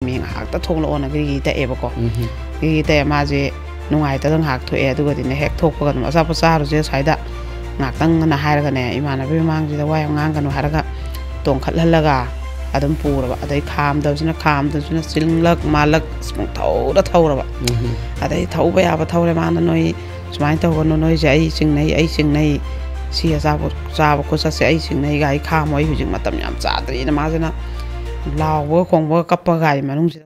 ꯃꯤ ꯉꯥꯏꯍꯥꯛꯇ ꯊꯣꯛꯂꯛꯑꯣꯅ ꯒ꯭ꯔꯤꯒꯤ ꯇꯛꯑꯦꯕꯀꯣ ꯒ꯭ꯔꯤꯒꯤ ꯇꯛꯑꯦ ꯃꯥꯁꯦ ꯅꯨꯡꯉꯥꯏꯇꯗ ꯉꯥꯏꯍꯥꯛ ꯊꯣꯛꯑꯦ ꯑꯗꯨꯒꯗꯤꯅꯦ ꯍꯦꯛ ꯊꯣꯛꯄꯒ ꯑꯗꯨꯝ ꯑꯆꯥꯄꯣꯠ ꯆꯥꯔꯨꯁꯦ ꯁ꯭ꯋꯥꯏꯗ ꯉꯥꯛꯇꯪꯅ ꯍꯥꯏꯔꯒꯅꯦ ꯏꯃꯥꯟꯅꯕꯤ ꯃꯃꯥꯡꯁꯤꯗ ꯋꯥ ꯌꯥꯝ ꯉꯥꯡꯒꯅꯨ ꯍꯥꯏꯔꯒ ꯇꯣꯡꯈꯠꯍꯜꯂꯒ ꯑꯗꯨꯝ ꯄꯨꯔꯕ ꯑꯗꯩ ꯈꯥꯝꯗꯕꯁꯤꯅ ꯆꯤꯡꯂꯛ ꯃꯥꯜꯂꯛ ꯄꯨꯡꯊꯧꯗ ꯊꯧꯔꯕ ꯑꯗꯩ ꯊꯧꯕ ꯌꯥꯕ ꯊꯧꯔꯦ ꯃꯥꯅ ꯅꯣꯏ ꯁꯨꯃꯥꯏꯅ ꯇꯧꯒꯅꯨ ꯅꯣꯏꯁꯦ ꯑꯩ ꯆꯤꯡꯅꯩ ꯁꯤ ꯑꯆꯥꯄꯣꯠ ꯆꯥꯕ ꯈꯣꯠꯆꯠꯁꯦ ꯑꯩ ꯆꯤꯡꯅꯩ ꯒꯥꯔꯤ ꯈꯥꯝꯃꯣ ꯑꯩ ꯍꯧꯖꯤꯛ ꯃꯇꯝ ꯌꯥꯝ ꯆꯥꯗ꯭ꯔꯤꯅ ꯃꯥꯁꯤꯅ ꯂꯥꯎꯕꯒ ꯈꯣꯡꯕꯒ ꯀꯞꯄ ꯒꯥꯔꯤ ꯃꯅꯨꯡꯁꯤꯗ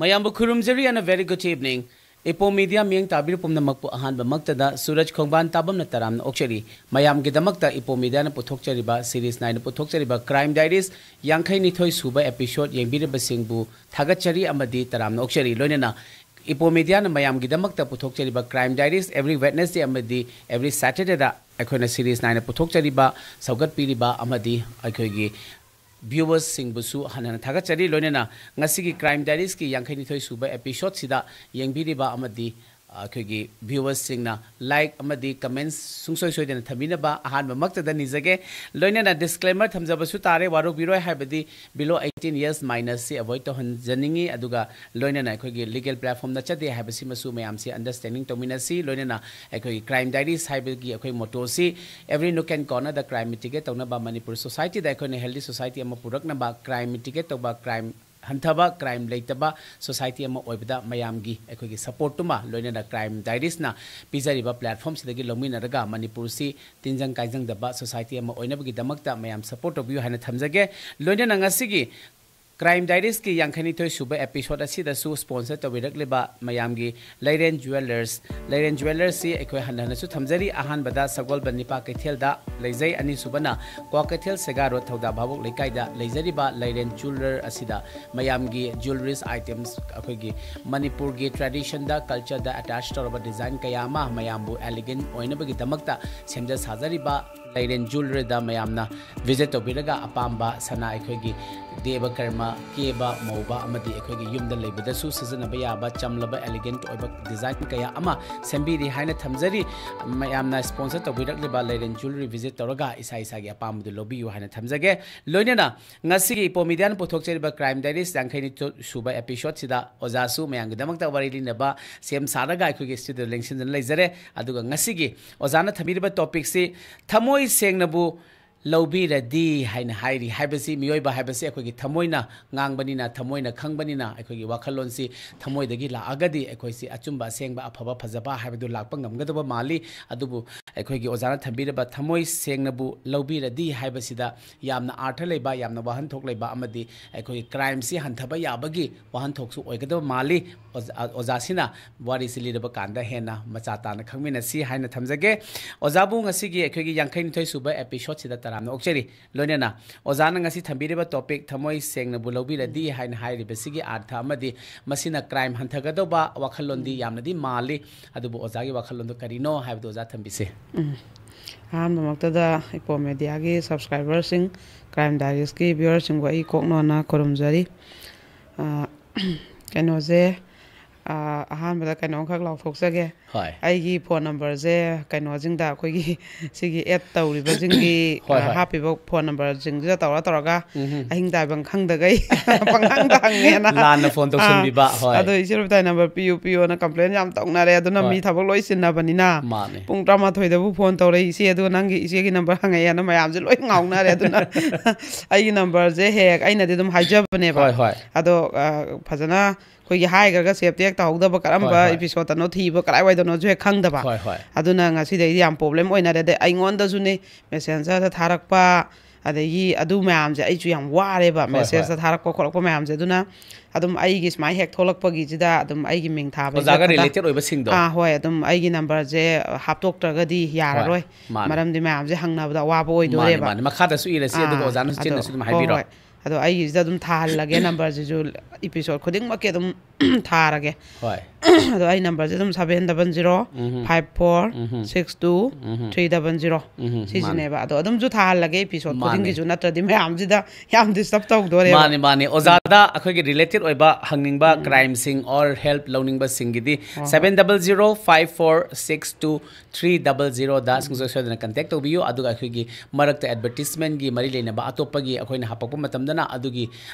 Mayambu Kurumzeri and a very good evening. Ipo media miyang tabir pumnamakpo ahanba magtada Suraj Khongban tabam na taram na okchari. Mayam gidamakta ipo media na puthokchariba series 9 na puthokchariba Crime Diaries yangkhay nithoy suba episode yengbiriba singbu thagachari amadi taram na okchari. Loinana ipo media na mayam gidamakta puthokchariba Crime Diaries every Wednesday amadi every Saturday da akhona series 9 na puthokchariba saugat piriba amadi akhoigi viewers singbusu hanana thagachari loinena ngasigi Crime Diaries ki yangkhay nithoi suba episode sida yengbiriba amadi akhigi viewers singna like amadi comments sungsoi soidena thaminaba ahanba maktada nizage loinena disclaimer thamjabasu tare warok biroi haibadi below 18 years minus si avoid to hanjaningi aduga loinena akhigi legal platform na chade haibasi masu mayam si understanding to minasi loinena akhigi Crime Diaries haibagi akhoi motto si every nook and corner the crime mitigate tawna ba Manipur society da akhoi healthy society ama purakna ba crime mitigate to ba crime Hantaba crime leitaba society ama oibda mayamgi akhoi support tuma loinena Crime Diaries na pizariba platform sidagi lominaraga Manipur si tinjang kaijang daba society ama oinabagi damakta mayam support of you hana thamjage loinena ngasigi Crime Diaries ki yangkhani thoi suba episode asida su sponsor to birakleba mayamgi Lairen Jewelers si ekoi hanana su thamjari ahan bada sagol banipa kethelda leijai ani subana kwa kethel segaro thauda bhabok leikaida leijariba Lairen Jeweler asida mayamgi jewelries items akoigi Manipur gi tradition da culture da attached to design kayama mayambu elegant oinabagi damakta semja sajariba Lairen Jewelry da mayamna visit to biraga apamba sana akoigi deva karma keba moba amadi akoigi yumda leibada su seasonaba yaba chamlaba elegant oiba design kaya ama sembiri haina thamjari mayamna sponsor to birakleba Lairen Jewelry visit toraga isa gi apamdu lobby yu haina thamjage loinena ngasigi pomedian pothokcheriba Crime Diaries yangkhaini to suba episode sida ojasu mayang damakta warilinaba sem saraga akoigi studio lengsin leizare aduga ngasigi ojana thamiriba topic si thamoi sengnabu Lobi Radi Haina Hairi Habasi Mioiba Habasi Equigi Tamoina Nangbanina Tamoina Kangbanina Equigi Wakalonsi Tamoi the Gila Agadi Equisi Achumba Sengba Apaba Pazaba Habdu Lakpangam Gadaba Mali Adubu Equigi Ozana Tambira but Tamoi Sengnabu Lobi Radi Habasida Yamna Artaleba Yamna Wahan Tokleba Amadi Equigi Crime Si Hantaba Yabagi Wahan Toksu Oigado Mali Ozasina Warisili Bakanda Hena Machatana Kamina Si Haina Tamzage Ozabu Nasigi Equigi Yankain Toy Suba episode that Okcheri Lonena Ozana ngasi thambiriba topic thamoi sengna bulobi radi hain hairi besigi artha amadi masina crime hantagadoba wakhalondi yamnadi mali adubu ozagi wakhalondo karino haibdo oza thambise han mamaktada ipo media gi subscribers sing Crime Diaries ki viewers sing wai kokno na korumjari kanoze ahanbada kaino khak law thoksage aigi phone number je kaino jingda khoigi sigi add tawriba jingi happy phone number jingja tawraga ahingda bang khangda gai panghang dangena lan phone toksen biba hoi ado isir tai number pu na complain yam tawnare aduna mi thabak loi sinna banina pung trama thoida bu phone tawre isi adu nangi isi gi number hangaya na mayam je loi ngawnare aduna aigi number je hek aina de dum haijabane ba ado phajana koigi haiga safety tawdaba karamba episode no thiba karai wai dono je khangdaba aduna ngasi de yam problem oina de aingon da juni messenger da tharakpa ꯑꯗꯒꯤ ꯑꯗꯨ ꯃꯌꯥꯝꯁꯦ ꯑꯩꯁꯨ ꯌꯥꯝ ꯋꯥꯔꯦꯕ ꯃꯦꯁꯦꯖꯇ ꯊꯥꯔꯛꯄ ꯈꯣꯠꯂꯛꯄ ꯃꯌꯥꯝꯁꯦ ꯑꯗꯨꯅ ꯑꯗꯨꯝ ꯑꯩꯒꯤ ꯁꯨꯃꯥꯏꯅ ꯍꯦꯛ ꯊꯣꯛꯂꯛꯄꯒꯤꯁꯤꯗ ꯑꯗꯨꯝ ꯑꯩꯒꯤ ꯃꯤꯡ ꯑꯣꯖꯥꯒ ꯔꯤꯂꯦꯇꯦꯗ ꯑꯣꯏꯕꯁꯤꯡꯗꯣ ꯍꯣꯏ ꯑꯗꯨꯝ ꯑꯩꯒꯤ ꯅꯝꯕꯔꯁꯦ ꯍꯥꯞꯇꯣꯛꯇ꯭ꯔꯒꯗꯤ ꯌꯥꯔꯔꯣꯏ ꯃꯔꯝꯗꯤ ꯃꯌꯥꯝꯁꯦ ꯍꯪꯅꯕꯗ ꯑꯋꯥꯕ ꯑꯣꯏꯗꯣꯔꯦꯕ ꯃꯈꯥꯗꯁꯨ ꯏꯔꯁꯤ ꯑꯗꯨꯒ ꯑꯣꯖꯥꯅꯁꯨ ꯆꯤꯟꯅꯁꯨ ꯑꯗꯨꯝ ꯍꯥꯏꯕꯤꯔꯣ ꯑꯗꯣ ꯑꯩꯒꯤꯁꯤꯗ ꯑꯗꯨꯝ ꯊꯥꯍꯜꯂꯒꯦ ꯅꯝꯕꯔꯁꯤꯁꯨ ꯏꯄꯤꯁꯣꯠ ꯈꯨꯗꯤꯡꯃꯛꯀꯤ ꯑꯗꯨꯝ ꯊꯥꯔꯒꯦ ꯑꯗꯣ ꯑꯩ ꯅꯝꯕꯔꯁꯦ ꯑꯗꯨꯝ 700-5462-300 ꯁꯤꯁꯤꯅꯦꯕ ꯑꯗꯣ ꯑꯗꯨꯝꯁꯨ ꯊꯥꯍꯜꯂꯒꯦ ꯏꯄꯤꯁꯣꯠ ꯈꯨꯗꯤꯡꯒꯤꯁꯨ ꯅꯠꯇ꯭ꯔꯗꯤ ꯃꯌꯥꯝꯁꯤꯗ ꯌꯥꯝ ꯗꯤꯁꯇꯔꯕ ꯇꯧꯗꯣꯔꯦꯕ ꯃꯥꯅꯤ ꯑꯣꯖꯥꯗ ꯑꯩꯈꯣꯏꯒꯤ ꯔꯤꯂꯦꯇꯦꯗ ꯑꯣꯏꯕ ꯍꯪꯅꯤꯡꯕ ꯀ꯭ꯔꯥꯏꯝꯁꯤꯡ ꯑꯣꯔ ꯍꯦꯜꯞ ꯂꯧꯅꯤꯡꯕꯁꯤꯡꯒꯤꯗꯤ 700-5462-300ꯗ ꯁꯨꯡꯁꯣꯏ ꯁꯣꯏꯗꯅ ꯀꯟꯇꯦꯛ ꯇꯧꯕꯤꯌꯨ ꯑꯗꯨꯒ ꯑꯩꯈꯣꯏꯒꯤ ꯃꯔꯛꯇ ꯑꯦꯗꯚꯔꯇꯤꯁꯃꯦꯟꯒꯤ ꯃꯔꯤ ꯂꯩꯅꯕ ꯑꯇꯣꯞꯄꯒꯤ ꯑꯩꯈꯣꯏꯅ ꯍꯥꯄꯛꯄ ꯃꯇꯝꯗꯅ ꯑꯗꯨꯒꯤ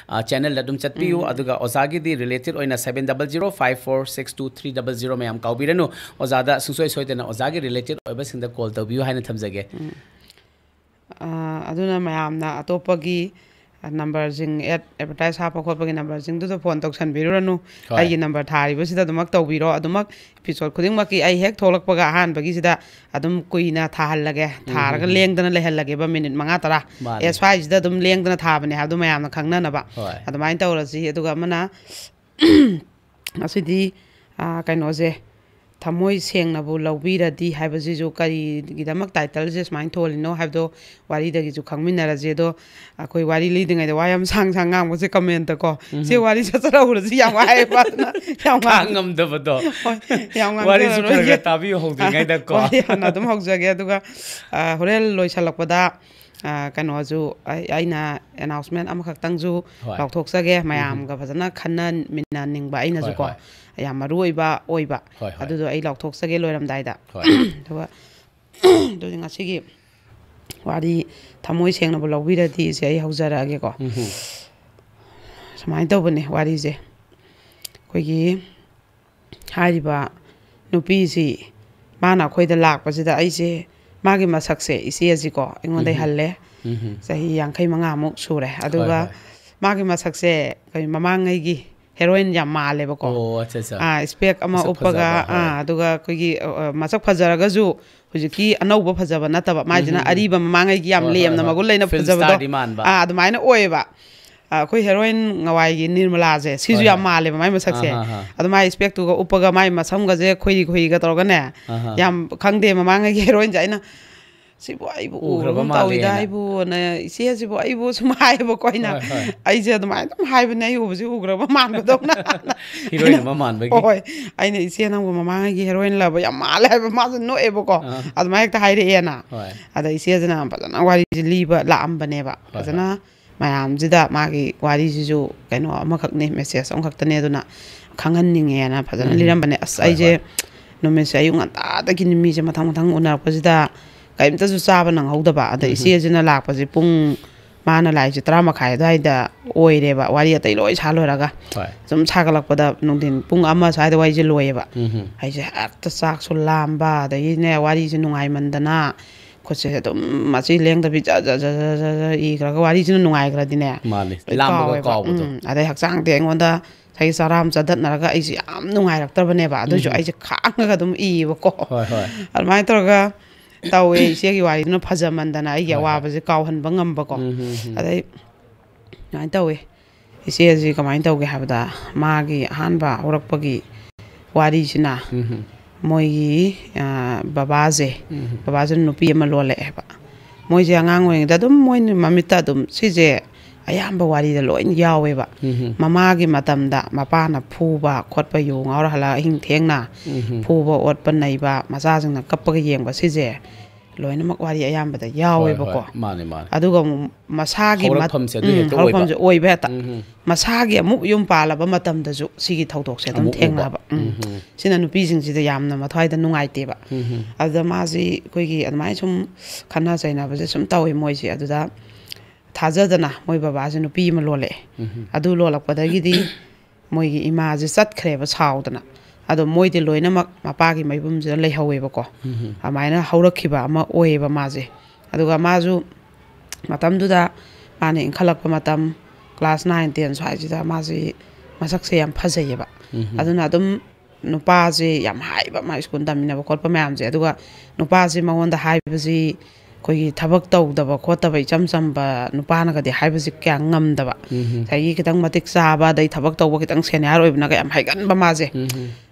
ꯆꯦꯅꯦꯜꯗ ꯑꯗꯨꯝ ꯆꯠꯄꯤꯌꯨ ꯑꯗꯨꯒ ꯑꯣꯖꯥꯒꯤꯗꯤ ꯔꯤꯂꯦꯇꯦꯗ ꯑꯣꯏꯅ 700-5462-300 ꯃꯌꯥꯝ ꯀꯥꯎꯕꯤꯔꯅꯨ ꯑꯣꯖꯥꯗ ꯁꯨꯡꯁꯣꯏ ꯁꯣꯏꯗꯅ ꯑꯣꯖꯥꯒꯤ ꯔꯤꯂꯦꯇꯦꯗ ꯑꯣꯏꯕꯁꯤꯡꯗ ꯀꯣꯜ ꯇꯧꯕꯤꯌꯨ ꯍꯥꯏꯅ ꯊꯝꯖꯒꯦ ꯑꯗꯨꯅ ꯃꯌꯥꯝꯅ ꯑꯇꯣꯞꯄꯒꯤ ꯅꯝꯕꯔꯁꯤꯡ ꯑꯦꯗꯚꯔꯇꯥꯏꯁ ꯍꯥꯞꯄ ꯈꯣꯠꯄꯒꯤ ꯅꯝꯕꯔꯁꯤꯡꯗꯨꯗ ꯐꯣꯟ ꯇꯧꯁꯟꯕꯤꯔꯨꯔꯅꯨ ꯑꯩꯒꯤ ꯅꯝꯕꯔ ꯊꯥꯔꯤꯕꯁꯤꯗ ꯑꯗꯨꯃꯛ ꯇꯧꯕꯤꯔꯣ ꯑꯗꯨꯃꯛ ꯏꯄꯤꯁꯣꯠ ꯈꯨꯗꯤꯡꯃꯛꯀꯤ ꯑꯩ ꯍꯦꯛ ꯊꯣꯛꯂꯛꯄꯒ ꯑꯍꯥꯟꯕꯒꯤꯁꯤꯗ ꯑꯗꯨꯝ ꯀꯨꯏꯅ ꯊꯥꯍꯜꯂꯒꯦ ꯊꯥꯔꯒ ꯂꯦꯡꯗꯅ ꯂꯩꯍꯜꯂꯒꯦꯕ ꯃꯤꯅꯤꯠ 5-10 ꯁ꯭ꯋꯥꯏꯁꯤꯗ ꯑꯗꯨꯝ ꯂꯦꯡꯗꯅ ꯊꯥꯕꯅꯦ ꯍꯥꯏꯕꯗꯣ ꯃꯌꯥꯝꯅ ꯈꯪꯅꯅꯕ ꯑꯗꯨꯃꯥꯏꯅ ꯇꯧꯔꯁꯤ ꯑꯗꯨꯒ ꯑꯃꯅ ꯑꯁꯤꯗꯤ ꯀꯩꯅꯣꯁꯦ ꯊꯃꯣꯏ ꯁꯦꯡꯅꯕꯨ ꯂꯧꯕꯤꯔꯗꯤ ꯍꯥꯏꯕꯁꯤꯁꯨ ꯀꯔꯤꯒꯤꯗꯃꯛ ꯇꯥꯏꯇꯜꯁꯦ ꯁꯨꯃꯥꯏꯅ ꯊꯣꯜꯂꯤꯅꯣ ꯍꯥꯏꯕꯗꯣ ꯋꯥꯔꯤꯗꯒꯤꯁꯨ ꯈꯪꯃꯤꯟꯅꯔꯁꯤ ꯑꯗꯣ ꯑꯩꯈꯣꯏ ꯋꯥꯔꯤ ꯂꯤꯗ꯭ꯔꯤꯉꯩꯗ ꯋꯥ ꯌꯥꯝ ꯁꯥꯡ ꯉꯥꯡꯕꯁꯦ ꯀꯃꯦꯟꯇꯀꯣ ꯁꯤ ꯋꯥꯔꯤ ꯆꯠꯆꯔꯧꯔꯁꯤ ꯌꯥꯝ ꯋꯥꯏꯑꯦꯕ ꯑꯗꯨꯅ ꯌꯥꯝ ꯉꯝꯗꯕꯗꯣ ꯌꯥꯝ ꯋꯥꯔꯤꯁꯨ ꯈꯔ ꯇꯥꯕꯤꯌꯨ ꯍꯧꯗ꯭ꯔꯤꯉꯩꯗꯀꯣ ꯋꯥꯔꯤ ꯍꯥꯟꯅ ꯑꯗꯨꯝ ꯍꯧꯖꯒꯦ ꯑꯗꯨꯒ ꯍꯣꯔꯦꯟ ꯂꯣꯏꯁꯜꯂꯛꯄꯗ ꯀꯩꯅꯣꯁꯨ ꯑꯩꯅ ꯑꯦꯅꯥꯎꯟꯁꯃꯦꯟ ꯑꯃꯈꯛꯇꯪꯁꯨ ꯂꯥꯎꯊꯣꯛꯆꯒꯦ ꯃꯌꯥꯝꯒ ꯐꯖꯅ ꯈꯟꯅꯃꯤꯟꯅꯅꯤꯡꯕ ꯑꯩꯅꯁꯨꯀꯣ ꯌꯥꯝ ꯃꯔꯨ ꯑꯣꯏꯕ ꯑꯗꯨꯗꯣ ꯑꯩ ꯂꯥꯎꯊꯣꯛꯆꯒꯦ ꯂꯣꯏꯔꯝꯗꯥꯏꯗ ꯑꯗꯨꯒ ꯑꯗꯨꯗꯤ ꯉꯁꯤꯒꯤ ꯋꯥꯔꯤ ꯊꯃꯣꯏ ꯁꯦꯡꯅꯕꯨ ꯂꯧꯕꯤꯔꯗꯤ ꯁꯦ ꯑꯩ ꯍꯧꯖꯔꯛꯑꯒꯦꯀꯣ ꯁꯨꯃꯥꯏꯅ ꯇꯧꯕꯅꯦ ꯋꯥꯔꯤꯁꯦ ꯑꯩꯈꯣꯏꯒꯤ ꯍꯥꯏꯔꯤꯕ ꯅꯨꯄꯤꯁꯤ ꯃꯥꯅ ꯑꯩꯈꯣꯏꯗ ꯂꯥꯛꯄꯁꯤꯗ ꯑꯩꯁꯦ ꯃꯥꯒꯤ ꯃꯁꯛꯁꯦ ꯏꯆꯦꯁꯤꯀꯣ ꯑꯩꯉꯣꯟꯗꯩ ꯍꯜꯂꯦ ꯆꯍꯤ 55ꯃꯨꯛ ꯁꯨꯔꯦ ꯑꯗꯨꯒ ꯃꯥꯒꯤ ꯃꯁꯛꯁꯦ ꯃꯃꯥꯡꯉꯩꯒꯤ ꯍꯦꯔꯣꯏꯟ ꯌꯥꯝ ꯃꯥꯜꯂꯦꯕꯀꯣ ꯏꯁꯄꯦꯛ ꯑꯃ ꯎꯞꯄꯒ ꯑꯗꯨꯒ ꯑꯩꯈꯣꯏꯒꯤ ꯃꯁꯛ ꯐꯖꯔꯒꯁꯨ ꯍꯧꯖꯤꯛꯀꯤ ꯑꯅꯧꯕ ꯐꯖꯕ ꯅꯠꯇꯕ ꯃꯥꯏꯁꯤꯅ ꯑꯔꯤꯕ ꯃꯃꯥꯡꯉꯩꯒꯤ ꯌꯥꯝ ꯂꯦꯝꯅ ꯃꯒꯨꯟ ꯂꯩꯅ ꯐꯖꯕꯗꯣ ꯑꯗꯨꯃꯥꯏꯅ ꯑꯣꯏꯌꯦꯕ ꯑꯩꯈꯣꯏ ꯍꯦꯔꯣꯏꯟ ꯉꯋꯥꯏꯒꯤ ꯅꯤꯔꯃꯂꯥꯁꯦ ꯁꯤꯁꯨ ꯌꯥꯝ ꯃꯥꯜꯂꯦꯕ ꯃꯥꯏ ꯃꯁꯛꯁꯦ ꯑꯗꯣ ꯃꯥꯏ ꯏꯁꯄꯦꯛꯇꯨꯒ ꯎꯞꯄꯒ ꯃꯥꯏ ꯃꯁꯝꯒꯁꯦ ꯈꯣꯏꯔꯤꯒ ꯇꯧꯔꯒꯅꯦ ꯌꯥꯝ ꯈꯪꯗꯦ ꯃꯃꯥꯡꯉꯩꯒꯤ ꯍꯦꯔꯣꯏꯟꯁꯦ ꯑꯩꯅ ꯁꯤꯕꯨ ꯑꯩꯕꯨ ꯎꯔꯕ ꯇꯧꯋꯤꯗ ꯑꯩꯕꯨꯅ ꯏꯆꯦꯁꯤꯕꯨ ꯑꯩꯕꯨ ꯁꯨꯝ ꯍꯥꯏꯌꯦꯕꯀꯣ ꯑꯩꯁꯦ ꯑꯗꯨꯃꯥꯏꯅ ꯑꯗꯨꯝ ꯍꯥꯏꯕꯅꯦ ꯑꯩ ꯎꯕꯁꯤ ꯎꯈ꯭ꯔꯕ ꯃꯥꯟꯕꯗꯧꯅ ꯍꯤꯔꯣꯏꯟ ꯑꯃ ꯃꯥꯟꯕꯒꯤ ꯍꯣꯏ ꯑꯩꯅ ꯏꯆꯦ ꯅꯪꯕꯨ ꯃꯃꯥꯡꯉꯩꯒꯤ ꯍꯦꯔꯣꯏꯟ ꯂꯕ ꯌꯥꯝ ꯃꯥꯜꯂꯦ ꯍꯥꯏꯕ ꯃꯥꯁꯨ ꯅꯣꯛꯑꯦꯕꯀꯣ ꯑꯗꯨꯃꯥꯏꯅ ꯍꯦꯛꯇ ꯍꯥꯏꯔꯛꯑꯦꯅ ꯑꯗ ꯏꯆꯦꯁꯤꯅ ꯐꯖꯅ ꯋꯥꯔꯤꯁꯤ ꯂꯤꯕ ꯂꯥꯛꯑꯝꯕꯅꯦꯕ ꯐꯖꯅ ꯃꯌꯥꯝꯁꯤꯗ ꯃꯥꯒꯤ ꯋꯥꯔꯤꯁꯤꯁꯨ ꯀꯩꯅꯣ ꯑꯃꯈꯛꯅꯦ ꯃꯦꯁꯦꯖ ꯑꯃꯈꯛꯇꯅꯦ ꯑꯗꯨꯅ ꯈꯪꯍꯟꯅꯤꯡꯉꯦꯅ ꯐꯖꯅ ꯂꯤꯔꯝꯕꯅꯦ ꯑꯁ ꯑꯩꯁꯦ ꯅꯨꯃꯤꯠꯁꯦ ꯑꯌꯨꯛ ꯉꯟꯇꯥꯗꯒꯤ ꯃꯤꯁꯦ ꯃꯊꯪ ꯎꯅꯔꯛꯄꯁꯤꯗ ꯀꯔꯤꯝꯇꯁꯨ ꯆꯥꯕ ꯅꯪꯍꯧꯗꯕ ꯑꯗ ꯏꯆꯦꯁꯤꯅ ꯂꯥꯛꯄꯁꯦ ꯄꯨꯡ ꯃꯥꯅ ꯂꯥꯛꯏꯁꯦ 10:30 ꯑꯗꯨꯋꯥꯏꯗ ꯑꯣꯏꯔꯦꯕ ꯋꯥꯔꯤ ꯑꯇꯩ ꯂꯣꯏ ꯁꯥ ꯂꯣꯏꯔꯒ ꯁꯨꯝ ꯁꯥꯒꯠꯂꯛꯄꯗ ꯅꯨꯡꯊꯤꯟ ꯄꯨꯡ 1 ꯁ꯭ꯋꯥꯏꯗ ꯋꯥꯔꯤꯁꯦ ꯂꯣꯏꯌꯦꯕ ꯑꯩꯁꯦ ꯍꯦꯛꯇ ꯆꯥꯛꯁꯨ ꯂꯥꯝꯕ ꯑꯗꯒꯤꯅꯦ ꯋꯥꯔꯤꯁꯦ ꯅꯨꯡꯉꯥꯏꯃꯟꯗꯅ ꯈꯨꯠꯁꯦ ꯑꯗꯨꯝ ꯃꯆꯤ ꯂꯦꯡꯗꯕꯤ ꯏꯈ꯭ꯔꯒ ꯋꯥꯔꯤꯁꯤꯅ ꯅꯨꯡꯉꯥꯏꯈ꯭ꯔꯗꯤꯅꯦ ꯀꯥꯎꯕꯗꯣ ꯑꯗꯩ ꯍꯛꯆꯥꯡꯗꯤ ꯑꯩꯉꯣꯟꯗ ꯉꯁꯥꯏꯒꯤ ꯆꯔꯥ ꯑꯃ ꯆꯗꯠꯅꯔꯒ ꯑꯩꯁꯦ ꯌꯥꯝ ꯅꯨꯡꯉꯥꯏꯔꯛꯇ꯭ꯔꯕꯅꯦꯕ ꯑꯗꯨꯏꯁꯨ ꯑꯩꯁꯦ ꯈꯥꯡꯉꯒ ꯑꯗꯨꯝ ꯏꯌꯦꯕꯀꯣ ꯑꯗꯨꯃꯥꯏꯅ ꯇꯧꯔꯒ ꯇꯧꯋꯦ ꯏꯆꯦꯒꯤ ꯋꯥꯔꯤꯗꯨꯅ ꯐꯖꯃꯟꯗꯅ ꯑꯩꯒꯤ ꯑꯋꯥꯕꯁꯦ ꯀꯥꯎꯍꯟꯕ ꯉꯝꯕꯀꯣ ꯑꯗꯩ ꯑꯗꯨꯃꯥꯏꯅ ꯇꯧꯋꯦ ꯏꯆꯦꯁꯤ ꯀꯃꯥꯏꯅ ꯇꯧꯒꯦ ꯍꯥꯏꯕꯗ ꯃꯥꯒꯤ ꯑꯍꯥꯟꯕ ꯍꯧꯔꯛꯄꯒꯤ ꯋꯥꯔꯤꯁꯤꯅ ꯃꯣꯏꯒꯤ ꯕꯕꯥꯁꯤꯅ ꯅꯨꯄꯤ ꯑꯃ ꯂꯣꯜꯂꯛꯑꯦꯕ ꯃꯣꯏꯁꯦ ꯑꯉꯥꯡ ꯑꯣꯏꯔꯤꯉꯩꯗ ꯑꯗꯨꯝ ꯃꯣꯏꯅ ꯃꯃꯤꯠꯇ ꯑꯗꯨꯝ ꯁꯤꯁꯦ ꯑꯌꯥꯝꯕ ꯋꯥꯔꯤꯗ ꯂꯣꯏ ꯌꯥꯎꯋꯦꯕ ꯃꯃꯥꯒꯤ ꯃꯇꯝꯗ ꯃꯄꯥꯅ ꯐꯨꯕ ꯈꯣꯠꯄ ꯌꯨ ꯉꯥꯎꯔ ꯍꯜꯂꯛꯑꯒ ꯑꯍꯤꯡ ꯊꯦꯡꯅ ꯐꯨꯕ ꯑꯣꯠꯄ ꯅꯩꯕ ꯃꯆꯥꯁꯤꯡꯅ ꯀꯞꯄꯒ ꯌꯦꯡꯕ ꯁꯤꯁꯦ ꯂꯣꯏꯅꯃꯛ ꯋꯥꯔꯤ ꯑꯌꯥꯝꯕꯗ ꯌꯥꯎꯋꯦꯕꯀꯣ ꯑꯗꯨꯒ ꯑꯃꯨꯛ ꯃꯁꯥꯒꯤ ꯍꯧꯔꯛꯐꯝꯁꯦ ꯑꯣꯏꯕ ꯍꯦꯛꯇ ꯃꯁꯥꯒꯤ ꯑꯃꯨꯛ ꯌꯨꯝ ꯄꯥꯜꯂꯕ ꯃꯇꯝꯗꯁꯨ ꯁꯤꯒꯤ ꯊꯧꯗꯣꯛꯁꯦ ꯑꯗꯨꯝ ꯊꯦꯡꯅꯕ ꯁꯤꯅ ꯅꯨꯄꯤꯁꯤꯡꯁꯤꯗ ꯌꯥꯝꯅ ꯃꯊ꯭ꯋꯥꯏꯗ ꯅꯨꯡꯉꯥꯏꯇꯦꯕ ꯑꯗꯨꯗ ꯃꯥꯁꯤ ꯑꯩꯈꯣꯏꯒꯤ ꯑꯗꯨꯃꯥꯏꯅ ꯁꯨꯝ ꯈꯟꯅ ꯆꯩꯅꯕꯁꯦ ꯁꯨꯝ ꯇꯧꯋꯤ ꯃꯣꯏꯁꯦ ꯑꯗꯨꯗ ꯊꯥꯖꯗꯅ ꯃꯣꯏ ꯕꯕꯥꯁꯦ ꯅꯨꯄꯤ ꯑꯃ ꯂꯣꯜꯂꯛꯑꯦ ꯑꯗꯨ ꯂꯣꯜꯂꯛꯄꯗꯒꯤꯗꯤ ꯃꯣꯏꯒꯤ ꯏꯃꯥꯁꯦ ꯆꯠꯈ꯭ꯔꯦꯕ ꯁꯥꯎꯗꯅ ꯑꯗꯣ ꯃꯣꯏꯗꯤ ꯂꯣꯏꯅꯃꯛ ꯃꯄꯥꯒꯤ ꯃꯌꯨꯝꯁꯤꯗ ꯂꯩꯍꯧꯋꯦꯕꯀꯣ ꯑꯗꯨꯃꯥꯏꯅ ꯍꯧꯔꯛꯈꯤꯕ ꯑꯃ ꯑꯣꯏꯌꯦꯕ ꯃꯥꯁꯦ ꯑꯗꯨꯒ ꯃꯥꯁꯨ ꯃꯇꯝꯗꯨꯗ ꯃꯥꯅ ꯏꯟꯈꯠꯂꯛꯄ ꯃꯇꯝ ꯀ꯭ꯂꯥꯁ 9, 10 ꯁ꯭ꯋꯥꯏꯁꯤda ꯃꯥꯁꯤ ꯃꯁꯛꯁꯦ ꯌꯥꯝ ꯐꯖꯩꯌꯦꯕ ꯑꯗꯨꯅ ꯑꯗꯨꯝ ꯅꯨꯄꯥꯁꯦ ꯌꯥꯝ ꯍꯥꯏꯕ ꯃꯥ ꯁ꯭ꯀꯨꯜ ꯇꯝꯃꯤꯟꯅꯕ ꯈꯣꯠꯄ ꯃꯌꯥꯝꯁꯦ ꯑꯗꯨꯒ ꯅꯨꯄꯥꯁꯦ ꯃꯉꯣꯟꯗ ꯍꯥꯏꯕꯁꯤ ꯑꯩꯈꯣꯏꯒꯤ ꯊꯕꯛ ꯇꯧꯗꯕ ꯈꯣꯠꯇꯕ ꯏꯆꯝ ꯆꯝꯕ ꯅꯨꯄꯥꯅꯒꯗꯤ ꯍꯥꯏꯕꯁꯤ ꯀꯌꯥ ꯉꯝꯗꯕ ꯉꯁꯥꯏꯒꯤ ꯈꯤꯇꯪ ꯃꯇꯤꯛ ꯆꯥꯕ ꯑꯗꯩ ꯊꯕꯛ ꯇꯧꯕ ꯈꯤꯇꯪ ꯁꯦꯅꯤꯌꯥꯔ ꯑꯣꯏꯕꯅꯒ ꯌꯥꯝ ꯍꯩꯒꯟꯕ ꯃꯥꯁꯦ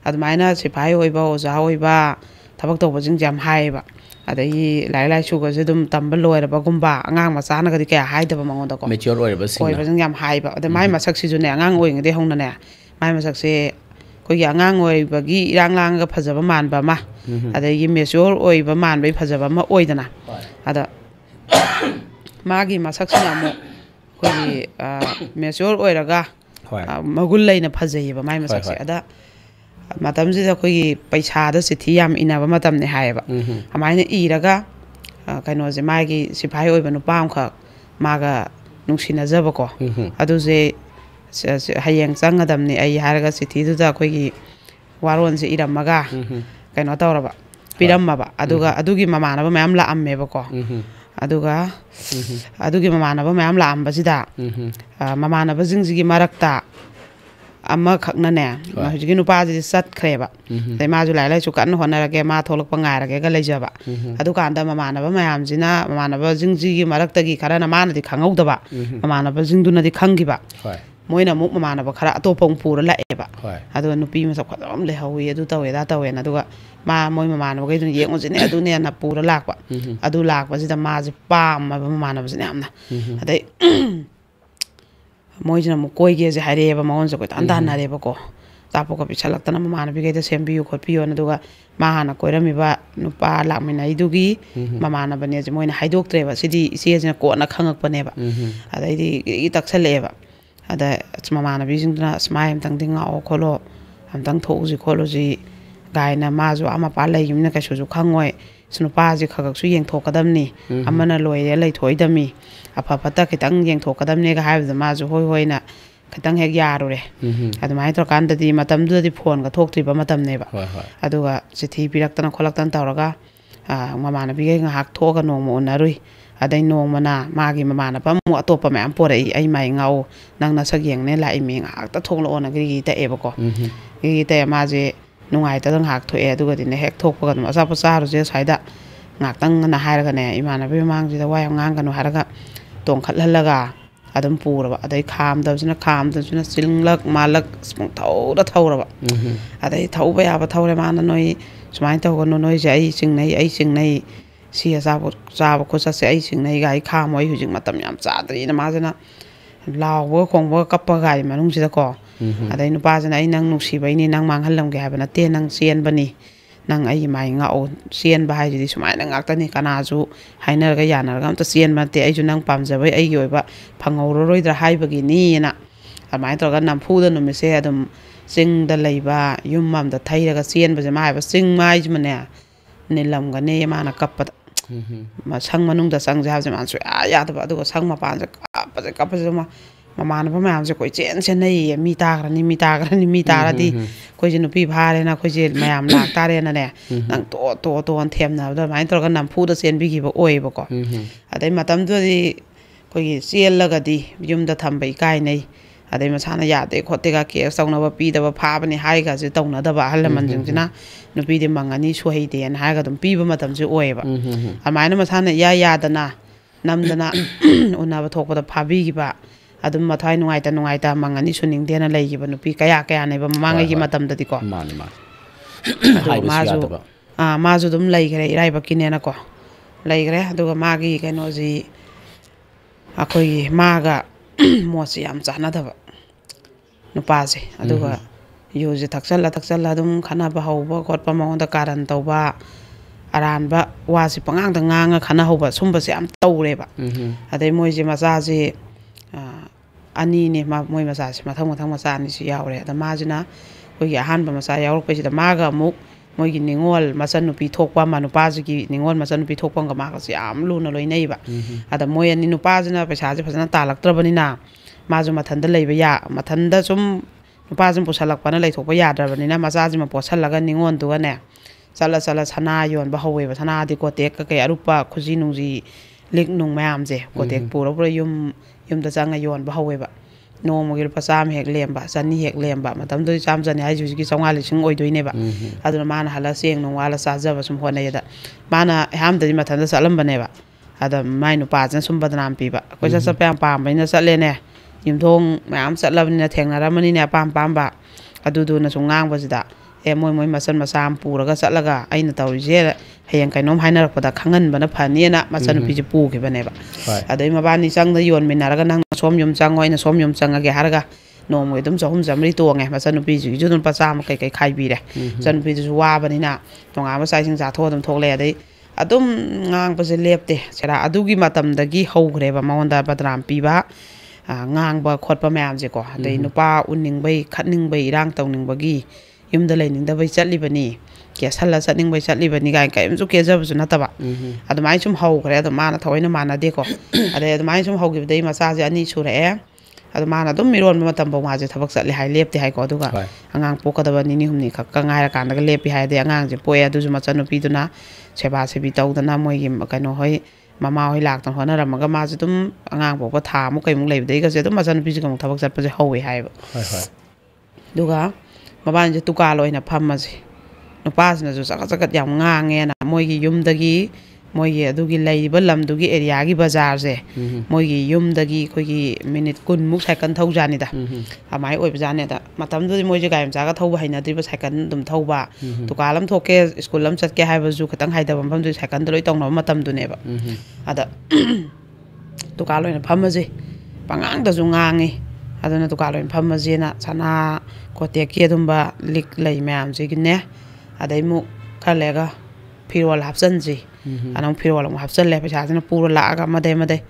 ꯑꯗꯨꯃꯥꯏꯅ ꯁꯤꯐꯥꯏ ꯑꯣꯏꯕ ꯑꯣꯖꯥ ꯑꯣꯏꯕ ꯊꯕꯛ ꯇꯧꯕꯁꯤꯡꯁꯦ ꯌꯥꯝ ꯍꯥꯏꯌꯦꯕ ꯑꯗꯒꯤ ꯂꯥꯏꯔꯤꯛ ꯂꯥꯏꯁꯨꯒꯁꯦ ꯑꯗꯨꯝ ꯇꯝꯕ ꯂꯣꯏꯔꯕꯒꯨꯝꯕ ꯑꯉꯥꯡ ꯃꯆꯥꯅꯒꯗꯤ ꯀꯌꯥ ꯍꯥꯏꯗꯕ ꯃꯉꯣꯟꯗꯀꯣ ꯃꯦꯆꯤꯌꯣꯔ ꯑꯣꯏꯔꯕꯁꯤꯡꯅ ꯑꯣꯏꯕꯁꯤꯡ ꯌꯥꯝ ꯍꯥꯏꯕ ꯑꯗ ꯃꯥꯏ ꯃꯁꯛꯁꯤꯁꯨꯅꯦ ꯑꯉꯥꯡ ꯑꯣꯏꯔꯤꯉꯩꯗꯩ ꯍꯧꯅꯅꯦ ꯃꯥꯏ ꯃꯁꯛꯁꯦ ꯑꯩꯈꯣꯏꯒꯤ ꯑꯉꯥꯡ ꯑꯣꯏꯕꯒꯤ ꯏꯔꯥꯡ ꯂꯥꯡꯉꯒ ꯐꯖꯕ ꯃꯥꯟꯕ ꯑꯃ ꯑꯗꯒꯤ ꯃꯦꯆꯤꯌꯣꯔ ꯑꯣꯏꯕ ꯃꯥꯟꯕꯒꯤ ꯐꯖꯕ ꯑꯃ ꯑꯣꯏꯗꯅ ꯑꯗ ꯃꯥꯒꯤ ꯃꯁꯛꯁꯤꯅ ꯑꯃꯨꯛ ꯑꯩꯈꯣꯏꯒꯤ ꯃꯦꯆꯤꯌꯣꯔ ꯑꯣꯏꯔꯒ ꯃꯒꯨꯟ ꯂꯩꯅ ꯐꯖꯩꯌꯦꯕ ꯃꯥꯏ ꯃꯁꯛꯁꯦ ꯑꯗ ꯃꯇꯝꯁꯤꯗ ꯑꯩꯈꯣꯏꯒꯤ ꯄꯩꯁꯥꯗ ꯆꯤꯊꯤ ꯌꯥꯝ ꯏꯅꯕ ꯃꯇꯝꯅꯦ ꯍꯥꯏꯌꯦꯕ ꯑꯗꯨꯃꯥꯏꯅ ꯏꯔꯒ ꯀꯩꯅꯣꯁꯦ ꯃꯥꯒꯤ ꯁꯤꯐꯥꯏ ꯑꯣꯏꯕ ꯅꯨꯄꯥ ꯑꯃꯈꯛ ꯃꯥꯒ ꯅꯨꯡꯁꯤꯅꯖꯕꯀꯣ ꯑꯗꯨꯁꯦ ꯍꯌꯦꯡ ꯆꯪꯒꯗꯕꯅꯤ ꯑꯩ ꯍꯥꯏꯔꯒ ꯆꯤꯊꯤꯗꯨꯗ ꯑꯩꯈꯣꯏꯒꯤ ꯋꯥꯔꯣꯟꯁꯦ ꯏꯔꯝꯃꯒ ꯀꯩꯅꯣ ꯇꯧꯔꯕ ꯄꯤꯔꯝꯃꯕ ꯑꯗꯨꯒ ꯑꯗꯨꯒꯤ ꯃꯃꯥꯟꯅꯕ ꯃꯌꯥꯝ ꯂꯥꯛꯑꯝꯃꯦꯕꯀꯣ ꯑꯗꯨꯒ ꯑꯗꯨꯒꯤ ꯃꯃꯥꯟꯅꯕ ꯃꯌꯥꯝ ꯂꯥꯛꯑꯝꯕꯁꯤꯗ ꯃꯃꯥꯟꯅꯕꯁꯤꯡꯁꯤꯒꯤ ꯃꯔꯛꯇ ꯑꯃꯈꯛꯅꯅꯦ ꯍꯧꯖꯤꯛꯀꯤ ꯅꯨꯄꯥꯁꯤꯗꯤ ꯆꯠꯈ꯭ꯔꯦꯕ ꯑꯗꯩ ꯃꯥꯁꯨ ꯂꯥꯏꯔꯤꯛ ꯂꯥꯏꯁꯨ ꯀꯟꯅ ꯍꯣꯠꯅꯔꯒꯦ ꯃꯥ ꯊꯣꯛꯂꯛꯄ ꯉꯥꯏꯔꯒꯦꯒ ꯂꯩꯖꯕ ꯑꯗꯨꯀꯥꯟꯗ ꯃꯃꯥꯟꯅꯕ ꯃꯌꯥꯝꯁꯤꯅ ꯃꯃꯥꯟꯅꯕꯁꯤꯡꯁꯤꯒꯤ ꯃꯔꯛꯇꯒꯤ ꯈꯔꯅ ꯃꯥꯅꯗꯤ ꯈꯪꯍꯧꯗꯕ ꯃꯃꯥꯟꯅꯕꯁꯤꯡꯗꯨꯅꯗꯤ ꯈꯪꯈꯤꯕ ꯃꯣꯏꯅ ꯑꯃꯨꯛ ꯃꯃꯥꯟꯅꯕ ꯈꯔ ꯑꯇꯣꯞꯄ ꯑꯃꯨꯛ ꯄꯨꯔ ꯂꯥꯛꯑꯦꯕ ꯑꯗꯨꯒ ꯅꯨꯄꯤ ꯃꯁꯛ ꯐꯖꯕ ꯑꯃ ꯂꯩꯍꯧꯋꯤ ꯑꯗꯨ ꯇꯧꯋꯦ ꯑꯗꯥ ꯇꯧꯋꯦꯅ ꯑꯗꯨꯒ ꯃꯣꯏ ꯃꯃꯥꯟꯅꯕꯈꯩꯗꯨꯅ ꯌꯦꯡꯉꯨꯁꯤꯅꯦ ꯑꯗꯨꯅꯦꯅ ꯄꯨꯔ ꯂꯥꯛꯄ ꯑꯗꯨ ꯂꯥꯛꯄꯁꯤꯗ ꯃꯥꯁꯦ ꯄꯥꯝꯃꯕ ꯃꯃꯥꯟꯅꯕꯁꯤꯅ ꯌꯥꯝꯅ ꯑꯗꯩ ꯃꯣꯏꯁꯤꯅ ꯑꯃꯨꯛ ꯀꯣꯏꯒꯦꯁꯦ ꯍꯥꯏꯔꯛꯑꯦꯕ ꯃꯉꯣꯟꯁꯦ ꯀꯣꯏꯇꯥꯟ ꯇꯥꯟꯅꯔꯦꯕꯀꯣ ꯑꯆꯥꯄꯣꯠꯀ ꯄꯤꯁꯜꯂꯛꯇꯅ ꯃꯃꯥꯟꯅꯕꯤꯈꯩꯗ ꯁꯦꯝꯕꯤꯌꯨ ꯈꯣꯠꯄꯤꯌꯣꯅ ꯑꯗꯨꯒ ꯃꯥ ꯍꯥꯟꯅ ꯀꯣꯏꯔꯝꯃꯤꯕ ꯅꯨꯄꯥ ꯂꯥꯛꯃꯤꯟꯅꯩꯗꯨꯒꯤ ꯃꯃꯥꯟꯅꯕꯅꯦꯁꯦ ꯃꯣꯏꯅ ꯍꯥꯏꯗꯣꯛꯇ꯭ꯔꯦꯕ ꯁꯤꯗꯤ ꯏꯆꯦꯁꯤꯅ ꯀꯣꯟꯅ ꯈꯪꯉꯛꯄꯅꯦꯕ ꯑꯗꯩꯗꯤ ꯇꯛꯁꯜꯂꯛꯑꯦꯕ ꯑꯗ ꯃꯃꯥꯟꯅꯕꯤꯁꯤꯡꯗꯨꯅ ꯃꯥꯏ ꯑꯝꯇꯪꯗꯤ ꯉꯥꯛꯑꯣ ꯈꯣꯠꯂꯣ ꯑꯝꯇꯪ ꯊꯣꯛꯎꯁꯤ ꯈꯣꯠꯂꯨꯁꯤ ꯒꯥꯏꯅ ꯃꯥꯁꯨ ꯃꯄꯥ ꯂꯩꯈꯤꯕꯅꯤꯅ ꯀꯩꯁꯨꯁꯨ ꯈꯪꯉꯣꯏ ꯅꯨꯄꯥꯁꯦ ꯈꯒꯛꯁꯨ ꯌꯦꯡꯊꯣꯛꯀꯗꯕꯅꯤ ꯑꯃꯅ ꯂꯣꯏꯔꯦ ꯂꯩꯊꯣꯛꯏꯗꯃꯤ ꯑꯐ ꯐꯠꯇ ꯈꯤꯇꯪ ꯌꯦꯡꯊꯣꯛꯀꯗꯕꯅꯦꯒ ꯍꯥꯏꯕꯗ ꯃꯥꯁꯨ ꯍꯣꯏ ꯍꯣꯏꯅ ꯈꯤꯇꯪ ꯍꯦꯛ ꯌꯥꯔꯨꯔꯦ ꯑꯗꯨꯃꯥꯏꯅ ꯇꯧꯔꯀꯥꯟꯗꯗꯤ ꯃꯇꯝꯗꯨꯗꯗꯤ ꯐꯣꯟꯒ ꯊꯣꯛꯇ꯭ꯔꯤꯕ ꯃꯇꯝꯅꯦꯕ ꯑꯗꯨꯒ ꯆꯤꯊꯤ ꯄꯤꯔꯛꯇꯅ ꯈꯣꯠꯂꯛꯇꯅ ꯇꯧꯔꯒ ꯃꯃꯥꯟꯅꯕꯤꯈꯩ ꯉꯥꯏꯍꯥꯛ ꯊꯣꯛꯑꯒ ꯅꯣꯡꯃ ꯎꯅꯔꯨꯏ ꯑꯗꯩ ꯅꯣꯡꯃꯅ 마ꯒꯤ ꯃꯃꯥꯟꯅꯕ ꯑꯃꯨꯛ ꯑꯇꯣꯞꯄ ꯃꯌꯥꯝ ꯄꯣꯔꯛꯏ ꯑꯩ ꯃꯥꯏ ꯉꯥꯎ ꯅꯪ ꯅꯁꯛ ꯌꯦꯡꯅꯦ ꯂꯥꯛꯏꯃꯤ ꯉꯥꯏꯍꯥꯛꯇ ꯊꯣꯛꯂꯛꯑꯣꯅ ꯒ꯭ꯔꯤꯒꯤ ꯇꯛꯑꯦꯕꯀꯣ ꯒ꯭ꯔꯤꯒꯤ ꯇꯛꯑꯦ ꯃꯥꯁꯦ ꯅꯨꯡꯉꯥꯏꯇꯗ ꯉꯥꯏꯍꯥꯛ ꯊꯣꯛꯑꯦ ꯑꯗꯨꯒꯗꯤꯅꯦ ꯍꯦꯛ ꯊꯣꯛꯄꯒ ꯑꯗꯨꯝ ꯑꯆꯥꯄꯣꯠ ꯆꯥꯔꯨꯁꯦ ꯁ꯭ꯋꯥꯏꯗ ꯉꯥꯛꯇꯪꯒꯅ ꯍꯥꯏꯔꯒꯅꯦ ꯏꯃꯥꯟꯅꯕꯤ ꯃꯃꯥꯡꯁꯤꯗ ꯋꯥ ꯌꯥꯝ ꯉꯥꯡꯒꯅꯨ ꯍꯥꯏꯔꯒ ꯇꯣꯡꯈꯠꯍꯜꯂꯒ ꯑꯗꯨꯝ ꯄꯨꯔꯕ ꯑꯗꯩ ꯈꯥꯝꯗꯕꯁꯤꯅ ꯆꯤꯡꯂꯛ ꯃꯥꯜꯂꯛ ꯄꯨꯡꯊꯧꯗ ꯊꯧꯔꯕ ꯑꯗꯩ ꯊꯧꯕ ꯌꯥꯕ ꯊꯧꯔꯦ ꯃꯥꯅ ꯅꯣꯏ ꯁꯨꯃꯥꯏꯅ ꯇꯧꯒꯅꯨ ꯅꯣꯏꯁꯦ ꯑꯩ ꯆꯤꯡꯅꯩ ꯁꯤ ꯑꯆꯥꯄꯣꯠ ꯆꯥꯕ ꯈꯣꯠꯆꯠꯁꯦ ꯑꯩ ꯆꯤꯡꯅꯩ ꯒꯥꯔꯤ ꯈꯥꯝꯃꯣ ꯑꯩ ꯍꯧꯖꯤꯛ ꯃꯇꯝ ꯌꯥꯝ ꯆꯥꯗ꯭ꯔꯤꯅ ꯃꯥꯁꯤꯅ ꯂꯥꯎꯕꯒ ꯈꯣꯡꯕꯒ ꯀꯞꯄꯒ ꯒꯥꯔꯤ ꯃꯅꯨꯡꯁꯤꯗꯀꯣ ꯑꯗꯩ ꯅꯨꯄꯥꯁꯤꯅ ꯑꯩ ꯅꯪ ꯅꯨꯡꯁꯤꯕꯩꯅꯤ ꯅꯪ ꯃꯥꯡꯍꯜꯂꯝꯒꯦ ꯍꯥꯏꯕ ꯅꯠꯇꯦ ꯅꯪ ꯆꯦꯟꯕꯅꯤ ꯅꯪ ꯑꯩꯒꯤ ꯃꯥꯏ ꯉꯥꯛꯑꯣ ꯆꯦꯟꯕ ꯍꯥꯏꯁꯤꯗꯤ ꯁꯨꯃꯥꯏꯅ ꯉꯥꯛꯇꯅꯤ ꯀꯅꯥꯁꯨ ꯍꯥꯏꯅꯔꯒ ꯌꯥꯅꯔꯒ ꯑꯝꯇ ꯆꯦꯟꯕ ꯅꯠꯇꯦ ꯑꯩꯁꯨ ꯅꯪ ꯄꯥꯝꯖꯕꯩ ꯑꯩꯒꯤ ꯑꯣꯏꯕ ꯐꯪꯍꯧꯔꯔꯣꯏꯗ꯭ꯔꯥ ꯍꯥꯏꯕꯒꯤꯅꯤꯅ ꯑꯗꯨꯃꯥꯏꯅ ꯇꯧꯔꯒ ꯅꯝꯐꯨꯗ ꯅꯨꯃꯤꯠꯁꯦ ꯑꯗꯨꯝ ꯆꯤꯡꯗ ꯂꯩꯕ ꯌꯨꯝ ꯑꯃꯗ ꯊꯩꯔꯒ ꯆꯦꯟꯕꯁꯦ ꯃꯥ ꯍꯥꯏꯕ ꯆꯤꯡ ꯃꯥꯏꯁꯤꯃꯅꯦ ꯅꯤꯜꯂꯝꯒꯅꯤ ꯃꯥꯅ ꯀꯞꯄꯗ ꯁꯪ ꯃꯅꯨꯡꯗ ꯆꯪꯁꯦ ꯍꯥꯏꯕꯁꯦ ꯃꯥꯅ ꯁꯨꯡꯌꯥ ꯌꯥꯗꯕ ꯑꯗꯨꯒ ꯁꯪ ꯃꯄꯥꯟꯁꯦ ꯀꯞꯄꯁꯦ ꯃꯃꯥꯟꯅꯕ ꯃꯌꯥꯝꯁꯦ ꯀꯣꯏꯆꯦꯟ ꯆꯦꯟꯅꯩꯌꯦ ꯃꯤ ꯇꯥꯔꯗꯤ ꯑꯩꯈꯣꯏꯁꯦ ꯅꯨꯄꯤ ꯐꯥꯔꯦꯅ ꯑꯩꯈꯣꯏꯁꯦ ꯃꯌꯥꯝ ꯂꯥꯛꯇꯥꯔꯦꯅꯅꯦ ꯅꯪ ꯇꯣꯛꯑꯣꯅ ꯊꯦꯝꯅꯕꯗ ꯑꯗꯨꯃꯥꯏꯅ ꯇꯧꯔꯒ ꯅꯝꯐꯨꯗ ꯆꯦꯟꯕꯤꯈꯤꯕ ꯑꯣꯏꯌꯦꯕꯀꯣ ꯑꯗꯩ ꯃꯇꯝꯗꯨꯗꯗꯤ ꯑꯩꯈꯣꯏꯒꯤ ꯆꯦꯜꯂꯒꯗꯤ ꯌꯨꯝꯗ ꯊꯝꯕ ꯏꯀꯥꯏꯅꯩ ꯑꯗꯩ ꯃꯁꯥꯅ ꯌꯥꯗꯦ ꯈꯣꯠꯇꯦꯒ ꯀꯦꯁ ꯇꯧꯅꯕ ꯄꯤꯗꯕ ꯐꯥꯕꯅꯤ ꯍꯥꯏꯒꯁꯦ ꯇꯧꯅꯗꯕ ꯑꯍꯜ ꯂꯃꯟꯁꯤꯡꯁꯤꯅ ꯅꯨꯄꯤꯗꯤ ꯃꯪꯉꯅꯤ ꯁꯨꯍꯩꯗꯦꯅ ꯍꯥꯏꯔꯒ ꯑꯗꯨꯝ ꯄꯤꯕ ꯃꯇꯝꯁꯦ ꯑꯣꯏꯌꯦꯕ ꯑꯗꯨꯃꯥꯏꯅ ꯃꯁꯥꯅ ꯏꯌꯥ ꯌꯥꯗꯅ ꯅꯝꯗꯅ ꯎꯅꯕ ꯊꯣꯛꯄꯗ ꯐꯥꯕꯤꯈꯤꯕ ꯑꯗꯨꯝ ꯃꯊ꯭ꯋꯥꯏ ꯅꯨꯡꯉꯥꯏꯇ ꯃꯪꯉꯅꯤ ꯁꯨꯅꯤꯡꯗꯦꯅ ꯂꯩꯈꯤꯕ ꯅꯨꯄꯤ ꯀꯌꯥꯅꯦꯕ ꯃꯃꯥꯡꯉꯩꯒꯤ ꯃꯇꯝꯗꯗꯤꯀꯣ ꯃꯥꯁꯨ ꯑꯗꯨꯝ ꯂꯩꯈ꯭ꯔꯦ ꯏꯔꯥꯏꯕꯛꯀꯤꯅꯦꯅꯀꯣ ꯂꯩꯈ꯭ꯔꯦ ꯑꯗꯨꯒ ꯃꯥꯒꯤ ꯀꯩꯅꯣꯁꯤ ꯑꯩꯈꯣꯏꯒꯤ ꯃꯥꯒ ꯃꯣꯠꯁꯤ ꯌꯥꯝ ꯆꯥꯟꯅꯗꯕ ꯅꯨꯄꯥꯁꯦ ꯑꯗꯨꯒ ꯌꯨꯁꯦ ꯊꯛꯆꯜꯂ ꯑꯗꯨꯝ ꯈꯠꯅꯕ ꯍꯧꯕ ꯈꯣꯠꯄ ꯃꯉꯣꯟꯗ ꯀꯥꯔꯟ ꯇꯧꯕ ꯑꯔꯥꯟꯕ ꯋꯥꯁꯤ ꯄꯉꯥꯡꯗ ꯉꯥꯡꯉ ꯈꯠꯅꯍꯧꯕ ꯁꯨꯝꯕꯁꯦ ꯌꯥꯝ ꯇꯧꯔꯦꯕ ꯑꯗꯩ ꯃꯣꯏꯁꯦ ꯃꯆꯥꯁꯦ ꯑꯅꯤꯅꯦ ꯃꯣꯏ ꯃꯆꯥꯁꯦ ꯃꯊꯪ ꯃꯆꯥ ꯑꯅꯤꯁꯨ ꯌꯥꯎꯔꯦ ꯑꯗ ꯃꯥꯁꯤꯅ ꯑꯩꯈꯣꯏꯒꯤ ꯑꯍꯥꯟꯕ ꯃꯆꯥ ꯌꯥꯎꯔꯛꯄꯁꯤꯗ ꯃꯥꯒ ꯑꯃꯨꯛ ꯃꯣꯏꯒꯤ ꯅꯤꯉꯣꯜ ꯃꯆꯟꯅꯨꯄꯤ ꯊꯣꯛꯄ ꯑꯃ ꯅꯨꯄꯥꯁꯤꯒꯤ ꯅꯤꯉꯣꯜ ꯃꯆꯟꯅꯨꯄꯤ ꯊꯣꯛꯄ ꯑꯃꯒ ꯃꯥꯒꯁꯦ ꯌꯥꯝ ꯂꯨꯅ ꯂꯣꯏꯅꯩꯕ ꯑꯗ ꯃꯣꯏ ꯑꯅꯤ ꯅꯨꯄꯥꯁꯤꯅ ꯄꯩꯁꯥꯁꯦ ꯐꯖꯅ ꯇꯥꯜꯂꯛꯇ꯭ꯔꯕꯅꯤ나 마주 마탄들 레이베야 마탄다 좀 누파좀 부살락바나 레이톡바 야드라바니나 마사지마 보살라가 닝원두가네 살라 사나 요on바 하웨바 사나디 고텍 그게 아루파 쿠지누지 릭농 mayamje 고텍 보로브로 yumda changa yoonba haweba 노모길 파삼 헥 렘바 산니 헥 렘바 마담도 잠자니 아이주기 정알리 싱 오이도이네바 아두나 마나 할라 생 농 와라 사자바 좀 호네야다 마나 함다지 마탄다 살람바네바 ada mai nupa jan sum badnam piba ko sa pam pam baina chatle ne yimthong mayam chatlabni na thengnaramani ne pam pam ba adudu na sungang basida e moi masan masam puraga chatlaga aina tawrije hayang kainom hainarakpada khangan bana phani na masan piji pu ke bane ba adai mabani changda yon minaraga nang som yum changoina som yum changage harga no moi dum chahum jamri to nge masan piji ju dun pacham kai kai khai bi re chan piji wa bani na tonga ma sai sing ja tho dum thokle adai adum ngang pase lepte chera adugi matam dagi hogre ba maonda badram pi ba ngang ba khotpa mayam je ko adai nupa unning bai khatning bai rang tawning bagi yumda lening da bai chatli bani ke sala satning bai chatli bani ga kai amsu ke jab su nataba adumai sum hogre adum mana thoina mana de ko adai adumai sum hogi dai masa je ani sura e adumana dum miron matam ba ma je thabak chatli hai lepte hai ko aduga angang pokadaba ni humni khak ka ngai ra kan daga lepi hai de angang je poya du ma chanu pi duna seba sebi tawdana moi gi kaino hoi mama hoi lak tan hona ramaga ma dum angang pokpa tha mu kai mu lei dei ga je dum ma chanu pi ji kam thabak chat pa je hoi hai ba duga maban je tuka loina phamma je nupas na ju sakat yam ngange na moi gi yum dagi moi gi adugi lei ba lam dugi area gi bazar je moi gi yum dagi khoi gi minute kun muk cycle thau jani da amai oi bajane da matam du moi je gaim jaga thau ba haina dri ba cycle dum thau ba tuka lam thoke school lam chat ke hai ba ju khatang hai da bam du cycle doi tong no matam du ne ba ada tuka loina phamma je pangang da ju ngange aduna tuka loina phamma je na chana kote ki dum ba lik lei myam je gi ne adai mu khalega phirwal hapsan ji anang phirwal mu hapsan le pesa jana pura la aga made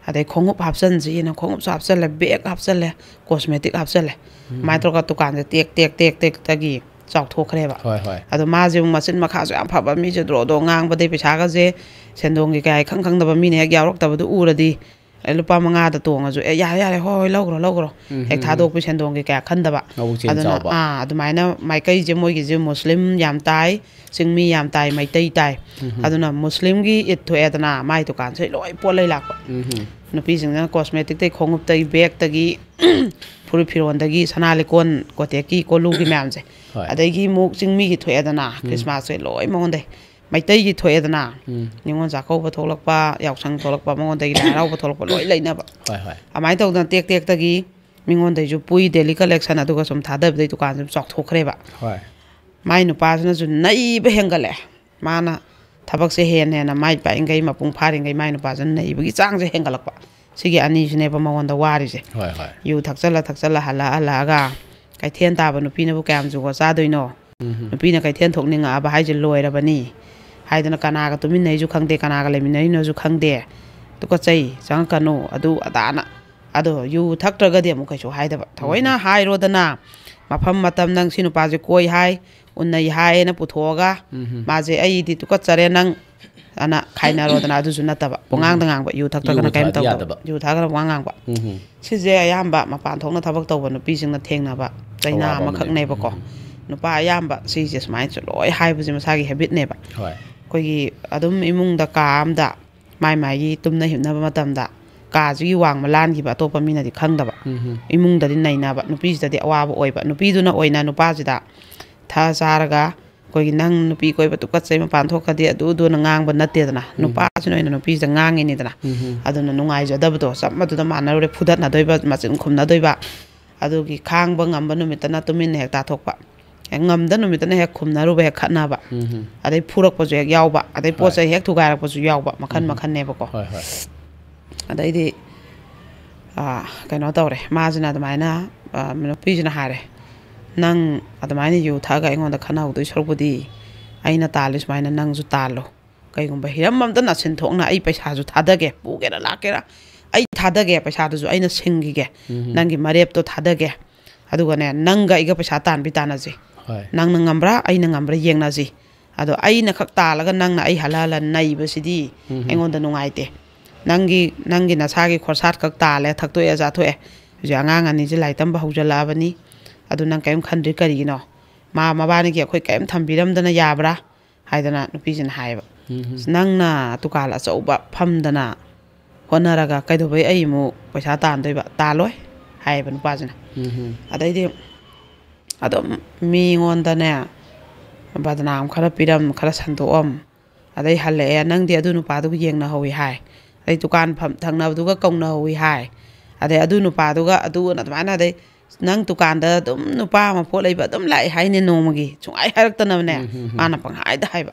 adai khongup hapsan ji na khongup sa hapsan le bag hapsan le cosmetic hapsan le mai to ka tukan je tek tagi chau thokre ba adu ma je masin makha so am phaba mi je dro do ngang ba dei pesa ga je sendong gi kai khang da ba mi ne yak yaw rok ta ba du uradi lupa manga da tonga ju ya hoi logro ek tha dok pi sendong ge ka khan da ba aduna adumaina mai kai je moi gi je muslim yam tai singmi yam tai mai tai aduna muslim gi it tho edana mai to kan sei loi po lai lak no pi sing na cosmetic tai khongup tai bag tagi puri phiron dagi sanale kon ko te ki ko lu gi myam je adai gi muk singmi gi tho edana christmas sei loi mon dai mai tai gi tho edana ningon ja ko ba tholak pa yaw sang tholak pa mon dai la raw ba tholak pa loi leina ba amai to dan tek tagi mingon dai ju pui daily collection adu ga som thada dai dukan som chok thokre ba mai nu pa na ju nai ba hengale mana thabak se hen na mai pa ingai mapung phari ngai mai nu pa jan nai bagi chang je hengalak pa sigi ani jne ba mon da wari je yu thakchala hala ga kai then ta ba nu pi na bu kam ju go cha doino nu pi na kai then thok ninga ba hai je loi ra bani hai dana kana ga tumin nei ju khangde kana ga lemin nei no ju khangde to ko chai chang kanu adu adana ado yu thaktra ga de mu kai chu hai da ba thoina hai ro dana mafam matam nang sinu pa je koi hai unnai hai na puthoga ma je ai di to ko chare nang ana khaina ro dana adu sunna ta ba pongang dangang ba yu thaktra ga kaim ta yu thaga wangang ba si je ayamba mapan thokna thabak taw ba nu pi sing na thengna ba chaina ma khak nei ba ko nu pa ayamba si je smai chu loi hai bu je ma sa gi habit ne ba koi gi adum imung da kam da mai gi tumna himna ba matam da ka ji wang malan gi ba to pa mina di khang da ba imung da din nai na ba nu pi da di awa ba oi ba nu pi du na oi na nu pa ji da tha saraga koi gi nang nu pi koi ba tu kat sei ma pan thok ka di du na ngang ba na te da na nu pa ji noi na nu pi da ngang ni da na adu na nungai ja da ba do sam ma du da ma na re phudat na doi ba ma chin khum na doi ba adu gi khang ba ngam ba nu mit na tumin hek ta thok ba ngam da nu mit na hek khum na ru ba hek khat na ba adai phurak pa ju hek yaw ba adai po chai hek thu ga rak pa ju yaw ba makhan ne ba ko adai di kaino tawre ma jina da mai na no pi jina hare nang adamai ni yu tha ga ingon da khana udoi sorbudi aina talis mai na nang ju talo kai gum ba hiram mam da na sin thok na ai paisa ju thada ge pu ge la ke ra ai thada ge paisa du ju aina singi ge nang gi marep to thada ge adu ga ne nang ga iga paisa tan bi tan ji nang na ngambra aina ngambra yeng na ji ado aina khak ta la ga nang na ai halala nai ba sidi ingon da nungai te nangi na sa gi khorsat khak ta le thak to ya ja tho e ja ngang ani ji lai tam ba hu jala bani adu nang kaim khan ri kari no ma ba ni ge khoi kaim tham biram dana ya bra haidana nu pi jin hai ba nang na tukala chau ba pham dana hona raga kai do bai ai mu paisa tan doi ba ta loi hai ban pa jina adai di adom mi ngon da ne badnam khara piram khara santo om ꯑꯗꯩ ꯍꯜꯂꯛꯑꯦ ꯅꯪꯗꯤ ꯑꯗꯨ ꯅꯨꯄꯥꯗꯨꯒ ꯌꯦꯡꯅꯍꯧꯋꯤ ꯍꯥꯏ ꯑꯗꯩ ꯗꯨꯀꯥꯟ ꯊꯪꯅꯕꯗꯨꯒ ꯀꯧꯅꯍꯧꯋꯤ ꯍꯥꯏ ꯑꯗꯩ ꯑꯗꯨ ꯅꯨꯄꯥꯗꯨꯒ ꯑꯗꯨꯅ ꯑꯗꯨꯃꯥꯏꯅ ꯑꯗꯩ ꯅꯪ ꯗꯨꯀꯥꯟꯗ ꯑꯗꯨꯝ ꯅꯨꯄꯥ ꯑꯃ ꯄꯣꯠ ꯂꯩꯕ ꯑꯗꯨꯝ ꯂꯥꯛꯑꯦ ꯍꯥꯏꯅꯦ ꯅꯣꯡꯃꯒꯤ ꯁꯨꯡꯍꯥꯏ ꯍꯥꯏꯔꯛꯇꯅꯕꯅꯦ ꯃꯥꯅ ꯄꯪꯍꯥꯏꯗ ꯍꯥꯏꯕ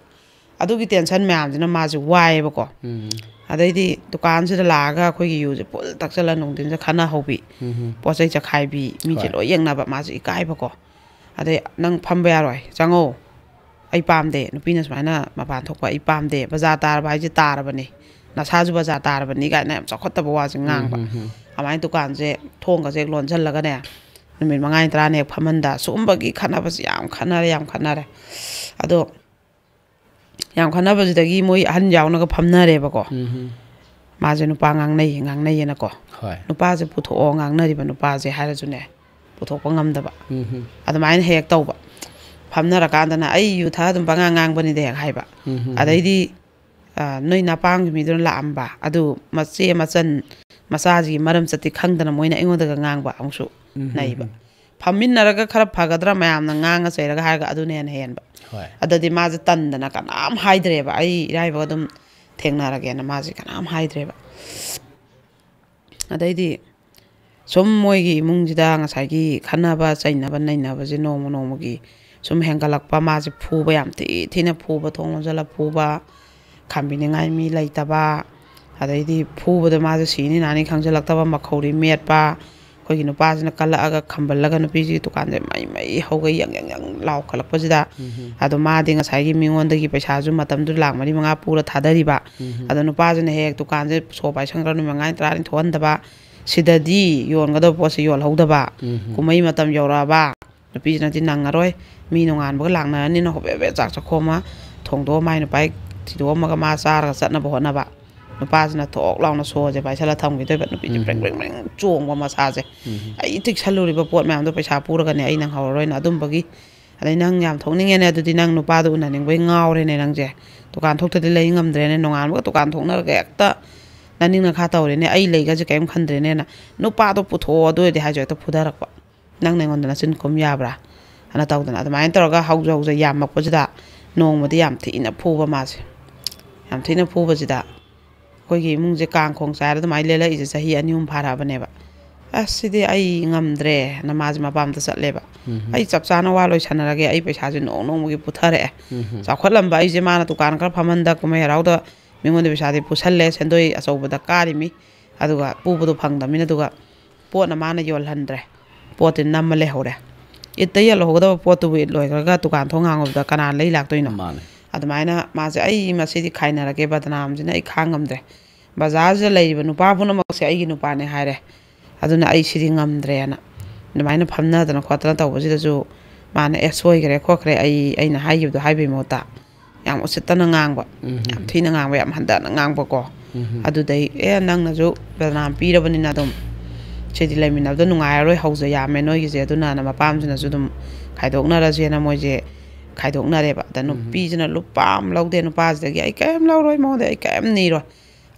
ꯑꯗꯨꯒꯤ ꯇꯦꯟꯁꯟ ꯃꯌꯥꯝꯁꯤꯅ ꯃꯥꯁꯦ ꯋꯥꯏꯑꯦꯕꯀꯣ ꯑꯗꯩꯗꯤ ꯗꯨꯀꯥꯟꯁꯤꯗ ꯂꯥꯛꯑꯒ ꯑꯩꯈꯣꯏꯒꯤ ꯌꯨꯁꯦ ꯐꯨꯜ ꯇꯛꯁꯜꯂ ꯅꯨꯡꯊꯤꯟꯁꯦ ꯈꯟꯅꯍꯧꯕꯤ ꯄꯣꯠ ꯆꯩ ꯆꯈꯥꯏꯕꯤ ꯃꯤꯁꯦ ꯂꯣꯏ ꯌꯦꯡꯅꯕ ꯃꯥꯁꯦ ꯏꯀꯥꯏꯕꯀꯣ ꯑꯗꯩ ꯅꯪ ꯐꯝꯕ ꯌꯥꯔꯣꯏ ꯆꯪꯉꯣ ꯑꯩ ꯄꯥꯝꯗꯦ ꯅꯨꯄꯤꯅ ꯁꯨꯃꯥꯏꯅ ꯃꯄꯥꯟ ꯊꯣꯛꯄ ꯑꯩ ꯄꯥꯝꯗꯦ ꯕꯖꯥꯔ ꯇꯥꯔꯕ ꯍꯥꯏꯁꯦ ꯇꯥꯔꯕꯅꯤ ꯅꯁꯥꯁꯨ ꯕꯖꯥꯔ ꯇꯥꯔꯕꯅꯤ ꯀꯥꯏꯅ ꯌꯥꯝ ꯆꯥꯎꯈꯠꯇꯕ ꯋꯥꯁꯦ ꯉꯥꯡꯕ ꯑꯗꯨꯃꯥꯏꯅ ꯗꯨꯀꯥꯟꯁꯦ ꯊꯣꯡꯒꯁꯦ ꯂꯣꯟꯁꯤꯜꯂꯒꯅꯦ ꯅꯨꯃꯤꯠ 5 ꯇꯔꯥꯅꯤ ꯍꯦꯛ ꯐꯝꯍꯟꯗ ꯁꯨꯒꯨꯝꯕꯒꯤ ꯈꯠꯅꯕꯁꯦ ꯌꯥꯝ ꯈꯠꯅꯔꯦ ꯑꯗꯣ ꯌꯥꯝ ꯈꯠꯅꯕꯁꯤꯗꯒꯤ ꯃꯣꯏ ꯑꯍꯟ ꯌꯥꯎꯅꯒ ꯐꯝꯅꯔꯦꯕꯀꯣ ꯃꯥꯁꯦ ꯅꯨꯄꯥ ꯉꯥꯡꯅꯩꯌꯦꯅꯀꯣ ꯅꯨꯄꯥꯁꯦ ꯄꯨꯊꯣꯛꯑꯣ ꯉꯥꯡꯅꯔꯤꯕ ꯅꯨꯄꯥꯁꯦ ꯍꯥꯏꯔꯁꯨꯅꯦ ꯄꯨꯊꯣꯛꯄ ꯉꯝꯗꯕ ꯑꯗꯨꯃꯥꯏꯅ ꯍꯦꯛ ꯇꯧꯕ ꯐꯝꯅꯔꯀꯥꯟꯗꯅ ꯑꯩ ꯌꯨ ꯊꯛꯑ ꯑꯗꯨꯝ ꯄꯉꯥꯡ ꯉꯥꯡꯕꯅꯤꯗ ꯍꯦꯛ ꯍꯥꯏꯕ ꯑꯗꯩꯗꯤ ꯅꯣꯏ ꯅꯄꯥꯝꯒꯤ ꯃꯤꯗꯨꯅ ꯂꯥꯛꯑꯝꯕ ꯑꯗꯨ ꯃꯆꯦ ꯃꯆꯟ ꯃꯆꯥꯁꯤꯒꯤ ꯃꯔꯝ ꯆꯠꯇꯤ ꯈꯪꯗꯅ ꯃꯣꯏꯅ ꯑꯩꯉꯣꯟꯗꯒ ꯉꯥꯡꯕ ꯑꯃꯨꯛꯁꯨ ꯅꯩꯕ ꯐꯝꯃꯤꯟꯅꯔꯒ ꯈꯔ ꯐꯒꯗ꯭ꯔꯥ ꯃꯌꯥꯝꯅ ꯉꯥꯡꯉ ꯆꯩꯔꯒ ꯍꯥꯏꯔꯒ ꯑꯗꯨꯅ ꯍꯦꯟꯅ ꯍꯦꯟꯕ ꯑꯗꯨꯗꯤ ꯃꯥꯁꯦ ꯇꯟꯗꯅ ꯀꯅꯥꯝ ꯍꯥꯏꯗ꯭ꯔꯦꯕ ꯑꯩ ꯏꯔꯥꯏꯕꯛ ꯑꯗꯨꯝ ꯊꯦꯡꯅꯔꯒꯦꯅ ꯃꯥꯁꯦ ꯀꯅꯥꯝ ꯍꯥꯏꯗ꯭ꯔꯦꯕ ꯑꯗꯩꯗꯤ ꯁꯨꯝ ꯃꯣꯏꯒꯤ ꯏꯃꯨꯡꯁꯤꯗ ꯉꯁꯥꯏꯒꯤ ꯈꯟꯅꯕ ꯆꯩꯅꯕ ꯅꯩꯅꯕꯁꯦ ꯅꯣꯡꯃ ꯅꯣꯡꯃꯒꯤ ꯁꯨꯝ ꯍꯦꯟꯒꯠꯂꯛꯄ ꯃꯥꯁꯦ ꯐꯨꯕ ꯌꯥꯝ ꯊꯤꯅ ꯐꯨꯕ ꯊꯣꯡ ꯂꯣꯟꯁꯤꯜꯂ ꯐꯨꯕ ꯈꯥꯝꯕꯤꯅꯤꯡꯉꯥꯏ ꯃꯤ ꯂꯩꯇꯕ ꯑꯗꯩꯗꯤ ꯐꯨꯕꯗ ꯃꯥꯁꯦ ꯁꯤꯅꯤ ꯅꯥꯅꯤ ꯈꯪꯖꯤꯜꯂꯛꯇꯕ ꯃꯈꯧꯔꯤ метꯄ ꯑꯩꯈꯣꯏꯒꯤ ꯅꯨꯄꯥꯁꯤꯅ ꯀꯜꯂꯛꯑꯒ ꯈꯝꯕꯜꯂꯒ ꯅꯨꯄꯤꯁꯤꯒꯤ ꯗꯨꯀꯥꯟꯁꯦ ꯃꯩ ꯍꯧꯒꯩ yang ꯂꯥꯎꯈꯠꯂꯛꯄꯁꯤꯗ ꯑꯗꯣ ꯃꯥꯗꯤ ꯉꯁꯥꯏꯒꯤ ꯃꯤꯉꯣꯟꯗꯒꯤ ꯄꯩꯁꯥꯁꯨ ꯃꯇꯝꯗꯨ ꯂꯥꯛ 4-5 ꯄꯨꯔ ꯊꯥꯗꯔꯤꯕ ꯑꯗꯣ ꯅꯨꯄꯥꯁꯤꯅ ꯍꯦꯛ ꯗꯨꯀꯥꯟꯁꯦ ꯁꯣ ꯄꯥꯏꯁꯟꯈ꯭ꯔ ꯅꯨꯃꯤꯠ 5 10 ꯊꯣꯛꯍꯟꯗꯕ ꯁꯤꯗꯗꯤ ꯌꯣꯟꯒꯗꯕ ꯄꯣꯠꯁꯦ ꯌꯣꯜꯍꯧꯗꯕ ꯀꯨꯝꯍꯩ ꯃꯇꯝ ꯌꯧꯔꯛꯑꯕ ꯅꯨꯄꯤꯁꯤꯅꯗꯤ ꯅꯪꯉꯔꯣꯏ ꯃꯤ ꯅꯣꯡꯉꯥꯟꯕꯒ ꯂꯥꯛꯅꯔꯅꯤꯅ ꯍꯣꯕꯦ ꯆꯥꯛ ꯆꯥꯈꯣꯝꯃ ꯊꯣꯡꯗꯣꯛꯑ ꯃꯥꯏ ꯅꯨꯄꯥꯏ ꯊꯤꯗꯣꯛꯑꯝꯃꯒ ꯃꯥ ꯆꯥꯔꯒ ꯆꯠꯅꯕ ꯍꯣꯠꯅꯕ ꯅꯨꯄꯥꯁꯤꯅ ꯊꯣꯛ ꯂꯥꯎꯅ ꯁꯣꯁꯦ ꯄꯥꯏꯁꯜꯂ ꯊꯝꯈꯤꯗꯣꯏꯕ ꯅꯨꯄꯤꯁꯦ ꯕ꯭ꯔꯦꯡ ꯆꯣꯡꯕ ꯃꯁꯥꯁꯦ ꯑꯩ ꯇꯤꯛꯁꯜꯂꯨꯔꯤꯕ ꯄꯣꯠ ꯃꯌꯥꯝꯗꯣ ꯄꯩꯁꯥ ꯄꯨꯔꯒꯅꯦ ꯑꯩ ꯅꯪꯍꯧꯔꯔꯣꯏꯅ ꯑꯗꯨꯝꯕꯒꯤ ꯑꯗꯩ ꯅꯪ ꯌꯥꯝ ꯊꯣꯛꯅꯤꯡꯉꯦꯅꯦ ꯑꯗꯨꯗꯤ ꯅꯪ ꯅꯨꯄꯥꯗꯣ ꯎꯅꯅꯤꯡꯕꯩ ꯉꯥꯎꯔꯦꯅꯦ ꯅꯪꯁꯦ ꯗꯨꯀꯥꯟ ꯊꯣꯛꯇꯗꯤ ꯂꯩ ꯉꯝꯗ꯭ꯔꯦꯅꯦ ꯅꯣꯡꯉꯥꯟꯕꯒ ꯗꯨꯀꯥꯟ ꯊꯣꯛꯅꯔꯒ ꯍꯦꯛꯇ ꯅꯅꯤꯡ ꯅꯈꯥ ꯇꯧꯔꯦꯅꯦ ꯑꯩ ꯂꯩꯒꯁꯦ ꯀꯔꯤꯝ ꯈꯟꯗ꯭ꯔꯦꯅꯦꯅ ꯅꯨꯄꯥꯗꯣ ꯄꯨꯊꯣꯛꯑꯣ ꯑꯗꯨ ꯑꯣꯏꯔꯗꯤ ꯍꯥꯏꯁꯨ ꯍꯦꯛꯇ ꯐꯨꯊꯔꯛꯄ ꯅꯪ ꯑꯩꯉꯣꯟꯗ ꯅꯆꯤꯟ ꯈꯨꯝ ꯌꯥꯕ꯭ꯔꯥ ꯍꯥꯏꯅ ꯇꯧꯗꯅ ꯑꯗꯨꯃꯥꯏꯅ ꯇꯧꯔꯒ ꯍꯧꯖ ꯌꯥꯝꯃꯛꯄꯁꯤꯗ ꯅꯣꯡꯃꯗꯤ ꯌꯥꯝ ꯊꯤꯅ ꯐꯨꯕ ꯃꯥꯁꯦ ꯌꯥꯝ ꯊꯤꯅ ꯐꯨꯕꯁꯤꯗ ꯑꯩꯈꯣꯏꯒꯤ ꯏꯃꯨꯡꯁꯦ ꯀꯥꯡꯈꯣꯡ ꯆꯥꯏꯔ ꯑꯗꯨꯃꯥꯏꯅ ꯂꯦꯜꯂꯛꯏꯁꯦ ꯆꯍꯤ 2-3 ꯐꯥꯔꯛꯑꯕꯅꯦꯕ ꯑꯁ ꯁꯤꯗꯤ ꯑꯩ ꯉꯝꯗ꯭ꯔꯦꯅ ꯃꯥꯁꯦ ꯃꯄꯥꯝꯗ ꯆꯠꯂꯦꯕ ꯑꯩ ꯆꯞ ꯆꯥꯅ ꯋꯥ ꯂꯣꯏꯁꯟꯅꯔꯒꯦ ꯑꯩ ꯄꯩꯁꯥꯁꯦ ꯅꯣꯡꯃꯒꯤ ꯄꯨꯊꯔꯛꯑꯦ ꯆꯥꯎꯈꯠꯂꯝꯕ ꯑꯩꯁꯦ ꯃꯥꯅ ꯗꯨꯀꯥꯟ ꯈꯔ ꯐꯝꯍꯟꯗ ꯀꯨꯝꯍꯩ ꯍꯔꯥꯎꯗ ꯃꯤꯉꯣꯟꯗ ꯄꯩꯁꯥꯗꯤ ꯄꯨꯁꯜꯂꯦ ꯁꯦꯟꯗꯣꯏ ꯑꯆꯧꯕꯗ ꯀꯥꯔꯤꯃꯤ ꯑꯗꯨꯒ ꯄꯨꯕꯗꯣ ꯐꯪꯗꯕꯅꯤꯅ ꯑꯗꯨꯒ ꯄꯣꯠꯅ ꯃꯥꯅ ꯌꯣꯜꯍꯟꯗ꯭ꯔꯦ ꯄꯣꯠꯇꯤ ꯅꯝꯃ ꯂꯩꯍꯧꯔꯦ ꯏꯠꯇ ꯌꯣꯜꯍꯧꯒꯗꯕ ꯄꯣꯠꯇꯨꯕꯨ ꯏꯠ ꯂꯣꯏꯈ꯭ꯔꯒ ꯗꯨꯀꯥꯟ ꯊꯣꯡ ꯍꯥꯡꯉꯨꯕꯗ ꯀꯅꯥ ꯂꯩ ꯂꯥꯛꯇꯣꯏꯅꯣ ꯑꯗꯨꯃꯥꯏꯅ ꯃꯥꯁꯦ ꯑꯩ ꯃꯁꯤꯗꯤ ꯈꯥꯏꯅꯔꯒꯦ ꯕꯗꯅꯥꯝꯁꯤꯅ ꯑꯩ ꯈꯥꯡꯉꯝꯗ꯭ꯔꯦ ꯕꯖꯥꯔꯁꯤꯗ ꯂꯩꯔꯤꯕ ꯅꯨꯄꯥ ꯄꯨꯝꯅꯃꯛꯁꯦ ꯑꯩꯒꯤ ꯅꯨꯄꯥꯅꯦ ꯍꯥꯏꯔꯦ ꯑꯗꯨꯅ ꯑꯩ ꯁꯤꯗꯤ ꯉꯝꯗ꯭ꯔꯦꯅ ꯑꯗꯨꯃꯥꯏꯅ ꯐꯝꯅꯗꯅ ꯈꯣꯠꯇꯅ ꯇꯧꯕꯁꯤꯗꯁꯨ ꯃꯥꯅ ꯁꯣꯏꯈ꯭ꯔꯦ ꯈꯣꯠꯈ꯭ꯔꯦ ꯑꯩꯅ ꯍꯥꯏꯈꯤꯕꯗꯣ ꯍꯥꯏꯕꯒꯤ ꯃꯍꯨꯠꯇ ꯌꯥꯝ ꯎꯁꯤꯠꯇꯅ ꯉꯥꯡꯕ ꯌꯥꯝ ꯊꯤꯅ ꯉꯥꯡꯕ ꯌꯥꯝ ꯍꯟꯊꯅ ꯉꯥꯡꯕꯀꯣ ꯑꯗꯨꯗꯩ ꯅꯪꯅꯁꯨ ꯕꯗꯅꯥꯝ ꯄꯤꯔꯕꯅꯤꯅ ꯑꯗꯨꯝ ꯁꯤꯗꯤ ꯂꯩꯃꯤꯟꯅꯕꯗ ꯅꯨꯡꯉꯥꯏꯔꯔꯣꯏ ꯍꯧꯖ ꯌꯥꯝꯃꯦ ꯅꯣꯏꯒꯤꯁꯦ ꯑꯗꯨꯅ ꯃꯄꯥꯝꯁꯤꯅꯁꯨ ꯑꯗꯨꯝ ꯈꯥꯏꯗꯣꯛꯅꯔꯁꯦꯅ ꯃꯣꯏꯁꯦ ꯈꯥꯏꯗꯣꯛꯅꯔꯦꯕ ꯑꯗ ꯅꯨꯄꯤꯁꯤꯅ ꯂꯨꯄꯥ ꯑꯃ ꯂꯧꯗꯦ ꯅꯨꯄꯥꯁꯤꯗꯒꯤ ꯑꯩ ꯀꯔꯤꯝ ꯂꯧꯔꯣꯏ ꯃꯉꯣꯟꯗ ꯑꯩ ꯀꯔꯤꯝ ꯅꯤꯔꯣꯏ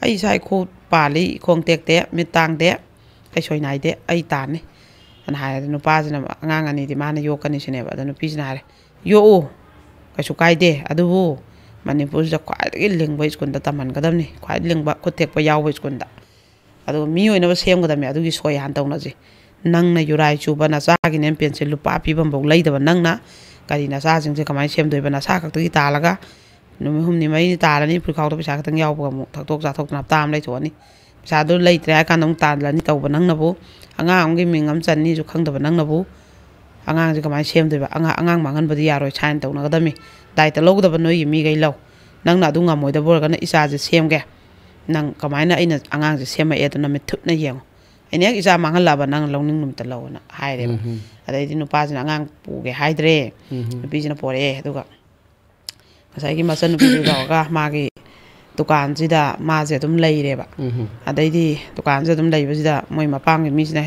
ꯑꯩ ꯏꯁꯥ ꯏꯈꯣ ꯄꯥꯜꯂꯤ ꯈꯣꯡ ꯇꯦꯛꯇꯦ ꯃꯤꯠ ꯇꯥꯡꯗꯦ ꯀꯩꯁꯣꯏ ꯅꯥꯏꯗꯦ ꯑꯩ ꯇꯥꯅꯤ ꯑꯅ ꯍꯥꯏꯔꯦ ꯅꯨꯄꯥꯁꯤꯅ ꯑꯉꯥꯡ ꯑꯅꯤꯗꯤ ꯃꯥꯅ ꯌꯣꯛꯀꯅꯤ ꯁꯤꯅꯦꯕ ꯑꯗ ꯅꯨꯄꯤꯁꯤꯅ ꯍꯥꯏꯔꯦ ꯌꯣꯛꯎ ꯀꯩꯁꯨ ꯀꯥꯏꯗꯦ ꯑꯗꯨꯕꯨ ꯃꯅꯤꯄꯨꯔꯁꯤꯗ ꯈ꯭ꯋꯥꯏꯗꯒꯤ ꯂꯤꯡꯕ ꯁ꯭ꯀꯨꯜꯗ ꯇꯝꯍꯟꯒꯗꯕꯅꯤ ꯈ꯭ꯋꯥꯏꯗꯒꯤ ꯂꯤꯡꯕ ꯈꯨꯠ ꯊꯦꯛꯄ ꯌꯥꯎꯕ ꯁ꯭ꯀꯨꯜꯗ ꯑꯗꯨꯒ ꯃꯤ ꯑꯣꯏꯅꯕ ꯁꯦꯝꯒꯗꯕꯅꯤ ꯑꯗꯨꯒꯤ ꯁꯣꯏ ꯍꯥꯟꯅ ꯇꯧꯅꯁꯤ ꯅꯪꯅ ꯌꯨꯔꯥꯏ ꯆꯨꯕ ꯅꯆꯥꯒꯤ ꯅꯦꯝ ꯄꯦꯟꯁꯤꯜ ꯂꯨꯄꯥ ꯄꯤꯐꯝꯐꯥꯎ ꯂꯩꯗꯕ ꯅꯪꯅ ꯀꯔꯤ ꯅꯆꯥꯁꯤꯡꯁꯦ ꯀꯃꯥꯏꯅ ꯁꯦꯝꯗꯣꯏꯕ ꯅꯆꯥ ꯈꯛꯇꯒꯤ ꯇꯥꯜꯂꯒ ꯅꯨꯃꯤꯠ 5-4 ꯇꯥꯜꯂꯅꯤ ꯐꯨꯔꯤꯈꯥꯎꯗ ꯄꯩꯁꯥ ꯈꯛꯇꯪ ꯌꯥꯎꯕꯒ ꯑꯃꯨꯛ ꯊꯛꯇꯣꯛ ꯆꯥꯊꯣꯛꯇꯅ ꯍꯞꯇꯥ ꯑꯃ ꯂꯩꯊꯣꯛꯑꯅꯤ ꯄꯩꯁꯥꯗꯨ ꯂꯩꯇ꯭ꯔꯦ ꯍꯥꯏ ꯀꯥꯟꯗ ꯑꯃꯨꯛ ꯇꯥꯜꯂꯅꯤ ꯇꯧꯕ ꯅꯪꯅꯕꯨ ꯑꯉꯥꯡ ꯑꯃꯒꯤ ꯃꯤꯡ ꯑꯃ ꯆꯟꯅꯤꯁꯨ ꯈꯪꯗꯕ ꯅꯪꯅꯕꯨ ꯑꯉꯥꯡꯁꯦ ꯀꯃꯥꯏꯅ ꯁꯦꯝꯗꯣꯏꯕ ꯑꯉꯥꯡ ꯃꯥꯡꯍꯟꯕꯗꯤ ꯌꯥꯔꯣꯏ ꯁꯥꯏꯟ ꯇꯧꯅꯒꯗꯕꯅꯤ ꯗꯥꯏꯇ ꯂꯧꯒꯗꯕ ꯅꯣꯏꯒꯤ ꯃꯤꯈꯩ ꯂꯧ ꯅꯪꯅ ꯑꯗꯨ ꯉꯝꯃꯣꯏꯗꯕ ꯑꯣꯏꯔꯒꯅ ꯏꯆꯥꯁꯦ ꯁꯦꯝꯒꯦ ꯅꯪ ꯀꯃꯥꯏꯅ ꯑꯩꯅ ꯑꯉꯥꯡꯁꯦ ꯁꯦꯝꯃꯛꯑꯦ ꯑꯗꯨ ꯅꯨꯃꯤꯠ ꯊꯨꯞꯅ ꯌꯦꯡꯉꯨ ꯑꯩꯅ ꯍꯦꯛ ꯏꯆꯥ ꯃꯥꯡꯍꯜꯂꯛꯑꯕ ꯅꯪꯅ ꯂꯧꯅꯤꯡ ꯅꯨꯃꯤꯠꯇ ꯂꯧꯅ ꯍꯥꯏꯔꯦꯕ ꯑꯗꯩꯗꯤ ꯅꯨꯄꯥꯁꯤꯅ ꯑꯉꯥꯡ ꯄꯨꯒꯦ ꯍꯥꯏꯗ꯭ꯔꯦ ꯅꯨꯄꯤꯁꯤꯅ ꯄꯣꯔꯛꯑꯦ ꯑꯗꯨꯒ ꯉꯁꯥꯏꯒꯤ ꯃꯆꯟꯅꯨꯄꯤꯗꯨ ꯇꯧꯔꯒ ꯃꯥꯒꯤ ꯗꯨꯀꯥꯟꯁꯤꯗ ꯃꯥꯁꯦ ꯑꯗꯨꯝ ꯂꯩꯔꯦꯕ ꯑꯗꯩꯗꯤ ꯗꯨꯀꯥꯟꯁꯤꯗ ꯑꯗꯨꯝ ꯂꯩꯕꯁꯤꯗ ꯃꯣꯏ ꯃꯄꯥꯝꯒꯤ ꯃꯤꯁꯤꯅ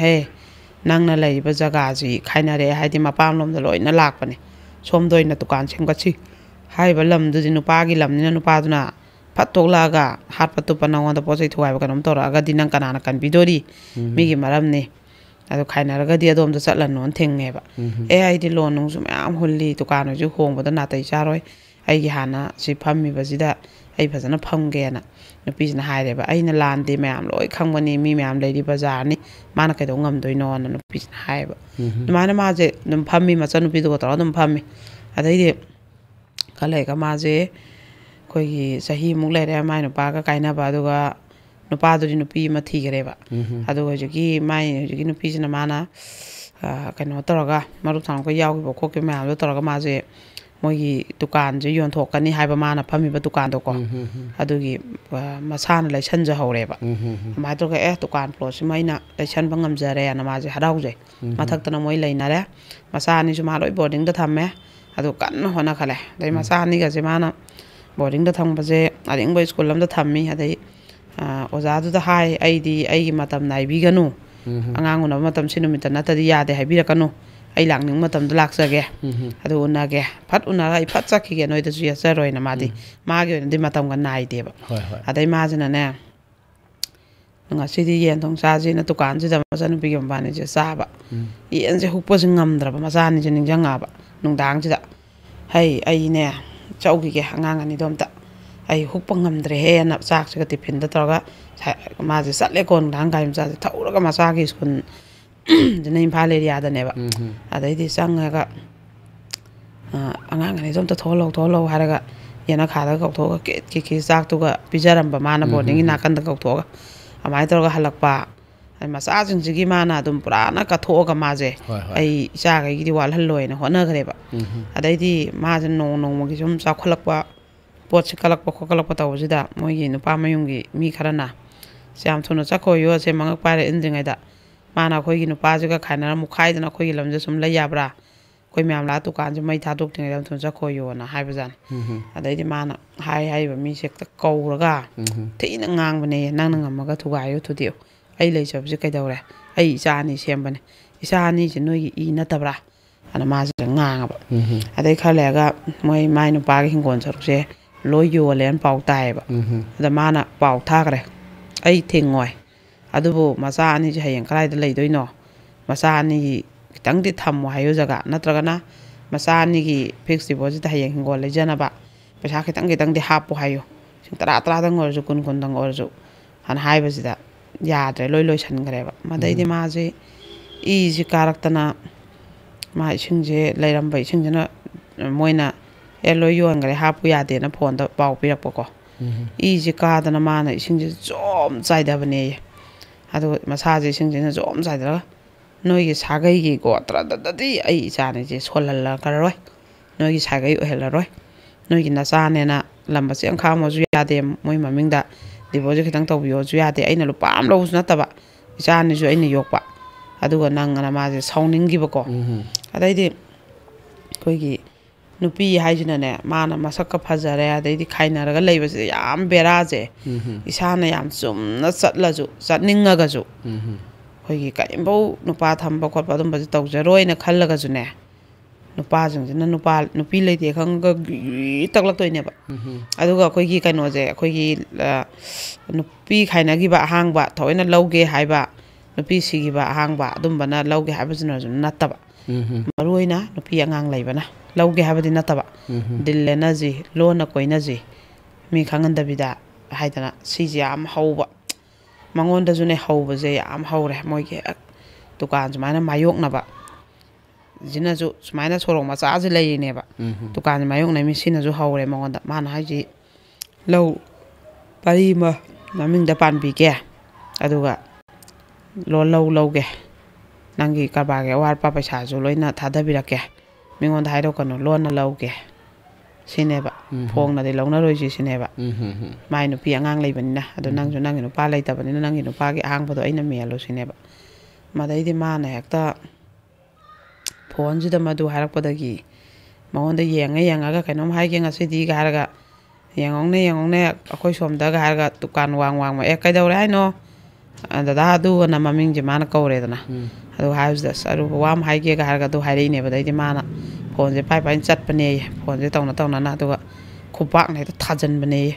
ꯅꯪꯅ ꯂꯩꯔꯤꯕ ꯖꯒꯥꯁꯤ ꯈꯥꯏꯅꯔꯛꯑꯦ ꯍꯥꯏꯗꯤ ꯃꯄꯥꯝꯂꯣꯝꯗ ꯂꯣꯏꯅ ꯂꯥꯛꯄꯅꯦ ꯁꯣꯝꯗ ꯑꯣꯏꯅ ꯗꯨꯀꯥꯟ ꯁꯦꯝꯒꯠꯁꯤ ꯍꯥꯏꯔꯤꯕ ꯂꯝꯗꯨꯗꯤ ꯅꯨꯄꯥꯒꯤ ꯂꯝꯅꯤꯅ ꯅꯨꯄꯥꯗꯨꯅ ꯐꯠ ꯊꯣꯛꯂꯛꯑꯒ ꯍꯥꯠꯄ ꯇꯨꯞꯄ ꯅꯪꯉꯣꯟꯗ ꯄꯣꯠ ꯆꯩ ꯊꯨꯒꯥꯏꯕ ꯀꯩꯅꯣꯝ ꯇꯧꯔꯛꯑꯒꯗꯤ ꯅꯪ ꯀꯅꯥꯅ ꯀꯟꯕꯤꯗꯣꯔꯤ ꯃꯤꯒꯤ ꯃꯔꯝꯅꯤ ꯑꯗꯣ ꯈꯥꯏꯅꯔꯒꯗꯤ ꯑꯗꯣꯝꯗ ꯆꯠꯂꯅꯣꯅ ꯊꯤꯡꯉꯦꯕ ꯑꯩꯗꯤ ꯂꯣꯟ ꯅꯨꯡꯁꯨ ꯃꯌꯥꯝ ꯍꯨꯜꯂꯤ ꯗꯨꯀꯥꯟ ꯍꯧꯖꯤꯛ ꯍꯣꯡꯕꯗ ꯅꯥꯇꯩ ꯆꯥꯔꯣꯏ ꯑꯩꯒꯤ ꯍꯥꯟꯅ ꯁꯤ ꯐꯝꯃꯤꯕꯁꯤꯗ ꯑꯩ ꯐꯖꯅ ꯐꯝꯒꯦꯅ ꯅꯨꯄꯤꯁꯤꯅ ꯍꯥꯏꯔꯦꯕ ꯑꯩꯅ ꯂꯥꯟꯗꯦ ꯃꯌꯥꯝ ꯂꯣꯏ ꯈꯪꯕꯅꯤ ꯃꯤ ꯃꯌꯥꯝ ꯂꯩꯔꯤ ꯕꯖꯥꯔꯅꯤ ꯃꯥꯅ ꯀꯩꯗꯧ ꯉꯝꯗꯣꯏꯅꯣꯅ ꯅꯨꯄꯤꯁꯤꯅ ꯍꯥꯏꯌꯦꯕ ꯑꯗꯨꯃꯥꯏꯅ ꯃꯥꯁꯦ ꯑꯗꯨꯝ ꯐꯝꯃꯤ ꯃꯆꯟꯅꯨꯄꯤꯗꯨꯒ ꯇꯧꯔꯒ ꯑꯗꯨꯝ ꯐꯝꯃꯤ ꯑꯗꯩꯗꯤ ꯈꯔ ꯂꯩꯔꯒ ꯃꯥꯁꯦ ꯑꯩꯈꯣꯏꯒꯤ ꯆꯍꯤꯃꯨꯛ ꯂꯩꯔꯦ ꯃꯥꯏ ꯅꯨꯄꯥꯒ ꯀꯥꯏꯅꯕ ꯑꯗꯨꯒ ꯅꯨꯄꯥꯗꯨꯗꯤ ꯅꯨꯄꯤ ꯑꯃ ꯊꯤꯈꯔꯦꯕ ꯑꯗꯨꯒ hꯧꯖꯤꯛꯀꯤ ꯅꯨꯄꯤꯁꯤꯅ ꯃꯥꯅ ꯀꯩꯅꯣ ꯇꯧꯔꯒ ꯃꯔꯨꯞ ꯊꯥꯡꯉꯛꯄ ꯌꯥꯎꯈꯤꯕ ꯈꯣꯠꯈꯤꯕ ꯃꯌꯥꯝꯗꯣ ꯇꯧꯔꯒ ꯃꯥꯁꯦ ꯃꯣꯏꯒꯤ ꯗꯨꯀꯥꯟꯁꯦ ꯌꯣꯟꯊꯣꯛꯀꯅꯤ ꯍꯥꯏꯕ ꯃꯥꯅ ꯐꯝꯃꯤꯕ ꯗꯨꯀꯥꯟꯗꯣꯀꯣ ꯑꯗꯨꯒꯤ ꯃꯁꯥꯅ ꯂꯩꯁꯟꯖꯍꯧꯔꯦꯕ ꯑꯗꯨꯃꯥꯏꯅ ꯇꯧꯔꯒ ꯗꯨꯀꯥꯟ ꯄ꯭ꯂꯣꯠꯁꯤꯃ ꯑꯩꯅ ꯂꯩꯁꯟꯕ ꯉꯝꯖꯔꯦꯅ ꯃꯥꯁꯦ ꯍꯔꯥꯎꯖꯩ ꯃꯊꯛꯇꯅ ꯃꯣꯏ ꯂꯩꯅꯔꯦ ꯃꯆꯥ ꯑꯅꯤꯁꯨ ꯃꯥ ꯂꯣꯏ ꯕꯣꯔꯗꯤꯡꯗ ꯊꯝꯃꯦ ꯑꯗꯨ ꯀꯟꯅ ꯍꯣꯠꯅꯈꯠꯂꯦ ꯑꯗꯩ ꯃꯆꯥ ꯑꯅꯤꯒꯁꯦ ꯃꯥꯅ ꯕꯣꯔꯗꯤꯡꯗ ꯊꯝꯕꯁꯦ ꯑꯔꯤꯡꯕ ꯁ꯭ꯀꯨꯜ ꯑꯃꯗ ꯊꯝꯃꯤ ꯑꯗꯩ ꯑꯣꯖꯥꯗꯨꯗ ꯍꯥꯏ ꯑꯩꯗꯤ ꯑꯩꯒꯤ ꯃꯇꯝ ꯅꯥꯏꯕꯤꯒꯅꯨ ꯑꯉꯥꯡ ꯎꯅꯕ ꯃꯇꯝ ꯁꯤ ꯅꯨꯃꯤꯠꯇ ꯅꯠꯇꯗꯤ ꯌꯥꯗꯦ ꯍꯥꯏꯕꯤꯔꯛꯀꯅꯨ ꯑꯩ ꯂꯥꯛꯅꯤꯡꯕ ꯃꯇꯝꯗ ꯂꯥꯛꯆꯒꯦ ꯑꯗꯨ ꯎꯅꯒꯦ ꯐꯠ ꯎꯅꯔꯒ ꯑꯩ ꯐꯠ ꯆꯠꯈꯤꯒꯦ ꯅꯣꯏꯗꯁꯨ ꯌꯦꯠꯆꯔꯣꯏꯅ ꯃꯥꯒꯤ ꯑꯣꯏꯅꯗꯤ ꯃꯇꯝꯒ ꯅꯥꯏꯗꯦꯕ ꯑꯗꯩ ꯃꯥꯁꯤꯅꯅꯦ ꯉꯁꯤꯗꯤ ꯌꯦꯟ ꯊꯣꯡ ꯆꯥꯁꯤꯅ ꯗꯨꯀꯥꯟꯁꯤꯗ ꯃꯆꯟꯅꯨꯄꯤꯒꯤ ꯃꯕꯥꯅꯤꯁꯦ ꯆꯥꯕ ꯌꯦꯟꯁꯦ ꯍꯨꯛꯄꯁꯦ ꯉꯝꯗ꯭ꯔꯕ ꯃꯆꯥ ꯑꯅꯤꯁꯦ ꯅꯤꯡꯁꯤꯡꯉꯛꯑꯕ ꯅꯨꯡꯗꯥꯡꯁꯤꯗ ꯑꯩꯅꯦ ꯆꯧꯈꯤꯒꯦ ꯑꯉꯥꯡ ꯑꯅꯤꯗꯣ ꯑꯝꯇ ꯑꯩ ꯍꯨꯛꯄ ꯉꯝꯗ꯭ꯔꯦꯍꯦꯅ ꯆꯥꯛꯁꯤꯒ ꯇꯤꯐꯤꯟꯗ ꯇꯧꯔꯒ ꯃꯥꯁꯦ ꯆꯠꯂꯦꯀꯣ ꯅꯨꯡꯗꯥꯡ ꯒꯥꯔꯤ ꯃꯆꯥꯁꯦ ꯊꯧꯔꯒ ꯃꯆꯥꯒꯤ ꯁ꯭ꯀꯨꯜ ꯁꯤꯅ ꯏꯝꯐꯥꯜ ꯑꯦꯔꯤꯌꯥꯗꯅꯦꯕ ꯑꯗꯩꯗꯤ ꯆꯪꯉꯒ ꯑꯉꯥꯡ ꯑꯅꯤꯗꯣ ꯑꯝꯇ ꯊꯣꯛꯍꯜꯂꯧ ꯍꯥꯏꯔꯒ ꯌꯦꯅꯈꯥꯗꯒ ꯀꯧꯊꯣꯛꯑꯒ ꯀꯤꯠ ꯆꯥꯛꯇꯨꯒ ꯄꯤꯖꯔꯝꯕ ꯃꯥꯅ ꯕꯣꯔꯗꯤꯡꯒꯤ ꯅꯥꯀꯟꯗ ꯀꯧꯊꯣꯛꯑꯒ ꯑꯗꯨꯃꯥꯏꯅ ꯇꯧꯔꯒ ꯍꯜꯂꯛꯄ ꯃꯆꯥꯁꯤꯡꯁꯤꯒꯤ ꯃꯥꯅ ꯑꯗꯨꯝ ꯄꯨꯔꯥꯅ ꯀꯠꯊꯣꯛꯑꯒ ꯃꯥꯁꯦ ꯑꯩ ꯏꯆꯥꯈꯩꯒꯤꯗꯤ ꯋꯥꯠꯍꯜꯂꯣꯏꯅ ꯍꯣꯠꯅꯈ꯭ꯔꯦꯕ ꯑꯗꯩꯗꯤ ꯃꯥꯁꯦ ꯅꯣꯡꯃꯒꯤ ꯁꯨꯝ ꯆꯥꯎꯈꯠꯂꯛꯄ ꯄꯣꯠꯁꯦ ꯀꯠꯂꯛꯄ ꯈꯣꯠꯀꯠꯂꯛꯄ ꯇꯧꯕꯁꯤꯗ ꯃꯣꯏꯒꯤ ꯅꯨꯄꯥ ꯃꯌꯨꯝꯒꯤ ꯃꯤ ꯈꯔꯅ ꯌꯥꯝ ꯊꯨꯅ ꯆꯠꯈꯣꯌꯣ ꯁꯦ ꯃꯉꯛ ꯄꯥꯏꯔ ꯏꯟꯗ꯭ꯔꯤꯉꯩꯗ ꯃꯥꯅ ꯑꯩꯈꯣꯏꯒꯤ ꯅꯨꯄꯥꯁꯤꯒ ꯈꯥꯏꯅꯔ ꯃꯨꯛꯈꯥꯏꯗꯅ ꯑꯩꯈꯣꯏꯒꯤ ꯂꯝꯁꯦ ꯁꯨꯝ ꯂꯩ ꯌꯥꯕ꯭ꯔꯥ ꯑꯩꯈꯣꯏ ꯃꯌꯥꯝ ꯂꯥꯛꯑ ꯗꯨꯀꯥꯟꯁꯦ ꯃꯩ ꯊꯥꯗꯣꯛꯇ꯭ꯔꯤꯉꯩꯗ ꯌꯥꯝ ꯊꯨꯅ ꯆꯠꯈꯣꯌꯣꯅ ꯍꯥꯏꯕꯖꯥꯠꯅꯤ ꯑꯗꯩꯗꯤ ꯃꯥꯅ ꯍꯥꯏꯔꯤꯕ ꯃꯤꯁꯦ ꯍꯦꯛꯇ ꯀꯧꯔꯒ ꯊꯤꯅ ꯉꯥꯡꯕꯅꯦ ꯅꯪꯅ ꯉꯝꯃꯒ ꯊꯨꯒꯥꯏꯌꯨ ꯊꯨꯗꯦꯛꯎ ꯑꯩ ꯂꯩꯖꯕꯁꯦ ꯀꯩꯗꯧꯔꯦ ꯑꯩ ꯏꯆꯥ ꯑꯅꯤ ꯁꯦꯝꯕꯅꯦ ꯏꯆꯥ ꯑꯅꯤꯁꯦ ꯅꯣꯏꯒꯤ ꯏ ꯅꯠꯇꯕ꯭ꯔꯥ ꯑꯗ ꯃꯥꯁꯦ ꯉꯥꯡꯉꯕ ꯑꯗꯩ ꯈꯔ ꯂꯩꯔꯒ ꯃꯥꯏ ꯅꯨꯄꯥꯒꯤ ꯍꯤꯡꯒꯣꯜ ꯁꯔꯨꯛꯁꯦ ꯂꯣꯏ ꯌꯣꯜꯂꯦꯅ ꯄꯥꯎ ꯇꯥꯏꯌꯦꯕ ꯑꯗ ꯃꯥꯅ ꯄꯥꯎ ꯊꯥꯈ꯭ꯔꯦ ꯑꯩ ꯊꯤꯡꯉꯣꯏ ꯑꯗꯨꯕꯨ ꯃꯆꯥ ꯑꯅꯤꯁꯦ ꯍꯌꯦꯡ ꯀꯗꯥꯏꯗ ꯂꯩꯗꯣꯏꯅꯣ ꯃꯆꯥ ꯑꯅꯤꯒꯤ ꯈꯤꯇꯪꯗꯤ ꯊꯝꯃꯣ ꯍꯥꯏꯌꯨ ꯖꯒꯥ ꯅꯠꯇ꯭ꯔꯒꯅ ꯃꯆꯥ ꯑꯅꯤꯒꯤ ꯐꯤꯛꯁ ꯗꯤꯄꯣꯖꯤꯠꯇ ꯍꯌꯦꯡ ꯍꯤꯡꯒꯣꯜ ꯂꯩꯖꯅꯕ ꯄꯩꯁా ꯈꯤꯇꯪꯗꯤ ꯍꯥꯞꯄꯨ ꯍꯥꯏꯌꯨ ꯂꯤꯁꯤꯡ 10 ꯑꯣꯏꯔꯁꯨ 10 ꯑꯣꯏꯔꯁꯨ ꯍꯥꯟꯅ ꯍꯥꯏꯕꯁꯤꯗ ꯌꯥꯗ꯭ꯔꯦ ꯂꯣꯏꯁꯟꯈ꯭ꯔꯦꯕ ꯃꯗꯩꯗꯤ ꯃꯥꯁꯦ ꯏꯁꯤ ꯀꯥꯔꯛꯇꯅ ꯃꯥ ꯏꯁꯤꯡꯁꯦ ꯂꯩꯔꯝꯕ ꯏꯁꯤꯡꯁꯤꯅ ꯃꯣꯏꯅ ꯂꯣꯏ ꯌꯣꯟꯈ꯭ꯔꯦ ꯍꯥꯞꯄꯨ ꯌꯥꯗꯦꯅ ꯐꯣꯟꯗ ꯄꯥꯎ ꯄꯤꯔꯛꯄꯀꯣ 이지 까다나 마나 이승지 좀 짜이다버네 아도 마사지 이승지는 좀 짜이더라 너희 사가이기고 어떠다다디 아이 자네 이제 솔랄라 가로이 너희 사가이 오헬라로이 너희 나사네나 람바시 앙카모주 야데 모이 마밍다 디보지 기당 tꯧ비요주 야데 아이나 루밤 로우스 나타바 이자네주 아이나 욕바 아두가 낭가나 마지 사우닝기버고 아다이디 거기 누피 하이지나네 마나 마삭가 파자래 아다이디 카이나라가 레이버지 얌 베라제 이사나 얌 좀나 잣라주 잣닝가가주 거기 까임보 누파 탐바 콧바 좀 바지 tꯧ자로이나 칼라가주네 누파징지나 누피 레이디 칸가 딱락도이네바 아두가 거기 까노제 거기 누피 카이나기바 항바 더이나 ලꯧ게 하이바 누피 시기바 항바 dum바나 लꯧ게 하이바지나 좀 나타바 마루이나 누피 안강 레이바나 लौगे हाबदी नतबा दिल्लेनाजी लोना कोइनाजी मी खांगंदबिदा हाइदना सिजे याम हौबा मंगोंदजुने हौबजे याम हौरे मोइगे दुकान जुमाना मायोकनाबा जिनाजु सुमाइना सोरों मचाजे लेयिनेबा दुकान मायोकना मिसिनाजु हौरे मंगोंदा माना हाइजी लौ पारिमा ममिंगदा पानबिगे अदुगा लौगे नंगी करबागे वारपा पैसाजु लोइना थादाबिराके मिंगोंदा हाइरोकनो लोना लौगे सिनेबा फोंगनादि लौनारोइसि सिनेबा माइ नुपि आंगांग लेबनिना अदु नंजु नंगि नुपा लेतबनिना नंगि नुपागे आंगबदो अइना मेलो सिनेबा मदैदि माना हेक्ता फोनजिदा मदु हारकपदगी मंगोंदा येंगागा कैनोम हाइगे ngasidi ga haraga yengongne akoi somda ga haraga dukan wang ma kaidawre haino dada adu na mamingji mana kawredana adu hausda saru wam haige ga haraga du hairine badaidi mana phone je pai chatpane phone je tawna na aduga khupak ne thajan bane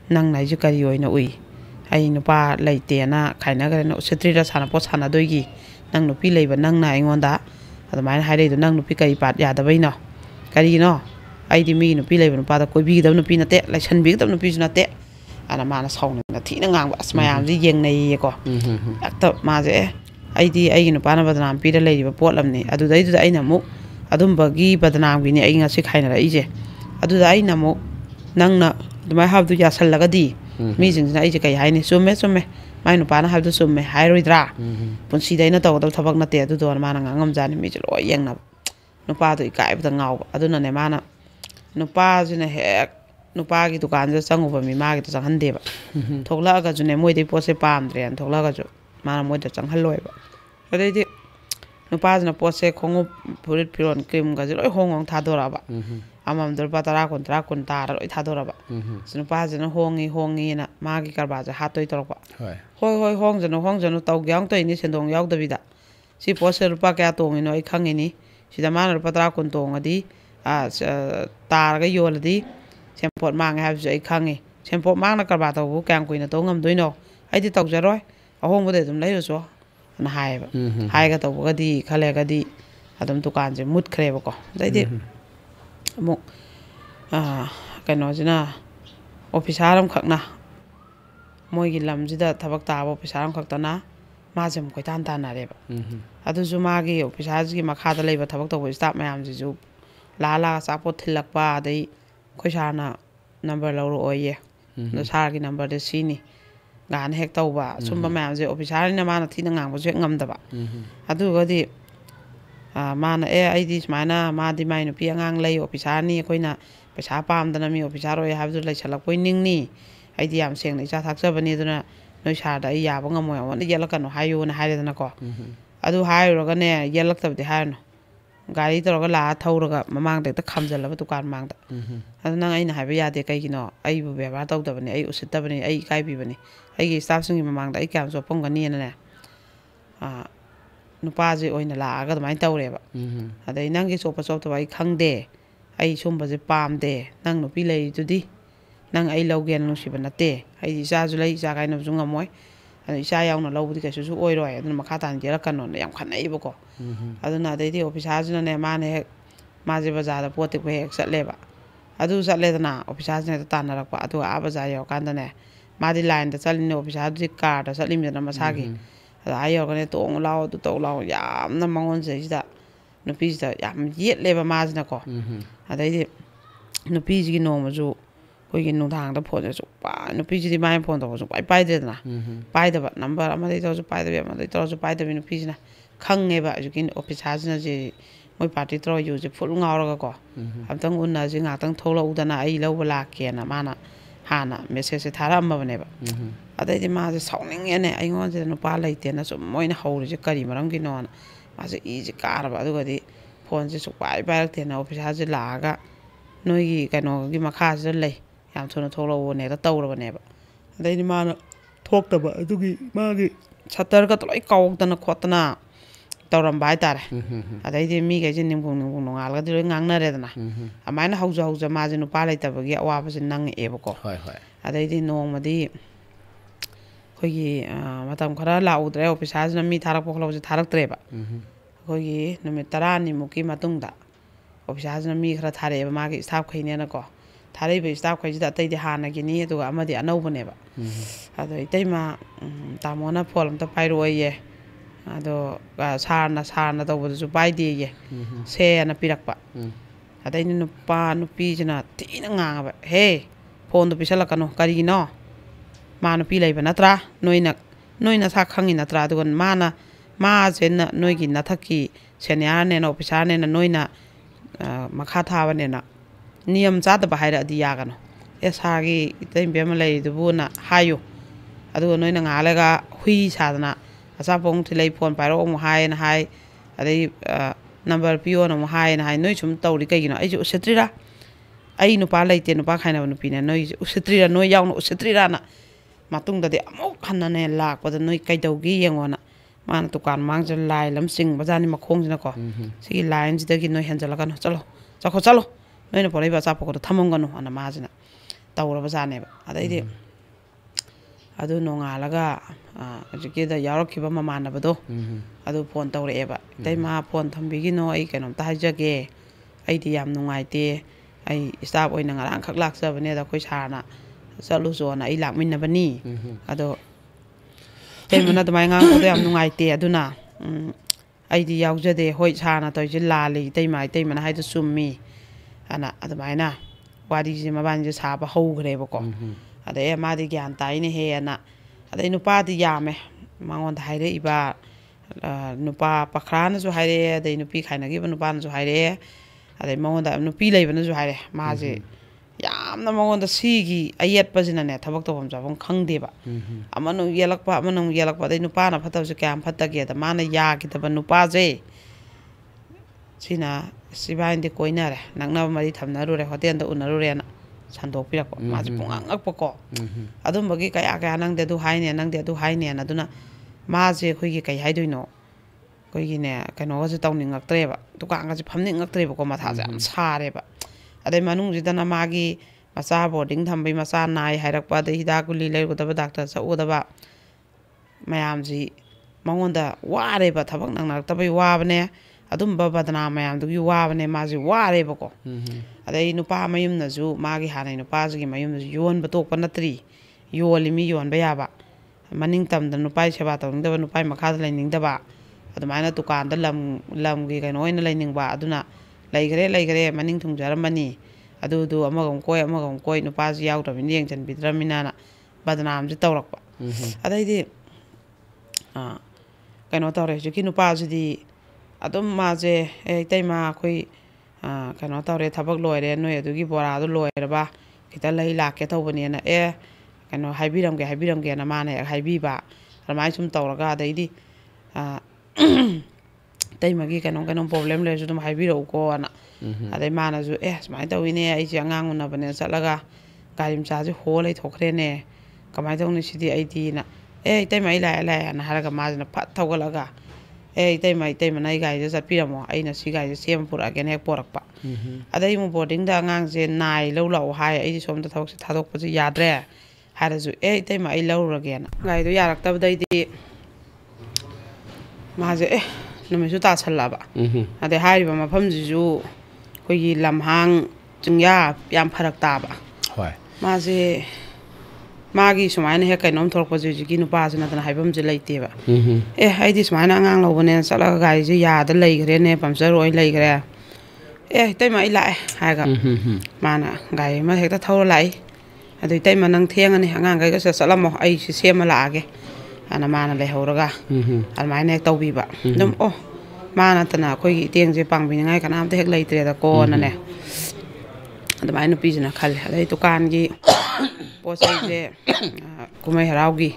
nang nai ju kari oina ui ai nupa leite na khaina ga na usitri ra sana po sana doigi nang nupi leiba nang na ingonda adumai haire du nang nupi kai pat ya da baino kari no ꯑꯩꯗꯤ ꯃꯤꯒꯤ ꯅꯨꯄꯤ ꯂꯩꯕ ꯅꯨꯄꯥꯗ ꯀꯣꯏꯕꯤꯒꯗꯕ ꯅꯨꯄꯤ ꯅꯠꯇꯦ ꯂꯩꯁꯟꯕꯤꯒꯗꯕ ꯅꯨꯄꯤꯁꯨ ꯅꯠꯇꯦ ꯑꯅ ꯃꯥꯅ ꯁꯥꯎꯅꯤꯡꯅ ꯊꯤꯅ ꯉꯥꯡꯕ ꯑꯁ ꯃꯌꯥꯝꯁꯤ ꯌꯦꯡꯅꯩꯌꯦꯀꯣ ꯍꯦꯛꯇ ꯃꯥꯁꯦ ꯑꯩꯗꯤ ꯑꯩꯒꯤ ꯅꯨꯄꯥꯅ ꯕꯗꯅꯥꯝ ꯄꯤꯔ ꯂꯩꯔꯤꯕ ꯄꯣꯠ ꯑꯃꯅꯤ ꯑꯗꯨꯗꯩꯗꯨꯗ ꯑꯩꯅ ꯑꯃꯨꯛ ꯑꯗꯨꯝꯕꯒꯤ ꯕꯗꯅꯥꯝꯒꯤꯅꯤ ꯑꯩ ꯉꯁꯤ ꯈꯥꯏꯅꯔꯛꯏꯁꯦ ꯑꯗꯨꯗ ꯑꯩꯅ ꯑꯃꯨꯛ ꯅꯪꯅ ꯑꯗꯨꯃꯥꯏꯅ ꯍꯥꯏꯕꯗꯨ ꯌꯥꯁꯜꯂꯒꯗꯤ ꯃꯤꯁꯤꯡꯁꯤꯅ ꯑꯩꯁꯦ ꯀꯩ ꯍꯥꯏꯅꯤ ꯆꯨꯝꯃꯦ ꯃꯥꯏ ꯅꯨꯄꯥꯅ ꯍꯥꯏꯕꯗꯨ ꯆꯨꯝꯃꯦ ꯍꯥꯏꯔꯣꯏꯗ꯭ꯔꯥ ꯄꯨꯟꯁꯤꯗ ꯑꯩꯅ ꯇꯧꯒꯗꯕ ꯊꯕꯛ ꯅꯠꯇꯦ ꯑꯗꯨꯗꯣ ꯃꯥꯅ ꯉꯥꯡꯉꯝꯖꯥꯠꯅꯤ ꯃꯤꯁꯦ ꯂꯣꯏ ꯌꯦꯡꯅꯕ ꯅꯨꯄꯥꯗꯣ ꯏꯀꯥꯏꯕꯗ ꯉꯥꯎꯕ ꯑꯗꯨꯅꯅꯦ ꯃꯥꯅ ꯅꯨꯄꯥꯁꯤꯅ ꯍꯦꯛ ꯅꯨꯄꯥꯒꯤ ꯗꯨꯀꯥꯟꯁꯤꯗ ꯆꯪꯉꯨꯕ ꯃꯤ ꯃꯥꯒꯤꯗ ꯆꯪꯍꯟꯗꯦꯕ ꯊꯣꯛꯂꯛꯑꯒꯁꯨꯅꯦ ꯃꯣꯏꯗꯩ ꯄꯣꯠꯁꯦ ꯄꯥꯝꯗ꯭ꯔꯦꯅ ꯊꯣꯛꯂꯛꯑꯒꯁꯨ ꯃꯥꯅ ꯃꯣꯏꯗ ꯆꯪꯍꯜꯂꯣꯏꯕ ꯑꯗꯩꯗꯤ ꯅꯨꯄꯥꯁꯤꯅ ꯄꯣꯠꯁꯦ ꯈꯣꯡꯎꯞ ꯐꯨꯔꯤꯠ ꯐꯤꯔꯣꯜ ꯀ꯭ꯔꯤꯝꯒꯁꯦ ꯂꯣꯏ ꯍꯣꯡ ꯊꯥꯗꯣꯔꯛꯑꯕ ꯑꯃꯃꯝꯗ ꯂꯨꯄꯥ 10 ꯀꯨꯟ ꯇꯥꯔ ꯂꯣꯏ ꯊꯥꯗꯣꯔꯛꯑꯕ ꯅꯨꯄꯥꯁꯤꯅ ꯍꯣꯡꯉꯤꯅ ꯃꯥꯒꯤ ꯀꯔꯕꯥꯔꯁꯦ ꯍꯥꯠꯇꯣꯏ ꯇꯧꯔꯛꯄ ꯍꯣꯏ ꯍꯣꯡꯖꯅꯨ ꯇꯧꯒꯦ ꯌꯥꯎꯅ ꯇꯧꯔꯤꯅꯤ ꯁꯦꯟꯗꯣꯡ ꯌꯥꯎꯗꯕꯤꯗ ꯁꯤ ꯄꯣꯠꯁꯦ ꯂꯨꯄꯥ ꯀꯌꯥ ꯇꯣꯡꯉꯤꯅꯣ ꯑꯩ ꯈꯪꯉꯤꯅꯤ ꯁꯤꯗ ꯃꯥꯅ ꯂꯨꯄꯥ 10 ꯀꯨꯟ ꯇꯣꯡꯉꯗꯤ ꯇꯥꯔꯒ ꯌꯣꯜꯂꯗꯤ ꯁꯦꯟꯄꯣꯠ ꯃꯥꯡꯉꯦ ꯍꯥꯏꯕꯁꯨ ꯑꯩ ꯈꯪꯉꯤ ꯁꯦꯟꯄꯣꯠ ꯃꯥꯡꯅ ꯀꯔꯕꯥꯔ ꯇꯧꯕꯕꯨ ꯀꯌꯥꯝ ꯀꯨꯏꯅ ꯇꯧ ꯉꯝꯗꯣꯏꯅꯣ ꯑꯩꯗꯤ ꯇꯧꯖꯔꯣꯏ ꯑꯍꯣꯡꯕꯗꯩ ꯑꯗꯨꯝ ꯂꯩꯔꯨꯆꯣ ꯅ ꯍꯥꯏꯌꯦꯕ ꯍꯥꯏꯒ ꯇꯧꯕꯒꯗꯤ ꯈꯜꯂꯦꯒꯗꯤ ꯑꯗꯨꯝ ꯗꯨꯀꯥꯟꯁꯦ ꯃꯨꯠꯈ꯭ꯔꯦꯕꯀꯣ ꯑꯗꯩꯗꯤ ꯑꯃꯨꯛ ꯀꯩꯅꯣꯁꯤꯅ ꯑꯣꯐꯤꯁꯥꯔ ꯑꯃꯈꯛꯅ ꯃꯣꯏꯒꯤ ꯂꯝꯁꯤꯗ ꯊꯕꯛ ꯇꯥꯕ ꯑꯣꯐꯤꯁꯥꯔ ꯑꯃꯈꯛꯇꯅ ꯃꯥꯁꯦ ꯑꯃꯨꯛ ꯀꯣꯏꯇꯥꯟ ꯇꯥꯟꯅꯔꯦꯕ ꯑꯗꯨꯁꯨ ꯃꯥꯒꯤ ꯑꯣꯐꯤꯁꯥꯔꯁꯤꯒꯤ ꯃꯈꯥꯗ ꯂꯩꯕ ꯊꯕꯛ ꯇꯧꯕ ꯏꯁꯇꯥꯐ ꯃꯌꯥꯝꯁꯤꯁꯨ ꯂꯥꯛꯑ ꯑꯆꯥꯄꯣꯠ ꯊꯤꯜꯂꯛꯄ ꯑꯗꯩ ꯑꯩꯈꯣꯏ ꯁꯥꯔꯅ ꯅꯝꯕꯔ ꯂꯧꯔꯛꯑꯣꯌꯦ ꯑꯗꯣ ꯁꯥꯔꯒꯤ ꯅꯝꯕꯔꯗꯤ ꯁꯤꯅꯤ ꯒꯥꯅ ꯍꯦꯛ ꯇꯧꯕ ꯁꯨꯝꯕ ꯃꯌꯥꯝꯁꯦ ꯑꯣꯐꯤꯁꯥꯔꯅꯤꯅ ꯃꯥꯅ ꯊꯤꯅ ꯉꯥꯡꯕꯁꯨ ꯍꯦꯛ ꯉꯝꯗꯕ ꯑꯗꯨꯒꯗꯤ ꯃꯥꯅ ꯑꯩꯗꯤ ꯁꯨꯃꯥꯏꯅ ꯃꯥꯗꯤ ꯃꯥꯏ ꯅꯨꯄꯤ ꯑꯉꯥꯡ ꯂꯩ ꯑꯣꯐꯤꯁꯥꯔꯅꯤ ꯑꯩꯈꯣꯏꯅ ꯄꯩꯁꯥ ꯄꯥꯝꯗꯅ ꯃꯤ ꯑꯣꯐꯤꯁꯥꯔ ꯑꯣꯏ ꯍꯥꯏꯕꯗꯨ ꯂꯩꯁꯜꯂꯛꯄꯣꯏ ꯅꯤꯡꯅꯤ ꯑꯩꯗꯤ ꯌꯥꯝ ꯁꯦꯡꯅ ꯏꯆꯥ ꯊꯥꯛꯆꯕꯅꯤ ꯑꯗꯨꯅ ꯅꯣꯏ ꯁꯥꯔꯗ ꯑꯩ ꯌꯥꯕ ꯉꯝꯃꯣꯏ ꯑꯩꯉꯣꯟꯗ ꯌꯦꯠꯂꯛꯀꯅꯨ ꯍꯥꯏꯌꯨꯅ ꯍꯥꯏꯔꯦꯗꯅꯀꯣ ꯑꯗꯨ ꯍꯥꯏꯔꯨꯔꯒꯅꯦ ꯌꯦꯠꯂꯛꯇꯕꯗꯤ ꯍꯥꯏꯔꯅꯨ ꯒꯥꯔꯤ ꯇꯧꯔꯒ ꯂꯥꯛꯑ ꯊꯧꯔꯒ ꯃꯃꯥꯡꯗ ꯍꯦꯛꯇ ꯈꯥꯝꯖꯜꯂꯕ ꯗꯨꯀꯥꯟ ꯃꯃꯥꯡꯗ ꯑꯗꯨ ꯅꯪ ꯑꯩꯅ ꯍꯥꯏꯕ ꯌꯥꯗꯦ ꯀꯩꯒꯤꯅꯣ ꯑꯩꯕꯨ ꯕꯦꯕꯥꯔ ꯇꯧꯗꯕꯅꯤ ꯑꯩ ꯎꯁꯤꯠꯇꯕꯅꯤ ꯑꯩ ꯏꯀꯥꯏꯕꯤꯕꯅꯤ ꯑꯩꯒꯤ ꯏꯁꯇꯥꯐꯁꯤꯡꯒꯤ ꯃꯃꯥꯡꯗ ꯑꯩ ꯀꯌꯥꯝ ꯆꯣꯞꯄꯝꯒꯅꯤꯅꯅꯦ ꯅꯨꯄꯥꯁꯦ ꯑꯣꯏꯅ ꯂꯥꯛꯑꯒ ꯑꯗꯨꯃꯥꯏꯅ ꯇꯧꯔꯦꯕ ꯑꯗꯩ ꯅꯪꯒꯤ ꯆꯣꯞꯇꯕ ꯑꯩ ꯈꯪꯗꯦ ꯑꯩ ꯁꯨꯝꯕꯁꯦ ꯄꯥꯝꯗꯦ ꯅꯪ ꯅꯨꯄꯤ ꯂꯩꯔꯤꯗꯨꯗꯤ ꯅꯪ ꯑꯩ ꯂꯧꯒꯦꯅ ꯅꯨꯡꯁꯤꯕ ꯅꯠꯇꯦ ꯑꯩꯗꯤ ꯏꯆꯥꯁꯨ ꯂꯩ ꯏꯆꯥ ꯀꯥꯏꯅꯕꯁꯨ ꯉꯝꯃꯣꯏ ꯑꯗꯨ ꯏꯆꯥ ꯌꯥꯎꯅ ꯂꯧꯕꯗꯤ ꯀꯩꯁꯨꯁꯨ ꯑꯣꯏꯔꯣꯏ ꯑꯗꯨꯅ ꯃꯈꯥ ꯇꯥꯅ ꯌꯦꯜꯂꯛꯀꯅꯣꯅ ꯌꯥꯝ ꯈꯟꯅꯩꯕꯀꯣ ꯑꯗꯨꯅ ꯑꯗꯩꯗꯤ ꯑꯣꯐꯤꯁꯥꯔꯁꯤꯅꯅꯦ ꯃꯥꯁꯦ ꯕꯖꯥꯔꯗ ꯄꯣꯠ ꯇꯤꯛꯄ ꯍꯦꯛ ꯆꯠꯂꯦꯕ ꯑꯗꯨ ꯆꯠꯂꯦꯗꯅ ꯑꯣꯐꯤꯁꯥꯔꯁꯤꯅ ꯍꯦꯛꯇ ꯇꯥꯟꯅꯔꯛꯄ ꯑꯗꯨꯒ ꯕꯖꯥꯔ ꯌꯧꯔꯀꯥꯟꯗꯅꯦ ꯃꯥꯗꯤ ꯂꯥꯏꯟꯗ ꯆꯠꯂꯤꯅꯦ ꯑꯣꯐꯤꯁꯥꯔꯗꯨꯗꯤ ꯀꯥꯔꯗ ꯆꯠꯂꯤꯃꯤꯗꯅ ꯃꯁꯥꯒꯤ ꯑꯗ ꯌꯧꯔꯒꯅꯦ ꯇꯣꯡꯉꯨ ꯂꯥꯛꯑꯣ ꯑꯗꯨ ꯇꯧ ꯂꯥꯛꯑꯣ ꯌꯥꯝꯅ ꯃꯉꯣꯟꯁꯤꯗꯩꯁꯤꯗ ꯅꯨꯄꯤꯁꯤꯗ ꯌꯥꯝ ꯌꯦꯠꯂꯦꯕ ꯃꯥꯁꯤꯅꯀꯣ ꯑꯗꯩꯗꯤ ꯅꯨꯄꯤꯁꯤꯒꯤ ꯅꯣꯡꯃꯁꯨ ꯑꯩꯈꯣꯏꯒꯤ ꯅꯨꯡꯗꯥꯡꯗ ꯐꯣꯟꯁꯦ ꯅꯨꯄꯤꯁꯤꯗꯤ ꯃꯥꯏ ꯐꯣꯟ ꯇꯧꯕꯁꯨ ꯄꯥꯏꯗ꯭ꯔꯦꯗꯅ ꯄꯥꯏꯗꯕ ꯅꯝꯕꯔ ꯑꯃꯗꯩ ꯇꯧꯔꯁꯨ ꯄꯥꯏꯗꯕꯤ ꯑꯃꯗꯩ ꯇꯧꯔꯁꯨ ꯄꯥꯏꯗꯕꯤ ꯅꯨꯄꯤꯁꯤꯅ ꯈꯪꯉꯦꯕ ꯍꯧꯖꯤꯛꯀꯤ ꯑꯣꯐꯤꯁꯥꯔꯁꯤꯅ ꯃꯣꯏ ꯄꯥꯔꯇꯤ ꯇꯧꯔ ꯌꯨꯁꯦ ꯐꯨꯜ ꯉꯥꯎꯔꯒꯀꯣ ꯑꯝꯇꯪ ꯎꯟꯅꯁꯤ ꯉꯥꯛꯇꯪ ꯊꯣꯛꯂꯛꯎꯗꯅ ꯑꯩ ꯂꯧꯕ ꯂꯥꯛꯀꯦꯅ ꯃꯥꯅ ꯍꯥꯟꯅ ꯃꯦꯁꯦꯖꯁꯦ ꯊꯥꯔꯛꯑꯝꯃꯕꯅꯦꯕ ꯑꯗꯩꯗꯤ माꯁꯦ ꯁꯥꯎꯅꯤꯡꯉꯦꯅꯦ ꯑꯩꯉꯣꯟꯁꯤꯗ ꯅꯨꯄꯥ ꯂꯩꯇꯦꯅ ꯁꯨꯝ ꯃꯣꯏꯅ ꯍꯧꯔꯤꯁꯦ ꯀꯔꯤ ꯃꯔꯝꯒꯤꯅꯣꯅ मासे इजे कारब अदुगदि फोन से सुपाई पाइरक्तेना ऑफिसर से लागा नोगी कनो मखासे लई याम थुना थोलवने तौरबनेब अदैनि माना थोक्तब अदुगी मागी छतरगा तो लोई कौदना खोतना तौरंबा हाइतारे अदैदि मीगैसे निंबुंग नोंगालगदि लोई ngangnरेदना अमाइना हौजा हौजा माजे नुपा लैतबगी अवाबसे नंगएबको अदैदि नोंमदि खोगी मतम खरा लाउद्रे ऑफिसर मी थारक पोखलौजे थारक्त्रेबा खोगी नुमित 10 मुकी मतुंगदा ऑफिसर मी खरा थारेबा मागी स्टाफ खैनेनाको थारेबा स्टाफ खैजिदा अतैदि हानागिनी अदुगा अमदि अनौबनेबा अदो इतैमा तामोना फोन अमता पाइरोये अदो सारना तौबदुसु पाइदेये सेना पिरक्पा अदैनि नुपा नुपीजना थिना ngangaबा हे फोन दो पिसलकनो करिगिनो मा नुपी लैबा नत्रा नोइना सा खंगी नत्रा अदुगा माना माजेना नोइगी नथकी सेनियरनेना ऑफिसरनेना नोइना मखा थाबनेना नियम चादबा हाइरादि यागनो एसागी इतैबेम लैदुबुना हायो अदुगा नोइना ngalega hui सादना अचापोंग थिलै फोन पाइरो अमु हायना हाय अदै नंबर पियो न हायना हाय नोइ सुम तौरि कैगिनो आइजु उसेत्रिरा आई नुपा लैते नुपा खाइनाबा नुपीने नोइ उसेत्रिरा नोइ याउन उसेत्रिराना मातुंगदि अमुक हन्नने लाकपदा नोइ कैदौगी येंगोना माना दुकान मांगज लाइ लम सिंग बजानी मखोंजिनाको सिगी लाइन जिदगी नोइ हेंजलगनो चलो चखो चलो नोइना पोरैबा चापोको थमंगनो अना माजिना तौरबा जानेबा अदैदि अदु नोंगालगा हजिकेदा यावरखिबा ममानबदो अदु फोन तौरेबा इतैमा फोन थंबिगिनो आई कैनोमता हाइजगे आइदि याम नुंगाइते ai staff oina ngarang khak lakjabane da khoi sarna chalu zona ai lakminnabani ado taimana dumai ngang ko yam nungaite aduna ai di yaujade hoi sarna toije lali taimana haidu summi ana adumaina wadi ji mabanje saba hogre bako ada e madi gyan taine he ana ada nupa di yame mangon haire iba nupa pakrana zo haire ada nupi khaina gi nupa zo haire ada mangon da nupi leibana zo haire maje yamna mangon da sigi ayet pajina ne thabak to bam jabam khangde ba amanu yelakpa da nupa na phataw se kyam phatage da mana ya ki da nupa je sina sibain de koinare nangna mari thamna ru re hotel da unaru re na sandok pira ko maji pungang ak poko adum bagi kaya kaya nang de du haine na duna maje khoi gi kai haidoino khoi gi ne kano ga taw ning ak tre ba tukang ga phamning ak tre ba ko matha jam sare ba adai manung ji dana magi macha boarding thambai macha nai hairak pa de hida kuli lei ko da doctor sa o da ba mayam ji mangonda ware ba thabak nang nak tabai wa bane adum ba badana mayam du wa bane maji ware ba ko adai nupa mayum na ju magi hanai nupa ji mayum ju yon ba tok pa natri yoli mi yon ba ya ba maning tam da nupa seba tawng da nupa makha da laining da ba adumaina dukan da lam gi kaino ina laining ba aduna laigre maning thung jaramani adu amagam koi nupa ji yaw da min yeng chan bidramina na badnam ji tawrak ba adai di kaino tawre ji ki nupa ji di adum maje taima khoi kaino tawre thabak loire noi adugi bora du loire ba kita lai lakke tawbani na kaino haibiram ge na mane haibi ba ramai sum tawraga dai di taima gi kaino problem le ju dum haibiro ko ana adai mana ju smai tawine ai ji angang una bane salaga garim cha ji holai thokre ne kamai tawni sidi ai di na taima ai la na haraga majna phat thawgalaga taima nai gai ja sapiramo ai na si gai ja sem pura gen hek porak pa adai mu boarding da angang je nai lo hai ai som da thawk se thadok pa ji yadre hara ju taima ai lo rage na gai do yarak tab dai di maje numi su ta challa ba adai hai ba mafam ji ju koi gi lamhang chungya yam pharak ta ba hoi maje magi sumaina he kainom thorpa ji gi nupa jina dana haibam ji leite ba ai di sumaina ngang lo bane sala gai ji ya da lei gre ne pamsar oi lei gre taima ai la ha ga mana gai ma hekta thawra lai adui taima nang thengani angang gai ga salamo ai si sema la age ana mana le horaga almaina hek tawbi ba dum mana tana koi tiang je pangbi ngai kanam te hek leitre da ko na ne adamaina pijina khal adai dukan gi posai je kumai haraugi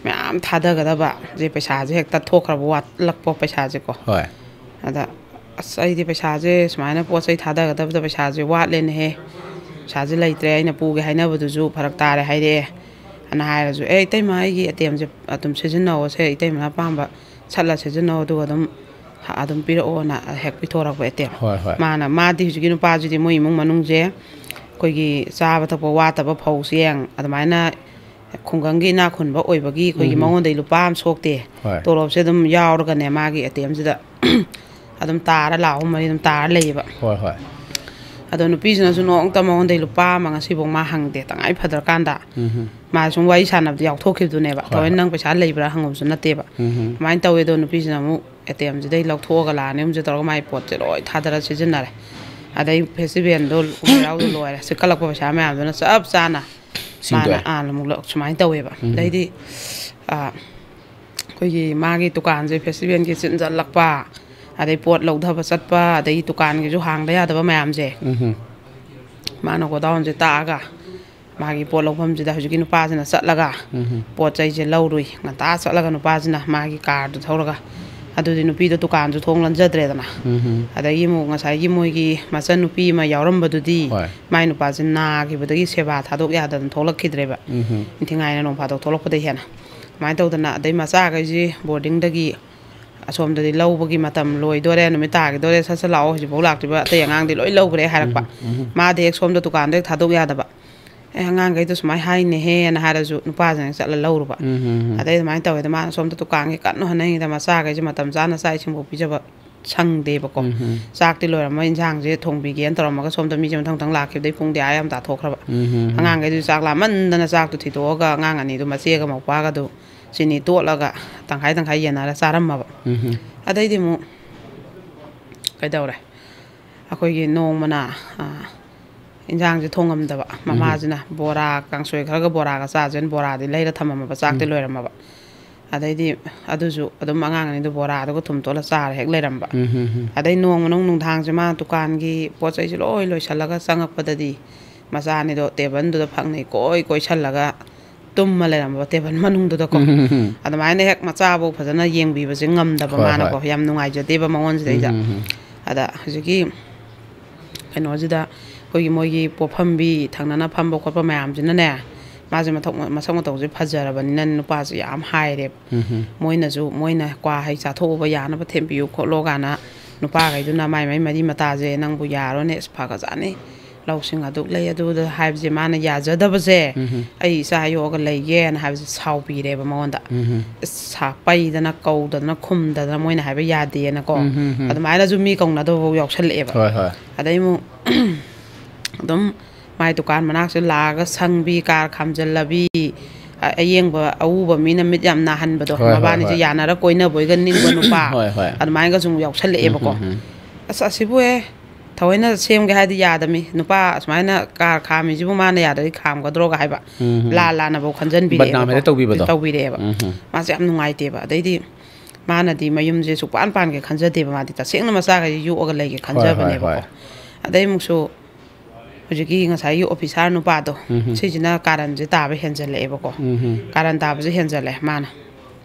ma'am थादगदबा जे पैसा जे हेक्ता थोखरब वाटलकपो पैसा जे को होय अदा असैदि पैसा जे सुमायना पोसै थादगदब द पैसा जे वाटलेन हे पैसा जे लैत्रे आइना पुगे हाइनबदुजु फरक तारे हाइरे अना हाइरजु तैमाइगी एटीएम जे अदुम सिजननाव से तैमा पांबा छल्ला सिजननाव दु अदुम पिरओना हेक पिथोरक एटीएम होय होय माना मादि हुजुगी नुपाजुदि मोइ इमुंग मनुंग जे कोइगी चाबा थपो वातबा फौसियंग अदमाइना खुंगंगी ना खुनबा ओइबगी कोइगी मंगोंदै लुपाम सोक्ते तोरोब से दम यावरगने मागी एटीएम जिदा अदम तारा लाउ मरि दम तारा लेबा होय होय अदो नुपीजना सु नोंग त मंगोंदै लुपा मंगा सिबों मा हंगदे तंगाइ फदर कांदा मा सुं वाइ सानब यावथोखिबदुनेबा तोय नंग पैसा लेब्रा हंगमसु नतेबा माइन तवे दो नुपीजना मु एटीएम जिदै लौथोगा लाने उमजे तोरग माइ पोत जे लोय थादरा सिजननारे अदै फेस्टिवल दो उराउ दो लोय सिकलक पैसा मा आदना सब चाना mana alamuk sumai taweba daidi koigi magi tukan je festival ki chinjal lakpa adai pot lodhaba chatpa adai tukan gi ju hangda ya daba mayam je mana ko dawn je taga magi pot lopham je da huji nu pa jina chatlaga pot chai je laurui ngata chatlaga nu pa jina magi car du thoraga adudi nu pi do tukan ju thong lanjadre dana adai mu ngasai gi moi gi masan nu pi ma yawram badudi mai nu pa jina gi badagi seba thadok ya dan tholak khidreba thingai na nong phadok tholok pade hena mai to dana adai macha ga ji boarding dagi asom dadi lawbagi matam loi dore nu mi ta gi dore sa sa law ji bolak tiba te angang di loi lawgre harakpa ma de som do tukan de thadok ya daba angang gai to smai hai ne he na haraju nu pa jang chala lawruba adai mai tawe da ma som do tukan gi kan no hanai da macha ga ji matam jana sai chimbo pijaba ꯁꯪꯗꯦꯕꯀꯣ ꯆꯥꯛꯇꯤ ꯂꯣꯏꯔꯝꯃ ꯏꯟꯁꯥꯡꯁꯦ ꯊꯣꯡꯕꯤꯒꯦꯅ ꯇꯧꯔꯝꯃꯒ ꯁꯣꯝꯗ ꯃꯤꯁꯦ ꯃꯊꯪ ꯂꯥꯛꯈꯤꯕꯗꯩ ꯄꯨꯡꯗꯤ ꯑꯥ ꯌꯥꯝ ꯇꯥꯊꯣꯛꯈ꯭ꯔꯕ ꯑꯉꯥꯡꯈꯩꯗꯨ ꯆꯥꯛ ꯂꯥꯝꯃꯟꯗꯅ ꯆꯥꯛꯇꯨ ꯊꯤꯗꯣꯛꯑꯒ ꯑꯉꯥꯡ ꯑꯅꯤꯗꯨ ꯃꯆꯦꯒ ꯃꯧꯄꯥꯒꯗꯨ ꯆꯤꯅꯤ ꯇꯣꯠꯂꯒ ꯇꯪꯈꯥꯏ ꯇꯪꯈꯥꯏ ꯌꯦꯟꯅꯔ ꯆꯥꯔꯝꯃꯕ ꯑꯗꯩꯗꯤ ꯑꯃꯨꯛ ꯀꯩꯗꯧꯔꯦ ꯑꯩꯈꯣꯏꯒꯤ ꯅꯣꯡꯃꯅ ꯏꯟꯖꯥꯡꯁꯦ ꯊꯣꯡꯉꯝꯗꯕ ꯃꯃꯥꯁꯤꯅ ꯕꯣꯔꯥ ꯀꯥꯡꯁꯣꯏ ꯈꯔꯒ ꯕꯣꯔꯥꯒ ꯆꯥꯖꯦꯅ ꯕꯣꯔꯥꯗꯤ ꯂꯩꯔ ꯊꯝꯃꯝꯃꯕ ꯆꯥꯛꯇꯤ ꯂꯣꯏꯔꯝꯃꯕ ꯑꯗꯩꯗꯤ ꯑꯗꯨꯁꯨ ꯑꯗꯨꯝ ꯑꯉꯥꯡ ꯑꯅꯤꯗꯨ ꯕꯣꯔꯥꯗꯨꯒ ꯊꯨꯝ ꯇꯣꯠꯂ ꯆꯥꯔ ꯍꯦꯛ ꯂꯩꯔꯝꯕ ꯑꯗꯩ ꯅꯣꯡꯃ ꯅꯨꯡꯗꯥꯡꯁꯦ ꯃꯥ ꯗꯨꯀꯥꯟꯒꯤ ꯄꯣꯠ ꯆꯩꯁꯦ ꯂꯣꯏ ꯂꯣꯏꯁꯤꯜꯂꯒ ꯆꯪꯉꯛꯄꯗꯗꯤ ꯃꯆꯥ ꯑꯅꯤꯗꯣ ꯇꯦꯕꯜꯗꯨꯗ ꯐꯛꯅꯤ ꯀꯣꯏꯁꯜꯂꯒ ꯇꯨꯝꯃ ꯂꯩꯔꯝꯕ ꯇꯦꯕꯜ ꯃꯅꯨꯡꯗꯨꯗꯀꯣ ꯑꯗꯨꯃꯥꯏꯅ ꯍꯦꯛ ꯃꯆꯥꯕꯨ ꯐꯖꯅ ꯌꯦꯡꯕꯤꯕꯁꯦ ꯉꯝꯗꯕ ꯃꯥꯅꯀꯣ ꯌꯥꯝ ꯅꯨꯡꯉꯥꯏꯖꯗꯦꯕ ꯃꯉꯣꯟꯁꯤꯗꯩꯗ ꯑꯗ ꯍꯧꯖꯤꯛꯀꯤ ꯀꯩꯅꯣꯁꯤꯗ ꯑꯩꯈꯣꯏꯒꯤ ꯃꯣꯏꯒꯤ ꯄꯣꯠꯐꯝꯕꯤ ꯊꯪꯅꯅ ꯐꯝꯕ ꯈꯣꯠꯄ ꯃꯌꯥꯝꯁꯤꯅꯅꯦ ꯃꯥꯁꯦ ꯃꯁꯛ ꯃꯇꯧꯁꯦ ꯐꯖꯔꯕꯅꯤꯅ ꯅꯨꯄꯥꯁꯦ ꯌꯥꯝ ꯍꯥꯏꯔꯦꯕ ꯃꯣꯏꯅ ꯀ꯭ꯋꯥ ꯍꯩ ꯆꯥꯊꯣꯛꯎꯕ ꯌꯥꯅꯕ ꯊꯦꯝꯕꯤꯌꯨ ꯈꯣꯠꯂꯣ ꯀꯥꯏꯅ ꯅꯨꯄꯥꯈꯩꯗꯨꯅ ꯃꯥꯏ ꯃꯔꯤ ꯃꯇꯥꯁꯦ ꯅꯪꯕꯨ ꯌꯥꯔꯣꯅꯦ ꯐꯒꯖꯥꯠꯅꯤ ꯂꯧꯁꯤꯡ ꯑꯗꯨꯛ ꯂꯩ ꯑꯗꯨꯗ ꯍꯥꯏꯕꯁꯦ ꯃꯥꯅ ꯌꯥꯖꯗꯕꯁꯦ ꯑꯩ ꯏꯆꯥ ꯌꯣꯛꯑꯒ ꯂꯩꯒꯦꯅ ꯍꯥꯏꯕꯁꯦ ꯁꯥꯎꯕꯤꯔꯦꯕ ꯃꯉꯣꯟꯗ ꯄꯩꯗꯅ ꯀꯧꯗꯅ ꯈꯨꯝꯗꯗꯅ ꯃꯣꯏꯅ ꯍꯥꯏꯕ ꯌꯥꯗꯦꯅꯀꯣ ꯑꯗꯨꯃꯥꯏꯅꯁꯨ ꯃꯤ ꯀꯧꯅꯗꯕꯐꯥꯎ ꯌꯥꯎꯁꯜꯂꯛꯑꯦꯕ ꯑꯗꯩ ꯑꯃꯨꯛ ꯑꯗꯨꯝ ꯃꯥꯏ ꯗꯨꯀꯥꯟ ꯃꯅꯥꯛꯁꯦ ꯂꯥꯛꯑꯒ ꯁꯪꯕꯤ ꯀꯥꯔ ꯈꯥꯝꯖꯜꯂꯕꯤ ꯑꯌꯦꯡꯕ ꯑꯎꯕ ꯃꯤꯅ ꯃꯤꯠ ꯌꯥꯝ ꯅꯥꯍꯟꯕꯗꯣ ꯃꯕꯥꯅꯤꯁꯦ ꯌꯥꯅꯔ ꯀꯣꯏꯅꯕꯣꯏꯒ ꯅꯤꯡꯕ ꯅꯨꯄꯥ ꯑꯗꯨꯃꯥꯏꯅꯒꯁꯨ ꯑꯃꯨꯛ ꯌꯥꯎꯁꯜꯂꯛꯑꯦꯕꯀꯣ ꯑꯁꯤꯕꯨ ꯊꯑꯣꯏꯅ ꯁꯦꯝꯒꯦ ꯍꯥꯏꯗꯤ ꯌꯥꯗꯃꯤ ꯅꯨꯄꯥ ꯑꯁꯨꯃꯥꯏꯅ ꯀꯥꯔ ꯈꯥꯝꯃꯤꯁꯤꯕꯨ ꯃꯥꯅ ꯌꯥꯗ꯭ꯔꯗꯤ ꯈꯥꯝꯒꯗ꯭ꯔꯣꯒ ꯍꯥꯏꯕ ꯂꯥꯟꯅꯐꯥꯎ ꯈꯟꯖꯟꯕꯤꯔꯛꯑꯦꯕꯀꯣ ꯇꯧꯕꯤꯔꯛꯑꯦꯕ ꯃꯥꯁꯦ ꯌꯥꯝ ꯅꯨꯡꯉꯥꯏꯇꯦꯕ ꯑꯗꯩꯗꯤ ꯃꯥꯅꯗꯤ ꯃꯌꯨꯝꯁꯦ ꯁꯨꯛꯄꯥꯟ ꯄꯥꯟꯒꯦ ꯈꯟꯖꯗꯦꯕ ꯃꯥꯗꯤ ꯇꯁꯦꯡꯅ ꯃꯆꯥꯈꯩꯁꯦ ꯌꯣꯛꯑꯒ ꯂꯩꯒꯦ ꯈꯟꯖꯕꯅꯦꯕꯀꯣ ꯑꯗꯩ ꯑꯃꯨꯛꯁꯨ ꯍꯧꯖꯤꯛꯀꯤ ꯉꯁꯥꯏꯒꯤ ꯑꯣꯐꯤꯁꯥꯔ ꯅꯨꯄꯥꯗꯣ ꯁꯤꯁꯤꯅ ꯀꯥꯔꯟꯁꯦ ꯇꯥꯕ ꯍꯦꯟꯖꯜꯂꯛꯑꯦꯕꯀꯣ ꯀꯥꯔꯟ ꯇꯥꯕꯁꯦ ꯍꯦꯟꯖꯜꯂꯦ ꯃꯥꯅ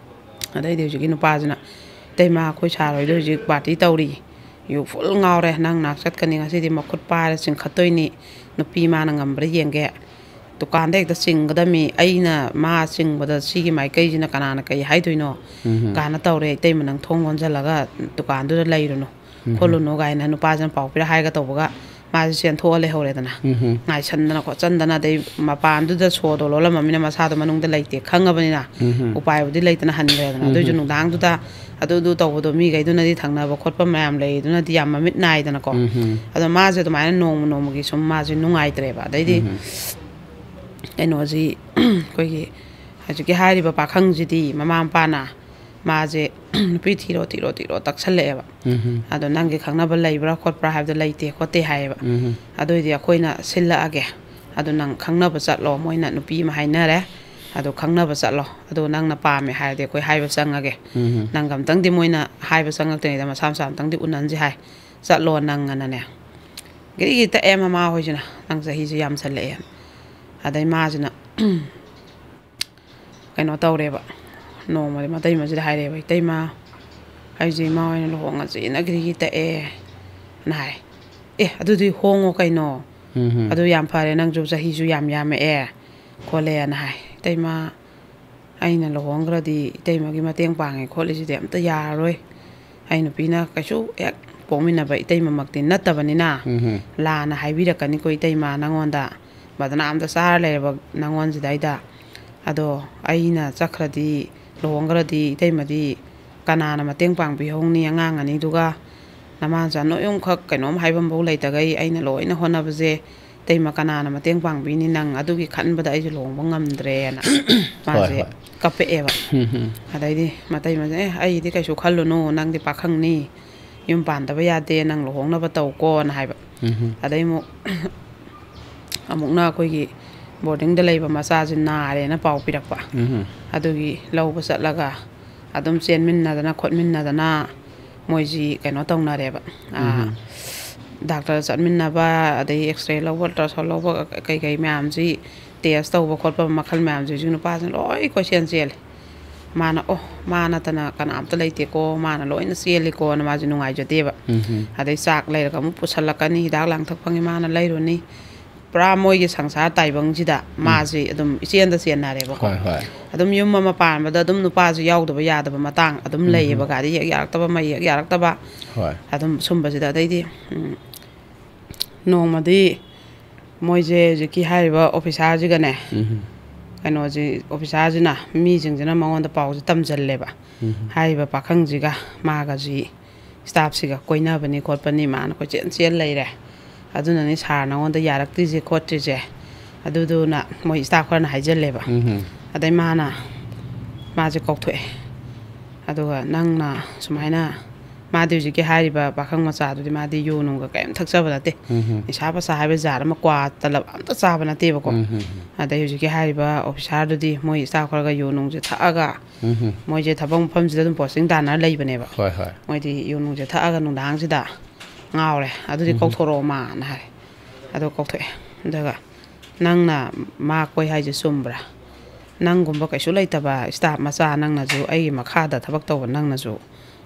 ꯑꯗꯩꯗꯤ ꯍꯧꯖꯤꯛꯀꯤ ꯅꯨꯄꯥꯁꯤꯅ ꯏꯇꯩꯃꯥ ꯑꯩꯈꯣꯏ ꯁꯥꯔꯍꯣꯏꯗꯣ ꯍꯧꯖꯤꯛ ꯄꯥꯔꯇꯤ ꯇꯧꯔꯤ ꯌꯨ ꯐꯨꯜ ꯉꯥꯎꯔꯦ ꯅꯪ ꯅꯥꯛ ꯆꯠꯀꯅꯤ ꯉꯁꯤꯗꯤ ꯃꯈꯨꯠ ꯄꯥꯏꯔ ꯆꯤꯡꯈꯠꯇꯣꯏꯅꯤ ꯅꯨꯄꯤ ꯃꯥꯅ ꯉꯝꯕ꯭ꯔꯥ ꯌꯦꯡꯒꯦ ꯗꯨꯀꯥꯟꯗ ꯍꯦꯛꯇ ꯆꯤꯡꯒꯗꯝꯃꯤ ꯑꯩꯅ ꯃꯥ ꯆꯤꯡꯕꯗ ꯁꯤꯒꯤ ꯃꯥꯏꯀꯩꯁꯤꯅ ꯀꯅꯥꯅ ꯀꯩ ꯍꯥꯏꯗꯣꯏꯅꯣ ꯀꯥꯏꯅ ꯇꯧꯔꯦ ꯏꯇꯩꯃ ꯅꯪ ꯊꯣꯡ ꯂꯣꯟꯁꯤꯜꯂꯒ ꯗꯨꯀꯥꯟꯗꯨꯗ ꯂꯩꯔꯨꯅꯨ ꯈꯣꯠꯂꯨꯅꯨ ꯀꯥꯏꯅ ꯅꯨꯄꯥꯁꯤꯅ ꯄꯥꯎ ꯄꯤꯔ ꯍꯥꯏꯒ ꯇꯧꯕꯒ ꯃꯥꯁꯦ ꯆꯦꯟꯊꯣꯛꯑ ꯂꯩꯍꯧꯔꯦꯗꯅ ꯉꯥꯏꯁꯟꯗꯅ ꯈꯣꯠꯆꯟꯗꯅ ꯑꯗꯩ ꯃꯄꯥꯟꯗꯨꯗ ꯁꯣꯗꯣ ꯂꯣꯜꯂꯝꯃꯕꯅꯤꯅ ꯃꯁꯥꯗꯣ ꯃꯅꯨꯡꯗ ꯂꯩꯇꯦ ꯈꯪꯉꯕꯅꯤ나 ꯎꯄꯥꯏꯕꯨꯗꯤ ꯂꯩꯇꯅ ꯍꯟꯈ꯭ꯔꯦꯗꯅ ꯑꯗꯨꯏꯁꯨ ꯅꯨꯡꯗꯥꯡꯗꯨꯗ ꯑꯗꯨ ꯇꯧꯕꯗꯣ ꯃꯤꯈꯩꯗꯨꯅꯗꯤ ꯊꯪꯅꯕ ꯈꯣꯠꯄ ꯃꯌꯥꯝ ꯂꯩꯗꯨꯅꯗꯤ ꯌꯥꯝ ꯃꯃꯤꯠ ꯅꯥꯏꯗꯅꯀꯣ ꯑꯗꯣ ꯃꯥꯁꯦ ꯑꯗꯨꯃꯥꯏꯅ ꯅꯣꯡꯃꯒꯤ ꯁꯨꯝ ꯃꯥꯁꯦ ꯅꯨꯡꯉꯥꯏꯇ꯭ꯔꯦꯕ ꯑꯗꯩꯗꯤ ꯀꯩꯅꯣꯁꯤ ꯑꯩꯈꯣꯏꯒꯤ ꯍꯧꯖꯤꯛꯀꯤ ꯍꯥꯏꯔꯤꯕ ꯄꯥꯈꯪꯁꯤꯗꯤ ꯃꯃꯥ ꯃꯄꯥꯅ ꯃꯥꯁꯦ ꯅꯨꯄꯤ ꯊꯤꯔꯣ ꯇꯛꯁꯜꯂꯛꯑꯦꯕ ꯑꯗꯣ ꯅꯪꯒꯤ ꯈꯪꯅꯕ ꯂꯩꯕ꯭ꯔꯥ ꯈꯣꯠꯄ꯭ꯔꯥ ꯍꯥꯏꯕꯗꯣ ꯂꯩꯇꯦ ꯈꯣꯠꯇꯦ ꯍꯥꯏꯌꯦꯕ ꯑꯗꯨꯏꯗꯤ ꯑꯩꯈꯣꯏꯅ ꯁꯤꯜꯂꯛꯑꯒꯦ ꯑꯗꯣ ꯅꯪ ꯈꯪꯅꯕ ꯆꯠꯂꯣ ꯃꯣꯏꯅ ꯅꯨꯄꯤ ꯑꯃ ꯍꯥꯏꯅꯔꯦ ꯑꯗꯣ ꯈꯪꯅꯕ ꯆꯠꯂꯣ ꯑꯗꯣ ꯅꯪꯅ ꯄꯥꯝꯃꯦ ꯍꯥꯏꯔꯗꯤ ꯑꯩꯈꯣꯏ ꯍꯥꯏꯕ ꯆꯪꯉꯒꯦ ꯅꯪꯒ ꯑꯝꯇꯪꯗꯤ ꯃꯣꯏꯅ ꯍꯥꯏꯕ ꯆꯪꯉꯛꯇ꯭ꯔꯤꯉꯩꯗ ꯃꯁꯥ ꯑꯝꯇꯪꯗꯤ ꯎꯅꯟꯁꯤ ꯍꯥꯏ ꯆꯠꯂꯣ ꯅꯪ ꯑꯅꯅꯦ ꯒꯤꯔꯤ ꯇꯛꯑꯦ ꯃꯃꯥ ꯍꯣꯏꯁꯤꯅ ꯅꯪ ꯆꯍꯤꯁꯨ ꯌꯥꯝꯁꯜꯂꯛꯑꯦ ꯑꯗꯩ ꯃꯥꯁꯤꯅ ꯀꯩꯅꯣ ꯇꯧꯔꯦꯕ ꯅꯣꯡꯃꯗꯤ ꯃꯇꯩꯃꯁꯤꯗ ꯍꯥꯏꯔꯛꯑꯦꯕ ꯏꯇꯩꯃ ꯑꯩꯁꯦ ꯏꯃꯥ ꯑꯣꯏꯅ ꯂꯨꯍꯣꯡꯉꯁꯤꯅ ꯒꯤꯔꯤ ꯇꯛꯑꯦꯅ ꯍꯥꯏ ꯑꯗꯨꯗꯤ ꯍꯣꯡꯉꯣ ꯀꯩꯅꯣ ꯑꯗꯨ ꯌꯥꯝ ꯐꯔꯦ ꯅꯪꯁꯨ ꯆꯍꯤꯁꯨ ꯌꯥꯝꯃꯛꯑꯦ ꯈꯣꯠꯂꯦꯅ ꯍꯥꯏ ꯏꯇꯩꯃ ꯑꯩꯅ ꯂꯨꯍꯣꯡꯈ꯭ꯔꯗꯤ ꯏꯇꯩꯃꯒꯤ ꯃꯇꯦꯡ ꯄꯥꯡꯉꯦ ꯈꯣꯠꯂꯤꯁꯤꯗꯤ ꯑꯝꯇ ꯌꯥꯔꯔꯣꯏ ꯑꯩ ꯅꯨꯄꯤꯅ ꯀꯩꯁꯨ ꯍꯦꯛ ꯄꯣꯛꯃꯤꯟꯅꯕ ꯏꯇꯩꯃꯃꯛꯇꯤ ꯅꯠꯇꯕꯅꯤꯅ ꯂꯥꯟꯅ ꯍꯥꯏꯕꯤꯔꯛꯀꯅꯤꯀꯣ ꯏꯇꯩꯃ ꯅꯪꯉꯣꯟꯗ ꯕꯗꯅꯥꯝꯗ ꯆꯥꯔ ꯂꯩꯔꯕ ꯅꯪꯉꯣꯟꯁꯤꯗꯩꯗ ꯑꯗꯣ ꯑꯩꯅ ꯆꯠꯈ꯭ꯔꯗꯤ ꯂꯨꯍꯣꯡꯈ꯭ꯔꯗꯤ ꯏꯇꯩꯃꯗꯤ ꯀꯅꯥꯅ ꯃꯇꯦꯡ ꯄꯥꯡꯕꯤꯍꯧꯅꯤ ꯑꯉꯥꯡ ꯑꯅꯤꯗꯨꯒ ꯅꯃꯥꯅꯆꯥ ꯅꯣꯏꯌꯨꯝꯈꯛ ꯀꯩꯅꯣꯝ ꯍꯥꯏꯐꯝꯐꯥꯎ ꯂꯩꯇꯒꯩ ꯑꯩꯅ ꯂꯣꯏꯅ ꯍꯣꯠꯅꯕꯁꯦ ꯏꯇꯩꯃ ꯀꯅꯥꯅ ꯃꯇꯦꯡ ꯄꯥꯡꯕꯤꯅꯤ ꯅꯪ ꯑꯗꯨꯒꯤ ꯈꯟꯕꯗ ꯑꯩꯁꯨ ꯂꯨꯍꯣꯡꯕ ꯉꯝꯗ꯭ꯔꯦꯅ ꯃꯥꯁꯦ ꯀꯞꯄꯛꯑꯦꯕ ꯑꯗꯩꯗꯤ ꯃꯇꯩꯃꯁꯦ ꯑꯩꯗꯤ ꯀꯩꯁꯨ ꯈꯜꯂꯨꯅꯨ ꯅꯪꯗꯤ ꯄꯥꯈꯪꯅꯤ ꯌꯨꯝ ꯄꯥꯟꯗꯕ ꯌꯥꯗꯦ ꯅꯪ ꯂꯨꯍꯣꯡꯅꯕ ꯇꯧꯀꯣꯅ ꯍꯥꯏꯕ ꯑꯗꯩ ꯑꯃꯨꯛꯅ ꯑꯩꯈꯣꯏꯒꯤ ꯕꯣꯔꯗꯤꯡꯗ ꯂꯩꯕ ꯃꯆꯥꯁꯤ ꯅꯥꯔꯦꯅ ꯄꯥꯎ ꯄꯤꯔꯛꯄ ꯑꯗꯨꯒꯤ ꯂꯧꯕ ꯆꯠꯂꯒ ꯑꯗꯨꯝ ꯆꯦꯟꯃꯤꯟꯅꯗꯅ ꯈꯣꯠꯃꯤꯟꯅꯗꯅ ꯃꯣꯏꯁꯤ ꯀꯩꯅꯣ ꯇꯧꯅꯔꯦꯕ ꯗꯥꯛꯇꯔ ꯆꯠꯃꯤꯟꯅꯕ ꯑꯗꯩ ꯑꯦꯛꯁꯔꯦ ꯂꯧꯕ ꯑꯜꯇ꯭ꯔꯥꯁꯥꯎꯟ ꯂꯧꯕ ꯀꯩ ꯃꯌꯥꯝꯁꯤ ꯇꯦꯁ ꯇꯧꯕ ꯈꯣꯠꯄ ꯃꯈꯜ ꯃꯌꯥꯝꯁꯤꯁꯨ ꯅꯨꯄꯥꯁꯤꯅ ꯂꯣꯏ ꯀꯣꯏꯆꯦꯟ ꯆꯦꯜꯂꯦ ꯃꯥꯅ ꯃꯥ ꯅꯠꯇꯅ ꯀꯅꯥꯝꯇ ꯂꯩꯇꯦꯀꯣ ꯃꯥꯅ ꯂꯣꯏꯅ ꯆꯦꯜꯂꯤꯀꯣꯅ ꯃꯥꯁꯦ ꯅꯨꯡꯉꯥꯏꯖꯗꯦꯕ ꯑꯗꯩ ꯆꯥꯛ ꯂꯩꯔꯒ ꯑꯃꯨꯛ ꯄꯨꯁꯜꯂꯛꯀꯅꯤ ꯍꯤꯗꯥꯛ ꯂꯥꯡꯊꯛ ꯐꯪꯉꯤ ꯃꯥꯅ ꯂꯩꯔꯨꯅꯤ ꯄꯨꯔꯥ ꯃꯣꯏꯒꯤ ꯁꯪꯁꯥꯔ ꯇꯥꯏꯕꯪꯁꯤꯗ ꯃꯥꯁꯤ ꯑꯗꯨꯝ ꯏꯆꯦꯟꯗ ꯆꯦꯟꯅꯔꯦꯕꯀꯣ ꯑꯗꯨꯝ ꯌꯨꯝ ꯑꯃ ꯄꯥꯟꯕꯗ ꯑꯗꯨꯝ ꯅꯨꯄꯥꯁꯤ ꯌꯥꯎꯗꯕ ꯌꯥꯗꯕ ꯃꯇꯥꯡ ꯑꯗꯨꯝ ꯂꯩꯌꯦꯕ ꯒꯥꯔꯤ ꯍꯦꯛ ꯌꯥꯔꯛꯇꯕ ꯃꯩ ꯍꯦꯛ ꯌꯥꯔꯛꯇꯕ ꯑꯗꯨꯝ ꯁꯨꯝꯕꯁꯤꯗ ꯑꯗꯩꯗꯤ ꯅꯣꯡꯃꯗꯤ ꯃꯣꯏꯁꯦ ꯍꯧꯖꯤꯛꯀꯤ ꯍꯥꯏꯔꯤꯕ ꯑꯣꯐꯤꯁꯥꯔꯁꯤꯒꯅꯦ ꯀꯩꯅꯣꯁꯤ ꯑꯣꯐꯤꯁꯥꯔꯁꯤꯅ ꯃꯤꯁꯤꯡꯁꯤꯅ ꯃꯉꯣꯟꯗ ꯄꯥꯎꯁꯦ ꯇꯝꯁꯤꯜꯂꯦꯕ ꯍꯥꯏꯔꯤꯕ ꯄꯥꯈꯪꯁꯤꯒ ꯃꯥꯒꯁꯤ ꯁ꯭ꯇꯥꯐꯁꯤꯒ ꯀꯣꯏꯅꯕꯅꯤ ꯈꯣꯠꯄꯅꯤ ꯃꯥꯅ ꯀꯣꯏꯆꯦꯟ ꯆꯦꯟ ꯂꯩꯔꯦ ꯑꯗꯨꯅꯅꯤ ꯁꯥꯔ ꯅꯉꯣꯟꯗ ꯌꯥꯔꯛꯇ꯭ꯔꯤꯁꯦ ꯈꯣꯠꯇ꯭ꯔꯤꯁꯦ ꯑꯗꯨꯗꯨꯅ ꯃꯣꯏ ꯁ꯭ꯇꯥꯐ ꯈꯔꯅ ꯍꯥꯏꯖꯜꯂꯦꯕ ꯑꯗꯩ ꯃꯥꯁꯦ ꯀꯧꯊꯣꯛꯑꯦ ꯑꯗꯨꯒ ꯅꯪꯅ ꯁꯨꯃꯥꯏꯅ 마디 우지게 하리바 바캉 마사도디 마디 요농가 ꯀꯩꯝ ꯊꯛꯆꯕ ꯅꯠꯇꯦ ꯅꯤꯁꯥ ꯄꯁꯥ ꯍꯥꯏꯕ ꯖꯥꯔ ꯑꯃ ꯀ꯭ꯋꯥ ꯇꯂꯞ ꯑꯝꯇ ꯆꯥꯕ ꯅꯠꯇꯦꯕꯀꯣ ꯑꯗꯩ ꯍꯧꯖꯤꯛꯀꯤ ꯍꯥꯏꯔꯤꯕ ꯑꯣꯐꯤꯁꯥꯔꯗꯨꯗꯤ ꯃꯣꯏ ꯁ꯭ꯇꯥꯐ ꯈꯔꯒ ꯌꯣꯅꯨꯡꯁꯦ ꯊꯛꯑꯒ ꯃꯣꯏꯁꯦ ꯊꯕꯛ ꯃꯐꯝꯁꯤꯗ ꯑꯗꯨꯝ ꯄꯣꯁꯇꯤꯡ ꯇꯥꯟꯅꯔ ꯂꯩꯕꯅꯦꯕ ꯃꯣꯏꯗꯤ ꯌꯣꯅꯨꯡꯁꯦ ꯊꯛꯑꯒ ꯅꯨꯡꯗꯥꯡꯁꯤꯗ ꯉꯥꯎꯔꯦ ꯑꯗꯨꯗꯤ ꯀꯧꯊꯣꯔꯛꯑꯣ ꯃꯥꯅ ꯍꯥꯏ ꯑꯗꯣ ꯀꯧꯊꯣꯛꯑꯦ ꯑꯗꯨꯒ ꯅꯪꯅ ꯃꯥ ꯀꯣꯏ ꯍꯥꯏꯁꯦ ꯆꯨꯝꯕ꯭ꯔꯥ ꯅꯪꯒꯨꯝꯕ ꯀꯩꯁꯨ ꯂꯩꯇꯕ ꯁ꯭ꯇꯥꯐ ꯃꯆꯥ ꯅꯪꯅꯁꯨ ꯑꯩꯒꯤ ꯃꯈꯥꯗ ꯊꯕꯛ ꯇꯧꯕ ꯅꯪꯅꯁꯨ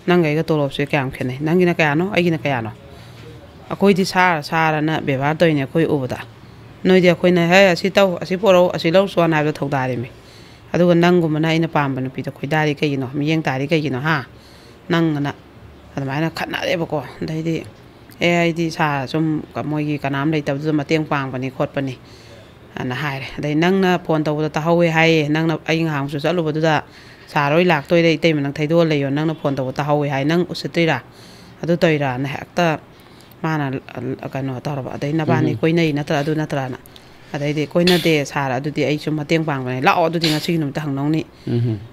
ꯅꯪꯒ ꯑꯩꯒ ꯇꯣꯂꯣꯞꯁꯦ ꯀꯌꯥꯝ ꯈꯦꯠꯅꯩ ꯅꯪꯒꯤꯅ ꯀꯌꯥꯅꯣ ꯑꯩꯒꯤꯅ ꯀꯌꯥꯅꯣ ꯑꯩꯈꯣꯏꯗꯤ ꯁꯥꯔꯅ ꯕꯦꯕꯥꯔ ꯇꯧꯔꯤꯅꯦ ꯑꯩꯈꯣꯏ ꯎꯕꯗ ꯅꯣꯏꯗꯤ ꯑꯩꯈꯣꯏꯅ ꯍꯦ ꯑꯁꯤ ꯇꯧ ꯑꯁꯤ ꯄꯣꯔꯛꯎ ꯑꯁꯤ ꯂꯧꯁꯨꯅ ꯍꯥꯏꯕꯗꯣ ꯊꯧꯗꯥꯔꯤꯃꯤ ꯑꯗꯨꯒ ꯅꯪꯒꯨꯝꯕꯅ ꯑꯩꯅ ꯄꯥꯝꯕ ꯅꯨꯄꯤꯗꯣ ꯈꯣꯏꯗꯥꯔꯤ ꯀꯩꯒꯤꯅꯣ ꯃꯤꯠꯌꯦꯡ ꯇꯥꯔꯤ ꯀꯩꯒꯤꯅꯣ ꯅꯪꯅ ꯑꯗꯨꯃꯥꯏꯅ ꯈꯠꯅꯔꯦꯕꯀꯣ ꯑꯗꯩꯗꯤ ꯑꯩꯗꯤ ꯁꯥꯔ ꯁꯨꯝ ꯃꯣꯏꯒꯤ ꯀꯅꯥꯝ ꯂꯩꯇꯕꯗꯨꯗ ꯃꯇꯦꯡ ꯄꯥꯡꯕꯅꯤ ꯈꯣꯠꯄꯅꯤ ꯑꯅ ꯍꯥꯏꯔꯦ ꯑꯗꯩ ꯅꯪꯅ ꯐꯣꯟ ꯇꯧꯕꯗ ꯇꯥꯍꯧꯋꯦ ꯍꯥꯏꯌꯦ ꯅꯪꯅ ꯑꯩ ꯉꯍꯥꯡꯁꯨ ꯆꯠꯂꯨꯕꯗꯨꯗ ꯁꯥꯔ ꯍꯣꯏ ꯂꯥꯛꯇꯣꯏꯔꯦ ꯏꯇꯩꯃ ꯅꯪ ꯊꯩꯗꯣꯛꯑ ꯂꯩꯌꯣ ꯅꯪꯅ ꯐꯣꯟ ꯇꯧꯕ ꯇꯥꯍꯧꯋꯦ ꯍꯥꯏ ꯅꯪ ꯎꯁꯤꯠꯇꯣꯏꯔꯥ ꯑꯗꯨ ꯇꯧꯏꯔꯥꯅ ꯍꯦꯛꯇ ꯃꯥꯅ ꯀꯩꯅꯣ ꯇꯧꯔꯕ ꯑꯗꯩ ꯅꯕꯥꯅꯤ ꯀꯣꯏꯅꯩ ꯅꯠꯇ꯭ꯔꯥ ꯑꯗꯨ ꯅꯠꯇ꯭ꯔꯥꯅ ꯑꯗꯩꯗꯤ ꯀꯣꯏꯅꯗꯦ ꯁꯥꯔ ꯑꯗꯨꯗꯤ ꯑꯩ ꯁꯨꯝ ꯃꯇꯦꯡ ꯄꯥꯡꯕꯅꯦ ꯂꯥꯛꯑꯣ ꯑꯗꯨꯗꯤ ꯉꯁꯤꯒꯤ ꯅꯨꯃꯤꯠꯇ ꯍꯪꯅꯧꯅꯤ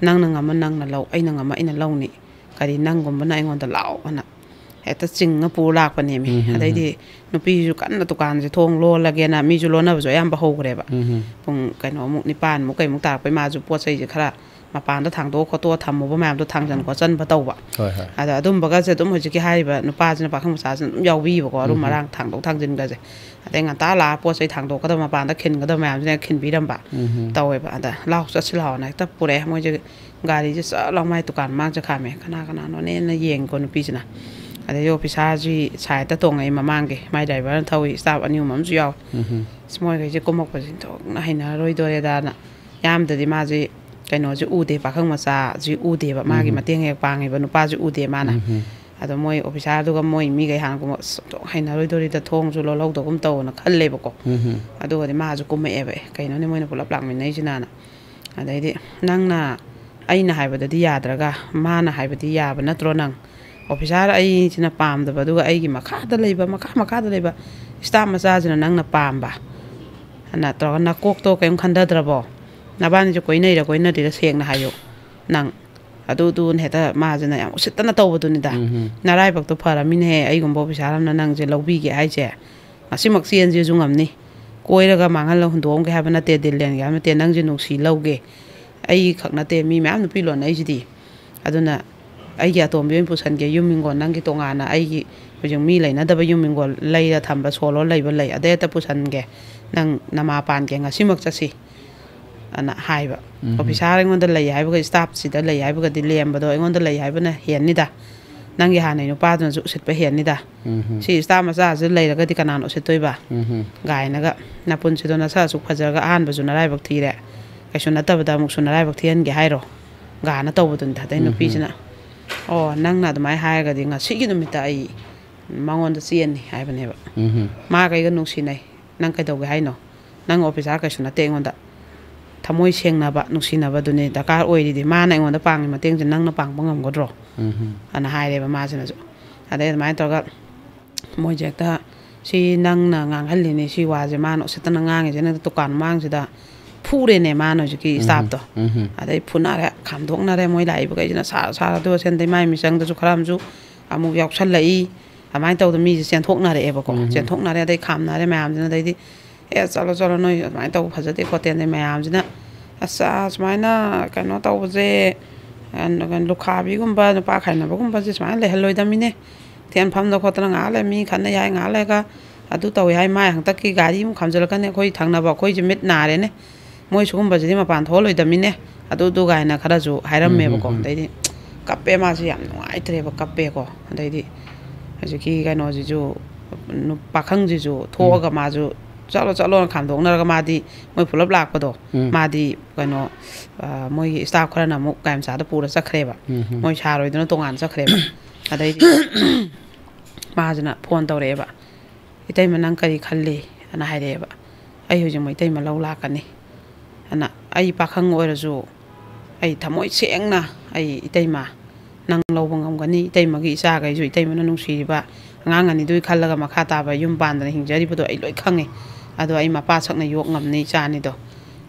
ꯅꯪꯅ ꯉꯝꯃ ꯅꯪꯅ ꯂꯧ ꯑꯩꯅ ꯉꯝꯃ ꯑꯩꯅ ꯂꯧꯅꯤ ꯀꯔꯤ ꯅꯪꯒꯨꯝꯕꯅ ꯑꯩꯉꯣꯟꯗ ꯂꯥꯛꯑꯣ ꯑꯅ ꯍꯦꯛꯇ ꯆꯤꯡꯉ ꯄꯨꯔ ꯂꯥꯛꯄꯅꯦꯃꯤ ꯑꯗꯩꯗꯤ ꯅꯨꯄꯤꯁꯨ ꯀꯟꯅ ꯗꯨꯀꯥꯟꯁꯦ ꯊꯣꯡ ꯂꯣꯜꯂꯒꯦꯅ ꯃꯤꯁꯨ ꯂꯣꯟꯅꯕꯁꯨ ꯑꯌꯥꯝꯕ ꯍꯧꯈ꯭ꯔꯦꯕ ꯄꯨꯡ ꯀꯩꯅꯣꯃꯨꯛ 9ꯃꯨꯛ ꯀꯩꯃꯨꯛ ꯇꯥꯔꯛꯄꯩ ꯃꯥꯁꯨ ꯄꯣꯠ ꯆꯩꯁꯦ ꯈꯔ ꯃꯄꯥꯟꯗ ꯊꯥꯡꯗꯣꯛ ꯈꯣꯠꯇꯣꯛꯑ ꯊꯝꯃꯨꯕ ꯃꯌꯥꯝꯗꯣ ꯊꯥꯡꯖꯟ ꯈꯣꯠꯆꯟꯕ ꯇꯧꯕ ꯑꯗ ꯑꯗꯨꯝꯕꯒꯁꯦ ꯑꯗꯨꯝ ꯍꯧꯖꯤꯛꯀꯤ ꯍꯥꯏꯔꯤꯕ ꯅꯨꯄꯥꯁꯤꯅ ꯄꯥꯈꯪ ꯃꯆꯥꯁꯤꯅ ꯑꯗꯨꯝ ꯌꯥꯎꯕꯤꯌꯦꯕꯀꯣ ꯑꯔꯨꯝ ꯃꯔꯥꯡ ꯊꯥꯡꯗꯣꯛ ꯊꯥꯡꯖꯤꯟꯒꯁꯦ ꯑꯗꯩ ꯉꯟꯇꯥ ꯂꯥꯛꯑ ꯄꯣꯠ ꯆꯩ ꯊꯥꯡꯗꯣꯛꯀꯗꯕ ꯃꯄꯥꯟꯗ ꯈꯤꯟꯒꯗꯕ ꯃꯌꯥꯝꯁꯤꯅ ꯈꯤꯟꯕꯤꯔꯝꯕ ꯇꯧꯋꯦꯕ ꯑꯗ ꯂꯥꯎ ꯆꯠꯁꯤ ꯂꯥꯎꯑꯣꯅ ꯍꯦꯛꯇ ꯄꯨꯔꯛꯑꯦ ꯃꯣꯏꯁꯦ ꯒꯥꯔꯤꯁꯦ ꯆꯠ ꯂꯥꯎ ꯃꯥꯏ ꯗꯨꯀꯥꯟ ꯃꯥꯡ ꯆꯠꯈꯥꯝꯃꯦ ꯀꯅꯥꯅꯣꯅꯦꯅ ꯌꯦꯡꯉꯤꯀꯣ ꯅꯨꯄꯤꯁꯤꯅ ꯑꯗꯩ ꯑꯣꯐꯤꯁꯥꯔꯁꯤ ꯁꯥꯏꯗꯇ ꯇꯣꯡꯉꯛꯏ ꯃꯃꯥꯡꯒꯤ ꯃꯥꯏ ꯗ꯭ꯔꯥꯏꯚꯔꯅ ꯊꯧꯏ ꯁ꯭ꯇꯥꯐ ꯑꯅꯤ ꯑꯍꯨꯝ ꯑꯃꯁꯨ ꯌꯥꯎꯏ ꯃꯣꯏꯈꯩꯁꯦ ꯀꯨꯝꯃꯛꯄꯁꯤ ꯊꯣꯛꯅ ꯍꯩꯅꯔꯔꯣꯏꯗꯣꯔꯦꯗꯅ ꯌꯥꯝꯗꯗꯤ ꯃꯥꯁꯤ ꯀꯩꯅꯣꯁꯤ ꯎꯗꯦ ꯄꯥꯈꯪ ꯃꯆꯥꯁꯤ ꯎꯗꯦꯕ ꯃꯥꯒꯤ ꯃꯇꯦꯡ ꯍꯦꯛ ꯄꯥꯡꯉꯤꯕ ꯅꯨꯄꯥꯁꯤ ꯎꯗꯦ ꯃꯥꯅ ꯑꯗꯣ ꯃꯣꯏ ꯑꯣꯐꯤꯁꯥꯔꯗꯨꯒ ꯃꯣꯏ ꯃꯤꯈꯩ ꯍꯥꯟꯅ ꯀꯨꯝꯃꯛ ꯍꯩꯅꯔꯣꯏꯗꯣꯔꯤꯗ ꯊꯣꯡꯁꯨ ꯂꯣꯜꯍꯧꯗꯒꯨꯝ ꯇꯧꯅ ꯈꯜꯂꯦꯕꯀꯣ ꯑꯗꯨꯒꯗꯤ ꯃꯥꯁꯨ ꯀꯨꯝꯃꯛꯑꯦꯕ ꯀꯩꯅꯣꯅꯦ ꯃꯣꯏꯅ ꯄꯨꯂꯞ ꯂꯥꯛꯃꯤꯟꯅꯩꯁꯤꯅꯥꯅ ꯑꯗꯩꯗꯤ ꯅꯪꯅ ꯑꯩꯅ ꯍꯥꯏꯕꯗꯗꯤ ꯌꯥꯗ꯭ꯔꯒ ꯃꯥꯅ ꯍꯥꯏꯕꯗꯤ ꯌꯥꯕ ꯅꯠꯇ꯭ꯔꯣ ꯅꯪ ꯑꯣꯐꯤꯁꯥꯔ ꯑꯩꯁꯤꯅ ꯄꯥꯝꯗꯕ ꯑꯗꯨꯒ ꯑꯩꯒꯤ ꯃꯈꯥꯗ ꯂꯩꯕ ꯃꯈꯥꯗ ꯂꯩꯕ ꯁ꯭ꯇꯥꯐ ꯃꯆꯥꯁꯤꯅ ꯅꯪꯅ ꯄꯥꯝꯕ ꯅꯠꯇ꯭ꯔꯒ ꯅꯀꯣꯛꯇꯣ ꯀꯩꯝ ꯈꯟꯊꯗ꯭ꯔꯕꯣ ꯅꯕꯥꯅꯤꯁꯨ ꯀꯣꯏꯅꯩꯔ ꯀꯣꯏꯅꯗꯦꯔ ꯁꯦꯡꯅ ꯍꯥꯏꯌꯨ ꯅꯪ ꯑꯗꯨꯗꯨꯅ ꯍꯦꯛꯇ ꯃꯥꯁꯤꯅ ꯌꯥꯝ ꯎꯁꯤꯠꯇꯅ ꯇꯧꯕꯗꯨꯅꯤꯗ ꯅꯔꯥꯏꯕꯛꯇꯣ ꯐꯔꯃꯤꯅꯦꯍꯦ ꯑꯩꯒꯨꯝꯕ ꯑꯣꯐꯤꯁꯥꯔ ꯑꯃꯅ ꯅꯪꯁꯦ ꯂꯧꯕꯤꯒꯦ ꯍꯥꯏꯁꯦ ꯉꯁꯤꯃꯛ ꯆꯦꯟꯁꯦꯁꯨ ꯉꯝꯅꯤ ꯀꯣꯏꯔꯒ ꯃꯥꯡꯍꯜꯂ ꯍꯨꯟꯗꯣꯛꯑꯝꯒꯦ ꯍꯥꯏꯕ ꯅꯠꯇꯦ ꯗꯤꯜꯂꯦꯟꯒꯦ ꯍꯥꯏꯕ ꯅꯠꯇꯦ ꯅꯪꯁꯦ ꯅꯨꯡꯁꯤ ꯂꯧꯒꯦ ꯑꯩ ꯈꯛ ꯅꯠꯇꯦ ꯃꯤ ꯃꯌꯥꯝ ꯅꯨꯄꯤ ꯂꯣꯟꯅꯩꯁꯤꯗꯤ ꯑꯗꯨꯅ ꯑꯩꯒꯤ ꯑꯇꯣꯝꯕꯤ ꯑꯣꯏꯅ ꯄꯨꯁꯟꯒꯦ ꯌꯨꯝ ꯏꯪꯒꯣꯜ ꯅꯪꯒꯤ ꯇꯣꯉꯥꯟꯅ ꯑꯩꯒꯤ ꯍꯧꯖꯤꯛ ꯃꯤ ꯂꯩꯅꯗꯕ ꯌꯨꯝ ꯏꯪꯒꯣꯜ ꯂꯩꯔ ꯊꯝꯕ ꯁꯣꯜꯂꯣ ꯂꯩꯕ ꯂꯩ ꯑꯗꯩ ꯍꯦꯛꯇ ꯄꯨꯁꯟꯒꯦ ꯅꯪ ꯅꯃꯥ ꯄꯥꯟꯒꯦ ꯉꯁꯤꯃꯛ ꯆꯠꯁꯤ ꯑꯅ ꯍꯥꯏꯕ ꯑꯣꯐꯤꯁꯥꯔ ꯑꯩꯉꯣꯟꯗ ꯂꯩ ꯍꯥꯏꯕꯒ ꯁ꯭ꯇꯥꯐꯁꯤꯗ ꯂꯩ ꯍꯥꯏꯕꯒꯗꯤ ꯂꯦꯝꯕꯗꯣ ꯑꯩꯉꯣꯟꯗ ꯂꯩ ꯍꯥꯏꯕꯅ ꯍꯦꯟꯅꯤꯗ ꯅꯪꯒꯤ ꯍꯥꯟꯅꯩ ꯅꯨꯄꯥꯗꯨꯅꯁꯨ ꯎꯁꯤꯠꯄ ꯍꯦꯟꯅꯤꯗ ꯁꯤ ꯁ꯭ꯇꯥꯐ ꯃꯆꯥꯁꯤ ꯂꯩꯔꯒꯗꯤ ꯀꯅꯥꯅ ꯎꯁꯤꯠꯇꯣꯏꯕ ꯒꯥꯏꯅꯒ ꯅꯄꯨꯟꯁꯤꯗꯣ ꯅꯁꯥ ꯑꯁꯨꯛ ꯐꯖꯔꯒ ꯑꯍꯥꯟꯕꯁꯨ ꯅꯔꯥꯏꯕꯛ ꯊꯤꯔꯦ ꯀꯩꯁꯨ ꯅꯠꯇꯕꯗ ꯑꯃꯨꯛꯁꯨ ꯅꯔꯥꯏꯕꯛ ꯊꯤꯍꯟꯒꯦ ꯍꯥꯏꯔꯣ ꯒꯥꯅ ꯇꯧꯕꯗꯨꯅꯤ ꯑꯗꯩ ꯅꯨꯄꯤꯁꯤꯅ ꯑꯣ ꯅꯪꯅ ꯑꯗꯨꯃꯥꯏꯅ ꯍꯥꯏꯔꯒꯗꯤ ꯉꯁꯤꯒꯤ ꯅꯨꯃꯤꯠꯇ ꯑꯩ ꯃꯉꯣꯟꯗ ꯆꯦꯟꯅꯤ ꯍꯥꯏꯕꯅꯦꯕ ꯃꯥ ꯀꯩꯒ ꯅꯨꯡꯁꯤꯅꯩ ꯅꯪ ꯀꯩꯗꯧꯒꯦ ꯍꯥꯏꯅꯣ ꯅꯪ ꯑꯣꯐꯤꯁꯥꯔ ꯀꯩꯁꯨ ꯅꯠꯇꯦ ꯑꯩꯉꯣꯟꯗ ꯊꯃꯣꯏ ꯁꯦꯡꯅꯕ ꯅꯨꯡꯁꯤꯅꯕꯗꯨꯅꯤ ꯗꯔꯀꯥꯔ ꯑꯣꯏꯔꯤꯗꯤ ꯃꯥꯅ ꯑꯩꯉꯣꯟꯗ ꯄꯥꯡꯉꯤ ꯃꯇꯦꯡꯁꯦ ꯅꯪꯅ ꯄꯥꯡꯕ ꯉꯝꯒꯗ꯭ꯔꯣ ꯑꯅ ꯍꯥꯏꯔꯦꯕ ꯃꯥꯁꯤꯅꯁꯨ ꯑꯗꯩ ꯑꯗꯨꯃꯥꯏꯅ ꯇꯧꯔꯒ ꯃꯣꯏꯁꯦ ꯍꯦꯛꯇ ꯁꯤ ꯅꯪꯅ ꯉꯥꯡꯍꯜꯂꯤꯅꯦ ꯁꯤ ꯋꯥꯁꯦ ꯃꯥꯅ ꯎꯁꯤꯠꯇꯅ ꯉꯥꯡꯉꯤꯁꯦ ꯅꯪ ꯗꯨꯀꯥꯟ ꯃꯥꯡꯁꯤꯗ ꯐꯨꯔꯦꯅꯦ ꯃꯥꯅ ꯍꯧꯖꯤꯛꯀꯤ ꯁ꯭ꯇꯥꯐꯇꯣ ꯑꯗꯩ ꯐꯨꯅꯔꯦ ꯈꯥꯝꯗꯣꯛꯅꯔꯦ ꯃꯣꯏ ꯂꯥꯛꯏꯕꯈꯩꯁꯤꯅ ꯁꯥꯔ ꯑꯗꯨꯒ ꯁꯦꯟꯗꯩ ꯃꯥꯏ ꯃꯤꯆꯪꯗꯁꯨ ꯈꯔ ꯑꯃꯁꯨ ꯑꯃꯨꯛ ꯌꯥꯎꯁꯜꯂꯛꯏ ꯑꯗꯨꯃꯥꯏꯅ ꯇꯧꯗꯅ ꯃꯤꯁꯦ ꯆꯦꯟꯊꯣꯛꯅꯔꯛꯑꯦꯕꯀꯣ ꯆꯦꯟꯊꯣꯛꯅꯔꯦ ꯑꯗꯩ ꯈꯥꯝꯅꯔꯦ ꯃꯌꯥꯝꯁꯤꯅ ꯑꯗꯩꯗꯤ ꯆꯠꯂꯣ ꯅꯣꯏ ꯑꯗꯨꯃꯥꯏꯅ ꯇꯧꯕ ꯐꯖꯗꯦ ꯈꯣꯠꯇꯦ ꯑꯗꯩ ꯃꯌꯥꯝꯁꯤꯅ ꯑꯁ ꯁꯨꯃꯥꯏꯅ ꯀꯩꯅꯣ ꯇꯧꯕꯁꯦ ꯂꯨꯈꯥꯕꯤꯒꯨꯝꯕ ꯅꯨꯄꯥ ꯈꯥꯏꯅꯕꯒꯨꯝꯕꯁꯦ ꯁꯨꯃꯥꯏꯅ ꯂꯩꯍꯜꯂꯣꯏꯗꯕꯅꯤꯅꯦ ꯊꯦꯟ ꯐꯝꯗ ꯈꯣꯠꯇꯅ ꯉꯥꯏꯍꯥꯛ ꯂꯩ ꯃꯤ ꯈꯠꯅ ꯌꯥꯏ ꯉꯥꯏꯍꯥꯛ ꯂꯩꯔꯒ ꯑꯗꯨ ꯇꯧꯋꯤ ꯍꯥꯏ ꯃꯥꯏ ꯍꯟꯇꯛꯀꯤ ꯒꯥꯔꯤ ꯑꯃꯨꯛ ꯈꯥꯝꯖꯤꯜꯂꯛꯀꯅꯤ ꯑꯩꯈꯣꯏ ꯊꯪꯅꯕ ꯑꯩꯈꯣꯏꯁꯦ ꯃꯤꯠ ꯅꯥꯔꯦꯅꯦ ꯃꯣꯏ ꯁꯤꯒꯨꯝꯕꯁꯤꯗꯤ ꯃꯄꯥꯟ ꯊꯣꯛꯍꯜꯂꯣꯏꯗꯕꯅꯤꯅꯦ ꯑꯗꯨ ꯒꯥꯏꯅ ꯈꯔꯁꯨ ꯍꯥꯏꯔꯝꯃꯦꯕꯀꯣ ꯑꯗꯩꯗꯤ ꯀꯞꯄꯦ ꯃꯥꯁꯤ ꯌꯥꯝ ꯅꯨꯡꯉꯥꯏꯇ꯭ꯔꯦꯕ ꯀꯞꯄꯦꯀꯣ ꯑꯗꯩꯗꯤ ꯍꯧꯖꯤꯛꯀꯤ ꯀꯩꯅꯣꯁꯤꯁꯨ ꯄꯥꯈꯪꯁꯤꯁꯨ ꯊꯣꯛꯑꯒ ꯃꯥꯁꯨ ꯆꯠꯂꯣꯅ ꯈꯥꯝꯗꯣꯛꯅꯔꯒ ꯃꯥꯗꯤ ꯃꯣꯏ ꯄꯨꯂꯞ ꯂꯥꯛꯄꯗꯣ ꯃꯥꯗꯤ ꯀꯩꯅꯣ ꯃꯣꯏꯒꯤ ꯁ꯭ꯇꯥꯐ ꯈꯔꯅ ꯑꯃꯨꯛ ꯒꯥꯔꯤ ꯃꯆꯥꯗ ꯄꯨꯔ ꯆꯠꯈ꯭ꯔꯦꯕ ꯃꯣꯏ ꯁꯥꯔꯣꯏꯗꯨꯅ ꯇꯣꯉꯥꯟꯅ ꯆꯠꯈ꯭ꯔꯦꯕ ꯑꯗꯩꯗꯤ ꯃꯥꯁꯤꯅ ꯐꯣꯟ ꯇꯧꯔꯛꯑꯦꯕ ꯏꯇꯩꯃ ꯅꯪ ꯀꯔꯤ ꯈꯜꯂꯤ ꯑꯅ ꯍꯥꯏꯔꯛꯑꯦꯕ ꯑꯩ ꯍꯧꯖꯤꯛ ꯏꯇꯩꯃ ꯂꯧ ꯂꯥꯛꯀꯅꯤ ꯑꯅ ꯑꯩ ꯄꯥꯈꯪ ꯑꯣꯏꯔꯁꯨ ꯑꯩ ꯊꯃꯣꯏ ꯁꯦꯡꯅ ꯑꯩ ꯏꯇꯩꯃ nang lꯧꯕ ngamgani ꯏꯇꯩꯃꯒꯤ ꯏꯆꯥꯈꯩꯁꯨ ꯏꯇꯩꯃꯅ ꯅꯨꯡꯁꯤꯔꯤꯕ ꯑꯉꯥꯡ ꯑꯅꯤꯗꯨꯒꯤ ꯈꯜꯂꯒ ꯃꯈꯥ ꯇꯥꯕ ꯌꯨꯝ ꯄꯥꯟꯗꯅ ꯍꯤꯡꯖꯔꯤꯕꯗꯣ ꯑꯩ ꯂꯣꯏ ꯈꯪꯉꯦ ꯑꯗꯣ ꯑꯩ ꯃꯄꯥ ꯁꯛꯅ ꯌꯣꯛ ꯉꯝꯅꯤ ꯏꯆꯥ ꯑꯅꯤꯗꯣ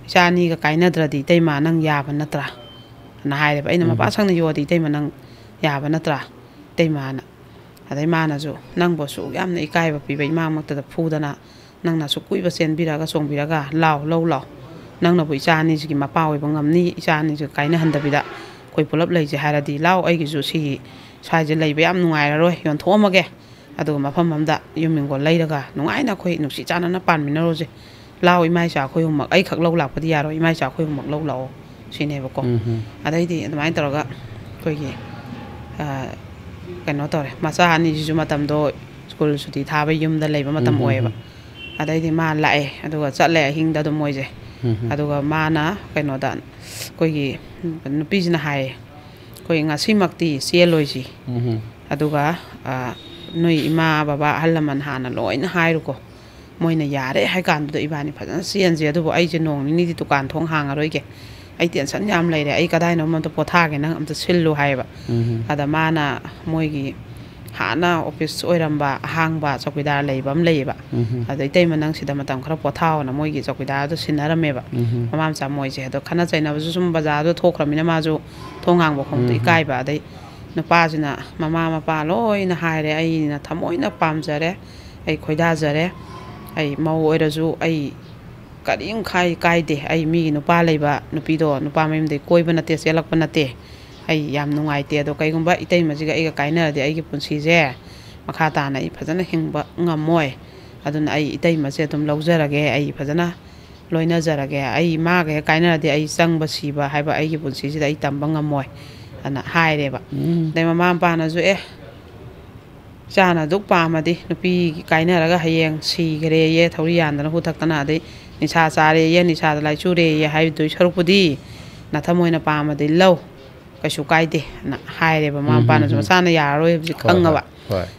ꯏꯆꯥ ꯑꯅꯤꯒ ꯀꯥꯏꯅꯗ꯭ꯔꯗꯤ ꯏꯇꯩꯃ ꯅꯪ ꯌꯥꯕ ꯅꯠꯇ꯭ꯔꯥ ꯅ ꯍꯥꯏꯔꯦꯕ ꯑꯩꯅ ꯃꯄꯥ ꯁꯛꯅ ꯌꯣꯛꯑꯗꯤ ꯏꯇꯩꯃ ꯅꯪ ꯌꯥꯕ ꯅꯠꯇ꯭ꯔꯥ ꯏꯇꯩꯃꯅ ꯑꯗꯩ ꯃꯥꯅꯁꯨ ꯅꯪꯕꯨ ꯁꯨꯛ ꯌꯥꯝꯅ ꯏꯀꯥꯏꯕ ꯄꯤꯕ ꯏꯃꯥꯃꯛꯇꯗ ꯐꯨꯗꯅ ꯅꯪꯅ ꯁꯨꯛ ꯀꯨꯏꯕ ꯆꯦꯟꯕꯤꯔꯒ ꯆꯣꯡꯕꯤꯔꯒ ꯂꯥꯎ ꯂꯧ ꯂꯥꯎ ꯅꯪꯅꯕꯨ ꯏꯆꯥ ꯑꯅꯤꯁꯤꯒꯤ ꯃꯄꯥ ꯑꯣꯏꯕ ꯉꯝꯅꯤ ꯏꯆꯥ ꯑꯅꯤꯁꯤꯒ ꯀꯥꯏꯅꯍꯟꯗꯕꯤꯗ ꯑꯩꯈꯣꯏ ꯄꯨꯂꯞ ꯂꯩꯁꯦ ꯍꯥꯏꯔꯗꯤ ꯂꯥꯎ ꯑꯩꯒꯤꯁꯨ ꯁꯤ ꯁ꯭ꯋꯥꯏꯁꯦ ꯂꯩꯕ ꯌꯥꯝ ꯅꯨꯡꯉꯥꯏꯔꯔꯣꯏ ꯌꯣꯟꯊꯣꯛꯑꯝꯃꯒꯦ ꯑꯗꯨꯒ ꯃꯐꯝ ꯑꯃꯗ ꯌꯨꯝ ꯏꯪꯒꯣꯜ ꯂꯩꯔꯒ ꯅꯨꯡꯉꯥꯏꯅ ꯑꯩꯈꯣꯏ ꯅꯨꯡꯁꯤ ꯆꯥꯟꯅꯅ ꯄꯥꯟꯃꯤꯟꯅꯔꯨꯁꯦ ꯂꯥꯎ ꯏꯃꯥ ꯏꯆꯥ ꯑꯩꯈꯣꯏ ꯑꯍꯨꯝꯃꯛ ꯑꯩꯈꯛ ꯂꯧ ꯂꯥꯛꯄꯗꯤ ꯌꯥꯔꯣꯏ ꯏꯃꯥ ꯏꯆꯥ ꯑꯩꯈꯣꯏ ꯑꯍꯨꯝꯃꯛ ꯂꯧ ꯂꯥꯛꯑꯣ ꯁꯤꯅꯦꯕꯀꯣ ꯑꯗꯩꯗꯤ ꯑꯗꯨꯃꯥꯏꯅ ꯇꯧꯔꯒ ꯑꯩꯈꯣꯏꯒꯤ ꯀꯩꯅꯣ ꯇꯧꯔꯦ ꯃꯆꯥ ꯑꯅꯤꯁꯤꯁꯨ ꯃꯇꯝꯗꯣ ꯁ꯭ꯀꯨꯜ ꯁꯨꯇꯤ ꯊꯥꯕ ꯌꯨꯝꯗ ꯂꯩꯕ ꯃꯇꯝ ꯑꯣꯏꯌꯦꯕ ꯑꯗꯩꯗꯤ ꯃꯥ ꯂꯥꯛꯑꯦ ꯑꯗꯨꯒ ꯆꯠꯂꯦ ꯑꯍꯤꯡꯗ ꯑꯗꯨꯝ ꯃꯣꯏꯁꯦ ꯑꯗꯨꯒ ꯃꯥꯅ ꯀꯩꯅꯣꯗ ꯑꯩꯈꯣꯏꯒꯤ ꯅꯨꯄꯤꯁꯤꯅ ꯍꯥꯏꯌꯦ ꯑꯩꯈꯣꯏ ꯉꯁꯤꯃꯛꯇꯤ ꯆꯦꯜꯂꯣꯏꯁꯤ ꯑꯗꯨꯒ ꯅꯣꯏ ꯏꯃꯥ ꯕꯕꯥ ꯑꯍꯜ ꯂꯃꯟ ꯍꯥꯟꯅ ꯂꯣꯏꯅ ꯍꯥꯏꯔꯨꯀꯣ ꯃꯣꯏꯅ ꯌꯥꯔꯦ ꯍꯥꯏ ꯀꯥꯟꯗꯨꯗ ꯏꯕꯥꯅꯤ ꯐꯖꯅ ꯆꯦꯟꯁꯦ ꯑꯗꯨꯕꯨ ꯑꯩꯁꯦ ꯅꯣꯡ ꯅꯤꯅꯤꯗꯤ ꯗꯨꯀꯥꯟ ꯊꯣꯡ ꯍꯥꯡꯉꯔꯣꯏꯒꯦ ꯑꯩ ꯇꯦꯟꯁꯟ ꯌꯥꯝ ꯂꯩꯔꯦ ꯑꯩ ꯀꯗꯥꯏꯅꯣꯝ ꯑꯝꯇ ꯄꯣꯊꯥꯒꯦ ꯅꯪ ꯑꯝꯇ ꯁꯤꯜꯂꯨ ꯍꯥꯏꯌꯦꯕ ꯑꯗ ꯃꯥꯅ ꯃꯣꯏꯒꯤ ꯍꯥꯟꯅ ꯑꯣꯐꯤꯁ ꯑꯣꯏꯔꯝꯕ ꯑꯍꯥꯡꯕ ꯆꯧꯀꯤꯗꯥꯔ ꯂꯩꯕ ꯑꯃ ꯂꯩꯌꯦꯕ ꯑꯗ ꯏꯇꯩꯃ ꯅꯪ ꯁꯤꯗ ꯃꯇꯝ ꯈꯔ ꯄꯣꯊꯥꯑꯣꯅ ꯃꯣꯏꯒꯤ ꯆꯧꯀꯤꯗꯥꯔꯗꯣ ꯁꯤꯟꯅꯔꯝꯃꯦꯕ ꯃꯃꯥ ꯃꯆꯥ ꯃꯣꯏꯁꯦ ꯑꯗꯣ ꯈꯠꯅ ꯆꯩꯅꯕꯁꯨ ꯁꯨꯝ ꯕꯖꯥꯔꯗꯣ ꯊꯣꯛꯈ꯭ꯔꯕꯅꯤ나 마주 ꯊꯣꯡ ꯍꯥꯡꯕ ꯈꯣꯡꯗꯣ ꯏꯀꯥꯏꯕ ꯑꯗꯩ ꯅꯨꯄꯥꯁꯤꯅ ꯃꯃꯥ ꯃꯄꯥ ꯂꯣꯏꯅ ꯍꯥꯏꯔꯦ ꯑꯩꯅ ꯊꯃꯣꯏꯅ ꯄꯥꯝꯖꯔꯦ ꯑꯩ ꯈꯣꯏꯗꯥꯖꯔꯦ ꯑꯩ ꯃꯧ ꯑꯣꯏꯔꯁꯨ ꯑꯩ ꯀꯔꯤꯝ ꯀꯥꯏꯗꯦ ꯑꯩ ꯃꯤꯒꯤ ꯅꯨꯄꯥ ꯂꯩꯕ ꯅꯨꯄꯤꯗꯣ ꯅꯨꯄꯥ ꯃꯌꯨꯝꯗꯩ ꯀꯣꯏꯕ ꯅꯠꯇꯦ ꯆꯦꯜꯂꯛꯄ ꯅꯠꯇꯦ ꯑꯩ ꯌꯥꯝ ꯅꯨꯡꯉꯥꯏꯇꯦ ꯑꯗꯣ ꯀꯩꯒꯨꯝꯕ ꯏꯇꯩꯃꯁꯤꯒ ꯑꯩꯒ ꯀꯥꯏꯅꯔꯗꯤ ꯑꯩꯒꯤ ꯄꯨꯟꯁꯤꯁꯦ ꯃꯈꯥ ꯇꯥꯅ ꯑꯩ ꯐꯖꯅ ꯍꯤꯡꯕ ꯉꯝꯃꯣꯏ ꯑꯗꯨꯅ ꯑꯩ ꯏꯇꯩꯃꯁꯦ ꯑꯗꯨꯝ ꯂꯧꯖꯔꯒꯦ ꯑꯩ ꯐꯖꯅ ꯂꯣꯏꯅꯖꯔꯒꯦ ꯑꯩ ꯃꯥꯒ ꯍꯦꯛ ꯀꯥꯏꯅꯔꯗꯤ ꯑꯩ ꯆꯪꯕ ꯁꯤꯕ ꯍꯥꯏꯕ ꯑꯩꯒꯤ ꯄꯨꯟꯁꯤꯁꯤꯗ ꯑꯩ ꯇꯝꯕ ꯉꯝꯃꯣꯏ ꯑꯅ ꯍꯥꯏꯔꯦꯕ ꯑꯗꯩ ꯃꯃꯥ ꯃꯄꯥꯅꯁꯨ ꯏꯆꯥꯅ ꯑꯗꯨꯛ ꯄꯥꯝꯃꯗꯤ ꯅꯨꯄꯤ ꯀꯥꯏꯅꯔꯒ ꯍꯌꯦꯡ ꯁꯤꯈ꯭ꯔꯦꯌꯦ ꯊꯧꯔꯤ ꯌꯥꯟꯗꯅ ꯍꯨꯊꯛꯇꯅ ꯑꯗꯩ ꯅꯤꯁꯥ ꯆꯥꯔꯦꯌꯦ ꯅꯤꯁꯥꯗ ꯂꯥꯏꯆꯨꯔꯦꯌꯦ ꯍꯥꯏꯕꯗꯨꯒꯤ ꯁꯔꯨꯛꯄꯨꯗꯤ ꯅꯊꯃꯣꯏꯅ ꯄꯥꯝꯃꯗꯤ ꯂꯧ ꯀꯩꯁꯨ ꯀꯥꯏꯗꯦ ꯅ ꯍꯥꯏꯔꯦꯕ ꯃꯃꯥ ꯃꯄꯥꯅꯁꯨ ꯃꯆꯥꯅ ꯌꯥꯔꯔꯣꯏ ꯍꯧꯖꯤꯛ ꯈꯪꯉꯕ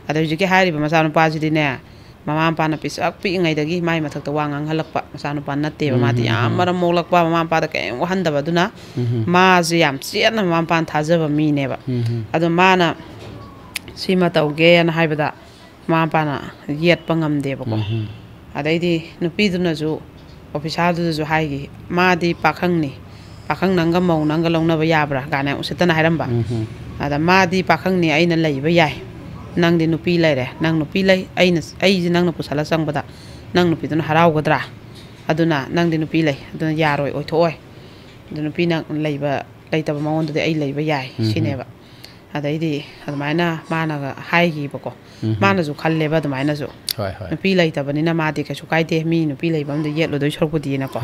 ꯑꯗ ꯍꯧꯖꯤꯛꯀꯤ ꯍꯥꯏꯔꯤꯕ ꯃꯆꯥꯅꯨꯄꯥꯁꯤꯗꯤꯅꯦ ꯃꯃꯥ ꯃꯄꯥꯅ ꯄꯤꯁꯛ ꯄꯤꯛꯏꯉꯩꯗꯒꯤ ꯃꯥꯏ ꯃꯊꯛꯇ ꯋꯥ ꯉꯥꯡꯍꯜꯂꯛꯄ ꯃꯆꯥꯅꯨꯄꯥ ꯅꯠꯇꯦꯕ ꯃꯥꯗꯤ ꯌꯥꯝ ꯃꯔꯝ ꯃꯣꯛꯂꯛꯄ ꯃꯃꯥ ꯃꯄꯥꯗ ꯀꯔꯤꯝ ꯋꯥꯍꯟꯗꯕ ꯑꯗꯨꯅ ꯃꯥꯁꯦ ꯌꯥꯝ ꯆꯦꯠꯅ ꯃꯃꯥ ꯃꯄꯥꯅ ꯊꯥꯖꯕ ꯃꯤꯅꯦꯕ ꯑꯗꯣ ꯃꯥꯅ ꯁꯤꯃ ꯇꯧꯒꯦꯅ ꯍꯥꯏꯕꯗ ꯃꯃꯥ ꯃꯄꯥꯅ ꯌꯦꯠꯄ ꯉꯝꯗꯦꯕꯀꯣ ꯑꯗꯩꯗꯤ ꯅꯨꯄꯤꯗꯨꯅꯁꯨ ꯑꯣꯐꯤꯁꯥꯔꯗꯨꯗꯁꯨ ꯍꯥꯏꯈꯤ ꯃꯥꯗꯤ ꯄꯥꯈꯪꯅꯤ ꯄꯥꯈꯪ ꯅꯪꯒ ꯃꯧ ꯅꯪꯒ ꯂꯧꯅꯕ ꯌꯥꯕ꯭ꯔꯥ ꯀꯥꯏꯅ ꯎꯁꯤꯠꯇꯅ ꯍꯥꯏꯔꯝꯕ ꯑꯗ ꯃꯥꯗꯤ ꯄꯥꯈꯪꯅꯤ ꯑꯩꯅ ꯂꯩꯕ ꯌꯥꯏ ꯅꯪꯗꯤ ꯅꯨꯄꯤ ꯂꯩꯔꯦ ꯅꯪ ꯅꯨꯄꯤ ꯂꯩ ꯑꯩꯁꯦ ꯅꯪꯅ ꯄꯨꯁꯜꯂ ꯆꯪꯕꯗ ꯅꯪ ꯅꯨꯄꯤꯗꯨꯅ ꯍꯔꯥꯎꯒꯗ꯭ꯔꯥ ꯑꯗꯨꯅ ꯅꯪꯗꯤ ꯅꯨꯄꯤ ꯂꯩ ꯑꯗꯨꯅ ꯌꯥꯔꯣꯏ ꯑꯣꯏꯊꯣꯛꯑꯣꯏ ꯑꯗꯨ ꯅꯨꯄꯤꯅ ꯂꯩꯇꯕ ꯃꯉꯣꯟꯗꯗꯤ ꯑꯩ ꯂꯩꯕ ꯌꯥꯏ ꯁꯤꯅꯦꯕ ꯑꯗꯩꯗꯤ ꯑꯗꯨꯃꯥꯏꯅ ꯃꯥꯅꯒ ꯍꯥꯏꯈꯤꯕꯀꯣ ꯃꯥꯅꯁꯨ ꯈꯜꯂꯦꯕ ꯑꯗꯨꯃꯥꯏꯅꯁꯨ ꯅꯨꯄꯤ ꯂꯩꯇꯕꯅꯤꯅ ꯃꯥꯗꯤ ꯀꯩꯁꯨ ꯀꯥꯏꯗꯦ ꯃꯤ ꯅꯨꯄꯤ ꯂꯩꯕ ꯑꯝꯗ ꯌꯦꯠꯂꯨꯗꯣꯏ ꯁꯔꯨꯛꯄꯨꯗꯤꯅꯀꯣ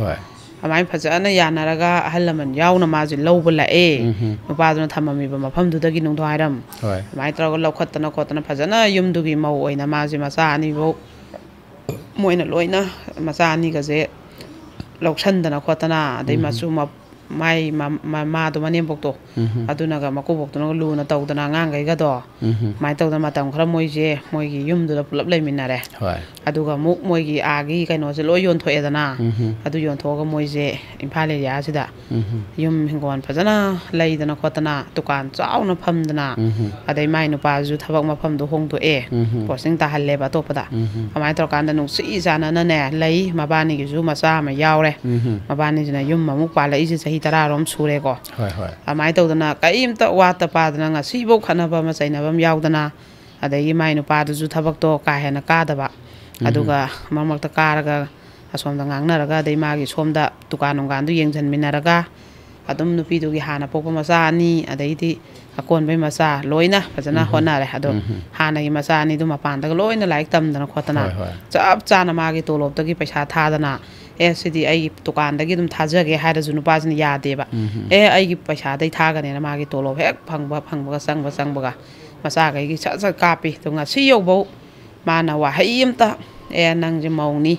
ꯑꯗꯨꯃꯥꯏꯅ ꯐꯖꯅ ꯌꯥꯅꯔꯒ ꯑꯍꯜ ꯂꯃꯟ ꯌꯥꯎꯅ ꯃꯥꯁꯦ ꯂꯧꯕ ꯂꯥꯛꯑꯦ ꯅꯨꯄꯥꯗꯨꯅ ꯊꯝꯃꯝꯃꯤꯕ ꯃꯐꯝꯗꯨꯗꯒꯤ ꯅꯨꯡꯗꯥꯡꯋꯥꯏꯔꯝ ꯑꯗꯨꯃꯥꯏꯅ ꯇꯧꯔꯒ ꯂꯧꯈꯠꯇꯅ ꯈꯣꯠꯇꯅ ꯐꯖꯅ ꯌꯨꯝꯗꯨꯒꯤ ꯃꯧ ꯑꯣꯏꯅ ꯃꯥꯁꯦ ꯃꯆꯥ ꯑꯅꯤꯐꯧ ꯃꯣꯏꯅ ꯂꯣꯏꯅ ꯃꯆꯥ ꯑꯅꯤꯒꯁꯦ ꯂꯧꯁꯟꯗꯅ ꯈꯣꯠꯇꯅ ꯑꯗꯩ ꯃꯥꯏ ꯃꯃꯥꯗꯣ ꯃꯅꯦꯝꯕꯣꯛꯇꯣ ꯑꯗꯨꯅꯒ ꯃꯀꯨꯕꯣꯛꯇꯨꯅꯒ ꯂꯨꯅ ꯇꯧꯗꯅ ꯑꯉꯥꯡꯈꯩꯒꯗꯣ ꯑꯗꯨꯃꯥꯏꯅ ꯇꯧꯗꯅ ꯃꯇꯝ ꯈꯔ ꯃꯣꯏꯁꯦ ꯃꯣꯏꯒꯤ ꯌꯨꯝꯗꯨꯗ ꯄꯨꯂꯞ ꯂꯩꯃꯤꯟꯅꯔꯦ ꯑꯗꯨꯒ ꯑꯃꯨꯛ ꯃꯣꯏꯒꯤ ꯑꯥꯒꯤ ꯀꯩꯅꯣꯁꯦ ꯂꯣꯏ ꯌꯣꯟꯊꯣꯛꯑꯦꯗꯅ ꯑꯗꯨ ꯌꯣꯟꯊꯣꯛꯑꯒ ꯃꯣꯏꯁꯦ ꯏꯝꯐꯥꯜ ꯑꯦꯔꯤꯌꯥꯁꯤꯗ ꯌꯨꯝ ꯍꯤꯡꯒꯣꯜ ꯐꯖꯅ ꯂꯩꯗꯅ ꯈꯣꯠꯇꯅ ꯗꯨꯀꯥꯟ ꯆꯥꯎꯅ ꯐꯝꯗꯅ ꯑꯗꯩ ꯃꯥꯏ ꯅꯨꯄꯥꯁꯨ ꯊꯕꯛ ꯃꯐꯝꯗꯣ ꯍꯣꯡꯗꯣꯛꯑꯦ ꯄꯣꯁꯇꯤꯡ ꯇꯥꯍꯜꯂꯦꯕ ꯑꯇꯣꯞꯄꯗ ꯑꯗꯨꯃꯥꯏꯅ ꯇꯧꯔꯀꯥꯟꯗ ꯅꯨꯡꯁꯤ ꯆꯥꯟꯅꯅꯅꯦ ꯂꯩ ꯃꯕꯥꯅꯤꯒꯤꯁꯨ ꯃꯆꯥ ꯑꯃ ꯌꯥꯎꯔꯦ ꯃꯕꯥꯅꯤꯁꯤꯅ ꯌꯨꯝ ꯑꯃꯨꯛ ꯄꯥꯜꯂꯛꯏꯁꯦ ꯆꯍꯤ 10 ꯁꯨꯔꯦꯀꯣ ꯑꯗꯨꯃꯥꯏꯅ ꯇꯧꯗꯅ ꯀꯔꯤꯝꯇ ꯋꯥꯠꯇ ꯄꯥꯗꯅ ꯉꯁꯤꯐꯧ ꯈꯠꯅꯕ ꯑꯃ ꯆꯩꯅꯕ ꯑꯃ ꯌꯥꯎꯗꯅ ꯑꯗꯒꯤ ꯃꯥꯏ ꯅꯨꯄꯥꯗꯨꯁꯨ ꯊꯕꯛꯇꯣ ꯀꯥ ꯍꯦꯟꯅ ꯀꯥꯗꯕ ꯑꯗꯨꯒ ꯃꯔꯛ ꯃꯔꯛꯇ ꯀꯥꯔꯒ ꯑꯁꯣꯝꯗ ꯉꯥꯡꯅꯔꯒ ꯑꯗꯩ ꯃꯥꯒꯤ ꯁꯣꯝꯗ ꯗꯨꯀꯥꯟ ꯅꯨꯡꯒꯥꯟꯗꯨ ꯌꯦꯡꯁꯤꯟꯃꯤꯟꯅꯔꯒ ꯑꯗꯨꯝ ꯅꯨꯄꯤꯗꯨꯒꯤ ꯍꯥꯟꯅ ꯄꯣꯛꯄ ꯃꯆꯥ ꯑꯅꯤ ꯑꯗꯩꯗꯤ ꯑꯀꯣꯟꯕꯩ ꯃꯆꯥ ꯂꯣꯏꯅ ꯐꯖꯅ ꯍꯣꯠꯅꯔꯦ ꯑꯗꯣ ꯍꯥꯟꯅꯒꯤ ꯃꯆꯥ ꯑꯅꯤꯗꯨ ꯃꯄꯥꯟꯗꯒ ꯂꯣꯏꯅ ꯂꯥꯏꯔꯤꯛ ꯇꯝꯗꯅ ꯈꯣꯠꯇꯅ ꯆꯞ ꯆꯥꯅ ꯃꯥꯒꯤ ꯇꯣꯂꯣꯞꯇꯒꯤ ꯄꯩꯁꯥ ꯊꯥꯗꯅ ꯁꯤꯗꯤ ꯑꯩꯒꯤ ꯗꯨꯀꯥꯟꯗꯒꯤ ꯑꯗꯨꯝ ꯊꯥꯖꯒꯦ ꯍꯥꯏꯔꯁꯨ ꯅꯨꯄꯥꯁꯤꯅ ꯌꯥꯗꯦꯕ ꯑꯩꯒꯤ ꯄꯩꯁꯥꯗꯩ ꯊꯥꯒꯅꯦꯅ ꯃꯥꯒꯤ ꯇꯣꯂꯣꯞ ꯍꯦꯛ ꯐꯪꯕꯒ ꯆꯪꯕꯒ ꯃꯆꯥꯈꯩꯒꯤ ꯁꯠ ꯀꯥꯞꯄꯤ ꯑꯗꯣ ꯉꯁꯤ ꯌꯧꯕꯧ ꯃꯥꯅ ꯋꯥꯍꯩ ꯑꯃꯇ ꯅꯪꯁꯦ ꯃꯧꯅꯤ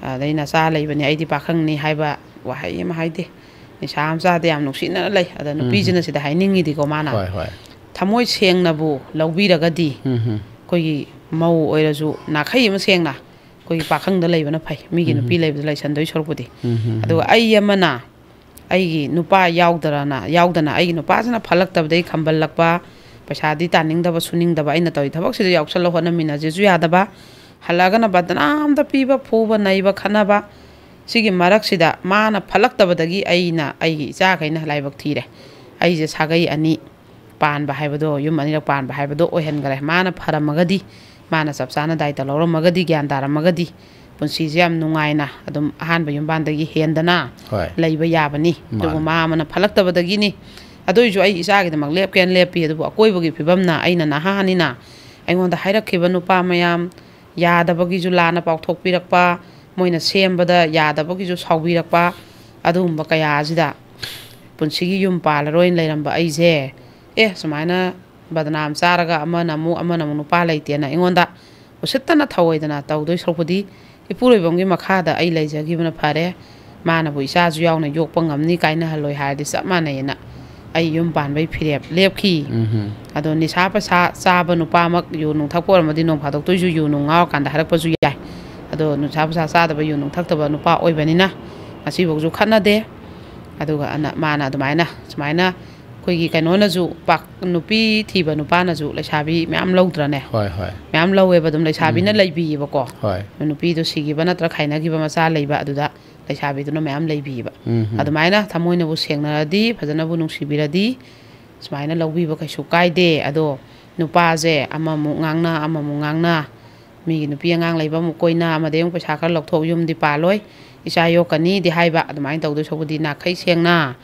ꯑꯗꯩ ꯅꯆꯥ ꯂꯩꯕꯅꯤ ꯑꯩꯗꯤ ꯄꯥꯈꯪꯅꯤ ꯍꯥꯏꯕ ꯋꯥꯍꯩ ꯑꯃ ꯍꯥꯏꯗꯦ ꯅꯤꯁꯥ ꯑꯃ ꯆꯥꯗꯦ ꯌꯥꯝ ꯅꯨꯡꯁꯤꯅꯅ ꯂꯩ ꯑꯗ ꯅꯨꯄꯤꯁꯤꯅ ꯁꯤꯗ ꯍꯥꯏꯅꯤꯡꯉꯤꯗꯤꯀꯣ ꯃꯥꯅ ꯊꯃꯣꯏ ꯁꯦꯡꯅꯕꯨ ꯂꯧꯕꯤꯔꯒꯗꯤ ꯑꯩꯈꯣꯏꯒꯤ ꯃꯧ ꯑꯣꯏꯔꯁꯨ ꯅꯥꯈꯩ ꯑꯃ ꯁꯦꯡꯅ ꯑꯩꯈꯣꯏꯒꯤ ꯄꯥꯈꯪꯗ ꯂꯩꯕꯅ ꯐꯩ ꯃꯤꯒꯤ ꯅꯨꯄꯤ ꯂꯩꯕꯗ ꯂꯩꯁꯟꯗꯣꯏ ꯁꯔꯨꯛꯄꯨꯗꯤ ꯑꯗꯨꯒ ꯑꯩ ꯑꯃꯅ ꯑꯩꯒꯤ ꯅꯨꯄꯥ ꯌꯥꯎꯗꯅ ꯑꯩꯒꯤ ꯅꯨꯄꯥꯁꯤꯅ ꯐꯠꯂꯛꯇꯕꯗꯒꯤ ꯈꯝꯕꯜꯂꯛꯄ ꯄꯩꯁꯥꯗꯤ ꯇꯥꯅꯤꯡꯗꯕ ꯁꯨꯅꯤꯡꯗꯕ ꯑꯩꯅ ꯇꯧꯔꯤ ꯊꯕꯛꯁꯤꯗ ꯌꯥꯎꯁꯜꯂ ꯍꯣꯠꯅꯃꯤꯟꯅꯁꯤꯁꯨ ꯌꯥꯗꯕ ꯍꯜꯂꯛꯑꯒꯅ ꯕꯗꯅꯥꯝꯗ ꯄꯤꯕ ꯐꯨꯕ ꯅꯩꯕ ꯈꯠꯅꯕ ꯁꯤꯒꯤ ꯃꯔꯛꯁꯤꯗ ꯃꯥꯅ ꯐꯠꯂꯛꯇꯕꯗꯒꯤ ꯑꯩꯅ ꯑꯩꯒꯤ ꯏꯆꯥꯈꯩꯅ ꯂꯥꯏꯕꯛ ꯊꯤꯔꯦ ꯑꯩꯁꯦ ꯁꯥꯒꯩ ꯑꯅꯤ ꯄꯥꯟꯕ ꯍꯥꯏꯕꯗꯣ ꯌꯨꯝ ꯑꯅꯤꯔꯛ ꯄꯥꯟꯕ ꯍꯥꯏꯕꯗꯣ ꯑꯣꯏꯍꯟꯈꯔꯦ ꯃꯥꯅ ꯐꯔꯝꯃꯒꯗꯤ ꯃꯥꯅ ꯆꯞ ꯆꯥꯅ ꯗꯥꯏꯇ ꯂꯧꯔꯝꯃꯒꯗꯤ ꯒ꯭ꯌꯥꯟ ꯇꯥꯔꯝꯃꯒꯗꯤ ꯄꯨꯟꯁꯤꯁꯦ ꯌꯥꯝ ꯅꯨꯡꯉꯥꯏꯅ ꯑꯗꯨꯝ ꯑꯍꯥꯟꯕ ꯌꯨꯝꯕꯥꯟꯗꯒꯤ ꯍꯦꯟꯗꯅ ꯂꯩꯕ ꯌꯥꯕꯅꯤ ꯑꯗꯨꯕꯨ ꯃꯥ ꯑꯃꯅ ꯐꯠꯂꯛꯇꯕꯗꯒꯤꯅꯤ ꯑꯗꯨꯏꯁꯨ ꯑꯩ ꯏꯆꯥꯒꯤꯗꯃꯛ ꯂꯦꯞꯀꯦꯅ ꯂꯦꯞꯄꯤ ꯑꯗꯨꯕꯨ ꯑꯀꯣꯏꯕꯒꯤ ꯐꯤꯕꯝꯅ ꯑꯩꯅ ꯅꯍꯥꯅꯤꯅ ꯑꯩꯉꯣꯟꯗ ꯍꯥꯏꯔꯛꯈꯤꯕ ꯅꯨꯄꯥ ꯃꯌꯥꯝ ꯌꯥꯗꯕꯒꯤꯁꯨ ꯂꯥꯟꯅ ꯄꯥꯎꯊꯣꯛꯄꯤꯔꯛꯄ ꯃꯣꯏꯅ ꯁꯦꯝꯕꯗ ꯌꯥꯗꯕꯒꯤꯁꯨ ꯁꯥꯎꯕꯤꯔꯛꯄ ꯑꯗꯨꯒꯨꯝꯕ ꯀꯌꯥ ꯑꯁꯤꯗ ꯄꯨꯟꯁꯤꯒꯤ ꯌꯨꯝ ꯄꯥꯜꯂꯔꯣꯏꯅ ꯂꯩꯔꯝꯕ ꯑꯩꯁꯦ ꯁꯨꯃꯥꯏꯅ ꯕꯗꯅꯥꯝ ꯆꯥꯔꯒ ꯑꯃꯅ ꯑꯃꯨꯛ ꯅꯨꯄꯥ ꯂꯩꯇꯦꯅ ꯑꯩꯉꯣꯟꯗ ꯎꯁꯤꯠꯇꯅ ꯊꯧꯑꯣꯏꯗꯅ ꯇꯧꯗꯣꯏ ꯁꯔꯨꯛꯄꯨꯗꯤ ꯏꯄꯨꯔꯣꯏꯕꯝꯒꯤ ꯃꯈꯥꯗ ꯑꯩ ꯂꯩꯖꯈꯤꯕꯅ ꯐꯔꯦ ꯃꯥꯅꯕꯨ ꯏꯆꯥꯁꯨ ꯌꯥꯎꯅ ꯌꯣꯛꯄ ꯉꯝꯅꯤ ꯀꯥꯏꯅꯍꯜꯂꯣꯏ ꯍꯥꯏꯔꯗꯤ ꯆꯞ ꯃꯥꯟꯅꯩꯌꯦꯅ ꯑꯩ ꯌꯨꯝ ꯄꯥꯟꯕꯩ ꯐꯤꯔꯦꯞ ꯂꯦꯞꯈꯤ ꯑꯗꯣ ꯅꯤꯁꯥ ꯄꯁꯥ ꯆꯥꯕ ꯅꯨꯄꯥꯃꯛ ꯌꯨ ꯅꯨꯡ ꯊꯛꯄ ꯑꯣꯏꯔꯃꯗꯤ ꯅꯣꯡ ꯐꯥꯗꯣꯛꯇꯣꯏꯁꯨ ꯌꯨ ꯅꯨꯡ ꯉꯥꯎꯔꯀꯥꯟꯗ ꯍꯥꯏꯔꯛꯄꯁꯨ ꯌꯥꯏ ꯑꯗꯣ ꯅꯤꯁꯥ ꯄꯁꯥ ꯆꯥꯗꯕ ꯌꯨ ꯅꯨꯡ ꯊꯛꯇꯕ ꯅꯨꯄꯥ ꯑꯣꯏꯕꯅꯤ나 ꯉꯁꯤꯐꯥꯎꯁꯨ ꯈꯠꯅꯗꯦ ꯑꯗꯨꯒ ꯃꯥꯅ ꯁꯨꯃꯥꯏꯅ ꯑꯩꯈꯣꯏꯒꯤ ꯀꯩꯅꯣꯅꯁꯨ ꯅꯨꯄꯤ ꯊꯤꯕ ꯅꯨꯄꯥꯅꯁꯨ ꯂꯩꯁꯥꯕꯤ ꯃꯌꯥꯝ ꯂꯧꯗ꯭ꯔꯅꯦ ꯃꯌꯥꯝ ꯂꯧꯋꯦꯕ ꯑꯗꯨꯝ ꯂꯩꯁꯥꯕꯤꯅ ꯂꯩꯕꯤꯌꯦꯕꯀꯣ ꯅꯨꯄꯤꯗꯣ ꯁꯤꯈꯤꯕ ꯅꯠꯇ꯭ꯔ ꯈꯥꯏꯅꯈꯤꯕ ꯃꯆꯥ ꯂꯩꯕ ꯑꯗꯨꯗ ꯂꯩꯁꯥꯕꯤꯗꯨꯅ ꯃꯌꯥꯝ ꯂꯩꯕꯤꯌꯦꯕ ꯑꯗꯨꯃꯥꯏꯅ ꯊꯃꯣꯏꯅꯕꯨ ꯁꯦꯡꯅꯔꯗꯤ ꯐꯖꯅꯕꯨ ꯅꯨꯡꯁꯤꯕꯤꯔꯗꯤ ꯁꯨꯃꯥꯏꯅ ꯂꯧꯕꯤꯕ ꯀꯩꯁꯨ ꯀꯥꯏꯗꯦ ꯑꯗꯣ ꯅꯨꯄꯥꯁꯦ ꯑꯃꯃꯨꯛ ꯉꯥꯡꯅ ꯃꯤꯒꯤ ꯅꯨꯄꯤ ꯑꯉꯥꯡ ꯂꯩꯕ ꯑꯃꯨꯛ ꯀꯣꯏꯅ ꯑꯃꯗꯩ ꯑꯃꯨꯛ ꯄꯩꯁꯥ ꯈꯔ ꯂꯧꯊꯣꯛ ꯌꯨꯝꯗꯤ ꯄꯥꯜꯂꯣꯏ ꯏꯆꯥ ꯌꯣꯛꯀꯅꯤꯗꯤ ꯍꯥꯏꯕ ꯑꯗꯨꯃꯥꯏꯅ ꯇꯧꯗꯣꯏ ꯁꯔꯨꯛꯄꯨꯗꯤ ꯅꯥꯈꯩ ꯁꯦꯡꯅ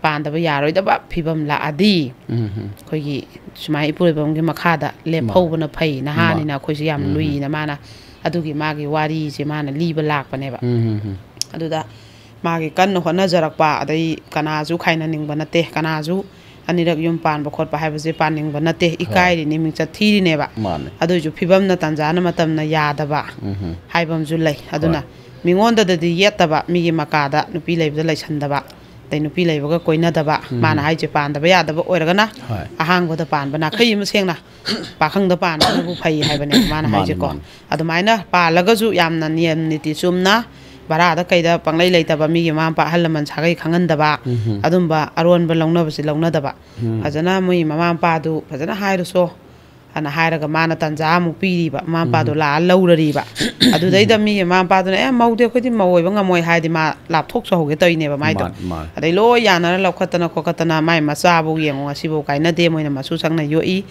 ꯄꯥꯟꯗꯕ ꯌꯥꯔꯣꯏꯗꯕ ꯐꯤꯕꯝ ꯂꯥꯛꯑꯗꯤ ꯑꯩꯈꯣꯏꯒꯤ ꯁꯨꯃꯥꯏꯅ ꯏꯄꯨꯔꯣꯏꯕꯝꯒꯤ ꯃꯈꯥꯗ ꯂꯦꯞꯍꯧꯕꯅ ꯐꯩ ꯅꯍꯥꯅꯤꯅ ꯑꯩꯈꯣꯏꯁꯦ ꯌꯥꯝ ꯂꯨꯏꯅ ꯃꯥꯅ ꯑꯗꯨꯒꯤ ꯃꯥꯒꯤ ꯋꯥꯔꯤꯁꯦ ꯃꯥꯅ ꯂꯤꯕ ꯂꯥꯛꯄꯅꯦꯕ ꯑꯗꯨꯗ ꯃꯥꯒꯤ ꯀꯟꯅ ꯍꯣꯠꯅꯖꯔꯛꯄ ꯑꯗꯩ ꯀꯅꯥꯁꯨ ꯈꯥꯏꯅꯅꯤꯡꯕ ꯅꯠꯇꯦ ꯀꯅꯥꯁꯨ ꯑꯅꯤꯔꯛ ꯌꯨꯝ ꯄꯥꯟꯕ ꯈꯣꯠꯄ ꯍꯥꯏꯕꯁꯦ ꯄꯥꯅꯤꯡꯕ ꯅꯠꯇꯦ ꯏꯀꯥꯏꯔꯤꯅꯤ ꯃꯤꯡꯆꯠ ꯊꯤꯔꯤꯅꯦꯕ ꯑꯗꯨꯏꯁꯨ ꯐꯤꯕꯝꯅ ꯇꯥꯟꯖꯥꯅ ꯃꯇꯝꯅ ꯌꯥꯗꯕ ꯍꯥꯏꯕ ꯑꯃꯁꯨ ꯂꯩ ꯑꯗꯨꯅ ꯃꯤꯉꯣꯟꯗꯗꯤ ꯌꯦꯠꯇꯕ ꯃꯤꯒꯤ ꯃꯀꯥꯗ ꯅꯨꯄꯤ ꯂꯩꯕꯗ ꯂꯩꯁꯟꯗꯕ ꯑꯗꯩ ꯅꯨꯄꯤ ꯂꯩꯕꯒ ꯀꯣꯏꯅꯗꯕ ꯃꯥꯅ ꯍꯥꯏꯁꯦ ꯄꯥꯟꯗꯕ ꯌꯥꯗꯕ ꯑꯣꯏꯔꯒꯅ ꯑꯍꯥꯡꯕꯗ ꯄꯥꯟꯕ ꯅꯥꯈꯩ ꯑꯃ ꯁꯦꯡꯅ ꯄꯥꯈꯪꯗ ꯄꯥꯟꯕꯅꯕꯨ ꯐꯩ ꯍꯥꯏꯕꯅꯦꯕ ꯃꯥꯅ ꯍꯥꯏꯁꯦꯀꯣ ꯑꯗꯨꯃꯥꯏꯅ ꯄꯥꯜꯂꯒꯁꯨ ꯌꯥꯝꯅ ꯅꯤꯌꯝ ꯅꯤꯇꯤ ꯆꯨꯝꯅ ꯚꯔꯥꯗ ꯀꯩꯗ ꯄꯪꯂꯩ ꯂꯩꯇꯕ ꯃꯤꯒꯤ ꯃꯃꯥ ꯃꯄꯥ ꯑꯍꯜ ꯂꯃꯟ ꯁꯥꯒꯩ ꯈꯪꯍꯟꯗꯕ ꯑꯗꯨꯝꯕ ꯑꯔꯣꯟꯕ ꯂꯧꯅꯕꯁꯤ ꯂꯧꯅꯗꯕ ꯐꯖꯅ ꯃꯣꯏ ꯃꯃꯥ ꯃꯄꯥꯗꯨ ꯐꯖꯅ ꯍꯥꯏꯔꯨꯁꯣ ꯑꯅ ꯍꯥꯏꯔꯒ ꯃꯥꯅ ꯇꯟꯖꯥ ꯑꯃꯨꯛ ꯄꯤꯔꯤꯕ ꯃꯃꯥ ꯃꯄꯥꯗꯣ ꯂꯥꯛꯑ ꯂꯧꯔꯔꯤꯕ ꯑꯗꯨꯗꯩꯗ ꯃꯤꯒꯤ ꯃꯃꯥ ꯃꯄꯥꯗꯨꯅ ꯃꯧꯗꯤ ꯑꯩꯈꯣꯏꯗꯤ ꯃꯧ ꯑꯣꯏꯕ ꯉꯝꯃꯣꯏ ꯍꯥꯏꯔꯗꯤ ꯃꯥ ꯂꯥꯞꯊꯣꯛꯆꯍꯧꯒꯦ ꯇꯧꯔꯤꯅꯦꯕ ꯃꯥꯏꯗꯣ ꯑꯗꯩ ꯂꯣꯏ ꯌꯥꯅꯔ ꯂꯧꯈꯠꯇꯅ ꯈꯣꯠꯀꯠꯇꯅ ꯃꯥꯏ ꯃꯆꯥꯕꯨ ꯌꯦꯡꯉꯣ ꯉꯁꯤꯐꯥꯎ ꯀꯥꯏꯅꯗꯦ ꯃꯣꯏꯅ ꯃꯁꯨ ꯆꯪꯅ ꯌꯣꯛꯏ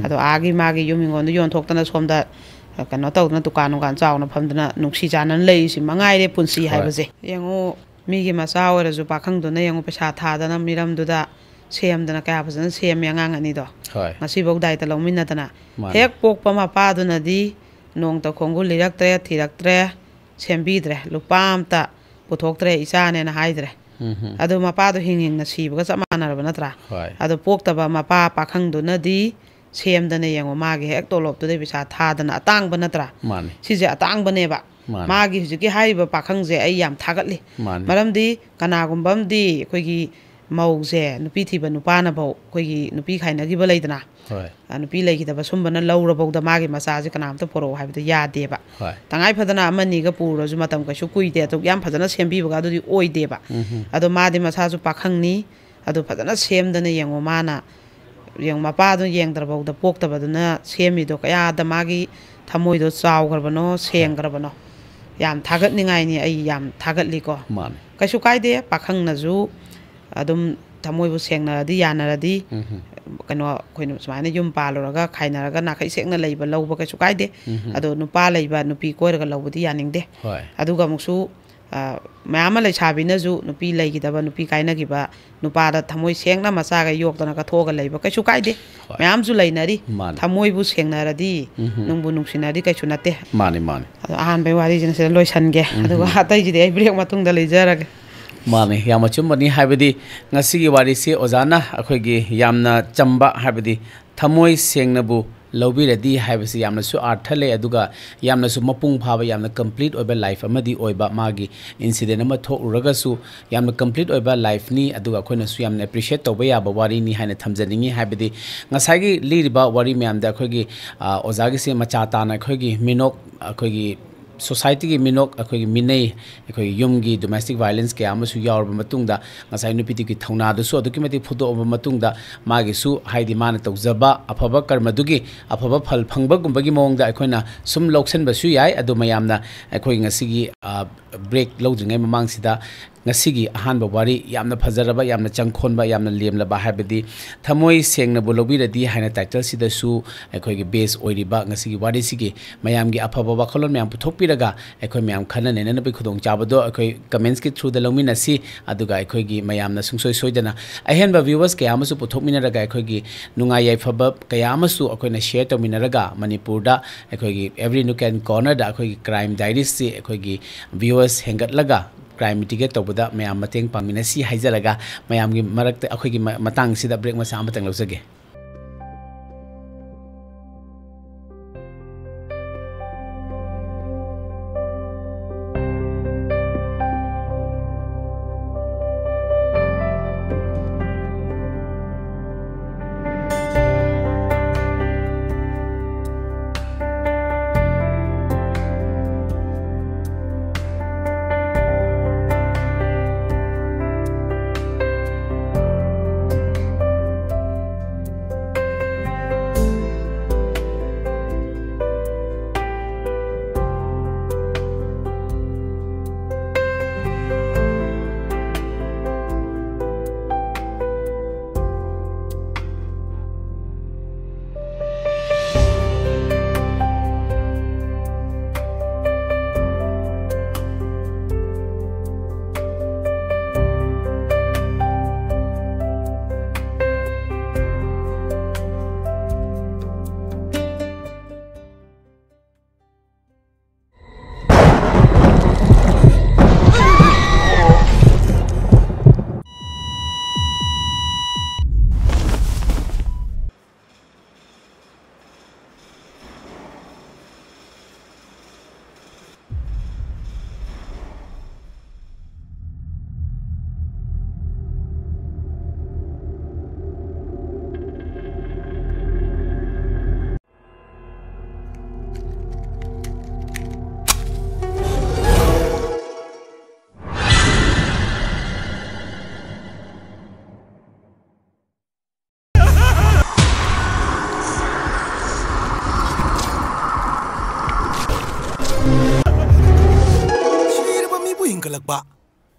ꯑꯗꯣ ꯃꯥꯒꯤ ꯌꯨꯝ ꯍꯤꯡꯒꯣꯟꯗꯣ ꯌꯣꯟꯊꯣꯛꯇꯅ ꯁꯣꯝꯗ ꯀꯩꯅꯣ ꯇꯧꯗꯅ ꯗꯨꯀꯥꯟ ꯆꯥꯎꯅ ꯐꯝꯗꯅ ꯅꯨꯡꯁꯤ ꯆꯥꯟꯅꯅ ꯂꯩꯔꯤꯁꯤ ꯃꯉꯥꯏꯔꯦ ꯄꯨꯟꯁꯤ ꯍꯥꯏꯕꯁꯦ ꯌꯦꯡꯉꯣ ꯃꯤꯒꯤ ꯃꯆꯥ ꯑꯣꯏꯔꯁꯨ ꯄꯥꯈꯪꯗꯨꯅ ꯌꯦꯡꯉꯣ ꯄꯩꯁా ꯊꯥꯗꯅ ꯃꯤꯔꯝꯗꯨꯗ ꯁꯦꯝꯗꯅ ꯀꯌꯥ ꯐꯖꯅ ꯁꯦꯝꯃꯦ ꯑꯉꯥꯡ ꯑꯅꯤꯗꯣ ꯉꯁꯤꯐꯥꯎ ꯗꯥꯏꯇ ꯂꯧꯃꯤꯟꯅꯗꯅ ꯍꯦꯛ ꯄꯣꯛꯄ ꯃꯄꯥꯗꯨꯅꯗꯤ ꯅꯣꯡꯇ ꯈꯣꯡꯒꯨꯜ ꯂꯤꯔꯛꯇ꯭ꯔꯦ ꯊꯤꯔꯛꯇ꯭ꯔꯦ ꯁꯦꯝꯕꯤꯗ꯭ꯔꯦ ꯂꯨꯄꯥ ꯑꯝꯇ ꯄꯨꯊꯣꯛꯇ꯭ꯔꯦ ꯏꯆꯥꯅꯦꯅ ꯍꯥꯏꯗ꯭ꯔꯦ ꯑꯗꯨ ꯃꯄꯥꯗꯣ ꯍꯤꯡꯅ ꯁꯤꯕꯒ ꯆꯞ ꯃꯥꯟꯅꯔꯕ ꯅꯠꯇ꯭ꯔꯥ ꯑꯗꯣ ꯄꯣꯛꯇꯕ ꯃꯄꯥ ꯄꯥꯈꯪꯗꯨꯅꯗꯤ ꯁꯦꯝꯗꯅ ꯌꯦꯡꯉꯣ ꯃꯥꯒꯤ ꯍꯦꯛ ꯇꯣꯂꯣꯞꯇꯨꯗꯩ ꯄꯩꯁꯥ ꯊꯥꯗꯅ ꯑꯇꯥꯡꯕ ꯅꯠꯇ꯭ꯔꯥ ꯁꯤꯁꯦ ꯑꯇꯥꯡꯕꯅꯦꯕ ꯃꯥꯒꯤ ꯍꯧꯖꯤꯛꯀꯤ ꯍꯥꯏꯔꯤꯕ ꯄꯥꯈꯪꯁꯦ ꯑꯩ ꯌꯥꯝ ꯊꯥꯒꯠꯂꯤ ꯃꯔꯝꯗꯤ ꯀꯅꯥꯒꯨꯝꯕ ꯑꯃꯗꯤ ꯑꯩꯈꯣꯏꯒꯤ ꯃꯧꯁꯦ ꯅꯨꯄꯤ ꯊꯤꯕ ꯅꯨꯄꯥꯅꯐꯧ ꯑꯩꯈꯣꯏꯒꯤ ꯅꯨꯄꯤ ꯈꯥꯏꯅꯈꯤꯕ ꯂꯩꯗꯅ ꯅꯨꯄꯤ ꯂꯩꯈꯤꯗꯕ ꯁꯨꯝꯕꯅ ꯂꯧꯔꯕꯧꯗ ꯃꯥꯒꯤ ꯃꯆꯥꯁꯦ ꯀꯅꯥꯝꯇ ꯄꯣꯔꯛꯑꯣ ꯍꯥꯏꯕꯗꯣ ꯌꯥꯗꯦꯕ ꯇꯉꯥꯏ ꯐꯗꯅ ꯑꯃꯅꯤꯒ ꯄꯨꯔꯁꯨ ꯃꯇꯝ ꯀꯩꯁꯨ ꯀꯨꯏꯗꯦ ꯑꯗꯨ ꯌꯥꯝ ꯐꯖꯅ ꯁꯦꯝꯕꯤꯕꯒ ꯑꯗꯨꯗꯤ ꯑꯣꯏꯗꯦꯕ ꯑꯗꯣ ꯃꯥꯗꯤ ꯃꯁꯥꯁꯨ ꯄꯥꯈꯪꯅꯤ ꯑꯗꯨ ꯐꯖꯅ ꯁꯦꯝꯗꯅ ꯌꯦꯡꯉꯣ ꯃꯥꯅ ꯌꯦꯡꯉꯣ ꯃꯄꯥꯗꯣ ꯌꯦꯡꯗ꯭ꯔꯕꯧꯗ ꯄꯣꯛꯇꯕꯗꯨꯅ ꯁꯦꯝꯃꯤꯗꯣ ꯀꯌꯥꯗ ꯃꯥꯒꯤ ꯊꯃꯣꯏꯗꯣ ꯆꯥꯎꯈ꯭ꯔꯕꯅꯣ ꯁꯦꯡꯈ꯭ꯔꯕꯅꯣ ꯌꯥꯝ ꯊꯥꯒꯠꯅꯤꯡꯉꯥꯏꯅꯤ ꯑꯩ ꯌꯥꯝ ꯊꯥꯒꯠꯂꯤꯀꯣ ꯀꯩꯁꯨ ꯀꯥꯏꯗꯦ ꯄꯥꯈꯪꯅꯁꯨ ꯑꯗꯨꯝ ꯊꯃꯣꯏꯕꯨ ꯁꯦꯡꯅꯔꯗꯤ ꯌꯥꯅꯔꯗꯤ ꯀꯩꯅꯣ ꯑꯩꯈꯣꯏꯅ ꯁꯨꯃꯥꯏꯅ ꯌꯨꯝ ꯄꯥꯜꯂꯨꯔꯒ ꯈꯥꯏꯅꯔꯒ ꯅꯥꯈꯩ ꯁꯦꯡꯅ ꯂꯩꯕ ꯂꯧꯕ ꯀꯩꯁꯨ ꯀꯥꯏꯗꯦ ꯑꯗꯣ ꯅꯨꯄꯥ ꯂꯩꯕ ꯅꯨꯄꯤ ꯀꯣꯏꯔꯒ ꯂꯧꯕꯗꯤ ꯌꯥꯅꯤꯡꯗꯦ ꯑꯗꯨꯒ ꯑꯃꯨꯛꯁꯨ ꯃꯌꯥꯝ ꯑꯃ ꯂꯩꯁꯥꯕꯤꯅꯁꯨ ꯅꯨꯄꯤ ꯂꯩꯈꯤꯗꯕ ꯅꯨꯄꯤ ꯀꯥꯏꯅꯈꯤꯕ ꯅꯨꯄꯥꯗ ꯊꯃꯣꯏ ꯁꯦꯡꯅ ꯃꯆꯥꯒ ꯌꯣꯛꯇꯅ ꯀꯠꯊꯣꯛꯑꯒ ꯂꯩꯕ ꯀꯩꯁꯨ ꯀꯥꯏꯗꯦ ꯃꯌꯥꯝꯁꯨ ꯂꯩꯅꯔꯤ ꯊꯃꯣꯏꯕꯨ ꯁꯦꯡꯅꯔꯗꯤ ꯅꯨꯡꯕꯨ ꯅꯨꯡꯁꯤꯅꯔꯗꯤ ꯀꯩꯁꯨ ꯅꯠꯇꯦ ꯑꯗꯣ ꯑꯍꯥꯟꯕꯩ ꯋꯥꯔꯤꯁꯤꯅ ꯁꯤꯗ ꯂꯣꯏꯁꯟꯒꯦ ꯑꯗꯨꯒ ꯑꯇꯩꯁꯤꯗꯤ ꯑꯩ ꯕ꯭ꯔꯦꯛ ꯃꯇꯨꯡꯗ ꯂꯩꯖꯔꯒꯦ ꯃꯥꯅꯤ ꯌꯥꯝ ꯑꯆꯨꯝꯕꯅꯤ ꯍꯥꯏꯕꯗꯤ ꯉꯁꯤꯒꯤ ꯋꯥꯔꯤꯁꯤ ꯑꯣꯖꯥꯅ ꯑꯩꯈꯣꯏꯒꯤ ꯌꯥꯝꯅ ꯆꯝꯕ ꯍꯥꯏꯕꯗꯤ ꯊꯃꯣꯏ ꯁꯦꯡꯅꯕꯨ ꯂꯧꯕꯤꯔꯗꯤ ꯍꯥꯏꯕꯁꯤ ꯌꯥꯝꯅꯁꯨ ꯑꯥꯔꯊ ꯂꯩ ꯑꯗꯨꯒ ꯌꯥꯝꯅꯁꯨ ꯃꯄꯨꯡ ꯐꯥꯕ ꯌꯥꯝꯅ ꯀꯝꯄ꯭ꯂꯤꯠ ꯑꯣꯏꯕ ꯂꯥꯏꯐ ꯑꯃꯗꯤ ꯑꯣꯏꯕ ꯃꯥꯒꯤ ꯏꯟꯁꯤꯗꯦꯟ ꯑꯃ ꯊꯣꯛꯎꯔꯒꯁꯨ ꯌꯥꯝꯅ ꯀꯝꯄ꯭ꯂꯤꯠ ꯑꯣꯏꯕ ꯂꯥꯏꯐꯅꯤ ꯑꯗꯨꯒ ꯑꯩꯈꯣꯏꯅꯁꯨ ꯌꯥꯝꯅ ꯑꯦꯄ꯭ꯔꯤꯁꯤꯌꯦꯠ ꯇꯧꯕ ꯌꯥꯕ ꯋꯥꯔꯤꯅꯤ ꯍꯥꯏꯅ ꯊꯝꯖꯅꯤꯡꯉꯤ ꯍꯥꯏꯕꯗꯤ ꯉꯁꯥꯏꯒꯤ ꯂꯤꯔꯤꯕ ꯋꯥꯔꯤ ꯃꯌꯥꯝꯗ ꯑꯩꯈꯣꯏꯒꯤ ꯑꯣꯖꯥꯒꯤꯁꯤ ꯃꯆꯥ ꯇꯥꯅ ꯑꯩꯈꯣꯏꯒꯤ ꯃꯤꯅꯣꯛ ꯑꯩꯈꯣꯏꯒꯤ सोसाइटी की मिनोक अखोई मिनै अखोई युमगी डोमेस्टिक वायलेंस के आमसु यावरब मतुंगदा ngasai nupiti ki thongna du so aduki mati photo oba matungda magi su haidi mana tawjaba afaba karmadugi afaba phal phangba gumbagi mongda akoina sum loksen ba su yai adu mayamna akoi ngasigi break lodringai mamang sida ngasigi ahanba wari yamna phajaraba yamna changkhonba yamna lemlaba habedi thamoi sengna bolobiradi haina title sida su akoi gi base oiriba ngasigi wari sigi mayamgi afaba wakholon mayam puthokpiraga akoi mayam khana nena nabi khudong chabado akoi comments ki through the lomina si aduga akoi gi mayamna sungsoi soidana ahenba viewers kaya amasu puthokminaraga akoi gi nungai yaifaba kaya amasu akoina share tominaraga manipur da akoi gi every nook and corner da akoi gi crime diaries si akoi gi viewers hengatlaga crime mitigate tawbada mayam mateng pangmina si haijalaga mayam gi marakta akoi gi matang sida break masa amatang lawsage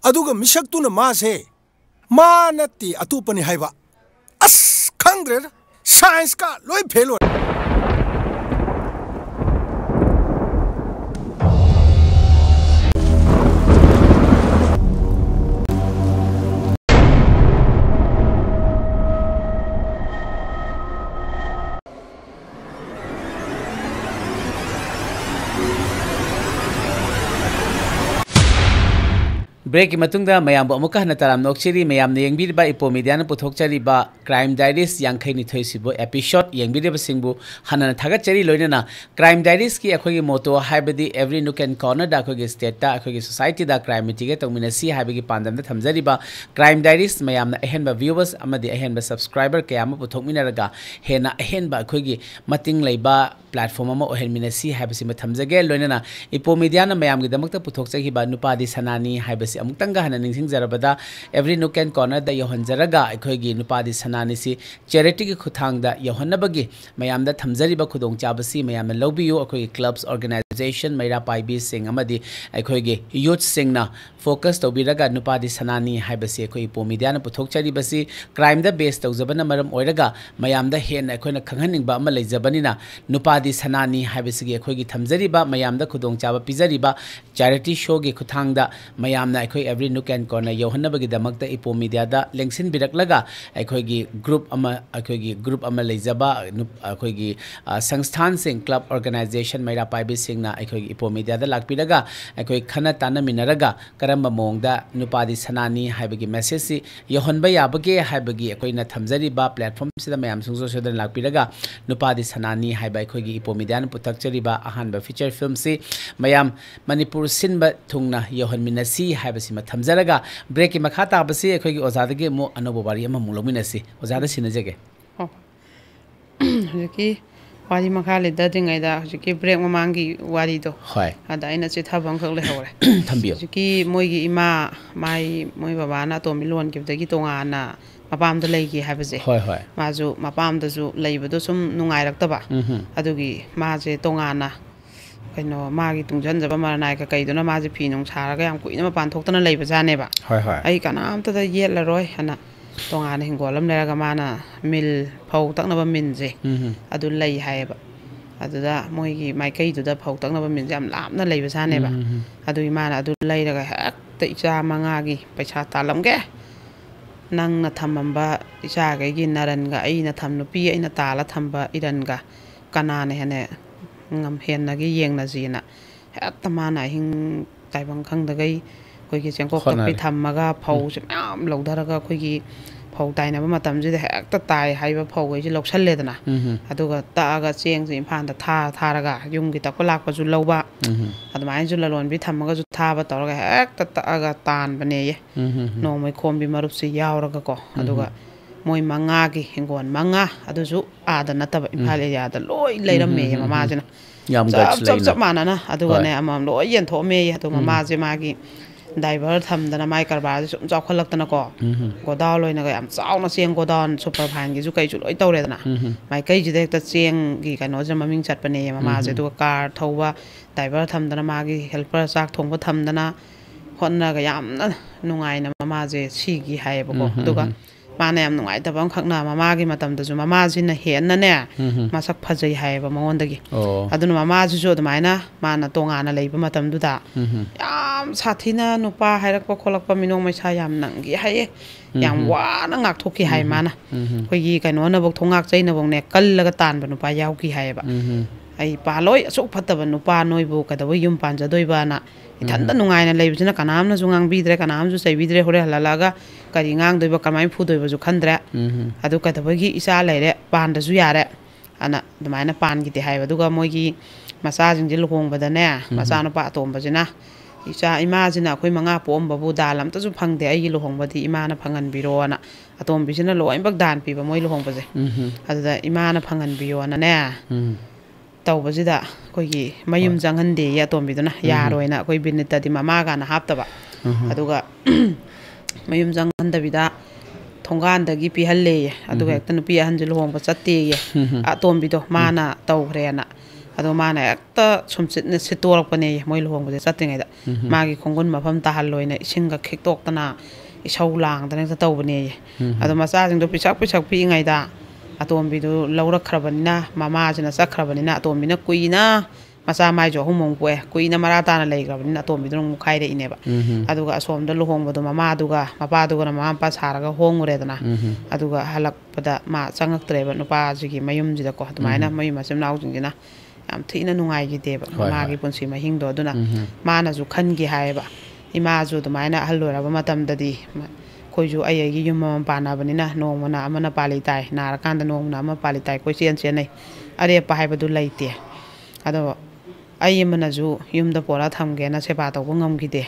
अदुगा मिशक्तुना मासे मानती अतुपनि हाइबा अस खंग्रे science का लोई fail हो break ki matungda mayam bo amuka hana taram nokchiri mayam ne yengbiriba ipo media na puthokchariba crime diaries yangkhai ni thoisibo episode yengbiriba singbu hana thagachari loinana crime diaries ki akhoi gi motto haibadi every nook and corner da akhoi gi state ta akhoi gi society da crime mitigate tongmina si haibagi pandam da thamjariba crime diaries mayam na ahenba viewers amadi ahenba subscriber kayama puthokminaraga hena ahenba akhoi gi mating leiba platform ama ohenmina si haibasi ma thamjage loinana ipo media na mayam gi damakta puthokchagi ba nupadi sanani haibasi amutanga hana ningsing jarabada every nook and corner da yohanjaraga akhoi nupadi sanani si charity ki khuthang da yohannabagi mayam da thamjari ba khudong chabasi mayam na lobiyu akhoi clubs organization maira paibi sing amadi akhoi youth sing na focus tobiraga nupadi sanani haibasi akhoi po media na puthokchari basi crime da base tawjabana maram oiraga mayam da hen akhoi na khanghaning ba ama leijabanina nupadi sanani haibasi gi akhoi thamjari ba mayam da khudong chaba pizari ba charity show gi khuthang da mayam na akhoi every nook and corner yohannabagi damakta ipo media da lengsin biraklaga akhoi group ama leijaba akhoi sangsthan sing club organization maira paibi sing na akhoi ipo media da lakpiraga akhoi khana tana minaraga karamba mongda nupadi sanani haibagi message si yohanba yabage haibagi akhoi na thamjari ba platform sida mayam sungso sodan lakpiraga nupadi sanani haiba akhoi ipo media na putakchari ba ahan ba feature film si mayam manipur sinba thungna yohanmina si haibasi ma thamjaraga break ki makha ta basi akhoi ozada ge mo anobo bari ama mulomina si ozada sinajege ki wari makha ledadringaida hujiki break mamangi warido hoi ada aina chithaba khak lehore thambio hujiki moigi ima mai moi baba na to milon gibdagi tongana mapamda leigi habaje hoi hoi maju mapamda ju leibado sum nungairakta adugi maje tongana kaino magi tungjanjaba maranai ka kaiduna maje phinung saraga yam kuina mapan thoktana leiba jane ba hoi hoi ai kanamta da yelaroi hana tongana hingolam leraga mana mil phau taknaba minje adu lei haiba aduda moigi maikai duda phau taknaba minje am lamna leiba jane ba adu imana adu leiraga hekta icha mangagi paisa talamge nangna thamamba icha ga gi naranga aina thamnupi aina tala thamba iranga kanane hene ngam henna gi yengna jina hekta mana hing taibang khangdagai koigi chengkok takpi thammaga phau se myam lodaraga koigi phau tainaba matamjida hekta tai haiba phau gai loksalledana aduga taaga cheng ji imphanda tharaga yumgi takpalakpa ju loba adumai ju lalonbi thammaga ju thaba tawraga hekta taaga tan bane ye nomai khombi marup se yawraga ko aduga moi manga gi hingon manga aduju ada nataba imphal area da loi leiramme ye mamajina yam chap manana aduga ne amam loi yen thome ye adu mamaje magi driver thamdana mai karbar sum chawkhalaktana ko godaw loina ga yam chawna cheng godawn super fan gi ju kai ju loi tawredana mai kai ji dekta cheng gi kano ja maming chatpane ye mamaje du car thowa driver thamdana magi helper chak thongba thamdana honna ga yam nungai na mamaje si gi haeba ko aduga mana yam nungai tabam khakna mamagi matam da ju mamaji na henna ne masak phajai haeba mawondagi aduna mamaji ju admaina mana tongana leiba matam du da yam sathina nupa hairakpa kholakpa minong maisa yam nangi haye yam wana ngak thoki hai mana koigi kaino na bok thongak chaina bok ne kallaga tanba nupa yauki haeba ai paloi asuk phataba nupa noibu kadawa yum panja doiba na ithanda nungaina leibjina kanamna jungang bidre kanam ju sei bidre hore halalaga kari ngang doiba kamai phu doiba ju khandre adu kadabagi isa leire panda ju yare ana dumaina pan gi te haiba duga moigi masa jing jil hong badane masa no pa tom bajina isa imagine khoi manga pom babu dalam ta ju phangde ai lo hong badi imana phangan biro ana atom bijina lo imbak dan pi ba moi lo hong baje aduda imana phangan biyo na ne tawbajida koigi mayum janghande ya tombiduna yaroina koi binita di mama ga na haptaba aduga mayum janghandabida thongandagi pihalle aduga ekta nupi ahanjil hongba chatte ye atombido mana tawgrena ado mana ekta sumchitne sitolakpane moi lohongba chatingaida magi khongon mafam tahalloina isinga khektoktana isau langdana ta tawbane ado macha jingdo pisak pi ngaida atombidu laurakhrabana mama jina sakhrabana atombina kuina macha mai jo humong pue kuina marata na leigrabana atombidu mu khaire ineba aduga asomda lohongbado mama duga mapa duga mama pa saraga honguredana aduga halakpada ma changaktreba nupa jigi mayum jida ko admaina mayum asem naw jingina yam thina nungai gi deba magi punsi mahingdo aduna mana ju khangi haiba ima ju admaina halloraba matamdadi koiju ayagi yum panabanina nongmana amana palitai narakanda nongna ama palitai koi chen nei are pa haibadu leite ado ayimana ju yumda pora thamge na seba tawba ngamgide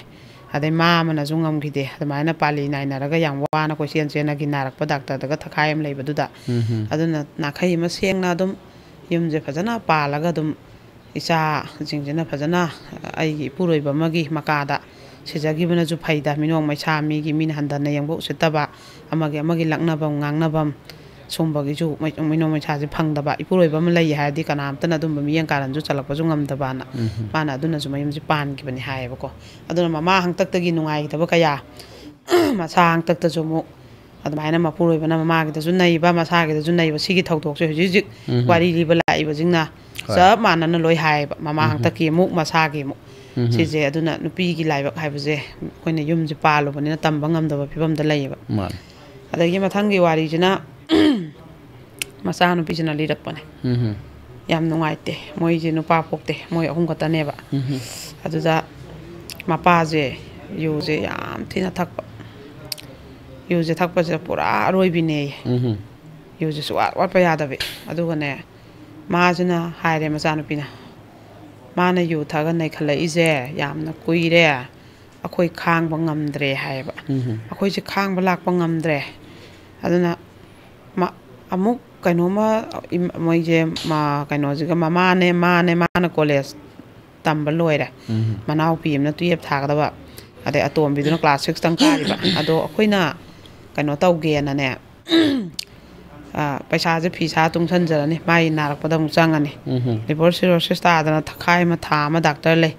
adai ma mana ju ngamgide admaina pali nai naraga yang wana koi chen na gi narakpa doctor daga thakhaim leibaduda aduna nakhai ma sengna dum yumje phajana palaga dum isa jingjena phajana ai puroiba magi makada sejagi bana ju phaida minong mai sami gi min handana yangbo setaba amagi laknabam ngangnabam sombagi ju minong mai saji phangdaba ipuroiba ma lei haidi kanamtana dum mi yang karan ju chalakpa ju ngamdaba na mana aduna ju mayum ji pan gi bani haeba ko aduna mama hangtaktagi nungai taba kaya masa hangtakta ju mu admaina mapuroiba na mama gi da ju naiba masa gi da ju naiba sigi thawtok ju hujik wari liba laiba jingna sab mana na loi haeba mama hangtaki mu masa gi mu sije aduna nupi gi laibak haibje koina yumji palo banina tamba ngamdaba phibamda leiba adagi mathanggi wari jina masa nupi jina lirakpane yam nungaite moi je nupa pokte moi ahum kata neba aduda mapa je yuje yam thina thakpa yuje thakpa je pura roibine yuje suwat wat pa yadabe aduga ne ma jina haire masa nupi na mana yu thaga nei khala ije yamna kuire akhoi khangba ngamdre haiba akhoi je khangba lakpa ngamdre aduna ma amuk ꯀꯩꯅꯣꯃ ꯃꯣꯏꯁꯦ ꯀꯩꯅꯣꯁꯤꯒ ꯃꯥꯅ college ꯇꯝꯕ ꯂꯣꯏꯔꯦ ꯃꯅꯥꯎꯄꯤ ꯑꯃꯅ 12 ꯊꯥꯒꯗꯕ ꯑꯗꯩ ꯑꯇꯣꯝꯕꯤꯗꯨꯅ class 6 ꯇꯪ ꯀꯥꯔꯤꯕ ꯑꯗꯣ ꯑꯩꯈꯣꯏꯅ ꯀꯩꯅꯣ ꯇꯧꯒꯦꯅꯅꯦ ꯄꯩꯁꯥꯁꯦ ꯐꯤꯁꯥ ꯇꯨꯡꯁꯟꯖꯔꯅꯤ ꯃꯥꯒꯤ ꯅꯥꯔꯛꯄꯗ ꯑꯃꯨꯛ ꯆꯪꯉꯅꯤ ꯂꯤꯚꯔ ꯁꯤꯔꯣꯁꯤꯁ ꯇꯥꯗꯅ ꯊꯈꯥꯏ ꯑꯃ ꯊꯥ ꯑꯃ ꯗꯥꯛꯇꯔ ꯂꯩ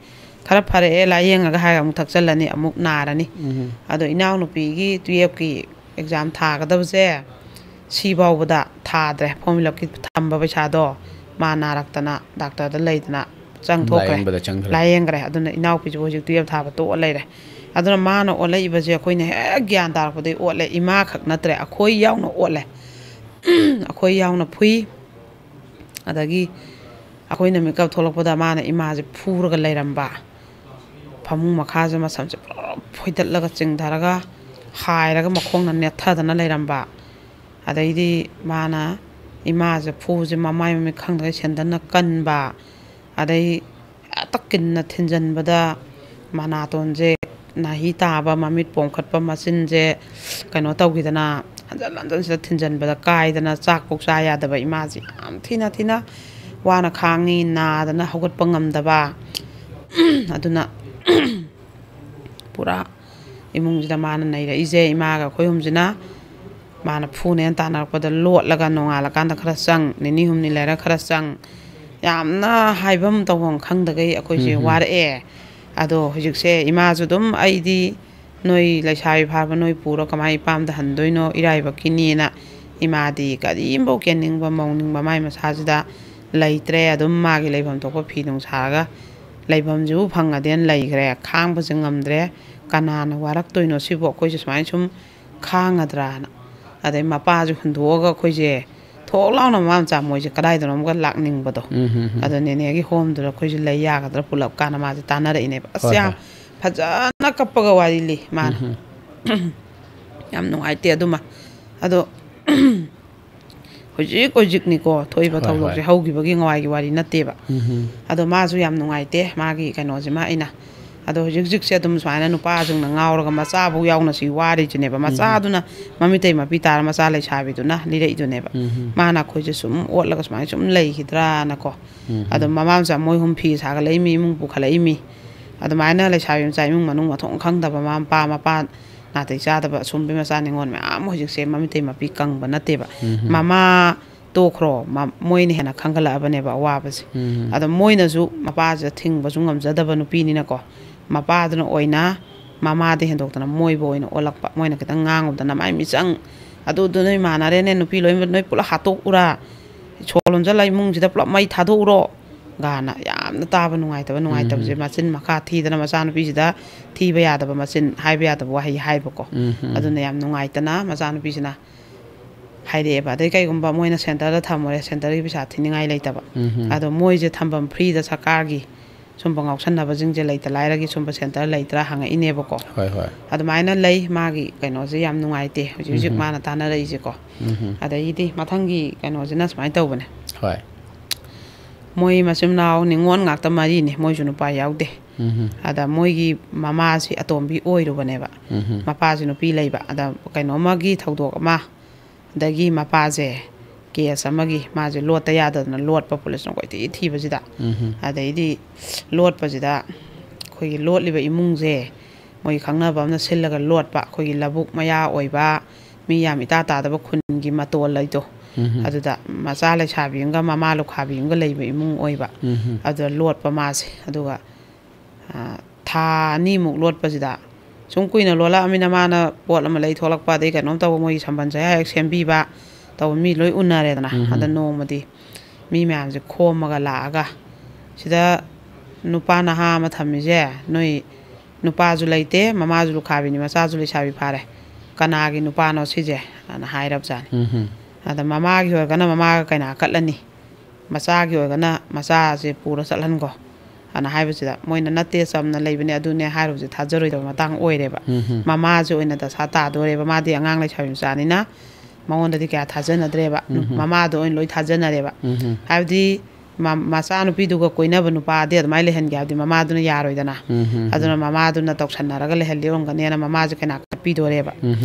ꯈꯔ ꯐꯔꯛꯑꯦ ꯂꯥꯏꯌꯦꯡꯉꯒ ꯍꯥꯏꯔꯒ ꯑꯃꯨꯛ ꯊꯛꯆꯜꯂꯅꯤ ꯑꯃꯨꯛ ꯅꯥꯔꯅꯤ ꯑꯗꯣ ꯏꯅꯥꯎꯅꯨꯄꯤꯒꯤ 12ꯀꯤ ꯑꯦꯛꯖꯥꯝ ꯊꯥꯒꯗꯕꯁꯦ ꯁꯤ ꯐꯥꯎꯕꯗ ꯊꯥꯗ꯭ꯔꯦ ꯐꯣꯔꯝ ꯐꯤꯜ ꯑꯞꯀꯤ ꯊꯝꯕ ꯄꯩꯁꯥꯗꯣ ꯃꯥ ꯅꯥꯔꯛꯇꯅ ꯗꯥꯛꯇꯔꯗ ꯂꯩꯗꯅ ꯆꯪꯊꯣꯛꯈ꯭ꯔꯦ ꯂꯥꯏꯌꯦꯡꯈ꯭ꯔꯦ ꯑꯗꯨꯅ ꯏꯅꯥꯎꯄꯤꯁꯨ ꯍꯧꯖꯤꯛ 12 ꯊꯥꯕ ꯇꯣꯛꯑ ꯂꯩꯔꯦ ꯑꯗꯨꯅ ꯃꯥꯅ ꯑꯣꯠꯂꯛꯏꯕꯁꯦ ꯑꯩꯈꯣꯏꯅ ꯍꯦꯛ ꯒ꯭ꯌꯥꯟ ꯇꯥꯔꯛꯄꯗꯒꯤ ꯑꯣꯠꯂꯦ ꯏꯃꯥ ꯈꯛ ꯅꯠꯇ꯭ꯔꯦ ꯑꯩꯈꯣꯏ ꯌꯥꯎꯅ ꯑꯣꯠꯂꯦ ꯑꯩꯈꯣꯏ ꯌꯥꯎꯅ ꯐꯨꯏ ꯑꯗꯒꯤ ꯑꯩꯈꯣꯏꯅ ꯃꯤꯀꯞ ꯊꯣꯛꯂꯛꯄꯗ ꯃꯥꯅ ꯏꯃꯥꯁꯦ ꯐꯨꯔꯒ ꯂꯩꯔꯝꯕ ꯐꯃꯨꯡ ꯃꯈꯥꯁꯦ ꯃꯁꯝꯁꯦ ꯄꯨꯂꯞ ꯐꯣꯏꯗꯠꯂꯒ ꯆꯤꯡꯊꯔꯒ ꯍꯥꯏꯔꯒ ꯃꯈꯣꯡꯅ ꯅꯦꯠꯊꯗꯅ ꯂꯩꯔꯝꯕ ꯑꯗꯩꯗꯤ ꯃꯥꯅ ꯏꯃꯥꯁꯦ ꯐꯨꯕꯁꯦ ꯃꯃꯥꯏ ꯃꯃꯤꯠ ꯈꯪꯗꯒꯩ ꯁꯦꯟꯗꯟꯅ ꯀꯟꯕ ꯑꯗꯩ ꯍꯦꯛꯇ ꯀꯤꯟꯅ ꯊꯤꯟꯖꯟꯕꯗ ꯃꯅꯥꯇꯣꯟꯁꯦ ꯅꯥꯍꯤ ꯇꯥꯕ ꯃꯃꯤꯠ ꯄꯣꯝꯈꯠꯄ ꯃꯆꯤꯟꯁꯦ ꯀꯩꯅꯣ ꯇꯧꯈꯤꯗꯅ ꯍꯟꯖꯟ ꯁꯤꯗ ꯊꯤꯟꯖꯟꯕꯗ ꯀꯥꯏꯗꯅ ꯆꯥꯛꯄꯧ ꯆꯥ ꯌꯥꯗꯕ ꯏꯃꯥꯁꯦ ꯌꯥꯝ ꯊꯤꯅ ꯋꯥꯅ ꯈꯥꯡꯉꯤ ꯅꯥꯗꯅ ꯍꯧꯒꯠꯄ ꯉꯝꯗꯕ ꯑꯗꯨꯅ ꯄꯨꯔꯥ ꯏꯃꯨꯡꯁꯤꯗ ꯃꯥꯅ ꯅꯩꯔꯛꯏꯁꯦ ꯏꯃꯥꯒ ꯑꯩꯈꯣꯏ ꯑꯍꯨꯝꯁꯤꯅ ꯃꯥꯅ ꯐꯨꯅꯦꯅ ꯇꯥꯟꯅꯔꯛꯄꯗ ꯂꯣꯠꯂꯒ ꯅꯣꯡꯉꯥꯜꯂꯀꯥꯟꯗ ꯈꯔ ꯆꯪ ꯅꯤꯅꯤ ꯍꯨꯝꯅꯤ ꯂꯩꯔ ꯈꯔ ꯆꯪ ꯌꯥꯝꯅ ꯍꯥꯏꯐꯝ ꯇꯧꯐꯝ ꯈꯪꯗꯒꯩ ꯑꯩꯈꯣꯏꯁꯦ ꯋꯥꯔꯛꯑꯦ ꯑꯗꯣ ꯍꯧꯖꯤꯛꯁꯦ ꯏꯃꯥꯁꯨ ꯑꯗꯨꯝ ꯑꯩꯗꯤ ꯅꯣꯏ ꯂꯩꯁꯥꯕꯤ ꯐꯥꯔꯕ ꯅꯣꯏ ꯄꯨꯔ ꯀꯃꯥꯏ ꯏꯄꯥꯝꯗ ꯍꯟꯗꯣꯏꯅꯣ ꯏꯔꯥꯏꯕꯛꯀꯤꯅꯦꯅ ꯏꯃꯥꯗꯤ ꯀꯔꯤꯝꯐꯧ ꯀꯦꯟꯅꯤꯡꯕ ꯃꯧꯅꯤꯡꯕ ꯃꯥꯏ ꯃꯁꯥꯁꯤꯗ ꯂꯩꯇ꯭ꯔꯦ ꯑꯗꯨꯝ ꯃꯥꯒꯤ ꯂꯩꯐꯝ ꯊꯣꯛꯄ ꯐꯤ ꯅꯨꯡ ꯁꯥꯔꯒ ꯂꯩꯐꯝꯁꯤꯕꯨ ꯐꯪꯉꯗꯦꯅ ꯂꯩꯈ꯭ꯔꯦ ꯈꯥꯡꯕꯁꯦ ꯉꯝꯗ꯭ꯔꯦ ꯀꯅꯥꯅ ꯋꯥꯔꯛꯇꯣꯏꯅꯣ ꯁꯤꯕꯨ ꯑꯩꯈꯣꯏꯁꯦ ꯁꯨꯃꯥꯏꯅ ꯁꯨꯝ ꯈꯥꯡꯒꯗ꯭ꯔꯥꯅ ꯑꯗꯩ ꯃꯄꯥꯁꯦ ꯍꯨꯟꯗꯣꯛꯑꯒ ꯑꯩꯈꯣꯏꯁꯦ ꯊꯣꯛ ꯂꯥꯎꯅ ꯃꯃꯥ ꯃꯆꯥ ꯃꯣꯏꯁꯦ ꯀꯗꯥꯏꯗꯅꯣ ꯑꯃꯨꯛꯀ ꯂꯥꯛꯅꯤꯡꯕꯗꯣ ꯑꯗꯣ ꯅꯦꯅꯦꯒꯤ ꯍꯣꯝꯗꯨꯗ ꯑꯩꯈꯣꯏꯁꯦ ꯂꯩ ꯌꯥꯒꯗ꯭ꯔꯥ ꯄꯨꯂꯞ ꯀꯥꯟꯅ ꯃꯥꯁꯦ ꯇꯥꯟꯅꯔꯛꯏꯅꯦꯕ ꯑꯁ ꯌꯥꯝ ꯐꯖꯅ ꯀꯞꯄꯒ ꯋꯥꯔꯤ ꯂꯤ ꯃꯥꯅ ꯌꯥꯝ ꯅꯨꯡꯉꯥꯏꯇꯦ ꯑꯗꯨꯃ ꯑꯗꯣ ꯍꯧꯖꯤꯛꯅꯤꯀꯣ ꯊꯣꯛꯏꯕ ꯊꯧꯗꯣꯛꯁꯦ ꯍꯧꯈꯤꯕꯒꯤ ꯉꯋꯥꯏꯒꯤ ꯋꯥꯔꯤ ꯅꯠꯇꯦꯕ ꯑꯗꯣ ꯃꯥꯁꯨ ꯌꯥꯝ ꯅꯨꯡꯉꯥꯏꯇꯦ ꯃꯥꯒꯤ ꯀꯩꯅꯣꯁꯤꯃ ꯑꯩꯅ ꯑꯗꯣ ꯍꯧꯖꯤꯛꯁꯦ ꯑꯗꯨꯝ ꯁꯨꯃꯥꯏꯅ ꯅꯨꯄꯥꯁꯤꯡꯅ ꯉꯥꯎꯔꯒ ꯃꯆꯥꯐꯧ ꯌꯥꯎꯅ ꯁꯤ ꯋꯥꯔꯤꯁꯤꯅꯦꯕ ꯃꯆꯥꯗꯨꯅ ꯃꯃꯤꯇꯩ ꯃꯄꯤ ꯇꯥꯔ ꯃꯆꯥ ꯂꯩꯁꯥꯕꯤꯗꯨꯅ ꯂꯤꯔꯛꯏꯗꯨꯅꯦꯕ ꯃꯥꯅ ꯑꯩꯈꯣꯏꯁꯦ ꯁꯨꯝ ꯑꯣꯠꯂꯒ ꯁꯨꯃꯥꯏꯅ ꯁꯨꯝ ꯂꯩꯈꯤꯗ꯭ꯔꯥꯅꯀꯣ ꯑꯗꯣ ꯃꯃꯥ ꯃꯆꯥ ꯃꯣꯏ ꯍꯨꯝ ꯐꯤ ꯁꯥꯒꯠꯂꯛꯏꯃꯤ ꯏꯃꯨꯡ ꯄꯨꯈꯠꯂꯛꯏꯃꯤ ꯑꯗꯨꯃꯥꯏꯅ ꯂꯩꯁꯥꯕꯤ ꯃꯆꯥ ꯏꯃꯨꯡ ꯃꯅꯨꯡ ꯃꯊꯣꯡ ꯈꯪꯗꯕ ꯃꯄꯥ ꯅꯥꯇꯩ ꯆꯥꯗꯕ ꯑꯁꯨꯝꯕꯤ ꯃꯆꯥ ꯅꯤꯉꯣꯜ ꯃꯌꯥꯝ ꯍꯧꯖꯤꯛꯁꯦ ꯃꯃꯤꯇꯩ ꯃꯄꯤ ꯀꯪꯕ ꯅꯠꯇꯦꯕ ꯃꯃꯥ ꯇꯣꯛꯈ꯭ꯔꯣ ꯃꯣꯏꯅ ꯍꯦꯟꯅ ꯈꯪꯒꯠꯂꯛꯑꯕꯅꯦꯕ ꯑꯋꯥꯕꯁꯦ ꯑꯗꯣ ꯃꯣꯏꯅꯁꯨ ꯃꯄꯥꯁꯤꯗ ꯊꯤꯡꯕꯁꯨ ꯉꯝꯖꯗꯕ ꯅꯨꯄꯤꯅꯤꯅꯀꯣ ꯃꯄꯥꯗꯨꯅ ꯑꯣꯏꯅ ꯃꯃꯥꯗ ꯍꯦꯟꯗꯣꯛꯇꯅ ꯃꯣꯏꯕꯨ ꯑꯣꯏꯅ ꯑꯣꯜꯂꯛꯄ ꯃꯣꯏꯅ ꯈꯤꯇꯪ ꯉꯥꯡꯉꯨꯗꯅ ꯃꯥꯏ ꯃꯤꯆꯪ ꯑꯗꯨꯗꯨ ꯅꯣꯏ ꯃꯥꯟꯅꯔꯦꯅꯦ ꯅꯨꯄꯤ ꯂꯣꯏꯅꯕ ꯅꯣꯏ ꯄꯨꯂꯞ ꯍꯥꯠꯇꯣꯛꯎꯔꯥ ꯁꯣ ꯂꯣꯟꯖꯜꯂ ꯏꯃꯨꯡꯁꯤꯗ ꯄꯨꯂꯞ ꯃꯩ ꯊꯥꯗꯣꯛꯎꯔꯣ ꯒꯥꯅ ꯌꯥꯝꯅ ꯇꯥꯕ ꯅꯨꯡꯉꯥꯏꯇꯕꯁꯦ ꯃꯆꯤꯟ ꯃꯈꯥ ꯊꯤꯗꯅ ꯃꯆꯥꯅꯨꯄꯤꯁꯤꯗ ꯊꯤꯕ ꯌꯥꯗꯕ ꯃꯆꯤꯟ ꯍꯥꯏꯕ ꯌꯥꯗꯕ ꯋꯥꯍꯩ ꯍꯥꯏꯕꯀோ ꯑꯗꯨꯅ ꯌꯥꯝ ꯅꯨꯡꯉꯥꯏꯇꯅ ꯃꯆꯥꯅꯨꯄꯤꯁꯤꯅ ꯍꯥꯏꯔꯛꯑꯦꯕ ꯑꯗꯩ ꯀꯩꯒꯨꯝꯕ ꯃꯣꯏꯅ ꯁꯦꯟꯇꯔꯗ ꯊꯝꯃꯨꯔꯦ ꯁꯦꯟꯇꯔꯒꯤ ꯄꯩꯁా ꯊꯤꯅꯤꯡꯉꯥই ꯂꯩꯇꯕ ꯑꯗꯣ ꯃꯣꯏꯁꯦ ꯊꯝꯐꯝ ꯐ꯭ꯔꯤꯗ ꯁꯔꯀꯥꯔꯒꯤ ꯁꯨꯝꯕ ꯉꯥꯎꯁꯟꯅꯕꯁꯤꯡꯁꯦ ꯂꯩꯇ ꯂꯥꯏꯔꯒꯤ ꯁꯨꯝꯕ ꯁꯦꯟꯇꯔ ꯂꯩꯇ꯭ꯔꯥ ꯍꯪꯉꯛꯏꯅꯦꯕꯀꯣ ꯑꯗꯨꯃꯥꯏꯅ ꯂꯩ ꯃꯥꯒꯤ ꯀꯩꯅꯣꯁꯦ ꯌꯥꯝ ꯅꯨꯡꯉꯥꯏꯇꯦ ꯍꯧꯖꯤꯛ ꯃꯥꯅ ꯇꯥꯟꯅꯔꯛꯏꯁꯦꯀꯣ ꯑꯗꯒꯤꯗꯤ ꯃꯊꯪꯒꯤ ꯀꯩꯅꯣꯁꯤꯅ ꯁꯨꯃꯥꯏꯅ ꯇꯧꯕꯅꯦ ꯃꯣꯏ ꯃꯆꯤꯟ ꯃꯅꯥꯎ ꯅꯤꯉꯣꯜ ꯉꯥꯛꯇ ꯃꯔꯤꯅꯤ ꯃꯣꯏꯁꯨ ꯅꯨꯄꯥ ꯌꯥꯎꯗꯦ ꯑꯗ ꯃꯣꯏꯒꯤ ꯃꯃꯥꯁꯤ ꯑꯇꯣꯝꯕꯤ ꯑꯣꯏꯔꯨꯕꯅꯦꯕ ꯃꯄꯥꯁꯤ ꯅꯨꯄꯤ ꯂꯩꯕ ꯑꯗ ꯀꯩꯅꯣꯃꯒꯤ ꯊꯧꯗꯣꯛ ꯑꯃ ꯑꯗꯒꯤ ꯃꯄꯥꯁꯦ ꯀꯦꯁ ꯑꯃꯒꯤ ꯃꯥꯁꯦ ꯂꯣꯠꯇ ꯌꯥꯗꯗꯅ ꯂꯣꯠꯄ ꯄꯨꯂꯤꯁꯅ ꯀꯣꯏꯊꯤ ꯊꯤꯕꯁꯤꯗ ꯑꯗꯩꯗꯤ ꯂꯣꯠꯄꯁꯤꯗ ꯑꯩꯈꯣꯏꯒꯤ ꯂꯣꯠꯂꯤꯕ ꯏꯃꯨꯡꯁꯦ ꯃꯣꯏ ꯈꯪꯅꯕ ꯑꯃꯅ ꯁꯤꯜꯂꯒ ꯂꯣꯠꯄ ꯑꯩꯈꯣꯏꯒꯤ ꯂꯧꯕꯨꯛ ꯃꯌꯥ ꯑꯣꯏꯕ ꯃꯤ ꯌꯥꯝ ꯏꯇꯥ ꯇꯥꯗꯕ ꯈꯨꯟꯒꯤ ꯃꯇꯣꯜ ꯂꯩꯗꯣ ꯑꯗꯨꯗ ꯃꯆꯥ ꯂꯩꯁꯥꯕꯤ ꯑꯃꯒ ꯃꯃꯥ ꯂꯨꯈꯥꯕꯤ ꯑꯃꯒ ꯂꯩꯕ ꯏꯃꯨꯡ ꯑꯣꯏꯕ ꯑꯗꯨꯗ ꯂꯣꯠꯄ ꯃꯥꯁꯦ ꯑꯗꯨꯒ ꯊꯥ ꯑꯅꯤꯃꯨꯛ ꯂꯣꯠꯄꯁꯤꯗ ꯁꯨꯝ ꯀꯨꯏꯅ ꯂꯣꯜꯂꯛꯑꯃꯤꯅ ꯃꯥꯅ ꯄꯣꯠ ꯑꯃ ꯂꯩ ꯊꯣꯛꯂꯛꯄ ꯑꯗꯩ ꯀꯩꯅꯣꯝ ꯇꯧꯕ ꯃꯣꯏꯒꯤ ꯁꯝꯕꯟ ꯆꯌꯥ ꯍꯦꯛ ꯁꯦꯝꯕꯤꯕ ꯇꯧꯕ ꯃꯤ ꯂꯣꯏ ꯎꯅꯔꯦꯗꯅ ꯑꯗ ꯅꯣꯡꯃꯗꯤ ꯃꯤ ꯃꯌꯥꯝꯁꯦ ꯈꯣꯝꯃꯒ ꯂꯥꯛꯑꯒ ꯁꯤꯗ ꯅꯨꯄꯥ ꯅꯍꯥ ꯑꯃ ꯊꯝꯃꯤꯁꯦ ꯅꯣꯏ ꯅꯨꯄꯥꯁꯨ ꯂꯩꯇꯦ ꯃꯃꯥꯁꯨ ꯂꯨꯈꯥꯕꯤꯅꯤ ꯃꯆꯥꯁꯨ ꯂꯩꯁꯥꯕꯤ ꯐꯥꯔꯦ ꯀꯅꯥꯒꯤ ꯅꯨꯄꯥꯅꯣ ꯁꯤꯁꯦ ꯑꯅ ꯍꯥꯏꯔꯕꯖꯥꯠꯅꯤ ꯑꯗ ꯃꯃꯥꯒꯤ ꯑꯣꯏꯔꯒꯅ ꯃꯃꯥꯒ ꯀꯩꯅꯥ ꯀꯠꯂꯅꯤ ꯃꯆꯥꯒꯤ ꯑꯣꯏꯔꯒꯅ ꯃꯆꯥꯁꯦ ꯄꯨꯔ ꯆꯠꯍꯟꯀꯣ ꯑꯅ ꯍꯥꯏꯕꯁꯤꯗ ꯃꯣꯏꯅ ꯅꯠꯇꯦ ꯆꯝꯅ ꯂꯩꯕꯅꯦ ꯑꯗꯨꯅꯦ ꯍꯥꯏꯔꯨꯕꯁꯦ ꯊꯥꯖꯔꯣꯏꯗꯕ ꯃꯇꯥꯡ ꯑꯣꯏꯔꯦꯕ ꯃꯃꯥꯁꯦ ꯑꯣꯏꯅ ꯗꯁꯥ ꯇꯥꯗꯣꯔꯦꯕ ꯃꯥꯗꯤ ꯑꯉꯥꯡ ꯂꯩꯁꯥꯕꯤ ꯃꯆꯥꯅꯤꯅ ꯃꯉꯣꯟꯗꯗꯤ ꯀꯌꯥ ꯊꯥꯖꯅꯗ꯭ꯔꯦꯕ ꯃꯃꯥꯗ ꯑꯣꯏꯅ ꯂꯣꯏ ꯊꯥꯖꯅꯔꯦꯕ ꯍꯥꯏꯕꯗꯤ ꯃꯆꯥꯅꯨꯄꯤꯗꯨꯒ ꯀꯣꯏꯅꯕ ꯅꯨꯄꯥꯗꯤ ꯑꯗꯨꯃꯥꯏꯅ ꯂꯩꯍꯟꯒꯦ ꯍꯥꯏꯕꯗꯤ ꯃꯃꯥꯗꯨꯅ ꯌꯥꯔꯣꯏꯗꯅ ꯑꯗꯨꯅ ꯃꯃꯥꯗꯨꯅ ꯇꯧꯁꯟꯅꯔꯒ ꯂꯩꯍꯜꯂꯤꯔꯝꯒꯅꯦꯅ ꯃꯃꯥꯁꯦ ꯀꯩꯅꯥ ꯀꯠꯄꯤꯗꯣꯔꯦꯕ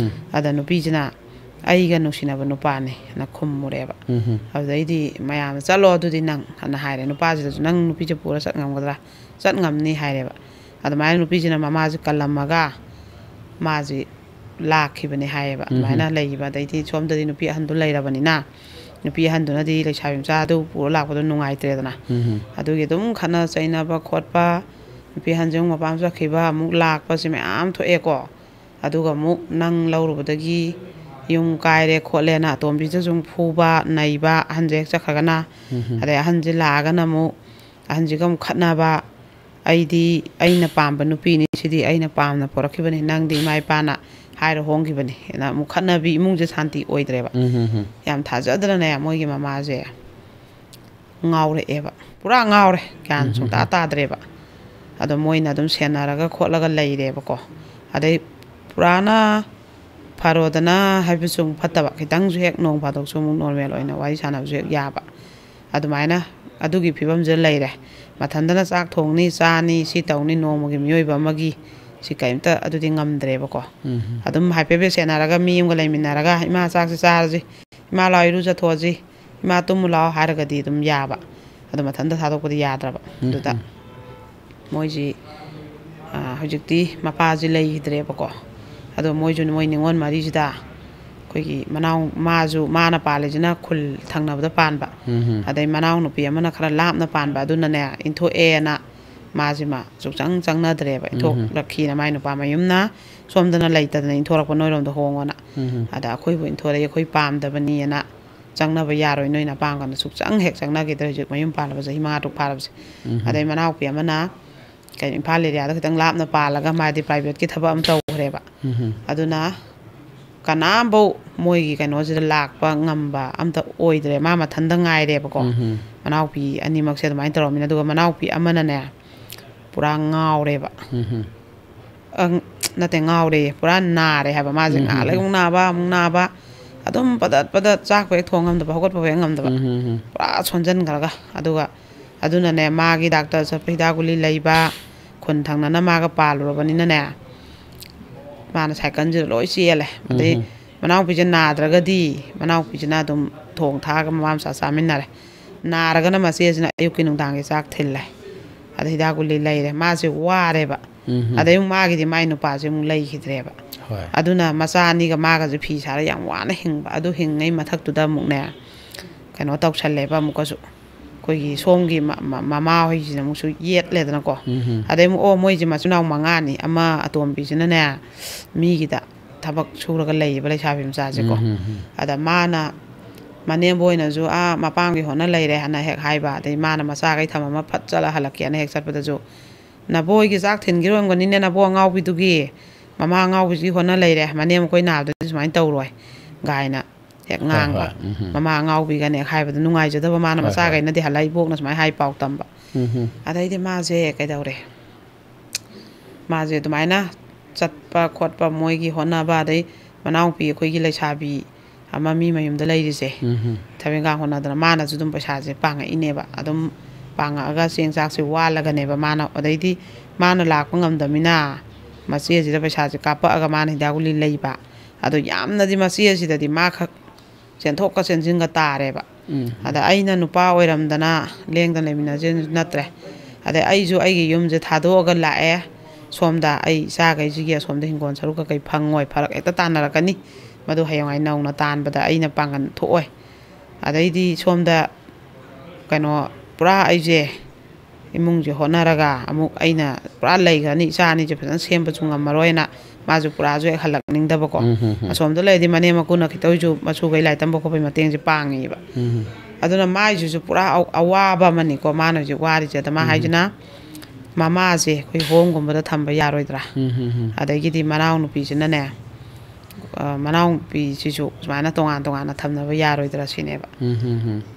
ꯑꯗ ꯅꯨꯄꯤꯁꯤꯅ ꯑꯩꯒ ꯅꯨꯡꯁꯤꯅꯕ ꯅꯨꯄꯥꯅꯦꯅ ꯈꯨꯝꯃꯨꯔꯦꯕ ꯑꯗꯨꯗꯩꯗꯤ ꯃꯌꯥꯝꯅ ꯆꯠꯂꯣ ꯑꯗꯨꯗꯤ ꯅꯪ ꯍꯥꯏꯅ ꯍꯥꯏꯔꯦ ꯅꯨꯄꯥꯁꯤꯗꯁꯨ ꯅꯪ ꯅꯨꯄꯤꯁꯦ ꯄꯨꯔ ꯆꯠ ꯉꯝꯒꯗ꯭ꯔꯥ ꯆꯠ ꯉꯝꯅꯤ ꯍꯥꯏꯔꯦꯕ ꯑꯗꯨꯃꯥꯏꯅ ꯅꯨꯄꯤꯁꯤꯅ ꯃꯃꯥꯁꯦ ꯀꯜꯂꯝꯃꯒ 마지 ꯂꯥꯛꯈꯤꯕꯅꯦ ꯍꯥꯏꯌꯦꯕ ꯑꯗꯨꯃꯥꯏꯅ ꯂꯩꯈꯤꯕ ꯑꯗꯩꯗꯤ ꯁꯣꯝꯗꯗꯤ ꯅꯨꯄꯤ ꯑꯍꯟꯗꯨ ꯂꯩꯔꯕꯅꯤꯅ ꯅꯨꯄꯤ ꯑꯍꯟꯗꯨꯅꯗꯤ ꯂꯩꯁꯥꯕꯤ ꯃꯆꯥꯗꯨ ꯄꯨꯔ ꯂꯥꯛꯄꯗꯣ ꯅꯨꯡꯉꯥꯏꯇ꯭ꯔꯦꯗꯅ ꯑꯗꯨꯒꯤ ꯑꯗꯨꯝ ꯈꯠꯅ ꯆꯩꯅꯕ ꯈꯣꯠꯄ ꯅꯨꯄꯤ ꯑꯍꯟꯁꯦ ꯑꯃꯨꯛ ꯃꯄꯥꯝ ꯆꯠꯈꯤꯕ ꯑꯃꯨꯛ ꯂꯥꯛꯄꯁꯤ ꯃꯌꯥꯝ ꯊꯣꯛꯑꯦꯀꯣ ꯑꯗꯨꯒ ꯑꯃꯨꯛ ꯅꯪ ꯂꯧꯔꯨꯕꯗꯒꯤ ꯌꯨꯝ ꯀꯥꯏꯔꯦ ꯈꯣꯠꯂꯦꯅ ꯑꯇꯣꯝꯕꯤꯗꯁꯨ ꯑꯃꯨꯛ ꯐꯨꯕ ꯅꯩꯕ ꯑꯍꯟꯁꯦ ꯍꯦꯛ ꯆꯠꯈ꯭ꯔꯒꯅ ꯑꯗꯩ ꯑꯍꯟꯁꯦ ꯂꯥꯛꯑꯒꯅ ꯑꯃꯨꯛ ꯑꯍꯟꯁꯤꯒ ꯑꯃꯨꯛ ꯈꯠꯅꯕ ꯑꯩꯗꯤ ꯑꯩꯅ ꯄꯥꯝꯕ ꯅꯨꯄꯤꯅꯤ ꯁꯤꯗꯤ ꯑꯩꯅ ꯄꯥꯝꯅ ꯄꯣꯔꯛꯈꯤꯕꯅꯤ ꯅꯪꯗꯤ ꯏꯃꯥ ꯏꯄꯥꯅ ꯍꯥꯏꯔ ꯍꯣꯡꯈꯤꯕꯅꯤ ꯍꯦꯟꯅ ꯑꯃꯨꯛ ꯈꯠꯅꯕꯤ ꯏꯃꯨꯡꯁꯦ ꯁꯥꯟꯇꯤ ꯑꯣꯏꯗ꯭ꯔꯦꯕ ꯌꯥꯝ ꯊꯥꯖꯗꯅꯅꯦ ꯃꯣꯏꯒꯤ ꯃꯃꯥꯁꯦ ꯉꯥꯎꯔꯛꯑꯦꯕ ꯄꯨꯔꯥ ꯉꯥꯎꯔꯦ ꯒ꯭ꯌꯥꯟ ꯁꯨꯡꯇꯥ ꯇꯥꯗ꯭ꯔꯦꯕ ꯑꯗꯣ ꯃꯣꯏꯅ ꯑꯗꯨꯝ ꯁꯦꯟꯅꯔꯒ ꯈꯣꯠꯂꯒ ꯂꯩꯔꯦꯕꯀꯣ ꯑꯗꯩ ꯄꯨꯔꯥꯅ ꯐꯔꯣꯗꯅ ꯍꯥꯏꯕꯁꯨ ꯑꯃꯨꯛ ꯐꯠꯇꯕ ꯈꯤꯇꯪꯁꯨ ꯍꯦꯛ ꯅꯣꯡ ꯐꯥꯗꯣꯛꯁꯨ ꯑꯃꯨꯛ ꯅꯣꯔꯃꯦꯜ ꯑꯣꯏꯅ ꯋꯥꯔꯤ ꯁꯥꯟꯅꯕꯁꯨ ꯍꯦꯛ ꯌꯥꯕ ꯑꯗꯨꯃꯥꯏꯅ ꯑꯗꯨꯒꯤ ꯐꯤꯕꯝꯁꯦ ꯂꯩꯔꯦ ꯃꯊꯟꯇꯅ ꯆꯥꯛ ꯊꯣꯡꯅꯤ ꯆꯥꯅꯤ ꯁꯤ ꯇꯧꯅꯤ ꯅꯣꯡꯃꯒꯤ ꯃꯤꯑꯣꯏꯕ ꯑꯃꯒꯤ ꯁꯤ ꯀꯔꯤꯝꯇ ꯑꯗꯨꯗꯤ ꯉꯝꯗ꯭ꯔꯦꯕꯀꯣ ꯑꯗꯨꯝ ꯍꯥꯏꯐꯦꯠ ꯁꯦꯟꯅꯔꯒ ꯃꯤ ꯑꯃꯒ ꯂꯩꯃꯤꯟꯅꯔꯒ ꯏꯃꯥ ꯆꯥꯛꯁꯦ ꯆꯥꯔꯁꯤ ꯏꯃꯥ ꯂꯥꯛꯑꯣ ꯏꯔꯨꯖꯊꯣꯛꯑꯁꯤ ꯏꯃꯥ ꯇꯨꯝꯃꯨ ꯂꯥꯛꯑꯣ ꯍꯥꯏꯔꯒꯗꯤ ꯑꯗꯨꯝ ꯌꯥꯕ ꯑꯗꯣ ꯃꯊꯟꯇ ꯊꯥꯗꯣꯛꯄꯗꯤ ꯌꯥꯗ꯭ꯔꯕ ꯑꯗꯨꯗ ꯃꯣꯏꯁꯤ ꯍꯧꯖꯤꯛꯇꯤ ꯃꯄꯥꯁꯤ ꯂꯩꯈꯤꯗ꯭ꯔꯦꯕꯀꯣ ꯑꯗꯣ ꯃꯣꯏꯁꯨ ꯃꯣꯏ ꯅꯤꯉꯣꯜ ꯃꯔꯤꯁꯤꯗ ꯑꯩꯈꯣꯏꯒꯤ ꯃꯥꯅ ꯄꯥꯜꯂꯤꯁꯤꯅ ꯈꯨꯜ ꯊꯪꯅꯕꯗ ꯄꯥꯟꯕ ꯑꯗꯩ ꯃꯅꯥꯎ ꯅꯨꯄꯤ ꯑꯃꯅ ꯈꯔ ꯂꯥꯞꯅ ꯄꯥꯟꯕ ꯑꯗꯨꯅꯅꯦ ꯏꯟꯊꯣꯛꯑꯦꯅ ꯃꯥꯁꯤꯃ ꯁꯨꯡꯆꯪ ꯆꯪꯅꯗ꯭ꯔꯦꯕ ꯏꯟꯊꯣꯛꯂꯛꯈꯤꯅ ꯃꯥꯏ ꯅꯨꯄꯥ ꯃꯌꯨꯝꯅ ꯁꯣꯝꯗꯅ ꯂꯩꯇꯗꯅ ꯏꯟꯊꯣꯔꯛꯄ ꯅꯣꯏꯔꯣꯝꯗ ꯍꯣꯡꯉꯣꯅ ꯑꯗ ꯑꯩꯈꯣꯏꯕꯨ ꯏꯟꯊꯣꯔꯛꯏ ꯑꯩꯈꯣꯏ ꯄꯥꯝꯗꯕꯅꯤꯅ ꯆꯪꯅꯕ ꯌꯥꯔꯣꯏ ꯅꯣꯏꯅ ꯑꯄꯥꯝꯕꯀꯥꯟꯗ ꯁꯨꯡꯆꯪ ꯍꯦꯛ ꯆꯪꯅꯈꯤꯗ꯭ꯔꯦ ꯍꯧꯖꯤꯛ ꯃꯌꯨꯝ ꯄꯥꯜꯂꯕ ꯆꯍꯤ 5 ꯇꯔꯨꯛ ꯐꯥꯔꯕꯁꯦ ꯑꯗꯩ ꯃꯅꯥꯎꯄꯤ ꯑꯃꯅ ꯀꯩꯅꯣ ꯏꯝꯐꯥꯜ ꯑꯦꯔꯤꯌꯥꯗ ꯈꯤꯇꯪ ꯂꯥꯞꯅ ꯄꯥꯜꯂꯒ ꯃꯥꯗꯤ ꯄ꯭ꯔꯥꯏꯚꯦꯠꯀꯤ ꯊꯕꯛ ꯑꯃ ꯇꯧꯈ꯭ꯔꯦꯕ ꯑꯗꯨꯅ ꯀꯅꯥꯝꯐꯧ ꯃꯣꯏꯒꯤ ꯀꯩꯅꯣꯁꯤꯗ ꯂꯥꯛꯄ ꯉꯝꯕ ꯑꯝꯇ ꯑꯣꯏꯗ꯭ꯔꯦ ꯃꯥ ꯃꯊꯟꯇ ꯉꯥꯏꯔꯦꯕꯀꯣ ꯃꯅꯥꯎꯄꯤ ꯑꯅꯤꯃꯛꯁꯦ ꯑꯗꯨꯃꯥꯏꯅ ꯇꯧꯔꯝꯃꯤꯅ ꯑꯗꯨꯒ ꯃꯅꯥꯎꯄꯤ ꯑꯃꯅꯅꯦ ꯄꯨꯔꯥ ꯉꯥꯎꯔꯦꯕ ꯅꯠꯇꯦ ꯉꯥꯎꯔꯦ ꯄꯨꯔꯥ ꯅꯥꯔꯦ ꯍꯥꯏꯕ ꯃꯥꯁꯦ ꯉꯥꯏꯍꯥꯛ ꯂꯩ ꯑꯃꯨꯛ ꯅꯥꯕ ꯑꯗꯨꯝ ꯄꯗꯠ ꯆꯥꯛꯄ ꯍꯦꯛ ꯊꯣꯡ ꯉꯝꯗꯕ ꯍꯧꯒꯠꯄ ꯍꯦꯛ ꯉꯝꯗꯕ ꯄꯨꯔꯥ ꯁꯣꯟꯖꯟꯈ꯭ꯔꯒ ꯑꯗꯨꯒ ꯑꯗꯨꯅꯅꯦ ꯃꯥꯒꯤ ꯗꯥꯛꯇꯔ ꯆꯠꯄ ꯍꯤꯗꯥꯛ ꯒꯨꯂꯤ ꯂꯩꯕ ꯈꯨꯟ ꯊꯪꯅꯅ 마가 ꯄꯥꯜꯂꯨꯔꯕꯅꯤꯅꯅꯦ ꯃꯥꯅ ꯁꯥꯏꯀꯜꯁꯤꯗ ꯂꯣꯏ ꯆꯦꯜꯂꯦ ꯑꯗꯩ ꯃꯅꯥꯎꯄꯤꯁꯦ ꯅꯥꯗ꯭ꯔꯒꯗꯤ ꯃꯅꯥꯎꯄꯤꯁꯤꯅ ꯑꯗꯨꯝ ꯊꯣꯡ ꯊꯥꯛꯑꯒ ꯃꯃꯥ ꯃꯆꯥ ꯆꯥꯃꯤꯟꯅꯔꯦ ꯅꯥꯔꯒꯅ ꯃꯆꯦꯁꯤꯅ ꯑꯌꯨꯛꯀꯤ ꯅꯨꯡꯗꯥꯡꯒꯤ ꯆꯥꯛ ꯊꯤꯜꯂꯦ ꯑꯗ ꯍꯤꯗꯥꯛ ꯒꯨꯂꯤ ꯂꯩꯔꯦ ꯃꯥꯁꯦ ꯋꯥꯔꯦꯕ ꯑꯗꯩ ꯃꯥꯒꯤꯗꯤ ꯃꯥꯏ ꯅꯨꯄꯥꯁꯦ ꯑꯃꯨꯛ ꯂꯩꯈꯤꯗ꯭ꯔꯦꯕ ꯑꯗꯨꯅ ꯃꯆꯥ ꯑꯅꯤꯒ ꯃꯥꯒꯁꯦ ꯐꯤ ꯁꯥꯔ ꯌꯥꯝ ꯋꯥꯅ ꯍꯤꯡꯕ ꯑꯗꯨ ꯍꯤꯡꯉꯩ ꯃꯊꯛꯇꯨꯗ ꯑꯃꯨꯛꯅꯦ ꯀꯩꯅꯣ ꯇꯧꯁꯜꯂꯦꯕ ꯑꯃꯨꯛꯀꯁꯨ ꯑꯩꯈꯣꯏꯒꯤ ꯁꯣꯝꯒꯤ ꯃꯃꯥ ꯍꯣꯏꯁꯤꯅ ꯑꯃꯨꯛꯁꯨ ꯌꯦꯠꯂꯦꯗꯅꯀꯣ ꯑꯗꯩ ꯑꯃꯨꯛ ꯃꯣꯏꯁꯦ ꯃꯆꯤꯟ ꯃꯅꯥꯎ 5ꯅꯤ ꯑꯃ ꯑꯇꯣꯝꯕꯤꯁꯤꯅꯅꯦ ꯃꯤꯒꯤꯗ ꯊꯕꯛ ꯁꯨꯔꯒ ꯂꯩꯌꯦꯕ ꯂꯩꯁꯥꯕꯤ ꯃꯆꯥꯁꯦꯀꯣ ꯑꯗ ꯃꯥꯅ ꯃꯅꯦꯝꯕ ꯑꯣꯏꯅꯁꯨ ꯃꯄꯥꯝꯒꯤ ꯍꯣꯠꯅ ꯂꯩꯔꯦ ꯍꯥꯏꯅ ꯍꯦꯛ ꯍꯥꯏꯕ ꯑꯗꯩ ꯃꯥꯅ ꯃꯆꯥꯈꯩ ꯊꯝꯃꯝꯃ ꯐꯠ ꯆꯠꯂ ꯍꯜꯂꯛꯀꯦꯅ ꯍꯦꯛ ꯆꯠꯄꯗꯁꯨ ꯅꯕꯣꯏꯒꯤ ꯆꯥꯛ ꯊꯤꯟꯈꯤꯔꯝꯒꯅꯤꯅꯦ ꯅꯕꯣ ꯑꯉꯥꯎꯕꯤꯗꯨꯒꯤ ꯃꯃꯥ ꯑꯉꯥꯎꯕꯤꯁꯤꯒꯤ ꯍꯣꯠꯅ ꯂꯩꯔꯦ ꯃꯅꯦꯝ ꯑꯩꯈꯣꯏ ꯅꯥꯕꯗꯗꯤ ꯁꯨꯃꯥꯏꯅ ꯇꯧꯔꯣꯏ ꯒꯥꯏꯅ ꯍꯦꯛ ꯉꯥꯡꯕ ꯃꯃꯥ ꯑꯉꯥꯎꯕꯤꯒꯅꯦ ꯍꯥꯏꯕꯗ ꯅꯨꯡꯉꯥꯏꯖꯗꯕ ꯃꯥꯅ ꯃꯆꯥꯈꯩꯅꯗꯤ ꯍꯜꯂꯛ ꯏꯕꯣꯛꯅ ꯁꯨꯃꯥꯏꯅ ꯍꯥꯏ ꯄꯥꯎ ꯇꯝꯕ ꯑꯗꯩꯗꯤ ꯃꯥꯁꯦ ꯀꯩꯗꯧꯔꯦ ꯃꯥꯁꯦ ꯑꯗꯨꯃꯥꯏꯅ ꯆꯠꯄ ꯈꯣꯠꯄ ꯃꯣꯏꯒꯤ ꯍꯣꯠꯅꯕ ꯑꯗꯩ ꯃꯅꯥꯎꯄꯤ ꯑꯩꯈꯣꯏꯒꯤ ꯂꯩꯁꯥꯕꯤ ꯑꯃ ꯃꯤ ꯃꯌꯨꯝꯗ ꯂꯩꯔꯤꯁꯦ ꯊꯕꯛ ꯏꯟꯈꯥꯡ ꯍꯣꯠꯅꯗꯅ ꯃꯥꯅꯁꯨ ꯑꯗꯨꯝ ꯄꯩꯁꯥꯁꯦ ꯄꯥꯡꯉꯛꯏꯅꯦꯕ ꯑꯗꯨꯝ ꯄꯥꯡꯉꯛꯑꯒ ꯆꯦꯡ ꯆꯥꯛꯁꯦ ꯋꯥꯜꯂꯒꯅꯦꯕ ꯃꯥꯅ ꯑꯗꯩꯗꯤ ꯃꯥꯅ ꯂꯥꯛꯄ ꯉꯝꯗꯕꯅꯤꯅ ꯃꯆꯦꯁꯤꯗ ꯄꯩꯁꯥꯁꯦ ꯀꯥꯞꯄꯛꯑꯒ ꯃꯥꯅ ꯍꯤꯗꯥꯛ ꯒꯨꯂꯤ ꯂꯩꯕ ꯑꯗꯣ ꯌꯥꯝꯅꯗꯤ ꯃꯆꯦꯁꯤꯗꯗꯤ ꯃꯥꯈꯛ ꯆꯦꯟꯊꯣꯛꯀ ꯆꯦꯟꯁꯤꯟꯒ ꯇꯥꯔꯦꯕ ꯑꯗ ꯑꯩꯅ ꯅꯨꯄꯥ ꯑꯣꯏꯔꯝꯗꯅ ꯂꯦꯡꯗꯅ ꯂꯩꯃꯤꯟꯅꯁꯦ ꯅꯠꯇ꯭ꯔꯦ ꯑꯗꯩ ꯑꯩꯁꯨ ꯑꯩꯒꯤ ꯌꯨꯝꯁꯦ ꯊꯥꯗꯣꯛꯑꯒ ꯂꯥꯛꯑꯦ ꯁꯣꯝꯗ ꯑꯩ ꯏꯆꯥꯈꯩꯁꯤꯒꯤ ꯑꯁꯣꯝꯗ ꯍꯤꯡꯒꯣꯜ ꯁꯔꯨꯛ ꯀꯩ ꯐꯪꯉꯣꯏ ꯐꯔꯛ ꯍꯦꯛꯇ ꯇꯥꯟꯅꯔꯛꯀꯅꯤ ꯃꯗꯨ ꯍꯌꯦꯡꯋꯥꯏ ꯅꯧꯅ ꯇꯥꯟꯕꯗ ꯑꯩꯅ ꯄꯥꯡꯒꯜ ꯊꯣꯛꯑꯣꯏ ꯑꯗꯩꯗꯤ ꯁꯣꯝꯗ ꯀꯩꯅꯣ ꯄꯨꯔꯥ ꯑꯩꯁꯦ ꯏꯃꯨꯡꯁꯦ ꯍꯣꯠꯅꯔꯒ ꯑꯃꯨꯛ ꯑꯩꯅ ꯄꯨꯔꯥ ꯂꯩꯈ꯭ꯔꯅꯤ ꯏꯆꯥ ꯑꯅꯤꯁꯦ ꯐꯖꯅ ꯁꯦꯝꯕꯁꯨ ꯉꯝꯃꯔꯣꯏꯅ ꯃꯥꯁꯨ ꯄꯨꯔꯥꯁꯨ ꯍꯦꯛ ꯍꯜꯂꯛꯅꯤꯡꯗꯕꯀꯣ ꯑꯁꯣꯝꯗ ꯂꯩꯔꯗꯤ ꯃꯅꯦꯝ ꯃꯀꯨꯅ ꯈꯤꯇꯪꯁꯨ ꯃꯁꯨꯈꯩ ꯂꯥꯏꯔꯤꯛ ꯇꯝꯕ ꯈꯣꯠꯄꯒꯤ ꯃꯇꯦꯡꯁꯦ ꯄꯥꯡꯉꯦꯕ ꯑꯗꯨꯅ ꯃꯥꯏꯁꯤꯁꯨ ꯄꯨꯔꯥ ꯑꯋꯥꯕ ꯑꯃꯅꯤꯀꯣ ꯃꯥꯅ ꯍꯧꯖꯤꯛ ꯋꯥꯔꯤꯁꯦ ꯑꯗ ꯃꯥ ꯍꯥꯏꯁꯤꯅ ꯃꯃꯥꯁꯦ ꯑꯩꯈꯣꯏ ꯍꯣꯝꯒꯨꯝꯕꯗ ꯊꯝꯕ ꯌꯥꯔꯣꯏꯗ꯭ꯔꯥ ꯑꯗꯒꯤꯗꯤ ꯃꯅꯥꯎꯅꯨꯄꯤꯁꯤꯅꯅꯦ ꯃꯅꯥꯎꯅꯨꯄꯤꯁꯤꯁꯨ ꯁꯨꯃꯥꯏꯅ ꯇꯣꯉꯥꯟꯅ ꯊꯝꯅꯕ ꯌꯥꯔꯣꯏꯗ꯭ꯔꯥ ꯁꯤꯅꯦꯕ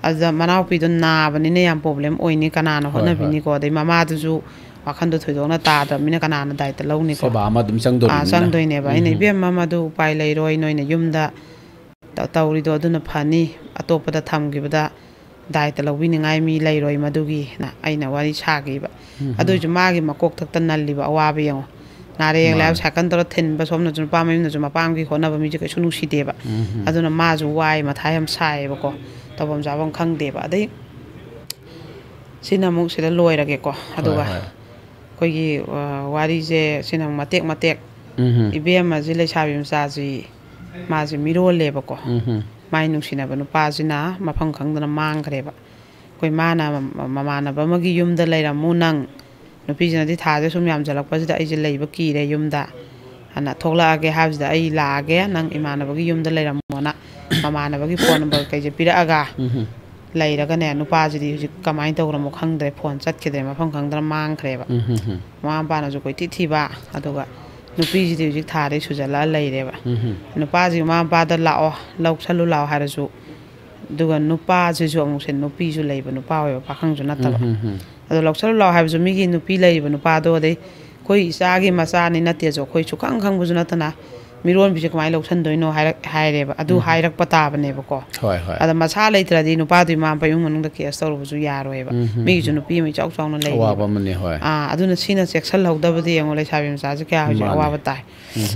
ꯑꯗꯨꯗ ꯃꯅꯥꯎꯄꯤꯗꯣ ꯅꯥꯕꯅꯤꯅ ꯌꯥꯝ ꯄ꯭ꯔꯣꯕ꯭ꯂꯦꯝ ꯑꯣꯏꯅꯤ ꯀꯅꯥꯅ ꯍꯣꯠꯅꯕꯤꯅꯤꯀꯣ ꯑꯗꯩ ꯃꯃꯥꯗꯨꯁꯨ ꯋꯥꯈꯟꯗꯣ ꯊꯣꯏꯗꯣꯛꯅ ꯇꯥꯗ꯭ꯔꯕꯅꯤꯅ ꯀꯅꯥꯅ ꯗꯥꯏꯇ ꯂꯧꯅꯤꯀꯣ ꯁꯦꯕꯥ ꯑꯃ ꯑꯗꯨꯝ ꯆꯪꯗꯣꯔꯤꯕꯅꯤꯅ ꯆꯪꯗꯣꯏꯅꯦꯕ ꯑꯩꯅ ꯏꯕꯦꯝꯃ ꯃꯗꯨ ꯎꯄꯥꯏ ꯂꯩꯔꯣꯏ ꯅꯣꯏꯅ ꯌꯨꯝꯗ ꯇꯧꯔꯤꯗꯣ ꯑꯗꯨꯅ ꯐꯅꯤ ꯑꯇꯣꯞꯄꯗ ꯊꯝꯈꯤꯕꯗ ꯗꯥꯏꯇ ꯂꯧꯕꯤꯅꯤꯡꯉꯥꯏ ꯃꯤ ꯂꯩꯔꯣꯏ ꯃꯗꯨꯒꯤꯅ ꯑꯩꯅ ꯋꯥꯔꯤ ꯁꯥꯈꯤꯕ ꯑꯗꯨꯏꯁꯨ ꯃꯥꯒꯤ ꯃꯀꯣꯛꯊꯛꯇ ꯅꯜꯂꯤꯕ ꯑꯋꯥꯕ ꯌꯦꯡꯉꯣ ꯅꯥꯔꯦ ꯌꯦꯛꯂꯦ ꯁꯥꯏꯀꯜ ꯇꯧꯔ ꯊꯤꯟꯕ ꯁꯣꯝꯅꯁꯨ ꯅꯨꯄꯥ ꯃꯌꯨꯝꯅꯁꯨ ꯃꯄꯥꯝꯒꯤ ꯍꯣꯠꯅꯕ ꯃꯤꯁꯦ ꯀꯩꯁꯨ ꯅꯨꯡꯁꯤꯗꯦꯕ ꯑꯗꯨꯅ ꯃꯥꯁꯨ ꯋꯥꯏ ꯃꯊꯥ ꯌꯥꯝ ꯁꯥꯏꯌꯦꯕꯀꯣ ꯇꯧꯐꯝ ꯆꯥꯐꯝ ꯈꯪꯗꯦꯕ ꯑꯗꯩ ꯁꯤꯅ ꯑꯃꯨꯛ ꯁꯤꯗ ꯂꯣꯏꯔꯒꯦꯀꯣ ꯑꯗꯨꯒ ꯑꯩꯈꯣꯏꯒꯤ ꯋꯥꯔꯤꯁꯦ ꯁꯤꯅ ꯑꯃꯨꯛ ꯃꯇꯦꯛ 이베마지 레샤비 사지 마지 미로레버고 마이 누시나바 누빠지나 마팡 강드나 망그레바 koy mana mamana ba magi yumda leiramu nang nupi jinadi thade sum yam jalakpasida ai je leiba kire yumda ana thokla age habsida ai la age nang imana bagi yumda leiramu na mamana bagi phone number kai je pira aga leiraga ne nupa jidi hujik kamai tawramo khangdre phone chatkidre mafam khangdra mangkreba ma bana ju koi ti ba aduga nupi jidi hujik thade sujala leireba nupa ji ma ba da lao lauk salu lao harasu duga nupa jisu amusen nupi ju leiba nupa we pakhang ju nataba ado loksal law habju migi nupi leiba nupa do de koi isagi masa ni natte jo koi chukang khang bu ju natana miron bi kamai loksan doino haireba adu hairak pata bane ba ko hoi hoi ada masa leitra di nupa du ma payung manung da ke astor bu ju yaroeba migi ju nupi mi chau chau na lei wa ba mane hoi adu na sina seksal hawda badi yang le sabi masa je kya hu wa ba tai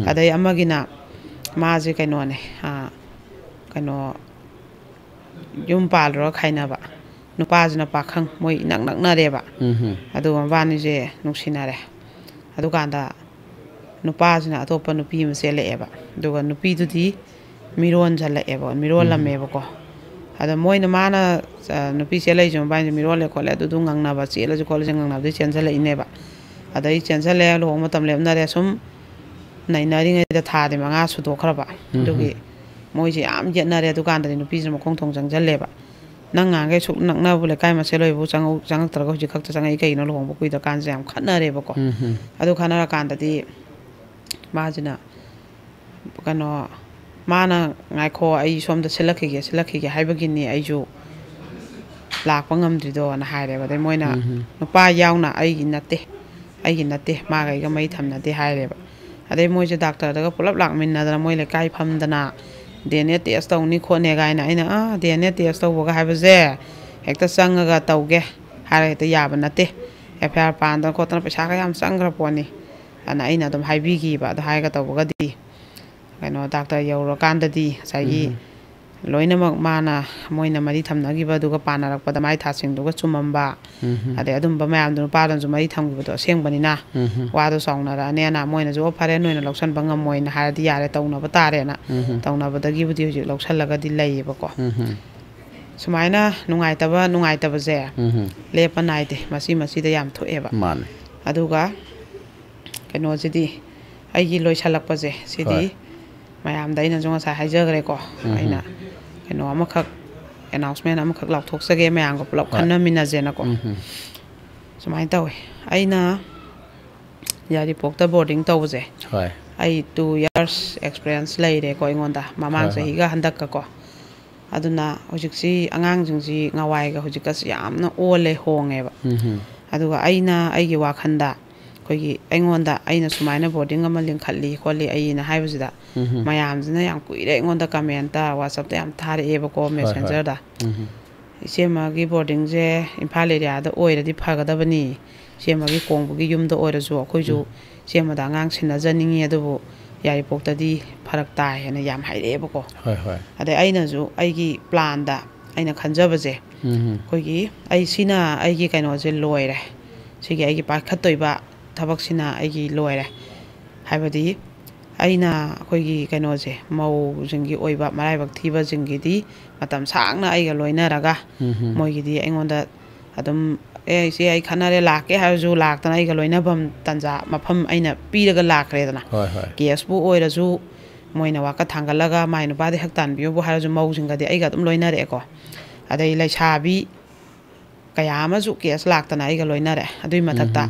adai amagina ma je kaino ne kaino yum palro khainaba nupajna pakhang moi nak na reba adu bani je nuksinare adu kanda nupajna atopa nupi msele eba duga nupi dudi miron jala eba miron lameba ko ada moi na mana nupi sele jom bani miron le kole adu ngang na ba chela ju kole ngang na de chenjala ineba ada I chenjala lo matam le na re sum nai nari ngai da tha de manga su do khraba dugi moi je am je na re dukan da nupi je mkhong thong jang jale ba nang nga ge suk nak na bule kai ma seloi bu chang tar go ji khak ta chang ai kai no lo bu kui da kan jam khana re ba ko adu khana ra kan da di ma jina kano mana ngai kho ai som da selakhi ge haiba gi ni ai ju lak pa ngam dri do na hai re ba dai moi na nupa yaw na ai gi natte ma ga mai tham na de hai re ba adai moi je doctor da ga pulap lak min na da moi le kai pham da na DNA test tau ni khone ga ina ina DNA test tau ga haiba je hekta sang ga tau ge hare ta ya ba natte FR pan da ko tan paisa ga yam sang gra poni ana ina dum haibi gi ba da hai ga tau ga di kaino doctor yauro kan da di sai loina mak mana moina mari thamna gi ba du ga panarak pa da mai tha sing du ga chumamba ade adum ba mayam du pa dan ju mai tham gi do seng bani na wa do song na ra ne na moina ju phare noina loksan bangam moina ha di yare tau na ba tare na tau na ba da gi bu di ju loksan la ga di lei ba ko sumaina nungai ta ba je le pa nai de masi da yam tho e ba man adu ga kaino ji di ai gi loi salak pa je si di mayam da ina jonga sa haijagre ko aina kaino amakak announcement amakak lak thok sage mayang ko plop khanna mina jena ko sumai tawe aina yari pokta boarding tawje hoi ai 2 years experience leire ko ingonda mamang sahi ga handak ka ko aduna hojiksi angang jingji ngawai ga hojika yamna ole honge ba aduga aina aigi wakhanda kogi aingonda aina sumaina boarding ama linkhalli kholi aina haibusida mayam jina yam kuire aingonda comment ta whatsapp ta yam thare eba ko messenger da isema gi boarding je imphal area da oira di phagada bani sema gi kongbu gi yum da oira ju khoi ju sema da ngang sina janingi adubu yari pokta di pharak ta hena yam haire eba ko hoi hoi ade aina ju aigi plan da aina khanjaba je kogi ai sina aigi kaino je loire sigi aigi pakhattoiba tabak-sina aigi loire haibadi aina koigi kaino je mau jingi oiba maraibak thiba jingi di matam sangna aiga loina raga moigi di aingonda adum si ai khanare lake haju laktana aiga loina bam tanja mafam aina piraga lakre dana gas bu oira ju moina waka thangalaga mainu badi haktan biyo bu haju mau jinga di aiga dum loina re ko adai laisabi kaya ma ju gas laktana aiga loina re adui mathakta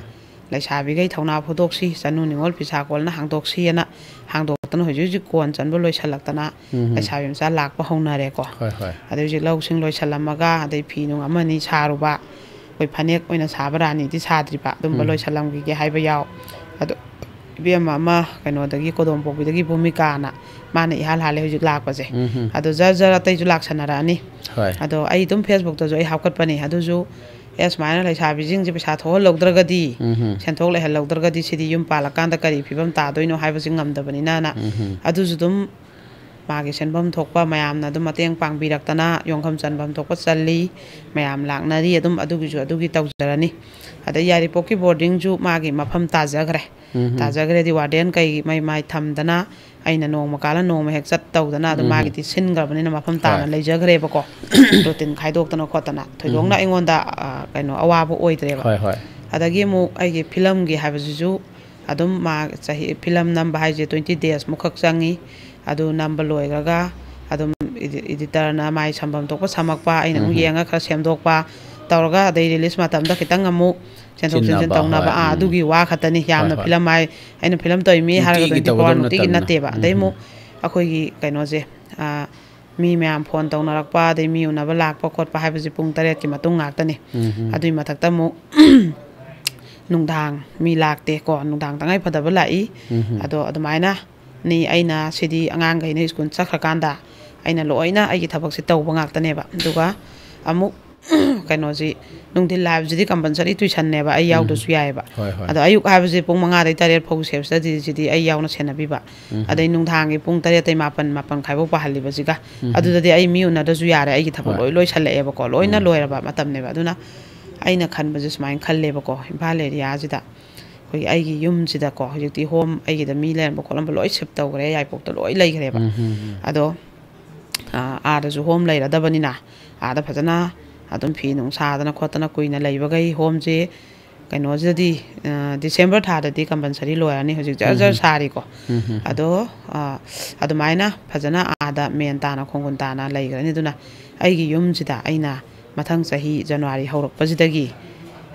laisabi gai thona phodoksi chanu ningol pisa kol na hangdoksi ana hangdoktan hoji kon chanbo loi salaktana laisabi msa lakpa hona re ko ade ji lausing loi salamaga ade phinung amani charuba koi phanek oina sabarani di sadriba dum loi salam gi ge haiba yaw ado biama ma kaino dagi kodom pokbi dagi bhumika na mana ihal hale hoji lakpa je ado jar atai ju laksanara ani ado ai dum Facebook to jo ai hapkat pani ado ju ꯑꯁꯨꯃꯥꯏꯅ ꯂꯩꯁꯥꯕꯤꯁꯤꯡꯁꯦ ꯄꯩꯁꯥ ꯊꯣꯛꯍꯜꯂꯧꯗ꯭ꯔꯒꯗꯤ ꯁꯦꯟꯊꯣꯛ ꯂꯩꯍꯜꯂꯧꯗ꯭ꯔꯒꯗꯤ ꯁꯤꯗꯤ ꯌꯨꯝ ꯄꯥꯜꯂꯀꯥꯟꯗ ꯀꯔꯤ ꯐꯤꯕꯝ ꯇꯥꯗꯣꯏꯅꯣ ꯍꯥꯏꯕꯁꯤ ꯉꯝꯗꯕꯅꯤꯅ ꯑꯗꯨꯁꯨ ꯑꯗꯨꯝ मागे सेनबम थोकपा मयामना अदुम मतेंग पांगबिरक्तना योंखम चनबम थोकपा चल्ली मयाम लाकनारी अदुम अदुगिजु अदुगी तौजरनी अदा यारिपोकी बोर्डिंग जु मागे मफम ताजगरे दि वार्डन कई माई थमदना अइना नोंग मकाला नोंग हेक चट तौदना अदु मागे ति सिनगरबनिना मफम ताना लेजगरेबको रुटीन खाइदोक्तना खोतना थोइदोंना अइंगोंदा कइनो अवाबो ओइद्रेबा अदगी मु अइगे फिल्म गे हाबजुजु अदुम मा चाहि फिल्म नंबर हाइजे 20 days मुखक चंगी अदु नंबर लोइगगा अदुम एडिटर ना माइ संबम तोप समकपा अइना येंगा खरा सेमदोकपा तौरगा अदै रिलीज मतमदा खितंग अमु सेंथोक सेंजन तौनाबा अदुगी वा खतनी यामना फिल्म आइ अइना फिल्म तोइमी हारगा 24 hour नुतिगी नतेबा दैमु अखोइगी कइनोजे मी मैम फोन तौनरकपा दै मी उनबा लाकपा खोटपा हाइबजि पुंग 8 की मतुंग ngakतनी अदुइ मथक्ता मु नुंगदांग मी लाकते को नुंगदांग तंगाइ फदबा लाई अदो अदुमाइना नि अइना सिदी अंगांग गइना स्कूल चखरकांदा अइना लोइना अइगी थबकसि तौबा ngakतनेबा दुगा अमु कइनोजि नुंगदिल लाइबजि कंपलसरी ट्यूशन नेबा अइ यावदसु यायबा अदो अयुक हाबजि पुंग 5 दै 8 फौ सेबसदा जिदि अइ यावना सेनबिबा अदै नुंगधांगी पुंग 8 दै 9 खाइबो पाहलिबजिगा अदुददि अइ मी उनदसु यारे अइगी थबक लोइ सल्लेबा को लोइना लोइरबा मतमनेबा अदुना अइना खनबजि सुमाइन खल्लेबा को इम्फाल एरियाजिदा कोई आइगी यूम सिदा को हजिति होम आइगी द मी लेन बकोलम लोइ शिफ्ट तौगरे याइपोक त लोइ लैगरेबा अदो आदजु होम लैरदबनिना आदा फजना अदुम फी नुंग सादना खोतना कुइना लैबगै होम जे कइनोजदि डिसेंबर थाददि कंपलसरी लोयरनी हजिक जर सारी को अदो अदुमाइना फजना आदा मेन ताना खोंगुन ताना लैगरनी दुना आइगी यूम सिदा अइना मथंग सही जनवरी हौरकपजिदगी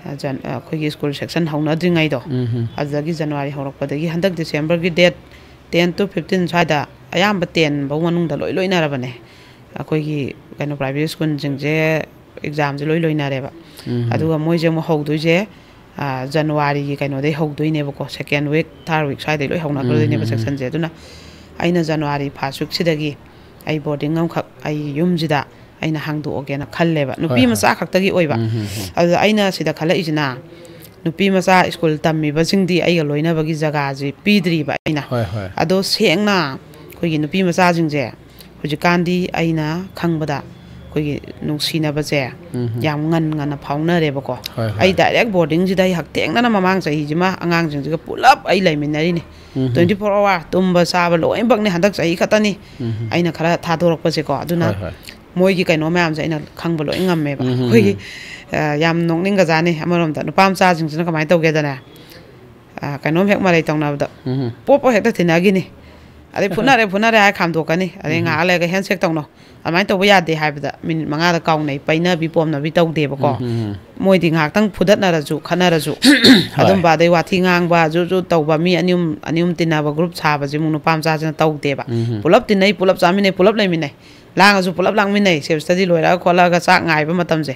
अखोइगी स्कूल सेक्शन हौनद्रिङैदो अदगी जनवरी हौरकपदगी हंदक डिसेंबर की डेट 10 to 15 साइदा अयाम 10 बौ मनुंगदा लोइ लोइनारबने अखोइगी कइनो प्राइवेट स्कूल जिंगजे एग्जाम जे लोइ लोइनारेबा अदुगा मोइजे मो हौदुइजे जनवरी की कइनो दे हौदुइनेबको second week third week Saida लोइ हौनाग्रदिनेबा सेक्शन जे अदुना अइना जनवरी फर्स्ट वीक सिदगी अइ बोर्डिंग अमखक अइ युमजिदा अइना हांगदोगेना खल्लेबा नुपी मचा खक्तगी ओइबा अदु अइना सिदा खलइजिना नुपी मचा स्कूल तम्मीबसिंगदि अइगा लोइनाबगी जगाजी पीद्रीबा अइना अदो सेंगना खोइगी नुपी मचा जिंगजे हुजिकांदी अइना खंगबदा खोइगी नुंगसिनाबजे याम ngana फाउनरेबको अइ डायरेक्ट बोर्डिंग जिदा हक्तेंगना ममांग सहीजिमा अंगांग जिंगजिगा पुलप अइ लैमिनारिनि 24 hour तुंबा साबा लोइबकने हंदक सही खतनी अइना खरा थादोरकपसेको अदुना मोइगी कइनो मैम अइना खंगबा लोइ ngамमेबा खोइगी याम नोंगनिंग गजाने अमरोमदा नुपाम चाजिंगसिना कमाय तौगेदना कइनो हेक मारै तौनाबदा पोपो हेक्ता थिनागिनि अरे फुनारे हाय खामदोकनी अरे ngaleगा हैंडशेक तौनो अमाय तौबा यादे हायबदा मिनिट 5 दा काउनै पैना बि पोमना बि तौदेबको मोइदि ngakतंग फुदतनारजु खनारजु अदुम बादै वाथि ngang जु तौबा मी अनियम तिनाबा ग्रुप छाबजे मुनु पाम चाजना तौदेबा पुलप तिनै पुलप चामिनै पुलप लैमिनै लांगजु पुलप लांमिनै सेब स्टडी लोइरा खोलागा चाक ngaiba matamje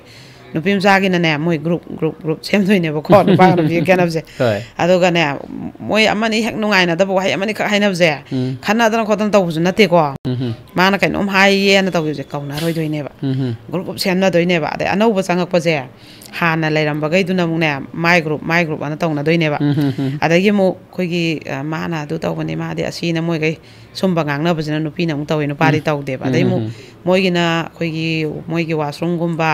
नुपी मचागिना ने मोइ ग्रुप सेमदोइनेबको नुपा नुपी केनबजे अदुगा ने मोइ अमनि हेक नुंगाइना दबो हाय अमनि ख हाइनबजे खनादन खोदन तौबजु नतेको माना कइनोम हाइयेना तौबजे कौना रोइदोइनेबा ग्रुप सेमना दोइनेबा अदे अनौबा चंगकपजे हाना लैरमबगै दुना मुने माइ ग्रुप अना तौना दोइनेबा अदगी मु खोइगी माना दु तौबने मादे असिना मोइगै सुम्बा ngangnabajina नुपीना मु तौइ नुपादि तौदेबा अदै मु मोइगिना मोइगी वाशरूम गुम्बा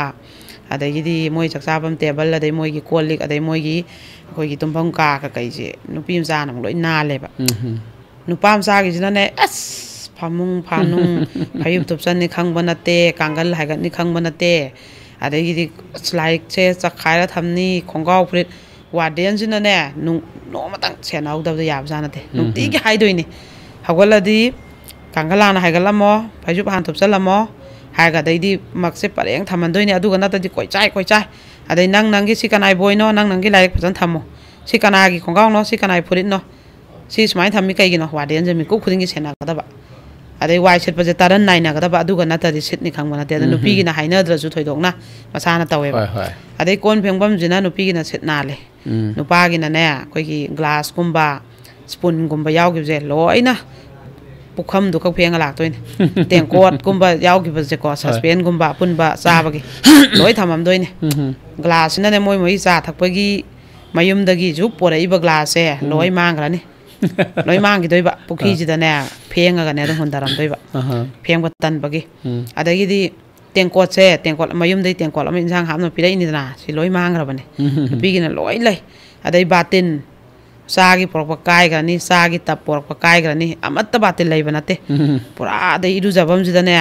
अदगी मोइ चक्साबम टेबल अदै मोइगी कोलिक अदै मोइगी अखोइगी तुम्फम का कइजे नुपी मचाना लोइ नालेबा नुपा मचागिजिना ने अस फामुंग फानुंग फयुब तुपसननि खंगबा नते कांगल हाइगतनि खंगबा नते अदगी स्लाइक से चखाइरा थमनि खोंगाव फ्रिट वार्डन जिना ने नोमतंग सेनाउदब याबजानते नुतिगी हाइदोइनि हगलदि कांगलाना हाइगलमो फयुब हान तुपसलमो हागा दैदी मक्से परेंग थमनदोइने अदुगा नतदि कोइचाइ अदै नंगी सिकनाइ बोइनो नंगी लाइक फजन थमो सिकनागी खोंगावनो सिकनाइ फुरिनो सि सुमाइ थम्मि कैगिनो वार्डन जमि कु खुदिंगी सेनागदबा अदै वाइ सिटपजे तरन नाइनागदबा अदुगा नतदि सिटनि खंगबना ते नुपीगिना हाइनद्रजु थोइदोकना मसाना तवेबा अदै कोन फेंगबम जिना नुपीगिना सिट नाले नुपागिना ने खोइगी ग्लास गुम्बा स्पून गुम्बा यावगिबजे लोइना pukham du khak phenga lak toin tengkot kumba yaugiba je ko suspen gumba punba chabagi loi thamam doine glass na ne moi cha thakpagi mayumdagi ju porai ba glass e loi mangrani loi mangi doiba pukhi ji da ne phenga ga ne da hondaram doiba phengba tan bagi adagi di tengkot se tengkot mayum dei tengkot am insang hamna pirai ni na si loi mangrabane bigina loi lai adai batin sagi porok kai grani sagi tap porok kai grani amatta batin lai banate pura adai idu jabam ji da ne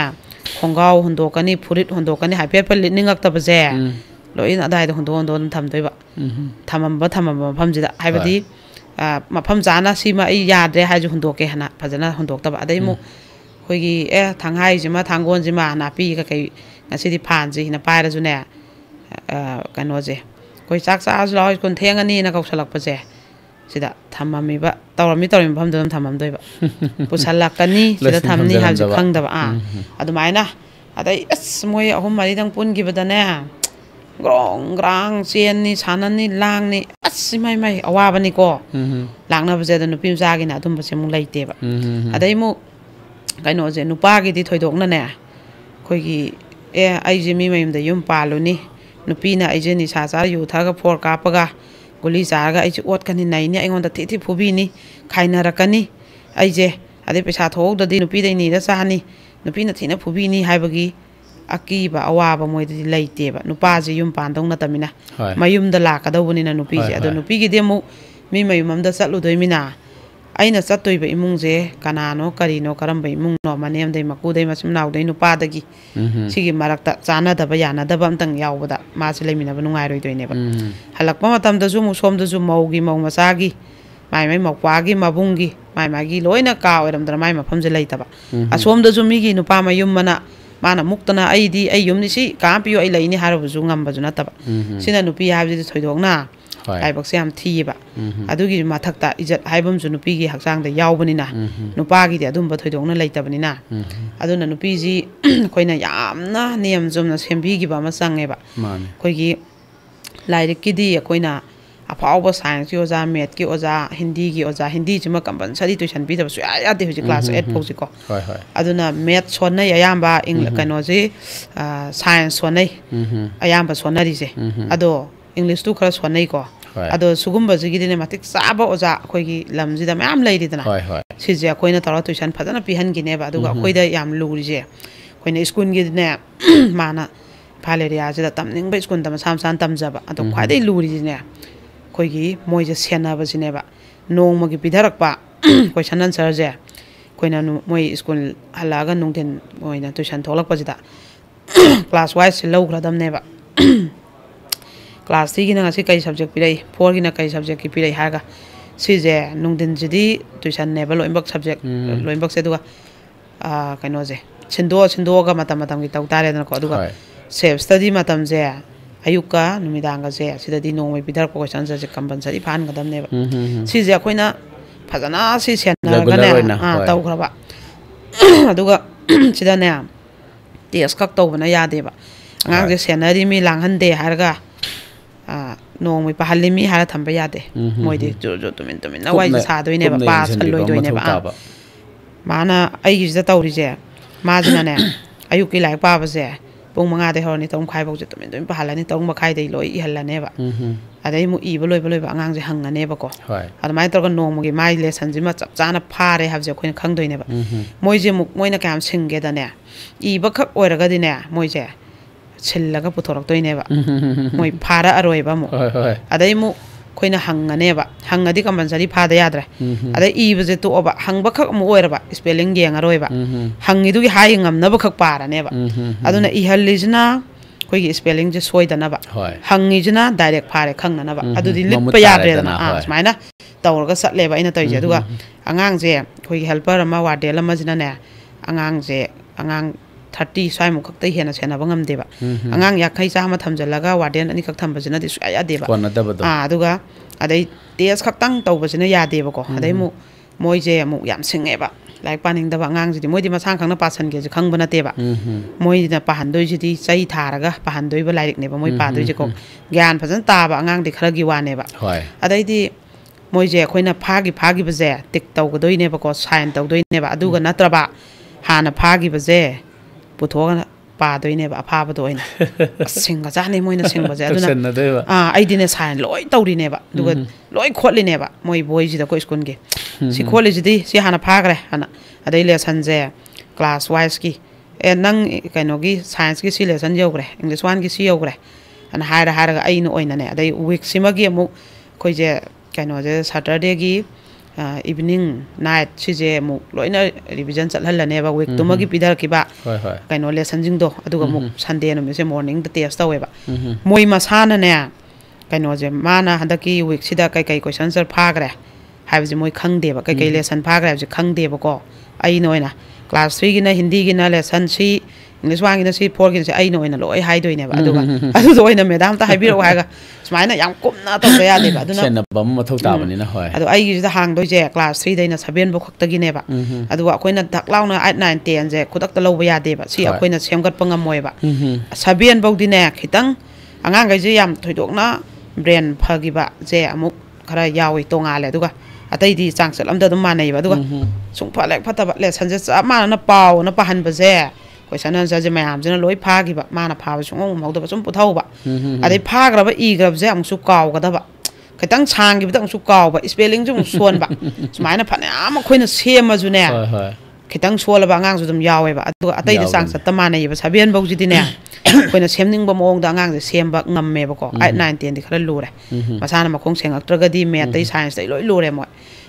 khongau hondokani furit hondokani hape pel ningak ta baje loi na dai da hondon tham doiba thamam pham ji da haibadi mafam jana sima ai yadre haju hondoke hana phajana hondok ta adai mu khoigi thanghai jima thanggon jima na pi ka kai ngasidi phan ji na paira ju ne kano je koi chak cha ju loi kun thengani na kausalak pa je sida thamami ba tawrami pham dum thamam doi ba pusalakani sida thamni ha ju khang da ba adumaina adai as moi ahum mari dang pun gi badane grong grang chen ni chanan ni lang ni as mai awa bani ko langna ba je da nupi ja gi na dum ba se mu leite ba adai mu kaino je nupa gi di thoidok na ne khoi gi ai je mi mayum da yum paluni nupi na ai je ni sa sa yu tha ga for ka pa ga guli sa ga ai je ot kan ni nai ni ai ngon da thi phubi ni khaina rakani ai je ade pesa thok da di nupi dai ni da sa ni nupi na thina phubi ni hai ba gi aki ba awa ba moi di leite ba nupa je yum pan dong na tamina mayum da la ka da buni na nupi je ado nupi gi de mu mi mayum am da satlu doi mina aina satoi ba imung je kanano karino karamba imung no manem dai maku dai masum naw dai nupa dagi sigi marakta chana da ba yana da bam tang yaw da ma se lemina ba nungai roi doi ne ba halak pa matam da ju mu som da ju maugi mau masagi mai makwa gi mabungi mai gi loina ka oiram da mai mafam je leita ba asom da ju mi gi nupa mayum mana mana muktana ai di ai yum ni si ka piyo ai leini harabu ju ngam ba ju na ta ba sina nupi ha ji thoidok na ai bak se am thi ba adugi mathakta ijat haibam ju nupi gi haksang da yawbani na nupa gi de adum ba thoidok na leita bani na aduna nupi ji koina yamna niyam jum na sembi gi ba ma sange ba koi gi lairik ki di koina apaw ba science ki oja math ki oja hindi ki oja hindi jima compulsory tuition bi da su ya de huji class 8 phok ji ko aduna math sonnai ayamba kano ji science sonnai ayamba sonnari je ado English tu khara sonnai ko ado sugumba ji gi ne matik saba oja khoi gi lam ji da mam lai ri dana si je koina tara tuition phadana pi han gi ne ba aduga khoi da yam luri je koina school gi ne mana phaleria ji da tamning ba school da sam san tamjaba ado khwai dai luri ji ne khoi gi moi je sena ba ji ne ba nong ma gi pidharak pa question answer je koina moi school halaga nungten moina tuition tholak pa ji da class wise low khradam ne ba class 3 gi na si kai subject pirai 4 gi na kai subject ki pirai haga si je nungdin jidi tuition ne ba loimbak subject loimbak se duga kaino je chindo ga matam gi tau tare na ko duga self study matam je ayuka numidang ga je sida di nongmai bidar ko question je compulsory phan gadam ne ba si je koina phajana si sen na ga ne tau khraba aduga sida ne test kak tau bana ya de ba ngang je senari mi langhan de harga nong mi pahalimi hara thamba yade moi de jo tumin na wai sa doi ne ba pa loi doi ne ba mana ai gi da tawri je ma jina ne ayu ki lai pa ba je pung manga de horni tong khai bok je tumin pahalani tong ma khai dei loi i halla ne ba adai mu i ba loi ba angang je hanga ne ba ko adamai tor ga nong gi mai lesson ji ma chap chana phare have je khoin khang doi ne ba moi je mu moi na kam singe da ne i ba khak oira ga di ne moi je chillaga putorak toy ne ba moi phara aroi ba mo adai mu koina hanga ne ba hanga di compulsory phada yadre adai i bje to ba hangba khak mu oira ba spelling ge ngaroi ba hangi du gi hai ngam na ba khak para ne ba aduna i hallijna koi gi spelling je soi da na ba hangi jina direct phare khang na ba adu di lip pa yadre na smaina tawr ga sat le ba ina toy je duga angang je koi gi helper ma wadel ma jina ne angang 30 swai mu khak tai hena chena bangam deba angang yakhai cha ma thamjalaga warden ani khak thamba jina di swaya deba aduga adai tes khak tang taw bajina ya deba ko adai mu moi je mu yam singe ba like paning da angang ji moi di masang khang na pasan ge ji khang bana te ba moi di na pahan doi ji di chai tharaga pahan doi ba lairik ne ba moi pa doi ji ko gyan phajan ta ba angang di khara gi wa ne ba adai di ꯃꯣꯏꯁꯦ ꯑꯩꯈꯣꯏꯅ ꯐꯥꯈꯤꯕꯁꯦ ꯇꯤꯛ ꯇꯧꯒꯗꯣꯏꯅꯦꯕꯀꯣ sign ꯇꯧꯗꯣꯏꯅꯦꯕ ꯑꯗꯨꯒ ꯅꯠꯇ꯭ꯔꯕ ꯍꯥꯟꯅ ꯐꯥꯈꯤꯕꯁꯦ ꯄꯨꯊꯣꯛꯑꯒ ꯄꯥꯗꯣꯏꯅꯦꯕ ꯑꯐꯥꯕꯗꯣ ꯑꯣꯏꯅ ꯁꯤꯡꯒꯖꯥꯠꯅꯤ ꯃꯣꯏꯅ ꯁꯤꯡꯕꯁꯦ ꯑꯗꯨꯅ ꯑꯩꯗꯤꯅꯦ ꯁꯥꯏꯟ ꯂꯣꯏ ꯇꯧꯔꯤꯅꯦꯕ ꯑꯗꯨꯒ ꯂꯣꯏ ꯈꯣꯠꯂꯤꯅꯦꯕ ꯃꯣꯏ ꯕꯣꯏꯁꯤꯗ ꯑꯩꯈꯣꯏ ꯁ꯭ꯀꯨꯜꯒꯤ ꯁꯤ ꯈꯣꯠꯂꯤꯁꯤꯗꯤ ꯁꯤ ꯍꯥꯟꯅ ꯐꯥꯈ꯭ꯔꯦ ꯍꯥꯟꯅ ꯑꯗꯩ ꯂꯦꯁꯟꯁꯦ ꯀ꯭ꯂꯥꯁ ꯋꯥꯏꯁꯀꯤ ꯅꯪ ꯀꯩꯅꯣꯒꯤ ꯁꯥꯏꯟꯁꯀꯤ ꯁꯤ ꯂꯦꯁꯟ ꯌꯧꯈ꯭ꯔꯦ ꯏꯪꯂꯤꯁ 1ꯒꯤ ꯁꯤ ꯌꯧꯈ꯭ꯔꯦ ꯑꯅ ꯍꯥꯏꯔꯒ ꯑꯩꯅ ꯑꯣꯏꯅꯅꯦ ꯑꯗꯩ ꯋꯤꯛꯁꯤꯃꯒꯤ ꯑꯃꯨꯛ ꯑꯩꯈꯣꯏꯁꯦ ꯀꯩꯅꯣꯁꯦ ꯁꯇꯔꯗꯦꯒꯤ इवनिंग नाइट सिजे मु लोइना रिविजन चलहल्लनेबा वीक तुमगी पिदरकिबा कइनो लेसनजिंगदो अदुगा मु संडे नमिसे मॉर्निंग द टेस्ट तवेबा मोइ मसाना ने कइनो जे माना हदकी वीक सिदा कई कई क्वेश्चन सर फाग्रे हाइबजे मोइ खंगदेबा कई कई लेसन फाग्रे हाइबजे खंगदेबको अइ नोइना क्लास 3 गिना हिंदी गिना लेसन सी इंग्लिश 1 गिना सी 4 गिना सी अइ नोइना लोइ हाइदोइनेबा अदुगा अदुदो ओइना मैडम ता हाइबिरो हाइगा सुमाइना याम कुमना तौबा यादेबा अदुना सेनबम मथौ ताबनिना होय अदु अइगिदा हांगदोइजे क्लास 3 दैना 7 बो खक्तगिनेबा अदुगा अखोइना धक्लाउना 8 9 10 जे खुदक्ता लौबा यादेबा सी अखोइना सेमगतपा ngam-moiba 7 बौदिने खितंग angang-gaiजे याम थोइदोकना ब्रेन फगिबा जे अमुक खरा यावि तोंगाले अदुगा अतैदि चांगचल अमदा दum मानैबा अदुगा सुंफालेक फतबा लेसनजे चप माना पाव ना पाहनबजे क्वेश्चन आंसर जे मयामजना लोइ फागिबा माना फाबा सुंगम मौदबा सुम पुथौबा अदै फाग्रबा इग्रबजे अमुसु कावगदबा खितंग छांगिबदा अमुसु कावबा स्पेलिंग जुम सोनबा सुमाइना फनाम अखोइना सेमजुने खितंग सोलबा अंगांग जुदम यावेबा अदुगा अतैदि चांगचत मानैबा 7 बौजिदिने अखोइना सेमनिंगबा मोंगदा अंगांग जे सेमबा ngam-मेबको 8 9 10 दि खरा लुरे मसाना मखोंग सेंगक्त्रगदि मैथ दै साइंस दै लोइ लुरे मोय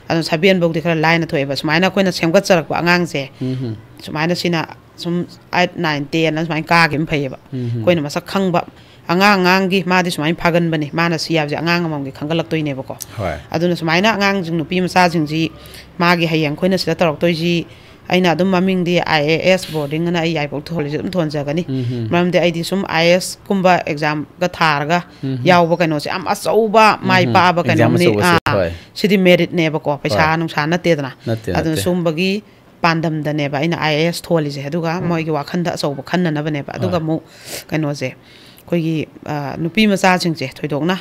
अदु 7 बौदि खरा लाइन थोएबा सुमाइना अखोइना सेमगतचरकबा अंगांग जे सुमाइना सिना सुम 8 9 10 ना सुमाइन कागिम फैयेबा कोइना मसक खंगबा angang-angangi मादि सुमाइन फागनबनि माना सियाबजे अंगांग अमंगि खंगलक्तोइनेबको अदुना सुमाइना अंगांग जिंग नुपि मसाजिंगजि मागी हयंग खोइना सिदा तरक्तोइजि अइना अदुम ममिंगदि IAS बोर्डिंग ना ai आइपौ थोलिजि अदुम थोनजगनि मरमदि आइदि सुम IAS कुंबा एग्जाम गा थारगा यावबा कइनोसे आम अचौबा माइ पाबा कइनोमनि सिदि मेरिट नेबको पैसा नुंसा नतेदना अदुना सुमबगी पांदमदनेबा अइना IAS थोलिजे अदुगा मोइगी वाखनदा अचौबा खन्ननबनेबा अदुगा मु कइनोजे कोइगी नुपि मचासिंगजे थोइदोकना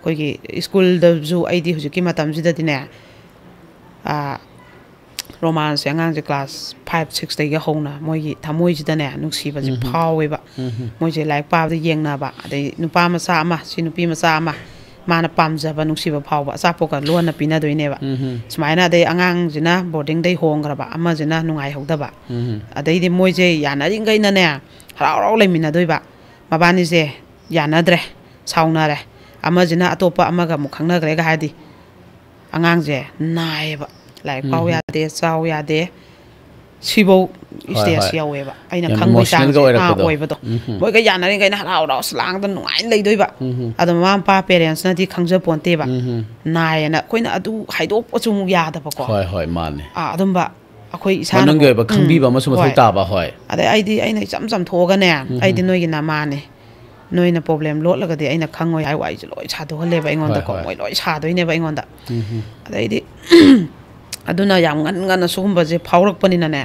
कोइगी स्कूल दजु आइदि हुजिकी मतमजिददिने रोमांस अंगांजे क्लास 5 6 दैगा होना मोइगी थमोइजिदने नुक्सिबजे फावेबा मोइजे लाइक पाबदे येंगनाबा अदै नुपा मचा अमा सि नुपि मचा अमा माना पामजबा नुक्सिबा फावबा अचापोका लोना पिनादोइनेबा सुमाइना दे अंगांजिना बोर्डिंग दै होंग्रबा अमाजिना नुंगाइ हौदबा अदैदि मोइजे यानारिंगैनाने हराव लेमिनादोइबा मबानिजे यानाद्रे साउनारे अमाजिना अतोपा अमागा मु खंगनग्रेगा हादि अंगांजे नायबा लाइक पाव यादे चाव यादे सिबौ स्टेज यावेबा अइना खंगबै चांग ओइबदो मोइगा यानारिंगैना हराव स्लांगदा नुंगाइ लैदोइबा अदो ममा पा पेरेंट्स नादि खंगज पोंतेबा नायना कोइना अदु हाइदोकपचु मु यादबको होय होय माने अदुमबा अखोइ इसाना नंगैबा खंबिबा मसु मथौ ताबा होय अदे आइदि अइना चम थोगने आइदि नोइगी ना माने नोइना प्रॉब्लम लोटलगदि अइना खंगोय हाइ वाइज लोइ सादोहलेबा अइंगोंदा को मोइ लोइ सादोइनेबा अइंगोंदा अदैदि अदुना याम ngana सुगुंबजे फावरकपनिनाने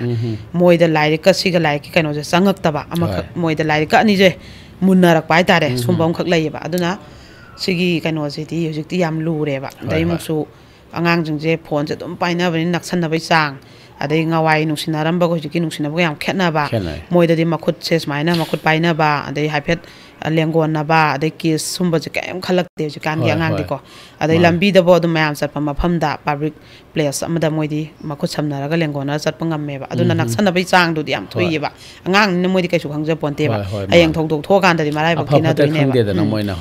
मोइदा लाइरिक सिगा लाइक कइनोजे संगक्तबा अमख मोइदा लाइरिक अनिजे मुन्नरक पाइतारे सुंबम खक लैयेबा अदुना सिगी कइनोजे दि हुजिकति याम लुरेबा दैमुसु अंगांजिंजे फोन से दुम पाइनाबनि नक्सनबै चांग अदै ngawai नुसिनारंबा हुजिकि नुसिनाबो याम खेतनाबा मोइदादि मखुत से स्माइना मखुत पाइनाबा अदै हाइफेट लेंगोननाबा अदै किस सुंबजे कैम खलक्ते हुजिकानगि अंगांदिको अदै लंबीदबो अदुम मयाम चटपा मफमदा पब्लिक प्लेस अमदा मोइदि मखुत समनारगा लेंगोना चटपा ngam-मेबा अदुना नक्सनबै चांगदुदि याम थोइयेबा अंगांगनि मोइदि कैसु खंगज पोंतेबा अयंग थोगदोक थोगांददि माराइबा किनादुइनेबा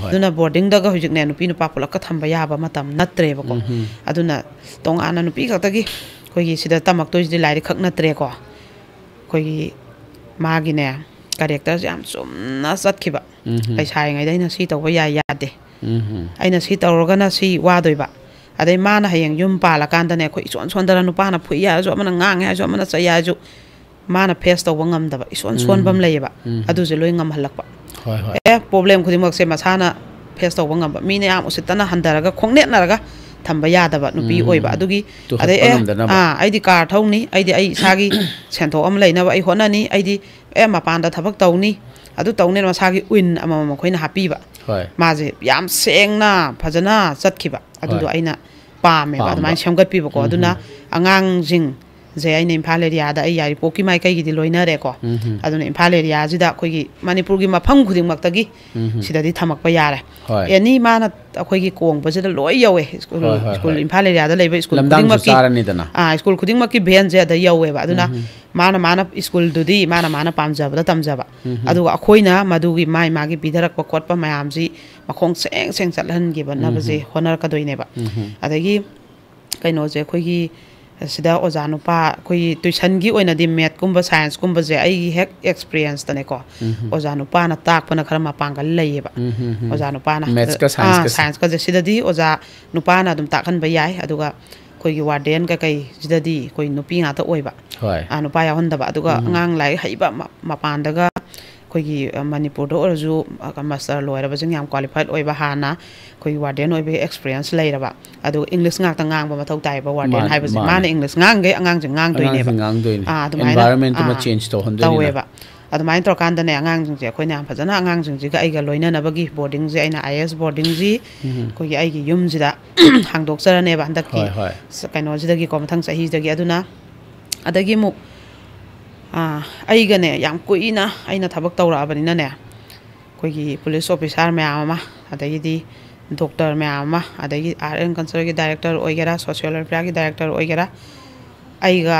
अदुना बोर्डिंगदगा हुजिकने नुपि नुपा पुलक्का थंबा याबा मतम नत्रेबको अदुना तोंगाना नुपि खक्तगी कोइगी सिदा तमक्तोइजि लाइरि खक नत्रेको कोइगी मागिने कैरेक्टर याम चुमना चटखिबा पैसाइङैदा अइना सि तौबा यादे अइना सि तौरगना सि वादोइबा अदै माना हयेंग युम पालाकांदने खोइ सोन सोनदरा नुपाना फुइ याजु अमना ngang याजु अमना च याजु माना फेस तौबा ngamdaba इसन सोनबम लैयेबा अदुजे लोइ ngamhalakpa ए प्रॉब्लम खुदिमक से मसाना फेस तौबा ngamba मीने याम उसितना हंदरगा खोंगनेटनरगा थंबा यादबा नुपि ओइबा अदुगी अदै आइदि कार थौनी आइदि आई सागी सेंथो अम लैनबा आई होनानी आइदि ए मपानदा थबक तौनी अदु तौने मसागी उइन अमम खोइना हापीबा माजे याम सेंगना फजना चटखिबा अदुदो आइना ꯄꯥꯝꯃꯦꯕ ꯑꯗꯨꯃꯥꯏꯅ ꯁꯦꯝꯒꯠꯄꯤꯕꯀꯣ ꯑꯗꯨꯅ ꯑꯉꯥꯡꯁꯤꯡ ꯖꯦ ꯑꯩꯅ ꯏꯝꯐꯥꯜ ꯑꯦꯔꯤꯌꯥꯗ ꯑꯩ ꯌꯥꯏꯔꯤꯄꯣꯛꯀꯤ ꯃꯥꯏꯀꯩꯒꯤꯗꯤ ꯂꯣꯏꯅꯔꯦꯀꯣ ꯑꯗꯨꯅ ꯏꯝꯐꯥꯜ ꯑꯦꯔꯤꯌꯥꯁꯤꯗ ꯑꯩꯈꯣꯏꯒꯤ ꯃꯅꯤꯄꯨꯔꯒꯤ ꯃꯐꯝꯈꯨꯗꯤꯡꯃꯛꯇꯒꯤ ꯁꯤꯗꯗꯤ ꯊꯝꯃꯛꯄ ꯌꯥꯔꯦ ꯑꯦꯅꯤ ꯃꯥꯅ ꯑꯩꯈꯣꯏꯒꯤ ꯀꯣꯡꯕꯁꯤꯗ ꯂꯣꯏ ꯌꯧꯋꯦ ꯁ꯭ꯀꯨꯜ ꯏꯝꯐꯥꯜ ꯑꯦꯔꯤꯌꯥꯗ ꯂꯩꯕ ꯁ꯭ꯀꯨꯜ ꯈꯨꯗꯤꯡꯃꯛꯀꯤ ꯁ꯭ꯀꯨꯜ ꯈꯨꯗꯤꯡꯃꯛꯀꯤ ꯚꯦꯟꯁꯦ ꯑꯗ ꯌꯧꯋꯦꯕ ꯑꯗꯨꯅ ꯃꯥꯅ ꯁ꯭ꯀꯨꯜꯗꯨꯗꯤ ꯃꯥꯅ ꯄꯥꯝꯖꯕꯗ ꯇꯝꯖꯕ ꯑꯗꯨꯒ ꯑꯩꯈꯣꯏꯅ ꯃꯗꯨꯒꯤ ꯃꯥꯒꯤ ꯄꯤꯊꯔꯛꯄ ꯈꯣꯠꯄ ꯃꯌꯥꯝꯁꯤ ꯃꯈꯣꯡ ꯁꯦꯡ ꯆꯠꯍꯟꯈꯤꯕꯅꯕꯁꯦ ꯍꯣꯠꯅꯔꯛꯀꯗꯣꯏꯅꯦꯕ ꯑꯗꯒꯤ ꯀꯩꯅꯣꯁꯦ ꯑꯩꯈꯣꯏꯒꯤ ꯁꯤꯗ ꯑꯣꯖꯥ ꯅꯨꯄꯥ ꯑꯩꯈꯣꯏꯒꯤ ꯇꯨꯏꯁꯟꯒꯤ ꯑꯣꯏꯅꯗꯤ ꯃꯦꯠꯀꯨꯝꯕ ꯁꯥꯏꯟꯁꯀꯨꯝꯕꯁꯦ ꯑꯩꯒꯤ ꯍꯦꯛ ꯑꯦꯛꯁꯄꯤꯔꯤꯌꯦꯟꯁꯇꯅꯦꯀꯣ ꯑꯣꯖꯥ ꯅꯨꯄꯥꯅ ꯇꯥꯛꯄꯅ ꯈꯔ ꯃꯄꯥꯡꯒꯜ ꯂꯩꯌꯦꯕ ꯑꯣꯖꯥ ꯅꯨꯄꯥꯅ ꯁꯥꯏꯟꯁꯀꯁꯦ ꯁꯤꯗꯗꯤ ꯑꯣꯖꯥ ꯅꯨꯄꯥꯅ ꯑꯗꯨꯝ ꯇꯥꯛꯍꯟꯕ ꯌꯥꯏ ꯑꯗꯨꯒ ꯑꯩꯈꯣꯏꯒꯤ ꯋꯥꯔꯗꯦꯟ ꯀꯩꯀꯩꯁꯤꯗꯗꯤ ꯑꯩꯈꯣꯏ ꯅꯨꯄꯤ ꯉꯥꯛꯇ ꯑꯣꯏꯕ ꯅꯨꯄꯥ ꯌꯥꯎꯍꯟꯗꯕ ꯑꯗꯨꯒ ꯑꯉꯥꯡ ꯂꯥꯏꯔꯤꯛ ꯍꯩꯕ ꯃꯄꯥꯟꯗꯒ ꯑꯩꯈꯣꯏꯒꯤ ꯃꯅꯤꯄꯨꯔꯗ ꯑꯣꯏꯔꯁꯨ ꯃꯥꯁꯇꯔ ꯂꯣꯏꯔꯕꯁꯤꯡ ꯌꯥꯝ ꯀ꯭ꯋꯥꯂꯤꯐꯥꯏꯠ ꯑꯣꯏꯕ ꯍꯥꯟꯅ ꯑꯩꯈꯣꯏꯒꯤ ꯋꯥꯔꯗꯦꯟ ꯑꯣꯏꯕꯒꯤ ꯑꯦꯛꯁꯄꯤꯔꯤꯌꯦꯟꯁ ꯂꯩꯔꯕ ꯑꯗꯨꯒ ꯏꯪꯂꯤꯁ ꯉꯥꯛꯇ ꯉꯥꯡꯕ ꯃꯊꯧ ꯇꯥꯏꯕ ꯋꯥꯔꯗꯦꯟ ꯍꯥꯏꯕꯁꯦ ꯃꯥꯅ ꯏꯪꯂꯤꯁ ꯉꯥꯡꯈꯩ ꯑꯉꯥꯡꯁꯦ ꯉꯥꯡꯗꯣꯏꯅꯦꯕ ꯑꯗꯨꯃꯥꯏꯅ ꯇꯧꯋꯦꯕ ꯑꯗꯨꯃꯥꯏꯅ ꯇꯧꯔꯀꯥꯟꯗꯅꯦ ꯑꯉꯥꯡꯁꯤꯡꯁꯦ ꯑꯩꯈꯣꯏꯅ ꯌꯥꯝ ꯐꯖꯅ ꯑꯉꯥꯡꯁꯤꯡꯁꯤꯒ ꯑꯩꯒ ꯂꯣꯏꯅꯅꯕꯒꯤ ꯕꯣꯔꯗꯤꯡꯁꯦ ꯑꯩꯅ IAS ꯕꯣꯔꯗꯤꯡꯁꯤ ꯑꯩꯈꯣꯏꯒꯤ ꯑꯩꯒꯤ ꯌꯨꯝꯁꯤꯗ ꯍꯥꯡꯗꯣꯛꯆꯔꯅꯦꯕ ꯍꯟꯗꯛꯀꯤ ꯀꯩꯅꯣꯁꯤꯗꯒꯤꯀꯣ ꯃꯊꯪ ꯆꯍꯤꯗꯒꯤ ꯑꯗꯨꯅ ꯑꯗꯒꯤ ꯑꯃꯨꯛ ꯑꯩꯒꯅꯦ ꯌꯥꯝ ꯀꯨꯏꯅ ꯑꯩꯅ ꯊꯕꯛ ꯇꯧꯔꯛꯑꯕꯅꯤꯅꯅꯦ ꯑꯩꯈꯣꯏꯒꯤ ꯄꯨꯂꯤꯁ ꯑꯣꯐꯤꯁꯥꯔ ꯃꯌꯥꯝ ꯑꯃ ꯑꯗꯒꯤꯗꯤ ꯗꯣꯛꯇꯔ ꯃꯌꯥꯝ ꯑꯃ ꯑꯗꯒꯤ ꯑꯥꯔꯠ ꯑꯦꯟ ꯀꯜꯆꯔꯒꯤ ꯗꯥꯏꯔꯦꯛꯇꯔ ꯑꯣꯏꯒꯦꯔꯥ ꯁꯣꯁꯤꯌꯦꯜ ꯋꯦꯜꯐꯤꯌꯔꯒꯤ ꯗꯥꯏꯔꯦꯛꯇꯔ ꯑꯣꯏꯒꯦꯔꯥ ꯑꯩꯒ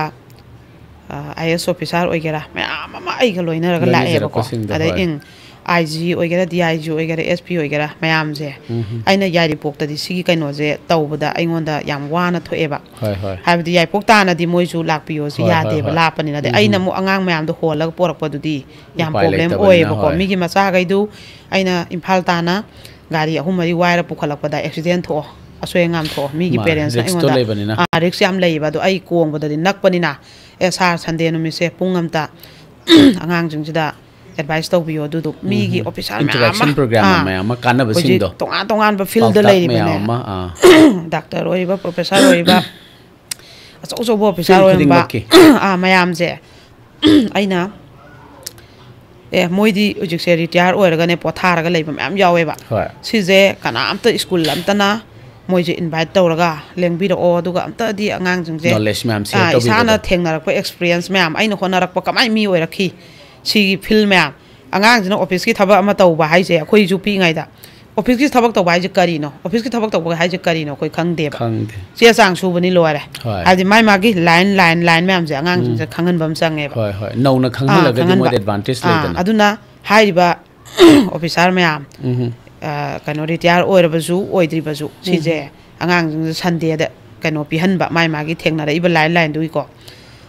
IAS ꯑꯣꯐꯤꯁꯥꯔ ꯑꯣꯏꯒꯦꯔꯥ ꯃꯌꯥꯝ ꯑꯃ ꯑꯩꯒ ꯂꯣꯏꯅꯔꯒ ꯂꯥꯛꯑꯦꯕꯀꯣ ꯑꯗꯩ IG ꯑꯣꯏꯒꯦꯔꯥ DIG ꯑꯣꯏꯒꯦꯔꯥ SP ꯑꯣꯏꯒꯦꯔꯥ ꯃꯌꯥꯝꯁꯦ ꯑꯩꯅ ꯌꯥꯏꯔꯤꯄꯣꯛꯇꯗꯤ ꯁꯤꯒꯤ ꯀꯩꯅꯣꯁꯦ ꯇꯧꯕꯗ ꯑꯩꯉꯣꯟꯗ ꯌꯥꯝ ꯋꯥꯅ ꯊꯣꯛꯑꯦꯕ ꯍꯥꯏꯕꯗꯤ ꯌꯥꯏꯄꯣꯛ ꯇꯥꯅꯗꯤ ꯃꯣꯏꯁꯨ ꯂꯥꯛꯄꯤꯌꯣꯁꯤ ꯌꯥꯗꯦꯕ ꯂꯥꯞꯄꯅꯤꯅ ꯑꯗꯩ ꯑꯩꯅ ꯑꯃꯨꯛ ꯑꯉꯥꯡ ꯃꯌꯥꯝꯗꯣ ꯍꯣꯜꯂꯒ ꯄꯣꯔꯛꯄꯗꯨꯗꯤ ꯌꯥꯝ ꯄ꯭ꯔꯣꯕ꯭ꯂꯦꯝ ꯑꯣꯏꯌꯦꯕꯀꯣ ꯃꯤꯒꯤ ꯃꯆꯥꯈꯩꯗꯨ ꯑꯩꯅ ꯏꯝꯐꯥꯜ ꯇꯥꯅ ꯒꯥꯔꯤ 3-4 ꯋꯥꯏꯔ ꯄꯨꯈꯠꯂꯛꯄꯗ ꯑꯦꯛꯁꯤꯗꯦꯟ ꯊꯣꯛꯑꯣ ꯑꯁꯣꯏ ꯑꯉꯥꯝ ꯊꯣꯛꯑꯣ ꯃꯤꯒꯤ ꯄꯦꯔꯦꯟꯁꯅ ꯑꯩꯉꯣꯟꯗ ꯔꯤꯛꯁ ꯌꯥꯝ ꯂꯩꯌꯦꯕ ꯑꯗꯣ ꯑꯩ ꯀꯣꯡꯕꯗꯗꯤ ꯅꯛꯄꯅꯤꯅ ꯁꯥꯔ ꯁꯟꯗꯦ ꯅꯨꯃꯤꯠꯁꯦ ꯄꯨꯡ ꯑꯃꯇ ꯑꯉꯥꯡꯁꯤꯡꯁꯤꯗ ꯑꯦꯗꯚꯥꯏꯁ ꯇꯧꯕꯤꯌꯣ ꯑꯗꯨꯗꯣ ꯃꯤꯒꯤ ꯑꯣꯐꯤꯁꯥꯔ ꯃꯌꯥꯝ ꯑꯃ ꯍꯧꯖꯤꯛ ꯇꯣꯉꯥꯟ ꯐꯤꯜꯗ ꯂꯩꯔꯤꯕꯅꯦ ꯗꯥꯛꯇꯔ ꯑꯣꯏꯔꯤꯕ ꯄ꯭ꯔꯣꯐꯦꯁꯔ ꯑꯣꯏꯔꯤꯕ ꯑꯆꯧꯕ ꯑꯣꯐꯤꯁꯥꯔ ꯑꯣꯏꯔꯝꯕ ꯃꯌꯥꯝꯁꯦ ꯑꯩꯅ ꯃꯣꯏꯗꯤ ꯍꯧꯖꯤꯛꯁꯦ ꯔꯤꯇꯥꯌꯔ ꯑꯣꯏꯔꯒꯅꯦ ꯄꯣꯊꯥꯔꯒ ꯂꯩꯕ ꯃꯌꯥꯝ ꯌꯥꯎꯋꯦꯕ ꯁꯤꯁꯦ ꯀꯅꯥꯝꯇ ꯁ꯭ꯀꯨꯜ ꯑꯝꯇꯅ ꯃꯣꯏꯁꯦ ꯏꯟꯚꯥꯏꯠ ꯇꯧꯔꯒ ꯂꯦꯡꯕꯤꯔꯛꯑꯣ ꯑꯗꯨꯒ ꯑꯝꯇꯗꯤ ꯑꯉꯥꯡꯁꯤꯡꯁꯦ ꯏꯁꯥꯅ ꯊꯦꯡꯅꯔꯛꯄ ꯑꯦꯛꯁꯄꯤꯔꯤꯌꯦꯟꯁ ꯃꯌꯥꯝ ꯑꯩꯅ ꯍꯣꯠꯅꯔꯛꯄ ꯀꯃꯥꯏꯅ ꯃꯤ ꯑꯣꯏꯔꯛꯈꯤ ꯁꯤꯒꯤ ꯐꯤꯜ ꯃꯌꯥꯝ ꯑꯉꯥꯡꯁꯤꯅ ꯑꯣꯐꯤꯁꯀꯤ ꯊꯕꯛ ꯑꯃ ꯇꯧꯕ ꯍꯥꯏꯁꯦ ꯑꯩꯈꯣꯏꯁꯨ ꯄꯤꯛꯏꯉꯩꯗ ꯑꯣꯐꯤꯁꯀꯤ ꯊꯕꯛ ꯇꯧꯕ ꯍꯥꯏꯁꯦ ꯀꯔꯤꯅꯣ ꯑꯣꯐꯤꯁꯀꯤ ꯊꯕꯛ ꯇꯧꯕ ꯍꯥꯏꯁꯦ ꯀꯔꯤꯅꯣ ꯑꯩꯈꯣꯏ ꯈꯪꯗꯦꯕ ꯆꯦ ꯆꯥꯡ ꯁꯨꯕꯅꯤ ꯂꯣꯏꯔꯦ ꯍꯥꯏꯕꯗꯤ ꯃꯥꯒꯤ ꯂꯥꯏꯟ ꯃꯌꯥꯝꯁꯦ ꯑꯉꯥꯡꯁꯤꯡꯁꯦ ꯈꯪꯍꯟꯕ ꯑꯃ ꯆꯪꯉꯦꯕ ꯅꯧꯅ ꯈꯪꯍꯜꯂꯒꯗꯤ ꯃꯣꯏꯗ ꯑꯦꯗꯚꯥꯟꯇꯦꯖ ꯂꯩꯗꯅ ꯑꯗꯨꯅ ꯍꯥꯏꯔꯤꯕ ꯑꯣꯐꯤꯁꯥꯔ ꯃꯌꯥꯝ ꯀꯩꯅꯣ ꯔꯤꯇꯥꯌꯔ ꯑꯣꯏꯔꯕꯁꯨ ꯑꯣꯏꯗ꯭ꯔꯤꯕꯁꯨ ꯁꯤꯁꯦ ꯑꯉꯥꯡꯁꯤꯡꯁꯦ ꯁꯟꯗꯦꯗ ꯀꯩꯅꯣ ꯄꯤꯍꯟꯕ ꯃꯥꯒꯤ ꯊꯦꯡꯅꯔꯛꯏꯕ ꯂꯥꯏꯟꯗꯨꯒꯤꯀꯣ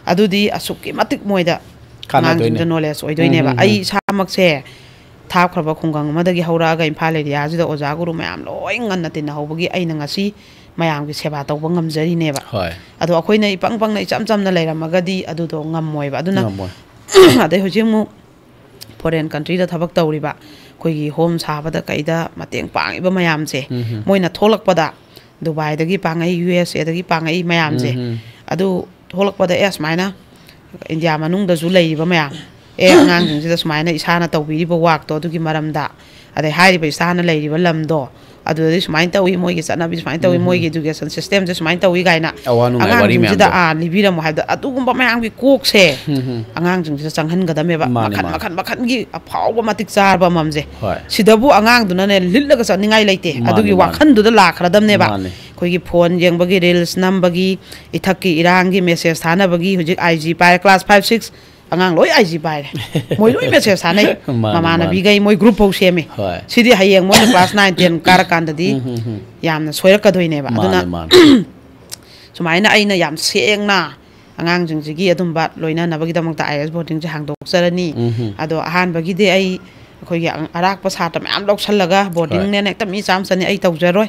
ꯑꯗꯨꯗꯤ ꯑꯁꯨꯛꯀꯤ ꯃꯇꯤꯛ ꯃꯣꯏꯗ ꯑꯉꯥꯡꯁꯤꯡꯗ ꯅꯣꯂꯦꯖ ꯑꯣꯏꯗꯣꯏꯅꯦꯕ ꯑꯩ ꯏꯁꯥꯃꯛꯁꯦ ꯊꯥꯞꯈ꯭ꯔꯕ ꯈꯨꯡꯒꯪ ꯑꯃꯗꯒꯤ ꯍꯧꯔꯛꯑꯒ ꯏꯝꯐꯥꯜ ꯑꯦꯔꯤꯌꯥꯁꯤꯗ ꯑꯣꯖꯥ ꯒꯨꯔꯨ ꯃꯌꯥꯝ ꯂꯣꯏ ꯉꯟꯅ ꯇꯤꯟꯅꯍꯧꯕꯒꯤ ꯑꯩꯅ ꯉꯁꯤ ꯃꯌꯥꯝꯒꯤ ꯁꯦꯕꯥ ꯇꯧꯕ ꯉꯝꯖꯔꯤꯅꯦꯕ ꯑꯗꯣ ꯑꯩꯈꯣꯏꯅ ꯏꯄꯪ ꯄꯪꯅ ꯏꯆꯝ ꯆꯝꯅ ꯂꯩꯔꯝꯃꯒꯗꯤ ꯑꯗꯨꯗꯣ ꯉꯝꯃꯣꯏꯕ ꯑꯗꯨꯅ ꯑꯗꯩ ꯍꯧꯖꯤꯛ ꯑꯃꯨꯛ ꯐꯣꯔꯦꯟ ꯀꯟꯇ꯭ꯔꯤꯗ ꯊꯕꯛ ꯇꯧꯔꯤꯕ ꯑꯩꯈꯣꯏꯒꯤ ꯍꯣꯝ ꯁꯥꯕꯗ ꯀꯩꯗ ꯃꯇꯦꯡ ꯄꯥꯡꯉꯤꯕ ꯃꯌꯥꯝꯁꯦ ꯃꯣꯏꯅ ꯊꯣꯛꯂꯛꯄꯗ ꯗꯨꯕꯥꯏꯗꯒꯤ ꯄꯥꯡꯉꯛꯏ USAꯗꯒꯤ ꯄꯥꯡꯉꯛꯏ ꯃꯌꯥꯝꯁꯦ ꯑꯗꯨ ꯊꯣꯛꯂꯛꯄꯗ ꯁꯨꯃꯥꯏꯅ ꯏꯟꯗꯤꯌꯥ ꯃꯅꯨꯡꯗꯁꯨ ꯂꯩꯔꯤꯕ ꯃꯌꯥꯝ ꯑꯉꯥꯡꯁꯤꯡꯁꯤꯗ ꯁꯨꯃꯥꯏꯅ ꯏꯁꯥꯅ ꯇꯧꯕꯤꯔꯤꯕ ꯋꯥꯛꯇꯣ ꯑꯗꯨꯒꯤ ꯃꯔꯝꯗ ꯑꯗꯩ ꯍꯥꯏꯔꯤꯕ ꯏꯁꯥꯅ ꯂꯩꯔꯤꯕ ꯂꯝꯗꯣ ꯑꯗꯨꯗꯗꯤ ꯁꯨꯃꯥꯏꯅ ꯇꯧꯏ ꯃꯣꯏꯒꯤ ꯆꯠꯅꯕꯤ ꯁꯨꯃꯥꯏꯅ ꯇꯧꯏ ꯃꯣꯏꯒꯤ ꯏꯗꯨꯀꯦꯁꯟ ꯁꯤꯁꯇꯦꯝꯁꯦ ꯁꯨꯃꯥꯏꯅ ꯇꯧꯏ ꯀꯥꯏꯅ ꯑꯉꯥꯡꯁꯤꯡꯁꯤꯗ ꯂꯤꯕꯤꯔꯝꯃꯣ ꯍꯥꯏꯕꯗ ꯑꯗꯨꯒꯨꯝꯕ ꯃꯌꯥꯝꯒꯤ ꯀꯣꯛꯁꯦ ꯑꯉꯥꯡꯁꯤꯡꯁꯤꯗ ꯆꯪꯍꯟꯒꯗꯝꯅꯦꯕ ꯃꯈꯟꯒꯤ ꯑꯐꯥꯎꯕ ꯃꯇꯤꯛ ꯆꯥꯔꯕ ꯑꯃꯝꯁꯦ ꯁꯤꯗꯕꯨ ꯑꯉꯥꯡꯗꯨꯅꯅꯦ ꯂꯤꯠꯂꯒ ꯆꯠꯅꯤꯡꯉꯥꯏ ꯂꯩꯇꯦ ꯑꯗꯨꯒꯤ ꯋꯥꯈꯟꯗꯨꯗ ꯂꯥꯛꯈ꯭ꯔꯗꯝꯅꯦꯕ ꯑꯩꯈꯣꯏꯒꯤ ꯐꯣꯟ ꯌꯦꯡꯕꯒꯤ ꯔꯤꯜꯁ ꯅꯝꯕꯒꯤ ꯏꯊꯛꯀꯤ ꯏꯔꯥꯡꯒꯤ ꯃꯦꯁꯦꯖ ꯊꯥꯅꯕꯒꯤ ꯍꯧꯖꯤꯛ IG ꯄꯥꯏꯔꯦ ꯀ꯭ꯂꯥꯁ 5, 6 ꯑꯉꯥꯡ ꯂꯣꯏ IG ꯄꯥꯏꯔꯦ ꯃꯣꯏ ꯂꯣꯏ ꯃꯦꯁꯦꯖ ꯊꯥꯅꯩ ꯃꯃꯥꯟꯅꯕꯤꯒꯩ ꯃꯣꯏ ꯒ꯭ꯔꯨꯞ ꯐꯥꯎ ꯁꯦꯝꯃꯤ ꯁꯤꯗꯤ ꯍꯌꯦꯡ ꯃꯣꯏꯅ ꯀ꯭ꯂꯥꯁ 9, 10 ꯀꯥꯔꯀꯥꯟꯗꯗꯤ ꯌꯥꯝꯅ ꯁꯣꯏꯔꯛꯀꯗꯣꯏꯅꯦꯕ ꯑꯗꯨꯅ ꯁꯨꯃꯥꯏꯅ ꯑꯩꯅ ꯌꯥꯝ ꯁꯦꯡꯅ ꯑꯉꯥꯡꯁꯤꯡꯁꯤꯒꯤ ꯑꯗꯨꯝꯕ ꯂꯣꯏꯅꯅꯕꯒꯤꯗꯃꯛꯇ IAS ꯕꯣꯔꯗꯤꯡꯁꯦ ꯍꯥꯡꯗꯣꯛꯆꯔꯅꯤ ꯑꯗꯣ ꯑꯍꯥꯟꯕꯒꯤꯗꯤ ꯑꯩꯈꯣꯏꯒꯤ ꯑꯔꯥꯛꯄ ꯁꯥꯇ꯭ꯔ ꯃꯌꯥꯝ ꯂꯧꯁꯜꯂꯒ ꯕꯣꯔꯗꯤꯡꯅꯦꯅ ꯍꯦꯛꯇ ꯃꯤ 100 ꯑꯩ ꯇꯧꯖꯔꯣꯏ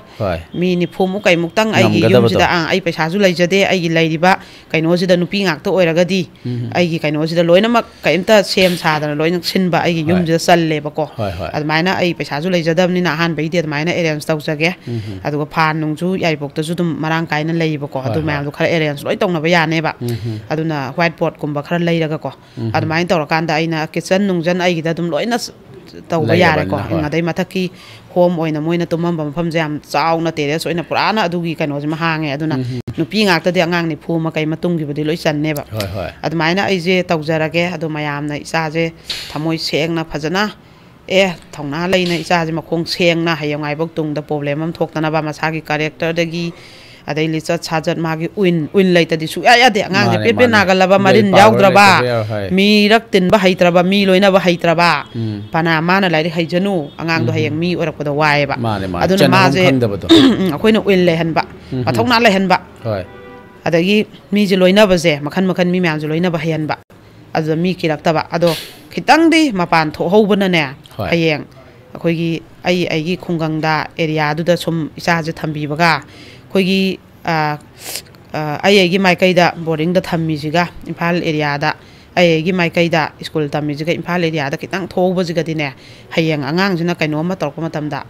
ꯃꯤ 90 ꯀꯩꯃꯨꯛꯇꯪ ꯑꯩꯒꯤ ꯌꯨꯝꯁꯤꯗ ꯑꯩ ꯄꯩꯁꯥꯁꯨ ꯂꯩꯖꯗꯦ ꯑꯩꯒꯤ ꯂꯩꯔꯤꯕ ꯀꯩꯅꯣꯁꯤꯗ ꯅꯨꯄꯤ ꯉꯥꯛꯇ ꯑꯣꯏꯔꯒꯗꯤ ꯑꯩꯒꯤ ꯀꯩꯅꯣꯁꯤꯗ ꯂꯣꯏꯅꯃꯛ ꯀꯩꯝꯇ ꯁꯦꯝ ꯁꯥꯗꯅ ꯂꯣꯏꯅ ꯁꯤꯟꯕ ꯑꯩꯒꯤ ꯌꯨꯝꯁꯤꯗ ꯆꯜꯂꯦꯕꯀꯣ ꯑꯗꯨꯃꯥꯏꯅ ꯑꯩ ꯄꯩꯁꯥꯁꯨ ꯂꯩꯖꯗꯕꯅꯤꯅ ꯑꯍꯥꯟꯕꯩꯗꯤ ꯑꯗꯨꯃꯥꯏꯅ ꯑꯦꯔꯦꯟꯖ ꯇꯧꯖꯒꯦ ꯑꯗꯨꯒ ꯐꯥꯟ ꯅꯨꯡꯁꯨ ꯌꯥꯏꯔꯤꯄꯣꯛꯇꯁꯨ ꯑꯗꯨꯝ ꯃꯔꯥꯡ ꯀꯥꯏꯅ ꯂꯩꯌꯦꯕꯀꯣ ꯑꯗꯨ ꯃꯌꯥꯝꯗꯣ ꯈꯔ ꯑꯦꯔꯦꯟꯖ ꯂꯣꯏ ꯇꯧꯅꯕ ꯌꯥꯅꯦꯕ ꯑꯗꯨꯅ ꯋꯥꯏꯠ ꯕꯣꯔꯗꯀꯨꯝꯕ ꯈꯔ ꯂꯩꯔꯒꯀꯣ ꯑꯗꯨꯃꯥꯏꯅ ꯇꯧꯔꯀꯥꯟꯗ ꯑꯩꯅ ꯀꯤꯠꯆꯟ ꯅꯨꯡꯖꯟ ꯑꯩꯒꯤꯗ ꯑꯗꯨꯝ ꯂꯣꯏꯅ tꯧba yare ko ngadai mathaki home oina moina tumamba mafam je am chauna terrace oina purana adugi kaino je mahange aduna nupi ngakta de angang ni phu ma kai matung gi bodi loi channe ba admaina ai je tawjarage adu mayam na isa je thamoi sengna phajana thongna leina isa je makhong sengna hayang ai bok tung da problem am thokna ba masagi character dagi adai licha chajat magi win leita di su ya de angang ne pe nagalaba marin yaudra mi rak tin ba haitraba mi loina ba haitraba pana mana lai haijanu angang do hayang mi orak da wai ba aduna ma je akoina win le han ba pathongna le han ba adagi mi je loina ba je makhan mi myam je loina ba hayan ba adu mi kirakta ba ado khitang di mapan tho hobana ne hayang akoigi ai khungang da area du da sum isa je thambi baga koigi ai maikai da boarding da thammi jiga Imphal area da ai maikai da school tammi jiga Imphal area da kitang thoba jiga dine hayang angang jina kaino ma torko matam da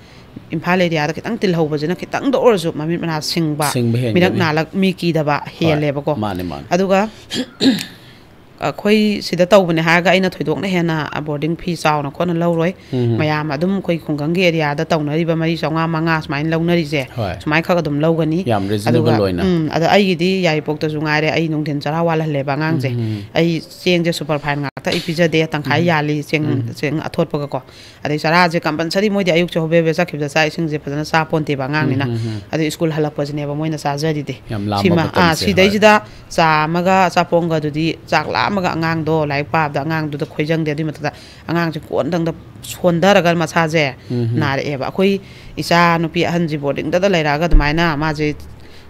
Imphal area da kitang til hoba jina kitang do orju mamit mana singba mirak nalak mi ki da ba hele ba ko aduga khoi sida tawbane haga aina thoidokna hena boarding fee chawna khona lawroi mayam adum khoi khungang ge area da tawnari ba mari chawnga manga smain lawnari je smai kha adum lawgani yam reasonable loina ada ai gi di yai pok ta jungaire ai nungthen chara wala le ba ngang je ai cheng je super fine nga ta ipija de tangkhai yali cheng athot pa ko adai chara je compulsory moi de ayuk cho be be sakhi da sai sing je phajana sa ponte ba ngang ni na adai school halak pa jne ba moina sa jari de sima sidai jida cha maga cha ponga du di chakla maga angang do lai pa da angang du da khoijang de di mata angang je kon dang da sondar gal ma cha je na re ba khoi isa nupi ahan ji boarding da laira ga dmaina ma je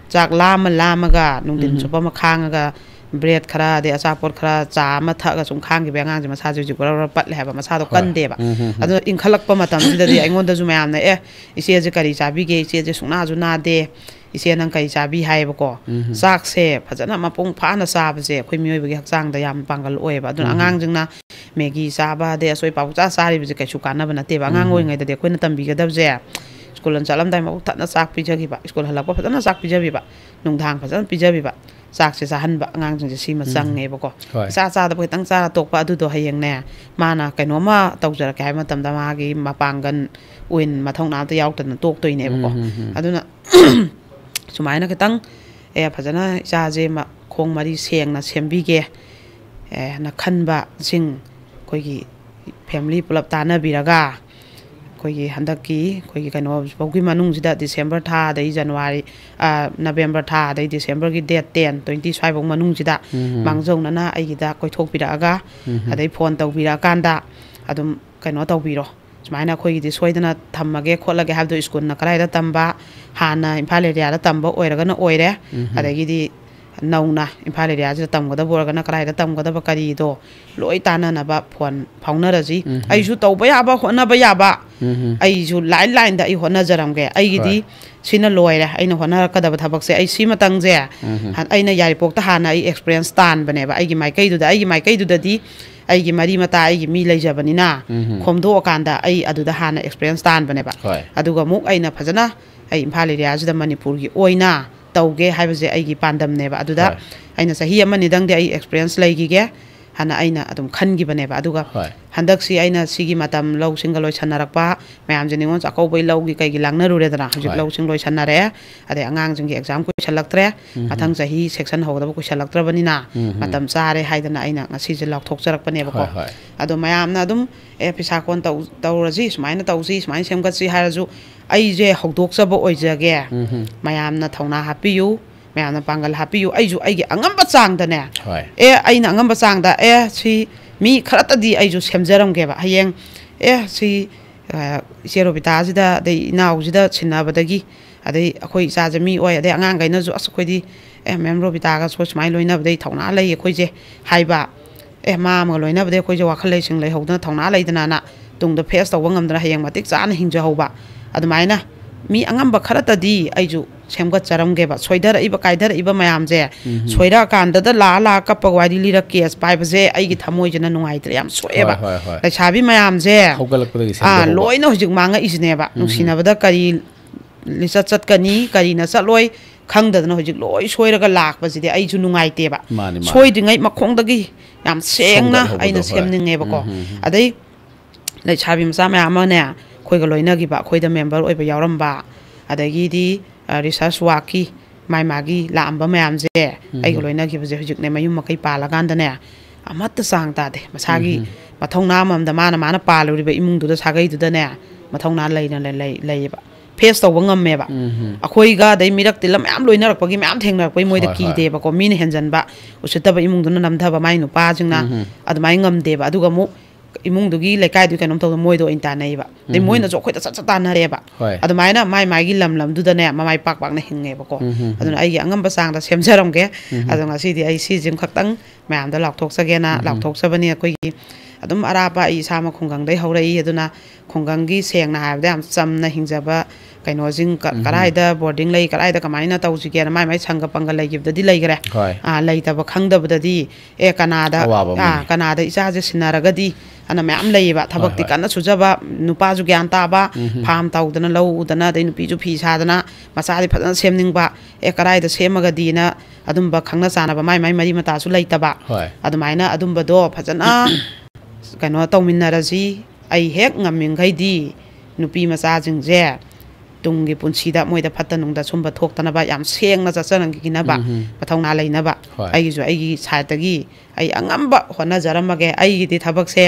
chak lama ga nungdin chupa ma khang ga bread khara de achapot khara cha ma tha ga chung khang gi be angang je ma cha ji ji gora pat le ba ma cha do kan de ba ado inkhalak pa matam ji da di aingon da ju mayam na ise je kari chabi ge ise je sungna ju na de ise nang kai chabi hai ba ko sak se phajana mapung phana sa ba je khoi mioi bagi hakchang da yam pangal oi ba adun angang jingna megi sa ba de asoi pau cha sari bi je kai chukana ba na te ba angang oi ngai da de khoi na tambi ga dab je school an chalam dai ma that na sak pi jagi ba school halak pa phajana sak pi jabi ba nungthang phajana pi jabi ba sak se sa han ba angang jing je si ma chang ngai ba ko sa da ba tang cha tok pa adu do hayeng ne mana kaino ma tawjar kai ma tam da ma gi mapanggan win mathong na ta yaw tan tok toi ne ba ko aduna sumaina kitang phajana cha je ma khong mari seng na sembi ge na khanba sing koi gi family pulap tana biraga koi gi handaki koi gi kaino bogi manung jida December tha dai January November tha dai December gi date 10 25 bong manung jida mangjong na ai gi da koi thok biraga adai phone taw bira kanda adum kaino taw biro sumaina khoi gi soidana thammage kholage habdo school na karai da tamba hana Imphal area da tamba oiraga na oire adagi di nauna Imphal area da tamgoda borga na karai da tamgoda ba kari do loi tana na ba phone phauna raji ai ju tawba ya ba hona ba ya ba ai ju line da ai hona jaram ge ai gi di sina loire aina hona ka da ba thabak se ai sima tang je aina yari pok ta hana ai experience tan bane ba ai gi mai kai du da di ai gi mari mata ai gi mi leijabani na khomdo akanda ai adu da hana experience tan bane ba aduga muk aina phajana ai Imphal area da Manipur gi oina tawge haibaje ai gi pandam ne ba aduda aina sahi amani dang de ai experience lai gi ge hana aina adum khan gi bane ba aduga handak si aina sigi matam law singaloi chanarakpa mayam je ningon chakau bai law gi kai gi langna ru re dana hujik law singloi chanare ade angang jing gi exam ko chalaktre athang sahi section hawda ko chalaktra bani na matam sare haidana aina ngasi je lak thok charak bane ba ko ado mayam na adum pisa kon taw raji smaina tawsi smain semgat si haraju ai je hokdok sabo oijage mayam na thongna hapiyu mayam na pangal hapiyu aiju aigi angamba chang da ne aina angamba chang da si mi kharata di aiju semjaram ge ba hayeng si serobita jida dei naw jida chinabadagi adai akhoi sa jami oi adai angang gaina ju askhoi di mem robita ga so smai loina badai thongna lai akhoi je haiba ma ma loina badai akhoi je wakhal lai sing lai hodna thongna lai dana na tung da face taw ngam dana hayeng matik chan hingja hoba admaina mi angamba kharata di aiju semga charam ge ba soidara iba kaidara iba mayam je soira kanda da la kappa wadi lira case pai ba je ai gi thamoi jena nungai tre yam soeba la chabi mayam je loina hujik manga isne ba nusina bada kari lisa chat kani kari na chaloi khangda na hujik loi soira ga lak ba jide ai ju nungai te ba soidingai makhong dagi yam sengna aina semninge ba ko adai ꯂꯩꯁꯥꯕꯤ ꯃꯆꯥ ꯃꯌꯥꯝ ꯑꯃꯅꯦ ꯑꯩꯈꯣꯏꯒ ꯂꯣꯏꯅꯈꯤꯕ ꯑꯩꯈꯣꯏꯗ member ꯑꯣꯏꯕ ꯌꯥꯎꯔꯝꯕ ꯑꯗꯒꯤꯗꯤ ꯔꯤꯁꯔꯁ ꯋꯥꯛꯀꯤ ꯃꯥꯒꯤ ꯂꯥꯛꯑꯝꯕ ꯃꯌꯥꯝꯁꯦ ꯑꯩꯒ ꯂꯣꯏꯅꯈꯤꯕꯁꯦ ꯍꯧꯖꯤꯛꯅꯦ ꯃꯌꯨꯝ ꯃꯀꯩ ꯄꯥꯜꯂꯀꯥꯟꯗꯅꯦ ꯑꯃꯠꯇ ꯆꯥꯡ ꯇꯥꯗꯦ ꯃꯁꯥꯒꯤ ꯃꯊꯧꯅꯥ ꯑꯃꯃꯝꯗ ꯃꯥꯅ ꯄꯥꯜꯂꯨꯔꯤꯕ ꯏꯃꯨꯡꯗꯨꯗ ꯁꯥꯒꯩꯗꯨꯗꯅꯦ ꯃꯊꯧꯅꯥ ꯂꯩꯌꯦꯕ ꯐꯦꯁ ꯇꯧꯕ ꯉꯝꯃꯦꯕ ꯑꯩꯈꯣꯏꯒ ꯑꯗꯩ ꯃꯤꯔꯛ ꯇꯤꯜꯂ ꯃꯌꯥꯝ ꯂꯣꯏꯅꯔꯛꯄꯒꯤ ꯃꯌꯥꯝ ꯊꯦꯡꯅꯔꯛꯄꯒꯤ ꯃꯣꯏꯗ ꯀꯤꯗꯦꯕꯀꯣ ꯃꯤꯅ ꯍꯦꯟꯖꯟꯕ ꯎꯁꯤꯠꯇꯕ ꯏꯃꯨꯡꯗꯨꯅ ꯅꯝꯊꯕ ꯃꯥꯏ ꯅꯨꯄꯥꯁꯤꯡꯅ ꯑꯗꯨꯃꯥꯏꯅ ꯉꯝꯗꯦꯕ ꯑꯗꯨꯒ ꯑꯃꯨꯛ ꯏꯃꯨꯡꯗꯨꯒꯤ ꯂꯩꯀꯥꯏꯗꯨꯒꯤ ꯀꯩꯅꯣꯝ ꯇꯧꯗ ꯃꯣꯏꯗ ꯑꯣꯏꯅ ꯇꯥꯟꯅꯩꯕ ꯑꯗꯩ ꯃꯣꯏꯅꯁꯨ ꯑꯩꯈꯣꯏꯗ ꯆꯠ ꯇꯥꯟꯅꯔꯦꯕ ꯑꯗꯨꯃꯥꯏꯅ ꯃꯥꯒꯤ ꯂꯝꯗꯨꯗꯅꯦ ꯃꯃꯥꯏ ꯄꯥꯛꯅ ꯍꯤꯡꯉꯦꯕꯀꯣ ꯑꯗꯨꯅ ꯑꯩꯒꯤ ꯑꯉꯝꯕ ꯆꯥꯡꯗ ꯁꯦꯝꯖꯔꯝꯒꯦ ꯑꯗꯣ ꯉꯁꯤꯗꯤ ꯑꯩ ꯁꯤꯁꯤම ꯈꯛꯇꯪ ꯃꯌꯥꯝꯗ ꯂꯥꯎꯊꯣꯛꯆꯒꯦꯅ ꯂꯥꯎꯊꯣꯛꯆꯕꯅꯤ ꯑꯩꯈꯣꯏꯒꯤ ꯑꯗꯨꯝ ꯑꯔꯥꯞꯄ ꯑꯩ ꯏꯁꯥꯃꯛ ꯈꯨꯡꯒꯪꯗꯩ ꯍꯧꯔꯛꯏ ꯑꯗꯨꯅ ꯈꯨꯡꯒꯪꯒꯤ ꯁꯦꯡꯅ ꯍꯥꯏꯔꯕꯗ ꯌꯥꯝ ꯆꯝꯅ ꯍꯤꯡꯖꯕ ꯀꯩꯅꯣꯁꯤꯡ कराइदा बोर्डिंग लई कराइदा कमाइना तौसिगे माइ माइ संग पंग लेगिबददी लेगरे लेइतब खंगदबददी ए कनादा इचाजे सिनारगदी अना मैम लेइबा थबक्ति कन्ना सुजबा नुपाजु ज्ञान ताबा फार्म तौदना लौ उदना दै नुपीजु फी सादना मसादि फदना सेमनिंगबा ए कराइदा सेमगदीना अदुंबा खंगना चानबा माइ माइ मरी मतासु लेइतबा अदुमाइना अदुंबदो फजना कनो तौमिन्नरजी आई हेक ngamiंगैदी नुपी मचाजिंगजे तुंगी पुंसीदा मोइदा फत्तनुंगदा सुंबा थोक्तनबा याम सेंगना चचनगिनबा पथौना लेनबा आइगिजु आइगी साइतगी आई अंगंबा होनाजरमगे आइगिदि थबकसे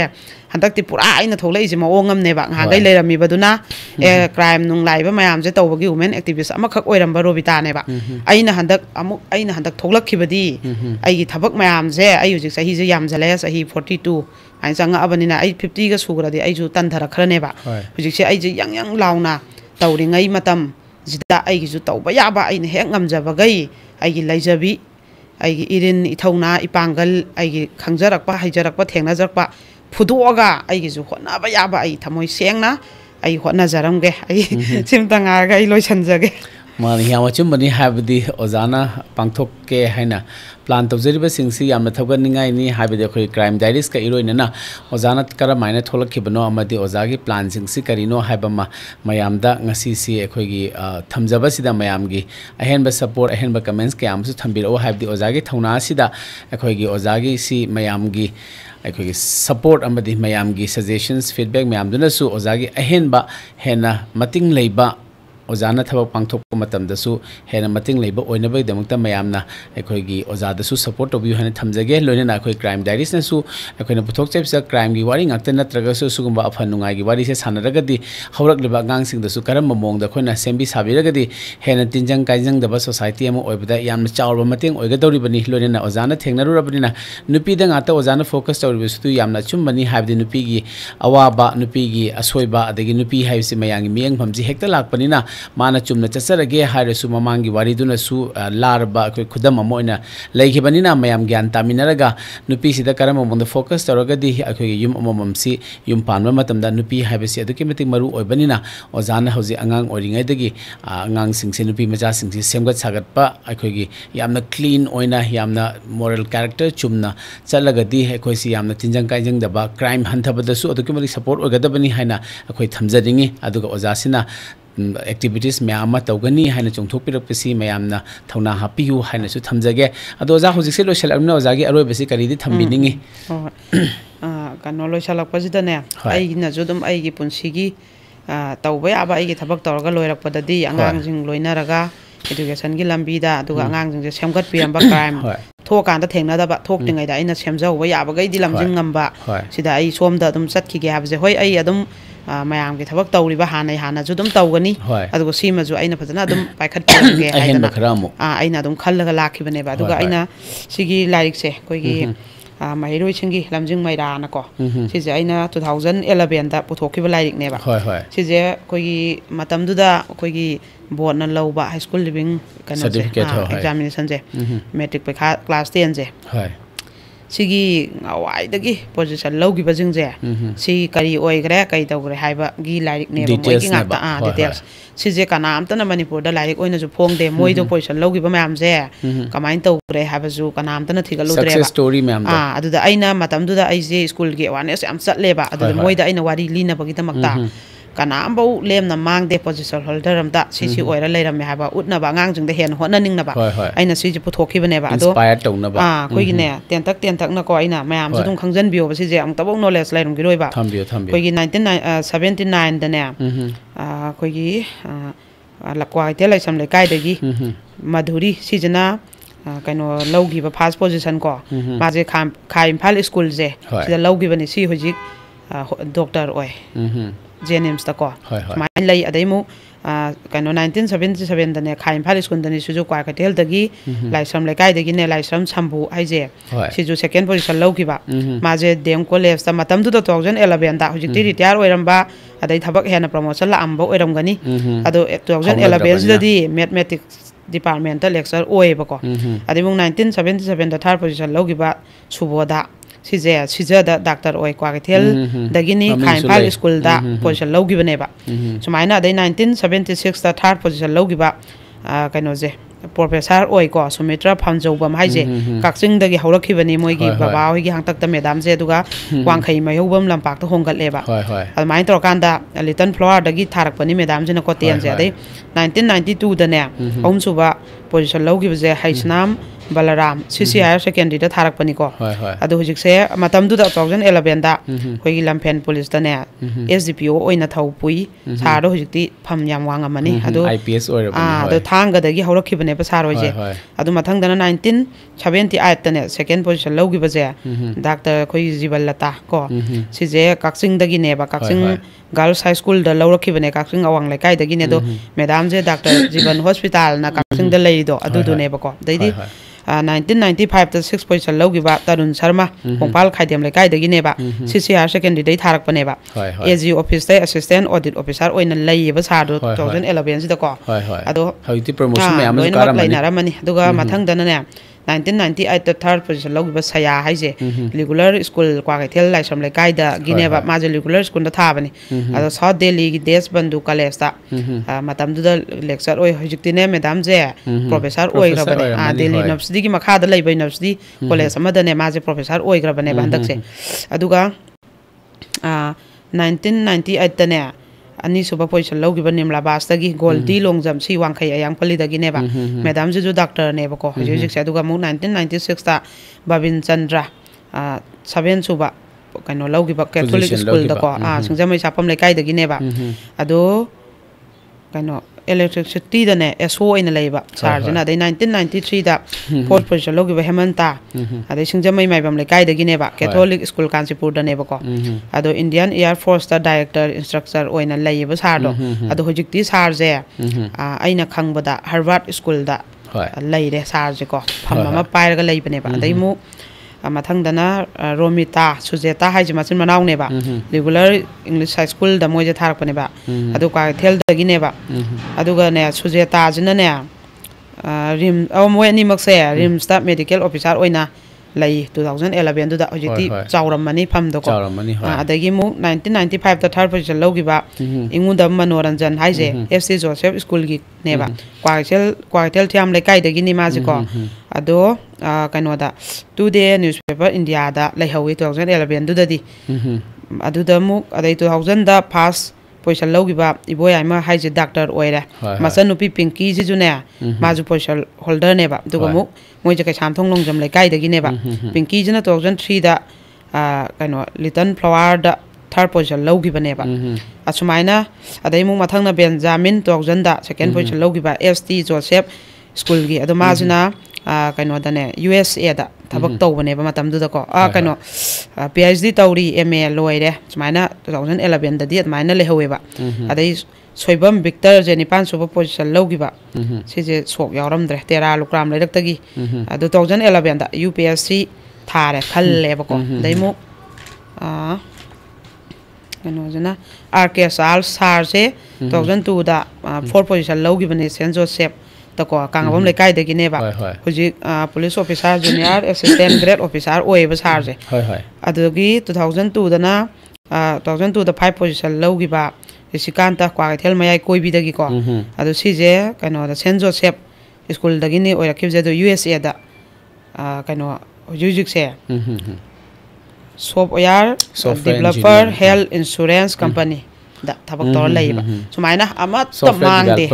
हंदक्ति पुरा आइना थोलैजि मओंगमनेबा हागै लेरमिबदुना ए क्राइम नुंग लाइबा मयामजे तौबगी वुमेन एक्टिविस्ट अमखक ओइरंबा रोबितानेबा आइना हंदक थोलखिबदी आइगी थबक मयामजे आइ हुजिक सहीजे यामजले सही 42 आइ संगा अबनिना आई 50 गा सुगरदि आइजु तंधरखरनेबा हुजिकसे आइजे yang लाउना तौरिङै मतम जिदा आइगिजु तौबा याबा आइना हेक ngamjabagै आइगी लैजबी आइगी इरिन इथौना इपांगल आइगी खंजरकपा हैजरकपा थेंनाजरकपा फुदोगा आइगिजु होनाबा याबा आइ थमोइ सेंगना आइ होनाजरमगे आइ सिमतंगागा आइ लोइसनजगे माने याम चुम्बनी हाबदी ओजाना पांथोके हैना प्लान तौजरिबा सिंगसी यामना थगनिंगाइ नि हाबदे खै क्राइम डायरीज का इरोइनना ओजाना करमाइना थोलखिबनो अमदि ओजागी प्लान सिंगसी करिनो हाबमा मयामदा ngasi si एखोगी थमजबा सिदा मयामगी अहेनबा सपोर्ट अहेनबा कमेंट्स के आमसु थंबिरो हाबदि ओजागी थौना सिदा एखोगी ओजागी सी मयामगी एखोगी सपोर्ट अमदि मयामगी सजेशंस फीडबैक मयामदुनसु ओजागी अहेनबा हेना मतिंग लेबा ओजाना थबक पांथोकपा मतमदसु हेना मतिंग लेबा ओइनबैदमक्ता मयामना एखोगी ओजादसु सपोर्ट तोबियु हने थमजगे लोइना एखोई क्राइम डायरीज नसु एखोइना पुथोकचैबसा क्राइम गी वारी ngakta natragasu sugumba afan nungai gi wari se sanaragadi haurakliba gangsingdasu karam mongda khoina sembi sabiragadi hena tinjang kaijang daba society ama oibada yamna chawrba mateng oigadoribani loina ozana thengnarurabnina nupi da ngata ozana focus tawribisu yamna chumbani habdi nupi gi awaba nupi gi asoiba adagi nupi haibsi mayangi miyang phamji hekta lakpanina माना Chumna चचरगे हाइरसु ममांगी वारीदुनसु larva खुदम अमोइना लैखिबनिना मयाम ज्ञान तामिनरगा नुपी सिदा करम मोंद focus तौरगदी अखोई yum अमममसी yum Panba मतमदा नुपी हाइबसी अदुके मति मरु ओइबनिना ओजाना हौजि अंगांग ओरिङैदगी अंगांग सिंगसे नुपी मचा सिंगसे सेमगत सागतपा अखोई यामना clean ओइना यामना moral character Chumna चलगदी अखोइसि यामना तिंजंग काइजंग दबा crime हंथबदसु अदुके मति सपोर्ट ओइगदबनी हाइना अखोई थमजरिङि अदुगा ओजासिना एक्टिविटीज मैम तौगनी है चौथोपीरपी मैमना थौना हापियु है थमजगे अदो ओजा हजिसे लोसलना ओजागी अरोबसी करीदी थम्बिनिंगी कनो लोसलपसिदने आइगिनजु दुम आइगी पुंसिगी तौबा याबा आइगी थबक तौरगा लोइरकपददी अंगांजिंग लोइनरगा एजुकेशन की लंबीदा अदुगा अंगांजिंग सेमगत पिरंबा क्राइम थोकांदा थेंगनादबा थोक्तिङैदा आइना सेमजौबा याबगैदी लमजिंग ngamba सिदा आई सोमदा दुम चतखिगे हाबजे होय आई अदुम मयाम के थबक तौरिबा हानाजु दुम तौगनी अदुगा सीमजु आइना फजना दुम पाइखटगे आइना आइना दुम खल्लगा लाखिबनेबा अदुगा आइना सिगी लाइरिक से कोइगी महिरोइसिंगी लमजिंग मैरानको सिजे आइना 2011 दा पुथोखिबा लाइरिक नेबा सिजे कोइगी मतमदुदा कोइगी बोर्डना लौबा हाई स्कूल लिविंग कनो एग्जामिनेशन जे मैट्रिक परीक्षा क्लास 10 जे सिगी वाइदगी पोजीशन लौगिबा जिंगजे सी करी ओइग्रे कई तौग्रे हाइबा गी लाइरिक नेबा मोइगी ngakta डिटेल्स सिजे कनामतना मणिपुरदा लाइरिक ओइना जु फोंगदे मोइदो पोजीशन लौगिबा मयामजे कमाइन तौग्रे हाबजु कनामतना थिगलुद्रेबा सक्सेस स्टोरी मयाम अदुदा आइना मतमदुदा आइजे स्कूल गी अवेयरनेस याम चटलेबा अदुदा मोइदा आइना वारी लीनबगी तमक्ता kanaambau lemna mangde position holder amta sisi oira leiram me haba utnaba angangjing de hen honna ningna ba aina siji puthokibane ba ado inspired tawna ba khoi gi ne ten tak na ko aina mayam su dum khangjan bio ba sije ang tabok knowledge lairum gi roi ba thambio khoi gi 1979 da ne khoi gi lakwa te lai sam le kai de gi madhuri sijana kaino lawgi ba first position ko ma je kha Imphal school je sida lawgi bani si hojik doctor oi JNMs ta ko mai lai adaimu kaino 1977 da ne kha Imphal school da ni suju kwa katel dagi laisam le kai dagi ne laisam sambu ai je siju second position lawgi ba ma je dem college ta matam du 2011 da hojik ti retire oiram ba adai thabak hena promotion la amba oiram gani ado 2011 sida di mathematics departmental lecture oe bako adimung 1977 da third position logiba suboda sije da doctor oe kwa gethel dagini kha Imphal school da position logibane ba sumaina dai 1976 da third position logiba kaino je professor oe ko Sumitra Phamjobam haije kakching dagi hawrakhibani moigi baba hoigi hangtak ta madam je duga wangkhai mayobam lampak ta hongal leba almai tor kanda little flower dagi tharak pani madam jina ko ten je dai 1992 da ne suba position logi je Haisnam Balaram CC higher secondary da tharak pani ko adu hujik se matam du da 2011 da hoigi Lampen police da ne SDPO oina thau pui sa do hujik ti pham yam wanga mani adu IPS oira bani adu thanga dagi hawrakhibane ba sar hoje adu mathang dana 1978 da ne second position logi ba je Dr. khoi Jibalata ko si je kakching dagi ne ba kakching girls high school da lawrakhibane kakching awang lai kai dagi ne do madam je Dr. Jiban hospital na kakching da lei do adu do ne ba ko dai di 1995 da 6 position logi ba Tarun Sharma Pongpal Khaidem le kai dagi ne ba CCR secondary dai tharak pane ba AG office dai assistant audit officer oina lei ba sa do 2011 si da ko ado hauti promotion me am karamani aduga mathang dana ne 1998 da third position logi ba saya haije regular school kwa gaithel laisam le kai da gine ba ma je regular school da tha bani ado South Delhi gi Desh Bandhu college ta matam du da lecture oi hojikti ne madam je professor oi gra bani Delhi University gi makha da leibai University college amada ne ma je professor oi gra bani bandak se aduga 1998 da ne ani suba position logi ba Nimla Bas dagi Goldie Longjam si wangkhai ayang pali dagi ne ba madam ju doctor ne ba ko hojik se aduga mu 1996 ta Babin Chandra 7 suba kaino logi ba Catholic school da ko singjamai sapam le kai dagi ne ba ado kaino electricity da ne SO ina leiba sarjana dai 1993 da fourth position logi ba Hemanta adai singjamai mai bam le kai dagi ne ba Catholic school Kanchipur da ne ba ko ado Indian Air Force da director instructor oina leiba sardo ado hojikti sarje aina khangbada Harvard school da leire sarje ko phamma pairaga leibane ba dai mu mathang dana Romita Sujeta haji machin manaw ne ba regular English high school da moje tharak pane ba adu ka thel dagi ne ba aduga ne Sujeta jina ne rim moy ani makse rim staff medical officer oina lai 2011 du da hojiti chawram mani pham do ko adagi mu 1995 da third position logi ba ingunda Manoranjan haije FC Joseph school gi ne ba kwatel thiam le kai dagi ni ma ji ko ado kaino da Today newspaper India da lai hawi 2011 du da di adu da mu adai 2000 da pass position logi ba iboy aima haije doctor oira masanupi Pinky ji ju ne ma ju position holder ne ba duga mu moi je kai samthong longjam le kai dagi ne ba Pinky jina 2003 da kaino Little Flower da third position logi ba ne ba asumaina adai mu mathang na Benjamin 2000 da second position logi ba ST Joseph school gi adu ma jina kaino da ne USA da thabak taw bane ba matam du da ko kaino PhD tawri MA loire sumaina 2011 da di maina le howe ba adai Soibam Victor je nipan suba position logi ba sije sok yaram dre tera lukram le daktagi adu 2011 da UPSC thare khalle ba ko dai mu kaino jana RK Sal sarje 2002 da fourth position logi bane Saint Joseph tako kangabam le kai dagi ne ba huji police officer junior assistant grade officer oi ba sarje adugi 2002 da na 2002 da 5 position logi ba Sikanta kwa thel mayai koi bi dagi ko adu sije kaino da Saint Joseph school dagi ni oi rakib je do USA da kaino hujik se software developer health insurance company ꯊꯕꯛ ꯇꯧꯔ ꯂꯩꯌꯦꯕ ꯁꯨꯃꯥꯏꯅ ꯑꯃꯠꯇ ꯃꯥꯡꯗꯦ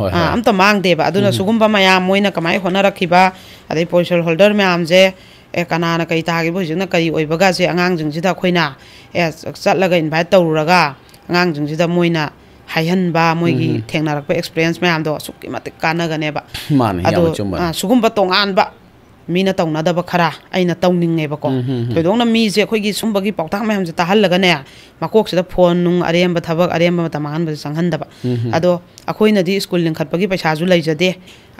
ꯑꯝꯇ ꯃꯥꯡꯗꯦꯕ ꯑꯗꯨꯅ ꯁꯨꯒꯨꯝꯕ ꯃꯌꯥꯝ ꯃꯣꯏꯅ ꯀꯃꯥꯏꯅ ꯍꯣꯠꯅꯔꯛꯈꯤꯕ ꯑꯗꯩ ꯄꯣꯖꯤꯁꯟ ꯍꯣꯜꯗꯔ ꯃꯌꯥꯝꯁꯦ ꯀꯅꯥꯅ ꯀꯩ ꯇꯥꯈꯤꯕ ꯍꯧꯖꯤꯛꯅ ꯀꯔꯤ ꯑꯣꯏꯕꯒꯥꯁꯦ ꯑꯉꯥꯡꯁꯤꯡꯁꯤꯗ ꯑꯩꯈꯣꯏꯅ ꯆꯠꯂꯒ ꯏꯟꯚꯥꯏꯠ ꯇꯧꯔꯨꯔꯒ ꯑꯉꯥꯡꯁꯤꯡꯁꯤꯗ ꯃꯣꯏꯅ ꯍꯥꯏꯍꯟꯕ ꯃꯣꯏꯒꯤ ꯊꯦꯡꯅꯔꯛꯄ ꯑꯦꯛꯁꯄꯤꯔꯤꯌꯦꯟꯁ ꯃꯌꯥꯝꯗꯣ ꯑꯁꯨꯛꯀꯤ ꯃꯇꯤꯛ ꯀꯥꯟꯅꯒꯅꯦꯕ ꯑꯗꯣ ꯁꯨꯒꯨꯝꯕ ꯇꯣꯉꯥꯟꯕ ꯃꯤꯅ ꯇꯧꯅꯗꯕ ꯈꯔ ꯑꯩꯅ ꯇꯧꯅꯤꯡꯉꯦꯕꯀꯣ ꯊꯣꯏꯗꯣꯛꯅ ꯃꯤꯁꯦ ꯑꯩꯈꯣꯏꯒꯤ ꯁꯨꯝꯕꯒꯤ ꯄꯥꯎꯇꯥꯛ ꯃꯌꯥꯝꯁꯦ ꯇꯥꯍꯜꯂꯒꯅꯦ ꯃꯀꯣꯛꯁꯤꯗ ꯐꯣꯟ ꯅꯨꯡ ꯑꯔꯦꯝꯕ ꯊꯕꯛ ꯑꯔꯦꯝꯕ ꯃꯇꯝ ꯃꯥꯡꯍꯟꯕꯁꯦ ꯆꯪꯍꯟꯗꯕ ꯑꯗꯣ ꯑꯩꯈꯣꯏꯅꯗꯤ ꯁ꯭ꯀꯨꯜ ꯂꯤꯡꯈꯠꯄꯒꯤ ꯄꯩꯁꯥꯁꯨ ꯂꯩꯖꯗꯦ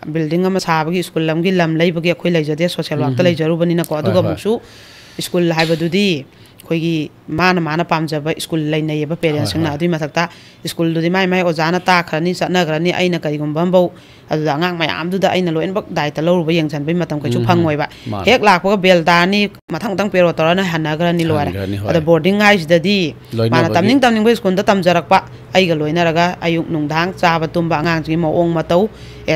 ꯕꯤꯜꯗꯤꯡ ꯑꯃ ꯁꯥꯕꯒꯤ ꯁ꯭ꯀꯨꯜ ꯑꯃꯒꯤ ꯂꯝ ꯂꯩꯕꯒꯤ ꯑꯩꯈꯣꯏ ꯂꯩꯖꯗꯦ ꯁꯣꯁꯤꯌꯦꯜ ꯋꯥꯔꯛꯇ ꯂꯩꯖꯔꯨꯕꯅꯤꯅꯀꯣ ꯑꯗꯨꯒ ꯑꯃꯨꯛꯁꯨ ꯁ꯭ꯀꯨल ꯍꯥꯏꯕꯗꯨꯗꯤ ꯑꯩꯈꯣꯏꯒꯤ ꯃꯥꯅ ꯄꯥꯝꯖꯕ ꯁ꯭ꯀꯨꯜ ꯂꯩꯅꯩꯌꯦꯕ ꯄꯦꯔꯦꯟꯁꯁꯤꯡꯅ ꯑꯗꯨꯒꯤ ꯃꯊꯛꯇ ꯁ꯭ꯀꯨꯜꯗꯨꯗꯤ ꯃꯥꯏ ꯑꯣꯖꯥꯅ ꯇꯥꯈ꯭ꯔꯅꯤ ꯆꯠꯅꯈ꯭ꯔꯅꯤ ꯑꯩꯅ ꯀꯔꯤꯒꯨꯝꯕ ꯑꯃꯐꯧ ꯑꯗꯨꯗ ꯑꯉꯥꯡ ꯃꯌꯥꯝꯗꯨꯗ ꯑꯩꯅ ꯂꯣꯏꯅꯃꯛ ꯗꯥꯏꯇ ꯂꯧꯔꯨꯕ ꯌꯦꯡꯁꯤꯟꯕꯒꯤ ꯃꯇꯝ ꯀꯩꯁꯨ ꯐꯪꯉꯣꯏꯕ ꯍꯦꯛ ꯂꯥꯛꯄꯒ ꯕꯦꯜ ꯇꯥꯔꯅꯤ ꯃꯊꯪ ꯄꯦꯔꯣ ꯇꯧꯔꯅꯤ ꯍꯟꯅꯈ꯭ꯔꯅꯤ ꯂꯣꯏꯔꯦ ꯑꯗ ꯕꯣꯔꯗꯤꯡ ꯍꯥꯏꯁꯤꯗꯗꯤ ꯃꯥꯅ ꯇꯝꯅꯤꯡꯕ ꯁ꯭ꯀꯨꯜꯗ ꯇꯝꯖꯔꯛꯄ ꯑꯩꯒ ꯂꯣꯏꯅꯔꯒ ꯑꯌꯨꯛ ꯅꯨꯡꯗꯥꯡ ꯆꯥꯕ ꯇꯨꯝꯕ ꯑꯉꯥꯡꯁꯤꯒꯤ ꯃꯑꯣꯡ ꯃꯇꯧ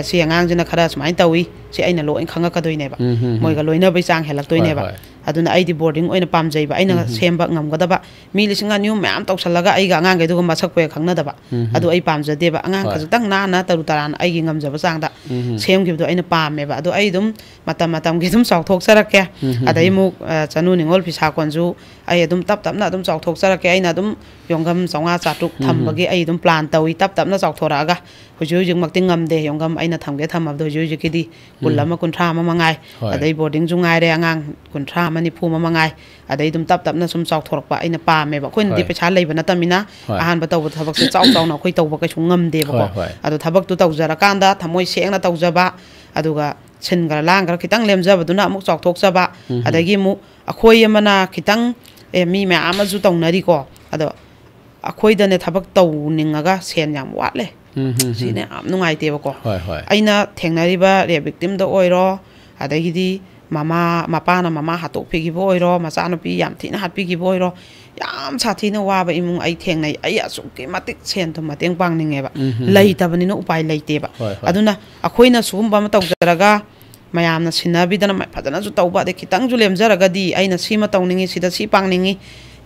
ꯁꯤ ꯑꯉꯥꯡꯁꯤꯅ ꯈꯔ ꯁꯨꯃꯥꯏꯅ ꯇꯧꯏ ꯁꯤ ꯑꯩꯅ ꯂꯣꯏꯅ ꯈꯪꯉꯛꯀꯗꯣꯏꯅꯦꯕ ꯃꯣꯏꯒ ꯂꯣꯏꯅꯕꯩ ꯆꯥꯡ ꯍꯦꯜꯂꯛꯇꯣꯏꯅꯦꯕ ꯑꯗꯨꯅ ꯑꯩꯗꯤ ꯕꯣꯔꯗꯤꯡ ꯑꯣꯏꯅ ꯄꯥꯝꯖꯩꯕ ꯑꯩꯅ ꯁꯦꯝꯕ ꯉꯝꯒꯗꯕ ꯃꯤ 2,000 ꯃꯌꯥꯝ ꯇꯧꯁꯜꯂꯒ ꯑꯩꯒ ꯑꯉꯥꯡꯈꯩꯗꯨꯒ ꯃꯁꯛꯄꯨ ꯈꯪꯅꯗꯕ ꯑꯗꯨ ꯑꯩ ꯄꯥꯝꯖꯗꯦꯕ ꯑꯉꯥꯡ ꯈꯖꯤꯛꯇꯪ ꯅꯥꯟꯅ ꯇꯔꯨ ꯇꯔꯥꯟꯅ ꯑꯩꯒꯤ ꯉꯝꯖꯕ ꯆꯥꯡꯗ ꯁꯦꯝꯈꯤꯕꯗꯣ ꯑꯩꯅ ꯄꯥꯝꯃꯦꯕ ꯑꯗꯣ ꯑꯩ ꯑꯗꯨꯝ ꯃꯇꯝꯒꯤ ꯑꯗꯨꯝ ꯆꯥꯎꯊꯣꯛꯆꯔꯛꯀꯦ ꯑꯗꯩ ꯑꯃꯨꯛ ꯆꯅꯨ ꯅꯤꯡꯉꯣꯜ ꯐꯤꯁꯥꯀꯣꯟꯁꯨ ꯑꯩ ꯑꯗꯨꯝ ꯇꯞꯅ ꯑꯗꯨꯝ ꯆꯥꯎꯊꯣꯛꯆꯔꯛꯀꯦ ꯑꯩꯅ ꯑꯗꯨꯝ ꯌꯣꯡꯒꯝ 500-600 ꯊꯝꯕꯒꯤ ꯑꯩ ꯑꯗꯨꯝ ꯄ꯭ꯂꯥꯟ ꯇꯧꯏ ꯇꯞꯅ ꯆꯥꯎꯊꯣꯔꯛꯑꯒ ꯍꯧꯖꯤꯛꯃꯛꯇꯤ ꯉꯝꯗꯦ ꯌꯣꯡꯒꯝ ꯑꯩꯅ ꯊꯝꯕꯗꯣꯍꯧꯖꯤꯛꯀꯤꯗꯤ 20-30 ꯃꯉꯥꯏ ꯑꯗꯩ ꯕꯣꯔꯗꯤꯡꯁꯨ ꯉꯥꯏꯔꯦ ꯑꯉꯥꯡ 30-40 ꯃꯉꯥꯏ ꯑꯗꯩ ꯑꯗꯨꯝ ꯇꯞꯅ ꯁꯨꯝ ꯆꯥꯎꯊꯣꯔꯛꯄ ꯑꯩꯅ ꯄꯥꯝꯃꯦꯕ ꯑꯩꯈꯣꯏꯅꯗꯤ ꯄꯩꯁꯥ ꯂꯩꯕ ꯅꯠꯇꯕꯅꯤ나 ꯑꯍꯥꯟꯕ ꯇꯧꯕ ꯊꯕꯛꯁꯦ ꯆꯥꯎꯅ ꯑꯩꯈꯣꯏ ꯇꯧꯕ ꯀꯩꯁꯨ ꯉꯝꯗꯦꯕꯀꯣ ꯑꯗꯣ ꯊꯕꯛꯇꯨ ꯇꯧꯖꯔꯀꯥꯟꯗ ꯊꯃꯣꯏ ꯁꯦꯡꯅ ꯇꯧꯖꯕ ꯑꯗꯨꯒ ꯁꯤꯟꯈ꯭ꯔ ꯂꯥꯡꯈ꯭ꯔ ꯈꯤꯇꯪ ꯂꯦꯝꯖꯕꯗꯨꯅ ꯑꯃꯨꯛ ꯆꯥꯎꯊꯣꯛꯆꯕ ꯑꯗꯒꯤ ꯑꯃꯨꯛ ꯑꯩꯈꯣꯏ ꯑꯃꯅ ꯈꯤꯇꯪ ꯃꯤ ꯃꯌꯥꯝ ꯑꯃꯁꯨ ꯇꯧꯅꯔꯤꯀꯣ ꯑꯗꯣ ꯑꯩꯈꯣꯏꯗꯅꯦ ꯊꯕꯛ ꯇꯧꯅꯤꯡꯉꯒ ꯁꯦꯟ ꯌꯥꯝ ꯋꯥꯠꯂꯦ ꯁꯤꯅ ꯌꯥꯝ ꯅꯨꯡꯉꯥꯏꯇꯦꯕꯀꯣ ꯑꯩꯅ ꯊꯦꯡꯅꯔꯤꯕ ꯔꯦꯞ ꯚꯤꯛꯇꯤꯝꯗ ꯑꯣꯏꯔꯣ ꯑꯗꯒꯤꯗꯤ ꯃꯄꯥꯅ ꯃꯃꯥ ꯍꯥꯠꯇꯣꯛꯄꯤꯈꯤꯕ ꯑꯣꯏꯔꯣ ꯃꯆꯥꯅꯨꯄꯤ ꯌꯥꯝ ꯊꯤꯅ ꯍꯥꯠꯄꯤꯈꯤꯕ ꯑꯣꯏꯔꯣ ꯌꯥꯝ ꯁꯥꯊꯤꯅ ꯋꯥꯕ ꯏꯃꯨꯡ ꯑꯩ ꯊꯦꯡꯅꯩ ꯑꯩ ꯑꯁꯨꯛꯀꯤ ꯃꯇꯤꯛ ꯁꯦꯟ ꯊꯨꯝ ꯃꯇꯦꯡ ꯄꯥꯡꯅꯤꯡꯉꯦꯕ ꯂꯩꯇꯕꯅꯤꯅ ꯎꯄꯥꯏ ꯂꯩꯇꯦꯕ ꯑꯗꯨꯅ ꯑꯩꯈꯣꯏꯅ ꯁꯤꯒꯨꯝꯕ ꯑꯃ ꯇꯧꯖꯔꯒ ꯃꯌꯥꯝꯅ ꯁꯤꯟꯅꯕꯤꯗꯅ ꯐꯖꯅꯁꯨ ꯇꯧꯕ ꯑꯗꯩ ꯈꯤꯇꯪꯁꯨ ꯂꯦꯝꯖꯔꯒꯗꯤ ꯑꯩꯅ ꯁꯤꯃ ꯇꯧꯅꯤꯡꯉꯤ ꯁꯤꯗ ꯁꯤ ꯄꯥꯡꯅꯤꯡꯉꯤ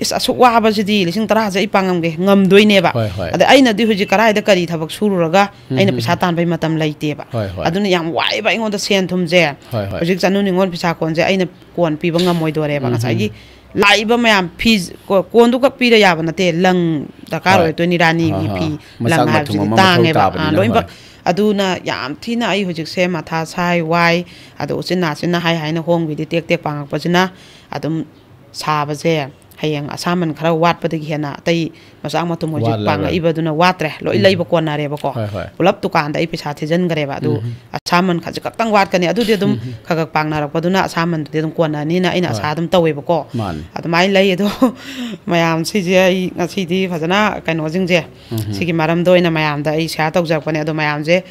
ꯑꯁꯨꯛ ꯋꯥꯕꯁꯤꯗꯤ 10,000 ꯑꯩ ꯄꯥꯡꯉꯝꯒꯦ ꯉꯝꯗꯣꯏꯅꯦꯕ ꯑꯗ ꯑꯩꯅꯗꯤ ꯍꯧꯖꯤꯛ ꯀꯔꯥꯏꯗ ꯀꯔꯤ ꯊꯕꯛ ꯁꯨꯔꯨꯔꯒ ꯑꯩꯅ ꯄꯩꯁꯥ ꯇꯥꯟꯕꯩ ꯃꯇꯝ ꯂꯩꯇꯦꯕ ꯑꯗꯨꯅ ꯌꯥꯝ ꯋꯥꯏꯑꯦꯕ ꯑꯩꯉꯣꯟꯗ ꯁꯦꯟ ꯊꯨꯝꯁꯦ ꯍꯧꯖꯤꯛ ꯆꯅꯨ ꯅꯤꯡꯉꯣꯜ ꯐꯤꯁꯥꯀꯣꯟꯁꯦ ꯑꯩꯅ ꯀꯣꯟ ꯄꯤꯕ ꯉꯝꯃꯣꯏꯗꯣꯔꯦꯕ ꯉꯁꯥꯏꯒꯤ ꯂꯥꯛꯏꯕ ꯃꯌꯥꯝ ꯐꯤ ꯀꯣꯟꯗꯨ ꯈꯛ ꯄꯤꯔ ꯌꯥꯕ ꯅꯠꯇꯦ ꯂꯪ ꯗꯔꯀꯥꯔ ꯑꯣꯏꯗꯣꯏꯅꯤ ꯔꯥꯅꯤꯒꯤ ꯐꯤ ꯂꯪ ꯍꯥꯏꯕꯁꯤꯗꯤ ꯇꯥꯡꯉꯦꯕ ꯂꯣꯏꯅꯃꯛ ꯑꯗꯨꯅ ꯌꯥꯝ ꯊꯤꯅ ꯑꯩ ꯍꯧꯖꯤꯛꯁꯦ ꯃꯊꯥ ꯁꯥꯏ ꯋꯥꯏ ꯑꯗꯣ ꯎꯆꯤꯟ ꯅꯥꯆꯤꯟꯅ ꯍꯥꯏꯅ ꯍꯣꯡꯕꯤꯗꯤ ꯇꯦꯛ ꯄꯥꯡꯉꯛꯄꯁꯤꯅ ꯑꯗꯨꯝ ꯁꯥꯕꯁꯦ ꯍꯌꯦꯡ ꯑꯁꯥꯃꯟ ꯈꯔ ꯋꯥꯠꯄꯗꯒꯤ ꯍꯦꯟꯅ ꯑꯇꯩ ꯃꯆꯥꯛ ꯃꯊꯨꯝ ꯍꯧꯖꯤꯛ ꯄꯥꯡꯉꯛꯏꯕꯗꯨꯅ ꯋꯥꯠꯇ꯭ꯔꯦ ꯂꯣꯏ ꯂꯩꯕ ꯀꯣꯟꯅꯔꯦꯕꯀꯣ ꯄꯨꯂꯞ ꯗꯨꯀꯥꯟꯗ ꯑꯩ ꯄꯩꯁꯥ ꯊꯤꯖꯤꯟꯈ꯭ꯔꯦꯕ ꯑꯗꯨ ꯑꯁꯥꯃꯟ ꯈꯖꯤꯛꯈꯛꯇꯪ ꯋꯥꯠꯀꯅꯤ ꯑꯗꯨꯗꯤ ꯑꯗꯨꯝ ꯈꯒ ꯄꯥꯡꯅꯔꯛꯄꯗꯨꯅ ꯑꯁꯥꯃꯟꯗꯨꯗꯤ ꯑꯗꯨꯝ ꯀꯣꯟꯅꯅꯤꯅ ꯑꯩꯅ ꯑꯁꯥ ꯑꯗꯨꯝ ꯇꯧꯋꯦꯕꯀꯣ ꯑꯗꯨꯃꯥꯏꯅ ꯂꯩ ꯑꯗꯣ ꯃꯌꯥꯝ ꯁꯤꯁꯦ ꯑꯩ ꯉꯁꯤꯗꯤ ꯐꯖꯅ ꯀꯩꯅꯣꯁꯤꯡꯁꯦ ꯁꯤꯒꯤ ꯃꯔꯝꯗ ꯑꯣꯏꯅ ꯃꯌꯥꯝꯗ ꯑꯩ ꯁꯦꯌꯔ ꯇꯧꯖꯔꯛꯄꯅꯦ ꯑꯗꯣ ꯃꯌꯥꯝꯁꯦ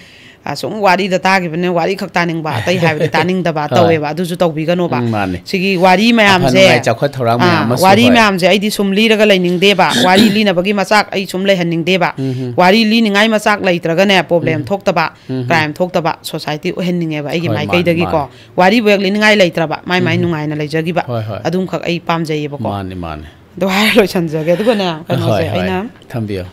ꯁꯨꯝ ꯋꯥꯔꯤꯗ ꯇꯥꯈꯤꯕꯅꯦ ꯋꯥꯔꯤ ꯈꯛ ꯇꯥꯅꯤꯡꯕ ꯑꯇꯩ ꯍꯥꯏꯕꯗꯤ ꯇꯥꯅꯤꯡꯗꯕ ꯇꯧꯋꯦꯕ ꯑꯗꯨꯁꯨ ꯇꯧꯕꯤꯒꯅꯣꯕ ꯁꯤꯒꯤ ꯋꯥꯔꯤ ꯃꯌꯥꯝꯁꯦ ꯋꯥꯔꯤ ꯃꯌꯥꯝꯁꯦ ꯑꯩꯗꯤ ꯁꯨꯝ ꯂꯤꯔꯒ ꯂꯩꯅꯤꯡꯗꯦꯕ ꯋꯥꯔꯤ ꯂꯤꯅꯕꯒꯤ ꯃꯆꯥꯛ ꯑꯩ ꯁꯨꯝ ꯂꯩꯍꯟꯅꯤꯡꯗꯦꯕ ꯋꯥꯔꯤ ꯂꯤꯅꯤꯡꯉꯥꯏ ꯃꯆꯥꯛ ꯂꯩꯇ꯭ꯔꯒꯅꯦ ꯄ꯭ꯔꯣꯕ꯭ꯂꯦꯝ ꯊꯣꯛꯇꯕ ꯀ꯭ꯔꯥꯏꯝ ꯊꯣꯛꯇꯕ ꯁꯣꯁꯥꯏꯇꯤ ꯑꯣꯏꯍꯟꯅꯤꯡꯉꯦꯕ ꯑꯩꯒꯤ ꯃꯥꯏꯀꯩꯗꯒꯤꯀꯣ ꯋꯥꯔꯤꯕꯨ ꯍꯦꯛ ꯂꯤꯅꯤꯡꯉꯥꯏ ꯂꯩꯇ꯭ꯔꯕ ꯃꯥꯏ ꯅꯨꯡꯉꯥꯏꯅ ꯂꯩꯖꯈꯤꯕ ꯑꯗꯨꯝꯈꯛ ꯑꯩ ꯄꯥꯝꯖꯩꯌꯦꯕꯀꯣ ꯑꯗꯨ ꯍꯥꯏꯔ ꯂꯣꯏꯁꯟꯖꯒꯦ ꯑꯗꯨꯒꯅꯦ ꯀꯩꯅꯣꯁꯦ ꯑꯩꯅ ꯊꯝꯕꯤꯌꯣ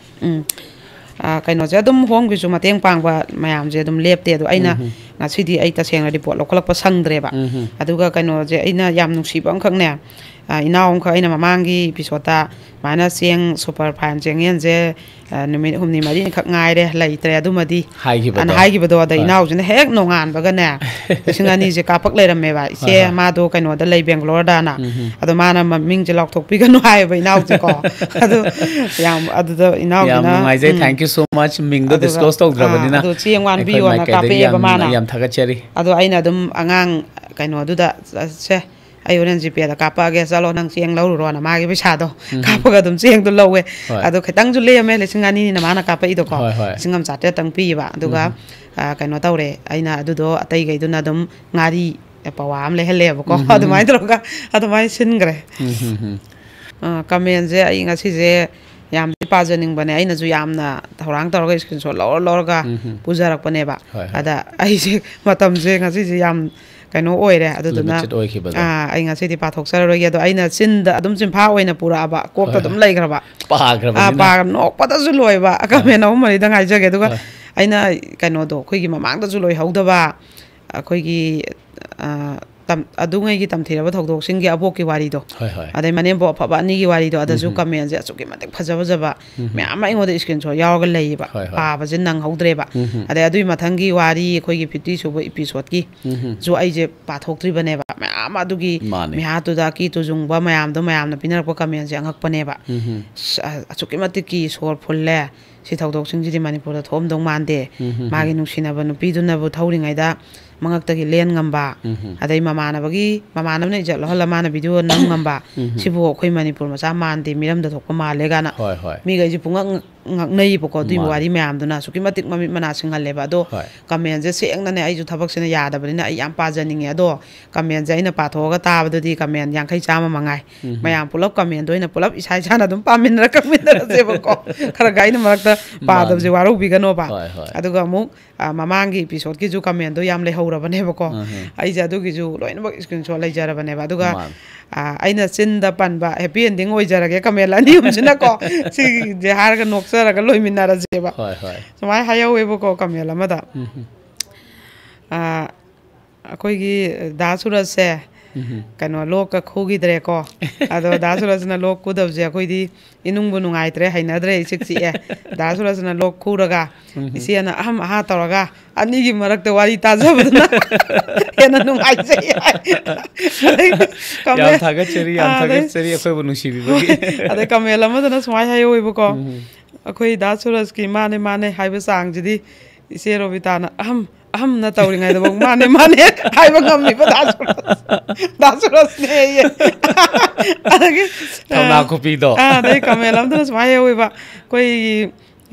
ꯀꯩꯅꯣꯁꯦ ꯑꯗꯨꯝ ꯍꯣꯝꯒꯤꯁꯨ ꯃꯇꯦꯡ ꯄꯥꯡꯕ ꯃꯌꯥꯝꯁꯦ ꯑꯗꯨꯝ ꯂꯦꯞꯇꯦ ꯑꯗꯣ ꯑꯩꯅ ꯉꯁꯤꯗꯤ ꯑꯩ ꯇꯁꯦꯡꯅ ꯔꯤꯄꯣꯔꯠ ꯂꯧꯈꯠꯂꯛꯄ ꯁꯪꯗ꯭ꯔꯦꯕ ꯑꯗꯨꯒ ꯀꯩꯅꯣꯁꯦ ꯑꯩꯅ ꯌꯥꯝ ꯅꯨꯡꯁꯤꯕ ꯑꯃꯈꯛꯅꯦ ꯏꯅꯥꯎ ꯑꯃꯈꯛ ꯑꯩꯅ ꯃꯃꯥꯡꯒꯤ ꯏꯄꯤꯁꯣꯗꯇ ꯁꯨꯃꯥꯏꯅ ꯆꯦꯡ ꯁꯨꯄꯔ ꯐꯥꯏꯟ ꯆꯦꯡꯌꯦꯟꯁꯦ ꯅꯨꯃꯤꯠ 3-4ꯈꯛ ꯉꯥꯏꯔꯦ ꯂꯩꯇ꯭ꯔꯦ ꯑꯗꯨꯃꯗꯤ ꯑꯅ ꯍꯥꯏꯈꯤꯕꯗꯣ ꯑꯗ ꯏꯅꯥꯎꯁꯤꯅ ꯍꯦꯛ ꯅꯣꯡꯉꯥꯟꯕꯒꯅꯦ 2,000ꯁꯦ ꯀꯥꯞꯄꯛ ꯂꯩꯔꯝꯃꯦꯕ ꯏꯆꯦ ꯃꯥꯗꯣ ꯀꯩꯅꯣꯗ ꯂꯩ ꯕꯦꯡꯒ꯭ꯂꯣꯔꯗꯅ ꯑꯗꯣ ꯃꯥꯅ ꯃꯃꯤꯡꯁꯦ ꯂꯥꯎꯊꯣꯛꯄꯤꯒꯅꯨ ꯍꯥꯏꯌꯦꯕ ꯏꯅꯥꯎꯁꯦꯀꯣ ꯑꯗꯨ ꯌꯥꯝ ꯑꯗꯨꯗ ꯏꯅꯥꯎꯁꯤꯅ ꯌꯥꯝ ꯅꯨꯡꯉꯥꯏꯖꯩ ꯊꯦꯡꯛ ꯌꯨ ꯁꯣ ꯃꯆ ꯃꯤꯡꯗꯣ ꯗꯤꯁꯀ꯭ꯂꯣꯁ ꯇꯧꯗ꯭ꯔꯕꯅꯤꯅ ꯑꯗꯨ ꯆꯦꯡ ꯋꯥꯟꯕꯤꯌꯣꯅ ꯀꯥꯞꯄꯛꯑꯦꯕ ꯃꯥꯅ ꯌꯥꯝ ꯊꯥꯒꯠꯆꯔꯤ ꯑꯗꯣ ꯑꯩꯅ ꯑꯗꯨꯝ ꯑꯉꯥꯡ ꯀꯩꯅꯣꯗꯨꯗ ꯁꯦ ꯑꯩ ꯍꯣꯔꯦꯟ ꯖꯤꯄꯦꯗ ꯀꯥꯞꯄꯛꯑꯒꯦ ꯆꯠꯂꯣ ꯅꯪ ꯆꯦꯡ ꯂꯧꯔꯨꯔꯣꯅ ꯃꯥꯒꯤ ꯄꯩꯁꯥꯗꯣ ꯀꯥꯞꯄꯒ ꯑꯗꯨꯝ ꯆꯦꯡꯗꯣ ꯂꯧꯋꯦ ꯑꯗꯣ ꯈꯤꯇꯪꯁꯨ ꯂꯦꯝꯃꯦ 2,200ꯅꯤꯅ ꯃꯥꯅ ꯀꯥꯞꯄꯛꯏꯗꯣꯀꯣ 1,900 ꯄꯤꯌꯦꯕ ꯑꯗꯨꯒ ꯀꯩꯅꯣ ꯇꯧꯔꯦ ꯑꯩꯅ ꯑꯗꯨꯗꯣ ꯑꯇꯩꯈꯩꯗꯨꯅ ꯑꯗꯨꯝ ꯉꯥꯔꯤ ꯄꯋꯥ ꯑꯃ ꯂꯩꯍꯜꯂꯦꯕꯀꯣ ꯑꯗꯨꯃꯥꯏꯅ ꯇꯧꯔꯒ ꯑꯗꯨꯃꯥꯏꯅ ꯁꯤꯟꯈ꯭ꯔꯦ ꯀꯃꯦꯟꯁꯦ ꯑꯩ ꯉꯁꯤꯁꯦ ꯌꯥꯝꯗꯤ ꯄꯥꯖꯅꯤꯡꯕꯅꯦ ꯑꯩꯅꯁꯨ ꯌꯥꯝꯅ ꯊꯧꯔꯥꯡ ꯇꯧꯔꯒ ꯏꯁꯀ꯭ꯔꯤꯟ ꯁꯣꯠ ꯂꯧꯔꯒ ꯄꯨꯖꯔꯛꯄꯅꯦꯕ ꯑꯗ ꯑꯩꯁꯦ ꯃꯇꯝꯁꯦ ꯉꯁꯤꯁꯦ ꯌꯥꯝ ꯀꯩꯅꯣ ꯑꯣꯏꯔꯦ ꯑꯗꯨꯗꯨꯅ ꯑꯩ ꯉꯁꯤꯗꯤ ꯄꯥꯊꯣꯛꯆꯔꯔꯣꯏꯒꯦ ꯑꯗꯣ ꯑꯩꯅ ꯆꯤꯟꯗ ꯑꯗꯨꯝ ꯆꯤꯟꯐꯥ ꯑꯣꯏꯅ ꯄꯨꯔꯛꯑꯕ ꯀꯣꯛꯇ ꯑꯗꯨꯝ ꯂꯩꯈ꯭ꯔꯕ ꯄꯥꯈ꯭ꯔꯕ ꯅꯣꯛꯄꯗꯁꯨ ꯂꯣꯏꯕ ꯀꯃꯦꯟ ꯑꯍꯨꯝ ꯃꯔꯤꯗꯪ ꯍꯥꯏꯖꯒꯦ ꯑꯗꯨꯒ ꯑꯩꯅ ꯀꯩꯅꯣꯗꯣ ꯑꯩꯈꯣꯏꯒꯤ ꯃꯃꯥꯡꯗꯁꯨ ꯂꯣꯏꯍꯧꯗꯕ ꯑꯩꯈꯣꯏꯒꯤ ꯑꯗꯨꯉꯩꯒꯤ ꯇꯝꯊꯤꯔꯕ ꯊꯧꯗꯣꯛꯁꯤꯡꯒꯤ ꯑꯕꯣꯛꯀꯤ ꯋꯥꯔꯤꯗꯣ ꯑꯗꯩ ꯃꯅꯦꯝꯕꯣꯛ ꯑꯐꯕ ꯑꯅꯤꯒꯤ ꯋꯥꯔꯤꯗꯣ ꯑꯗꯁꯨ ꯀꯃꯦꯟꯁꯦ ꯑꯁꯨꯛꯀꯤ ꯃꯇꯤꯛ ꯐꯖ ꯃꯌꯥꯝ ꯑꯃ ꯑꯩꯉꯣꯟꯗ ꯏꯁꯀ꯭ꯔꯤꯟ ꯁꯣꯠ ꯌꯥꯎꯔꯒ ꯂꯩꯌꯦꯕ ꯄꯥꯕꯁꯦ ꯅꯪꯍꯧꯗ꯭ꯔꯦꯕ ꯑꯗꯩ ꯑꯗꯨꯒꯤ ꯃꯊꯪꯒꯤ ꯋꯥꯔꯤ ꯑꯩꯈꯣꯏꯒꯤ 50 ꯁꯨꯕ ꯏꯄꯤꯁꯣꯠꯀꯤ ꯁꯨ ꯑꯩꯁꯦ ꯄꯥꯊꯣꯛꯇ꯭ꯔꯤꯕꯅꯦꯕ ꯃꯌꯥꯝ ꯑꯗꯨꯒꯤ ꯃꯤꯍꯥꯇꯨꯗ ꯀꯤ ꯇꯨꯖꯨꯡꯕ ꯃꯌꯥꯝꯅ ꯄꯤꯅꯔꯛꯄ ꯀꯃꯦꯟꯁꯦ ꯑꯉꯛꯄꯅꯦꯕ ꯑꯁꯨꯛꯀꯤ ꯃꯇꯤꯛ ꯀꯤ ꯁꯣꯔ ꯐꯨꯜꯂꯦ ꯁꯤ ꯊꯧꯗꯣꯛꯁꯤꯡꯁꯤꯗꯤ ꯃꯅꯤꯄꯨꯔꯗ ꯊꯣꯛꯑꯝꯗꯧ ꯃꯥꯟꯗꯦ ꯃꯥꯒꯤ ꯅꯨꯡꯁꯤꯅꯕ ꯅꯨꯄꯤꯗꯨꯅꯕꯨ ꯊꯧꯔꯤꯉꯩꯗ ꯃꯉꯛꯇꯒꯤ ꯂꯦꯟ ꯉꯝꯕ ꯑꯗꯩ ꯃꯃꯥꯅꯕꯅ ꯏꯖꯠ ꯂꯧꯍꯜꯂ ꯃꯥꯅ ꯚꯤꯗꯤꯑꯣ ꯅꯝ ꯉꯝꯕ ꯁꯤꯕꯨ ꯑꯩꯈꯣꯏ ꯃꯅꯤꯄꯨꯔ ꯃꯆꯥ ꯃꯥꯟꯗꯦ ꯃꯤꯔꯝꯗ ꯊꯣꯛꯄ ꯃꯥꯜꯂꯦ ꯒꯥꯅ ꯃꯤꯈꯩꯁꯦ ꯄꯨꯡꯉꯛ ꯉꯛꯅꯩꯕꯀꯣ ꯑꯗꯨꯒꯤ ꯋꯥꯔꯤ ꯃꯌꯥꯝꯗꯨꯅ ꯑꯁꯨꯛꯀꯤ ꯃꯇꯤꯛ ꯃꯃꯤꯠ ꯃꯅꯥ ꯁꯤꯡꯍꯜꯂꯦꯕ ꯑꯗꯣ ꯀꯃꯦꯟꯁꯦ ꯁꯦꯡꯅꯅꯦ ꯑꯩꯁꯨ ꯊꯕꯛꯁꯤꯅ ꯌꯥꯗꯕꯅꯤꯅ ꯑꯩ ꯌꯥꯝ ꯄꯥꯖꯅꯤꯡꯉꯦ ꯑꯗꯣ ꯀꯃꯦꯟꯁꯦ ꯑꯩꯅ ꯄꯥꯊꯣꯛꯑꯒ ꯇꯥꯕꯗꯨꯗꯤ ꯀꯃꯦꯟ 50 100 ꯃꯉꯥꯏ ꯃꯌꯥꯝ ꯄꯨꯂꯞ ꯀꯃꯦꯟꯗꯣ ꯑꯣꯏꯅ ꯄꯨꯂꯞ ꯏꯁꯥꯅ ꯑꯗꯨꯝ ꯀꯛꯃꯤꯟꯅꯔꯁꯦꯕꯀꯣ ꯈꯔ ꯑꯩꯅ ꯃꯔꯛꯇ ꯄꯥꯗꯕꯁꯦ ꯋꯥꯔꯧꯕꯤꯒꯅꯣꯕ ꯑꯗꯨꯒ ꯑꯃꯨꯛ ꯃꯃꯥꯡꯒꯤ ꯏꯄꯤꯁꯣꯠꯀꯤꯁꯨ ꯀꯃꯦꯟꯗꯣ ꯌꯥꯝ ꯂꯩꯍꯧꯔꯕꯅꯦꯕꯀꯣ ꯑꯩꯁꯦ ꯑꯗꯨꯒꯤꯁꯨ ꯂꯣꯏꯅꯃꯛ ꯏꯁꯀ꯭ꯔꯤꯟ ꯁꯣꯠ ꯂꯩꯖꯔꯕꯅꯦꯕ ꯑꯗꯨꯒ ꯑꯩꯅ ꯆꯤꯟꯗ ꯄꯟꯕ ꯍꯦꯄꯤ ꯑꯦꯟꯗꯤꯡ ꯑꯣꯏꯖꯔꯒꯦ ꯀꯃꯦꯟ ꯑꯅꯤ ꯑꯍꯨꯝꯁꯤꯅꯀꯣ ꯁꯤꯁꯦ ꯍꯥꯏꯔꯒ ꯅꯣꯛꯆꯔꯒ ꯂꯣꯏꯃꯤꯟꯅꯔꯁꯦꯕ ꯁꯨꯃꯥꯏꯅ ꯍꯥꯏꯍꯧꯋꯦꯕꯀꯣ ꯀꯃꯦꯟ ꯑꯃꯗ ꯑꯩꯈꯣꯏꯒꯤ ꯗꯥ ꯁꯨꯔꯖꯁꯦ ꯀꯩꯅꯣ ꯂꯣꯛꯀ ꯈꯨꯈꯤꯗ꯭ꯔꯦꯀꯣ ꯑꯗꯣ ꯗꯥ ꯁꯨꯔꯖꯅ ꯂꯣꯛ ꯈꯨꯗꯕꯁꯦ ꯑꯩꯈꯣꯏꯗꯤ ꯏꯅꯨꯡꯕꯨ ꯅꯨꯡꯉꯥꯏꯇ꯭ꯔꯦ ꯍꯩꯅꯗ꯭ꯔꯦ ꯏꯆꯤꯛ ꯆꯤꯛꯑꯦ ꯗꯥ ꯁꯨꯔꯖꯅ ꯂꯣꯛ ꯈꯨꯔꯒ ꯏꯆꯦꯅ ꯑꯍꯝ ꯑꯍꯥ ꯇꯧꯔꯒ ꯑꯅꯤꯒꯤ ꯃꯔꯛꯇ ꯋꯥꯔꯤ ꯇꯥꯖꯕꯗꯨꯅ ꯍꯦꯟꯅ ꯅꯨꯡꯉꯥꯏꯖꯩ ꯌꯥꯝ ꯊꯥꯒꯠꯆꯔꯤ ꯑꯩꯈꯣꯏꯕꯨ ꯅꯨꯡꯁꯤꯕꯤꯕꯒꯤ ꯑꯗꯩ ꯀꯃꯦꯟ ꯑꯃꯗꯅ ꯁꯨꯃꯥꯏꯅ ꯍꯥꯏꯍꯧꯋꯦꯕꯀꯣ ꯑꯩꯈꯣꯏ ꯗꯥ ꯁꯨꯔꯖꯀꯤ ꯃꯥꯅꯦ ꯍꯥꯏꯕ ꯆꯥꯡꯁꯤꯗꯤ ꯏꯆꯦ ꯔꯣꯕꯤꯇꯥꯅ ꯑꯍꯝꯅ ꯇꯧꯔꯤꯉꯩꯗꯐꯥꯎ ꯃꯥꯅꯦ ꯍꯥꯏꯕ ꯉꯝꯃꯤꯕ ꯗꯥ ꯁꯨꯔꯖꯅꯦ ꯑꯗꯒꯤ ꯊꯧꯅꯥ ꯈꯨꯄꯤꯗꯣ ꯑꯗꯩ ꯀꯃꯦꯟ ꯑꯃꯗꯅ ꯁꯨꯃꯥꯏꯅ ꯍꯥꯏꯍꯧꯋꯦꯕ ꯑꯩꯈꯣꯏꯒꯤ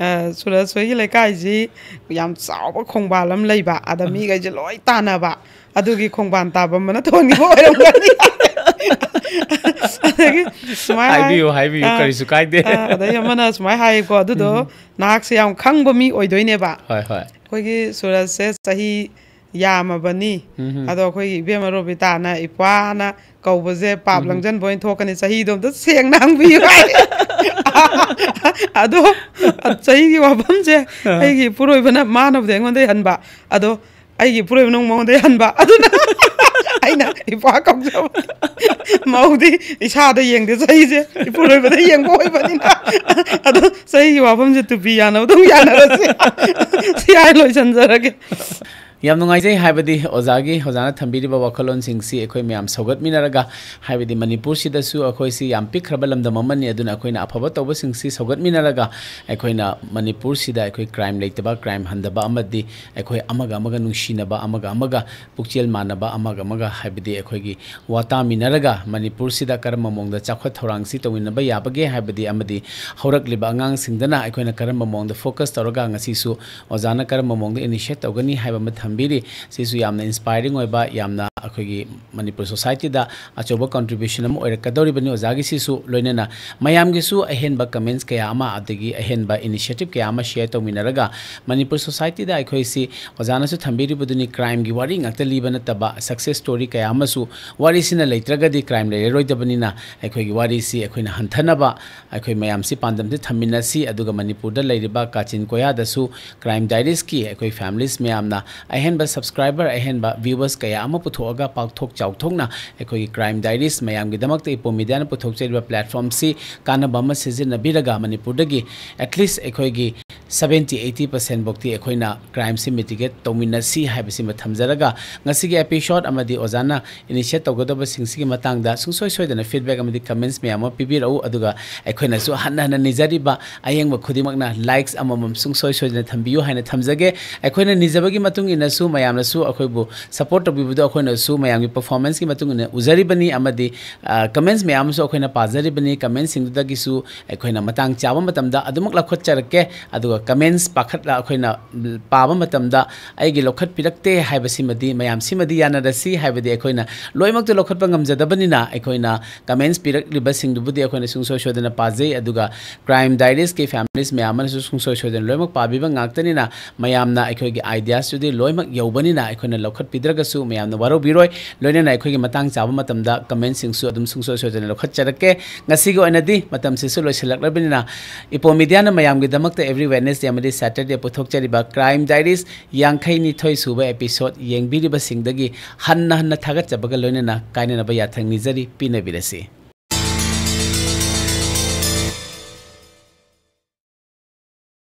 ꯁꯨꯔꯖ ꯍꯣꯏꯒꯤ ꯂꯩꯀꯥꯏꯁꯤ ꯌꯥꯝ ꯆꯥꯎꯕ ꯈꯣꯡꯕꯥꯜ ꯑꯃ ꯂꯩꯕ ꯑꯗ ꯃꯤꯈꯩꯁꯦ ꯂꯣꯏ ꯇꯥꯟꯅꯕ ꯑꯗꯨꯒꯤ ꯈꯣꯡꯕꯥꯟ ꯇꯥꯕꯝꯕꯅ ꯊꯣꯟꯈꯤꯕ ꯑꯣꯏꯔꯝꯒꯅꯤ ꯑꯗꯒꯤ ꯁꯨꯃꯥꯏꯅ ꯍꯥꯏꯕꯤꯌꯨ ꯀꯔꯤꯁꯨ ꯀꯥꯏꯗꯦ ꯑꯗꯩ ꯑꯃꯅ ꯁꯨꯃꯥꯏꯅ ꯍꯥꯏꯌꯦꯀꯣ ꯑꯗꯨꯗꯣ ꯅꯍꯥꯛꯁꯦ ꯌꯥꯝ ꯈꯪꯕ ꯃꯤ ꯑꯣꯏꯗꯣꯏꯅꯦꯕ ꯑꯩꯈꯣꯏꯒꯤ ꯁꯨꯔꯖꯁꯦ ꯆꯍꯤ ꯌꯥꯝꯃꯕꯅꯤ ꯑꯗꯣ ꯑꯩꯈꯣꯏꯒꯤ ꯏꯕꯦꯝꯃ ꯔꯣꯕꯤꯇꯥꯅ ꯏꯄ꯭ꯋꯥꯅ ꯀꯧꯕꯁꯦ ꯄꯥꯞ ꯂꯪꯖꯟꯕ ꯑꯣꯏꯅ ꯊꯣꯛꯀꯅꯤ ꯆꯍꯤꯗꯣ ꯑꯝꯇ ꯁꯦꯡꯅ ꯍꯪꯕꯤꯌꯨ ꯍꯥꯏ ꯑꯗꯣ ꯆꯍꯤꯒꯤ ꯋꯥꯐꯝꯁꯦ ꯑꯩꯒꯤ ꯏꯄꯨꯔꯣꯏꯕꯅ ꯃꯥꯅꯕꯨꯗꯤ ꯑꯩꯉꯣꯟꯗꯩ ꯍꯟꯕ ꯑꯗꯣ ꯑꯩꯒꯤ ꯏꯄꯨꯔꯣꯏꯕꯅ ꯃꯉꯣꯟꯗꯩ ꯍꯟꯕ ꯑꯗꯨꯅ ꯑꯩꯅ ꯏꯄ꯭ꯋꯥ ꯀꯧꯖꯕ ꯃꯧꯗꯤ ꯏꯁꯥꯗ ꯌꯦꯡꯗꯦ ꯆꯍꯤꯁꯦ ꯏꯄꯨꯔꯣꯏꯕꯗ ꯌꯦꯡꯕ ꯑꯣꯏꯕꯅꯤꯅ ꯑꯗꯣ ꯆꯍꯤꯒꯤ ꯋꯥꯐꯝꯁꯦ ꯇꯨꯄꯤ ꯌꯥꯅꯕꯗꯧ ꯌꯥꯅꯔꯁꯤ ꯁꯤ ꯍꯥꯏ ꯂꯣꯏꯁꯤꯟꯖꯔꯒꯦ ꯌꯥꯝ ꯅꯨꯡꯉꯥꯏꯖꯩ ꯍꯥꯏꯕꯗꯤ ꯑꯣꯖꯥꯅ ꯊꯝꯕꯤꯔꯤꯕ ꯋꯥꯈꯜꯂꯣꯟꯁꯤꯡꯁꯤ ꯑꯩꯈꯣꯏ ꯃꯌꯥꯝ ꯁꯧꯒꯠꯃꯤꯟꯅꯔꯒ ꯍꯥꯏꯕꯗꯤ ꯃꯅꯤꯄꯨꯔꯁꯤꯗꯁꯨ ꯑꯩꯈꯣꯏꯁꯤ ꯌꯥꯝ ꯄꯤꯛꯈ꯭ꯔꯕ ꯂꯝꯗꯝ ꯑꯃꯅꯤ ꯑꯗꯨꯅ ꯑꯩꯈꯣꯏꯅ ꯑꯐꯕ ꯇꯧꯕꯁꯤꯡꯁꯤ ꯁꯧꯒꯠꯃꯤꯟꯅꯔꯒ ꯑꯩꯈꯣꯏꯅ ꯃꯅꯤꯄꯨꯔꯁꯤꯗ ꯑꯩꯈꯣꯏ ꯀ꯭ꯔꯥꯏꯝ ꯂꯩꯇꯕ ꯀ꯭ꯔꯥꯏꯝ ꯍꯟꯊꯕ ꯑꯃꯗꯤ ꯑꯩꯈꯣꯏ ꯑꯃꯒ ꯅꯨꯡꯁꯤꯅꯕ ꯑꯃꯒ ꯄꯨꯛꯆꯦꯜ ꯃꯥꯟꯅꯕ ꯑꯃꯒ ꯍꯥꯏꯕꯗꯤ ꯑꯩꯈꯣꯏꯒꯤ ꯋꯥꯇꯥꯃꯤꯟꯅꯔꯒ ꯃꯅꯤꯄꯨꯔꯁꯤꯗ ꯀꯔꯝꯕ ꯃꯑꯣꯡꯗ ꯆꯥꯎꯈꯠ ꯊꯧꯔꯥꯡꯁꯤ ꯇꯧꯃꯤꯟꯅꯕ ꯌꯥꯕꯒꯦ ꯍꯥꯏꯕꯗꯤ ꯑꯃꯗꯤ ꯍꯧꯔꯛꯂꯤꯕ ꯑꯉꯥꯡꯁꯤꯡꯗꯅ ꯑꯩꯈꯣꯏꯅ ꯀꯔꯝꯕ ꯃꯑꯣꯡꯗ ꯐꯣꯀꯁ ꯇꯧꯔꯒ ꯉꯁꯤꯁꯨ ꯑꯣꯖꯥꯅ ꯀꯔꯝꯕ ꯃꯑꯣꯡꯗ ꯏꯅꯤꯁꯤꯌꯦꯠ ꯇꯧꯒꯅꯤ ꯍꯥꯏꯕ ꯑꯃ ꯊꯝꯕꯤꯔꯤ ꯁꯤꯁꯨ ꯌꯥꯝꯅ ꯏꯟꯁꯄꯥꯏꯔꯤꯡ ꯑꯣꯏꯕ ꯌꯥꯝꯅ ꯑꯩꯈꯣꯏꯒꯤ ꯃꯅꯤꯄꯨꯔ ꯁꯣꯁꯥꯏꯇꯤꯗ ꯑꯆꯧꯕ ꯀꯟꯇ꯭ꯔꯤꯕ꯭ꯌꯨꯁꯟ ꯑꯃ ꯑꯣꯏꯔꯛꯀꯗꯧꯔꯤꯕꯅꯤ ꯑꯣꯖꯥꯒꯤꯁꯤꯁꯨ ꯂꯣꯏꯅꯅ ꯃꯌꯥꯝꯒꯤꯁꯨ ꯑꯍꯦꯟꯕ ꯀꯃꯦꯟꯠꯁ ꯀꯌꯥ ꯑꯃ ꯑꯗꯒꯤ ꯑꯍꯦꯟꯕ ꯏꯅꯤꯁꯤꯌꯦꯇꯤꯚ ꯀꯌꯥ ꯑꯃ ꯁꯤꯌꯔ ꯇꯧꯃꯤꯟꯅꯔꯒ ꯃꯅꯤꯄꯨꯔ ꯁꯣꯁꯥꯏꯇꯤꯗ ꯑꯩꯈꯣꯏꯁꯤ ꯑꯣꯖꯥꯅꯁꯨ ꯊꯝꯕꯤꯔꯤꯕꯗꯨꯅꯤ ꯀ꯭ꯔꯥꯏꯝꯒꯤ ꯋꯥꯔꯤ ꯉꯥꯛꯇ ꯂꯤꯕ ꯅꯠꯇꯕ ꯁꯛꯁꯦꯁ ꯁ꯭ꯇꯣꯔꯤ ꯀꯌꯥ ꯑꯃꯁꯨ ꯋꯥꯔꯤꯁꯤꯅ ꯂꯩꯇ꯭ꯔꯒꯗꯤ ꯀ꯭ꯔꯥꯏꯝ ꯂꯩꯔꯔꯣꯏꯗꯕꯅꯤꯅ ꯑꯩꯈꯣꯏꯒꯤ ꯋꯥꯔꯤꯁꯤ ꯑꯩꯈꯣꯏꯅ ꯍꯟꯊꯅꯕ ꯑꯩꯈꯣꯏ ꯃꯌꯥꯝꯁꯤ ꯄꯥꯟꯗꯝꯁꯤ ꯊꯝꯃꯤꯟꯅꯁꯤ ꯑꯗꯨꯒ ꯃꯅꯤꯄꯨꯔꯗ ꯂꯩꯔꯤꯕ ꯀꯥꯆꯤꯟ ꯀꯣꯌꯥꯗꯁꯨ ꯀ꯭ꯔꯥꯏꯝ ꯗꯥꯏꯔꯤꯁꯀꯤ ꯑꯩꯈꯣꯏ ꯐꯦꯃꯤꯂꯤꯁ ꯃꯌꯥꯝꯅ ꯑꯍꯦꯟꯕ ꯁꯕꯁꯀ꯭राꯏꯕꯔ ꯑꯍꯦꯟꯕ ꯚ꯭ꯌꯨꯋꯔꯁ ꯀꯌꯥ ꯑꯃ ꯄꯨꯊꯣꯛꯑꯒ ꯄꯥꯛꯊꯣꯛ ꯆꯥꯎꯊꯣꯛꯅ ꯑꯩꯈꯣꯏꯒꯤ ꯀ꯭ꯔꯥꯏꯝ ꯗꯥꯏꯔꯤꯁ ꯃꯌꯥꯝꯒꯤꯗꯃꯛꯇ ꯏꯄꯣ ꯃꯤꯗꯤꯌꯥꯅ ꯄꯨꯊꯣꯛꯆꯔꯤꯕ ꯄ꯭ꯂꯦꯠꯐꯣꯝꯁꯤ ꯀꯥꯟꯅꯕ ꯑꯃ ꯁꯤꯖꯤꯟꯅꯕꯤꯔꯒ ꯃꯅꯤꯄꯨꯔꯗꯒꯤ ꯑꯦꯠꯂꯤꯁ ꯑꯩꯈꯣꯏꯒꯤ 70-80% ꯐꯥꯎꯇꯤ ꯑꯩꯈꯣꯏꯅ ꯀ꯭ꯔꯥꯏꯝꯁꯤ ꯃꯤꯇꯤꯒꯦꯠ ꯇꯧꯃꯤꯟꯅꯁꯤ ꯍꯥꯏꯕꯁꯤꯃ ꯊꯝꯖꯔꯒ ꯉꯁꯤꯒꯤ ꯑꯦꯄꯤꯁꯣꯗ ꯑꯃꯗꯤ ꯑꯣꯖꯥꯅ ꯏꯅꯤꯁꯤꯌꯦꯠ ꯇꯧꯒꯗꯕꯁꯤꯡꯁꯤꯒꯤ ꯃꯇꯥꯡꯗ ꯁꯨꯡꯁꯣꯏ ꯁꯣꯏꯗꯅ ꯐꯤꯗꯕꯦꯛ ꯑꯃꯗꯤ ꯀꯃꯦꯟꯠꯁ ꯃꯌꯥꯝ ꯑꯃ ꯄꯤꯕꯤꯔꯛꯎ ꯑꯗꯨꯒ ꯑꯩꯈꯣꯏꯅꯁꯨ ꯍꯟꯅ ꯅꯤꯖꯔꯤꯕ ꯑꯌꯦꯡꯕ ꯈꯨꯗꯤꯡꯃꯛꯅ ꯂꯥꯏꯛꯁ ꯑꯃꯃꯝ ꯁꯨꯡꯁꯣꯏ ꯁꯣꯏꯗꯅ ꯊꯝꯕꯤꯌꯨ ꯍꯥꯏꯅ ꯊꯝꯖꯒꯦ ꯑꯩꯈꯣꯏꯅ ꯅꯤꯖꯕꯒꯤ ꯃꯇꯨꯡ ꯏꯟꯅꯁꯨ ꯃꯌꯥꯝꯅꯁꯨ ꯑꯩꯈꯣꯏꯕु ꯁꯄꯣꯔꯠ ꯇꯧꯕꯤꯕꯗꯣ ꯑꯩꯈꯣꯏꯅꯁꯨ ꯃꯌꯥꯝꯒꯤ ꯄꯔꯐꯣꯔꯃꯦꯟꯁꯀꯤ ꯃꯇꯨꯡ ꯏꯟꯅ ꯎꯖꯔꯤꯕꯅꯤ ꯑꯃꯗꯤ ꯀꯃꯦꯟꯠꯁ ꯃꯌꯥꯝ ꯑꯃꯁꯨ ꯑꯩꯈꯣꯏꯅ ꯄꯥꯖꯔꯤꯕꯅꯤ ꯀꯃꯦꯟꯠꯁꯤꯡꯗꯨꯗꯒꯤꯁꯨ ꯑꯩꯈꯣꯏꯅ ꯃꯇꯥꯡ ꯆꯥꯕ ꯃꯇꯝꯗ ꯑꯗꯨꯃꯛ ꯂꯧꯈꯠꯆꯔꯛꯀꯦ ꯑꯗꯨꯒ ꯑꯗꯨꯒ ꯀꯃꯦꯟꯁ ꯄꯥꯈꯠꯂ ꯑꯩꯈꯣꯏꯅ ꯄꯥꯕ ꯃꯇꯝꯗ ꯑꯩꯒꯤ ꯂꯧꯈꯠ ꯄꯤꯔꯛꯇꯦ ꯍꯥꯏꯕꯁꯤꯃꯗꯤ ꯃꯌꯥꯝ ꯁꯤꯃꯗꯤ ꯌꯥꯅꯔꯁꯤ ꯍꯥꯏꯕꯗꯤ ꯑꯩꯈꯣꯏꯅ ꯂꯣꯏꯅꯃꯛꯇ ꯂꯧꯈꯠꯄ ꯉꯝꯖꯗꯕꯅꯤꯅ ꯑꯩꯈꯣꯏꯅ ꯀꯃꯦꯟꯁ ꯄꯤꯔꯛꯂꯤꯕꯁꯤꯡꯗꯨꯕꯨꯗꯤ ꯑꯩꯈꯣꯏꯅ ꯁꯨꯡꯁꯣꯏ ꯁꯣꯏꯗꯅ ꯄꯥꯖꯩ ꯑꯗꯨꯒ ꯀ꯭ꯔꯥꯏꯝ ꯗꯥꯏꯔꯤꯁꯀꯤ ꯐꯦꯃꯤꯂꯤꯁ ꯃꯌꯥꯝ ꯑꯃꯅꯁꯨ ꯁꯨꯡꯁꯣꯏ ꯁꯣꯏꯗꯅ ꯂꯣꯏꯅꯃꯛ ꯄꯥꯕꯤꯕ ꯉꯥꯛꯇꯅꯤꯅ ꯃꯌꯥꯝꯅ ꯑꯩꯈꯣꯏꯒꯤ ꯑꯥꯏꯗꯤꯌꯥꯁꯇꯨꯗꯤ ꯂꯣꯏꯅꯃꯛ ꯌꯧꯕꯅꯤना ꯑꯩꯈꯣꯏꯅ ꯂꯧꯈꯠꯄꯤꯗ꯭ꯔꯒꯁꯨ ꯃꯌꯥꯝꯅ ꯋꯥꯔꯧꯕꯤꯔꯣꯏ ꯂꯣꯏꯅꯅ ꯑꯩꯈꯣꯏꯒꯤ ꯃꯇꯥꯡ ꯆꯥꯕ ꯃꯇꯝꯗ ꯀꯃꯦꯟꯁꯤꯡꯁꯨ ꯑꯗꯨꯝ ꯁꯨꯡꯁꯣꯏ ꯁꯣꯏꯗꯅ ꯂꯧꯈꯠꯆꯔꯛꯀꯦ ꯉꯁꯤꯒꯤ ꯑꯣꯏꯅꯗꯤ ꯃꯇꯝꯁꯤꯁꯨ ꯂꯣꯏꯁꯤꯜꯂꯛꯂꯕꯅꯤꯅ ꯏꯄꯣ ꯃꯤꯗꯤꯌꯥꯅ ꯃꯌꯥꯝꯒꯤꯗꯃꯛꯇ ꯑꯦꯕ꯭ꯔꯤ ꯋꯦꯗꯅꯦꯁꯗꯦ ꯑꯃꯗꯤ ꯁꯦꯇꯔꯗे पुथोक्चरिबा क्राइम डायरीज 52 सुबा एपिसोड येंबिरिबसिंगदगी हन्ना हन्ना थागतचबगा लोइनना कायननबा याथंग निजरी पिनबिरसी।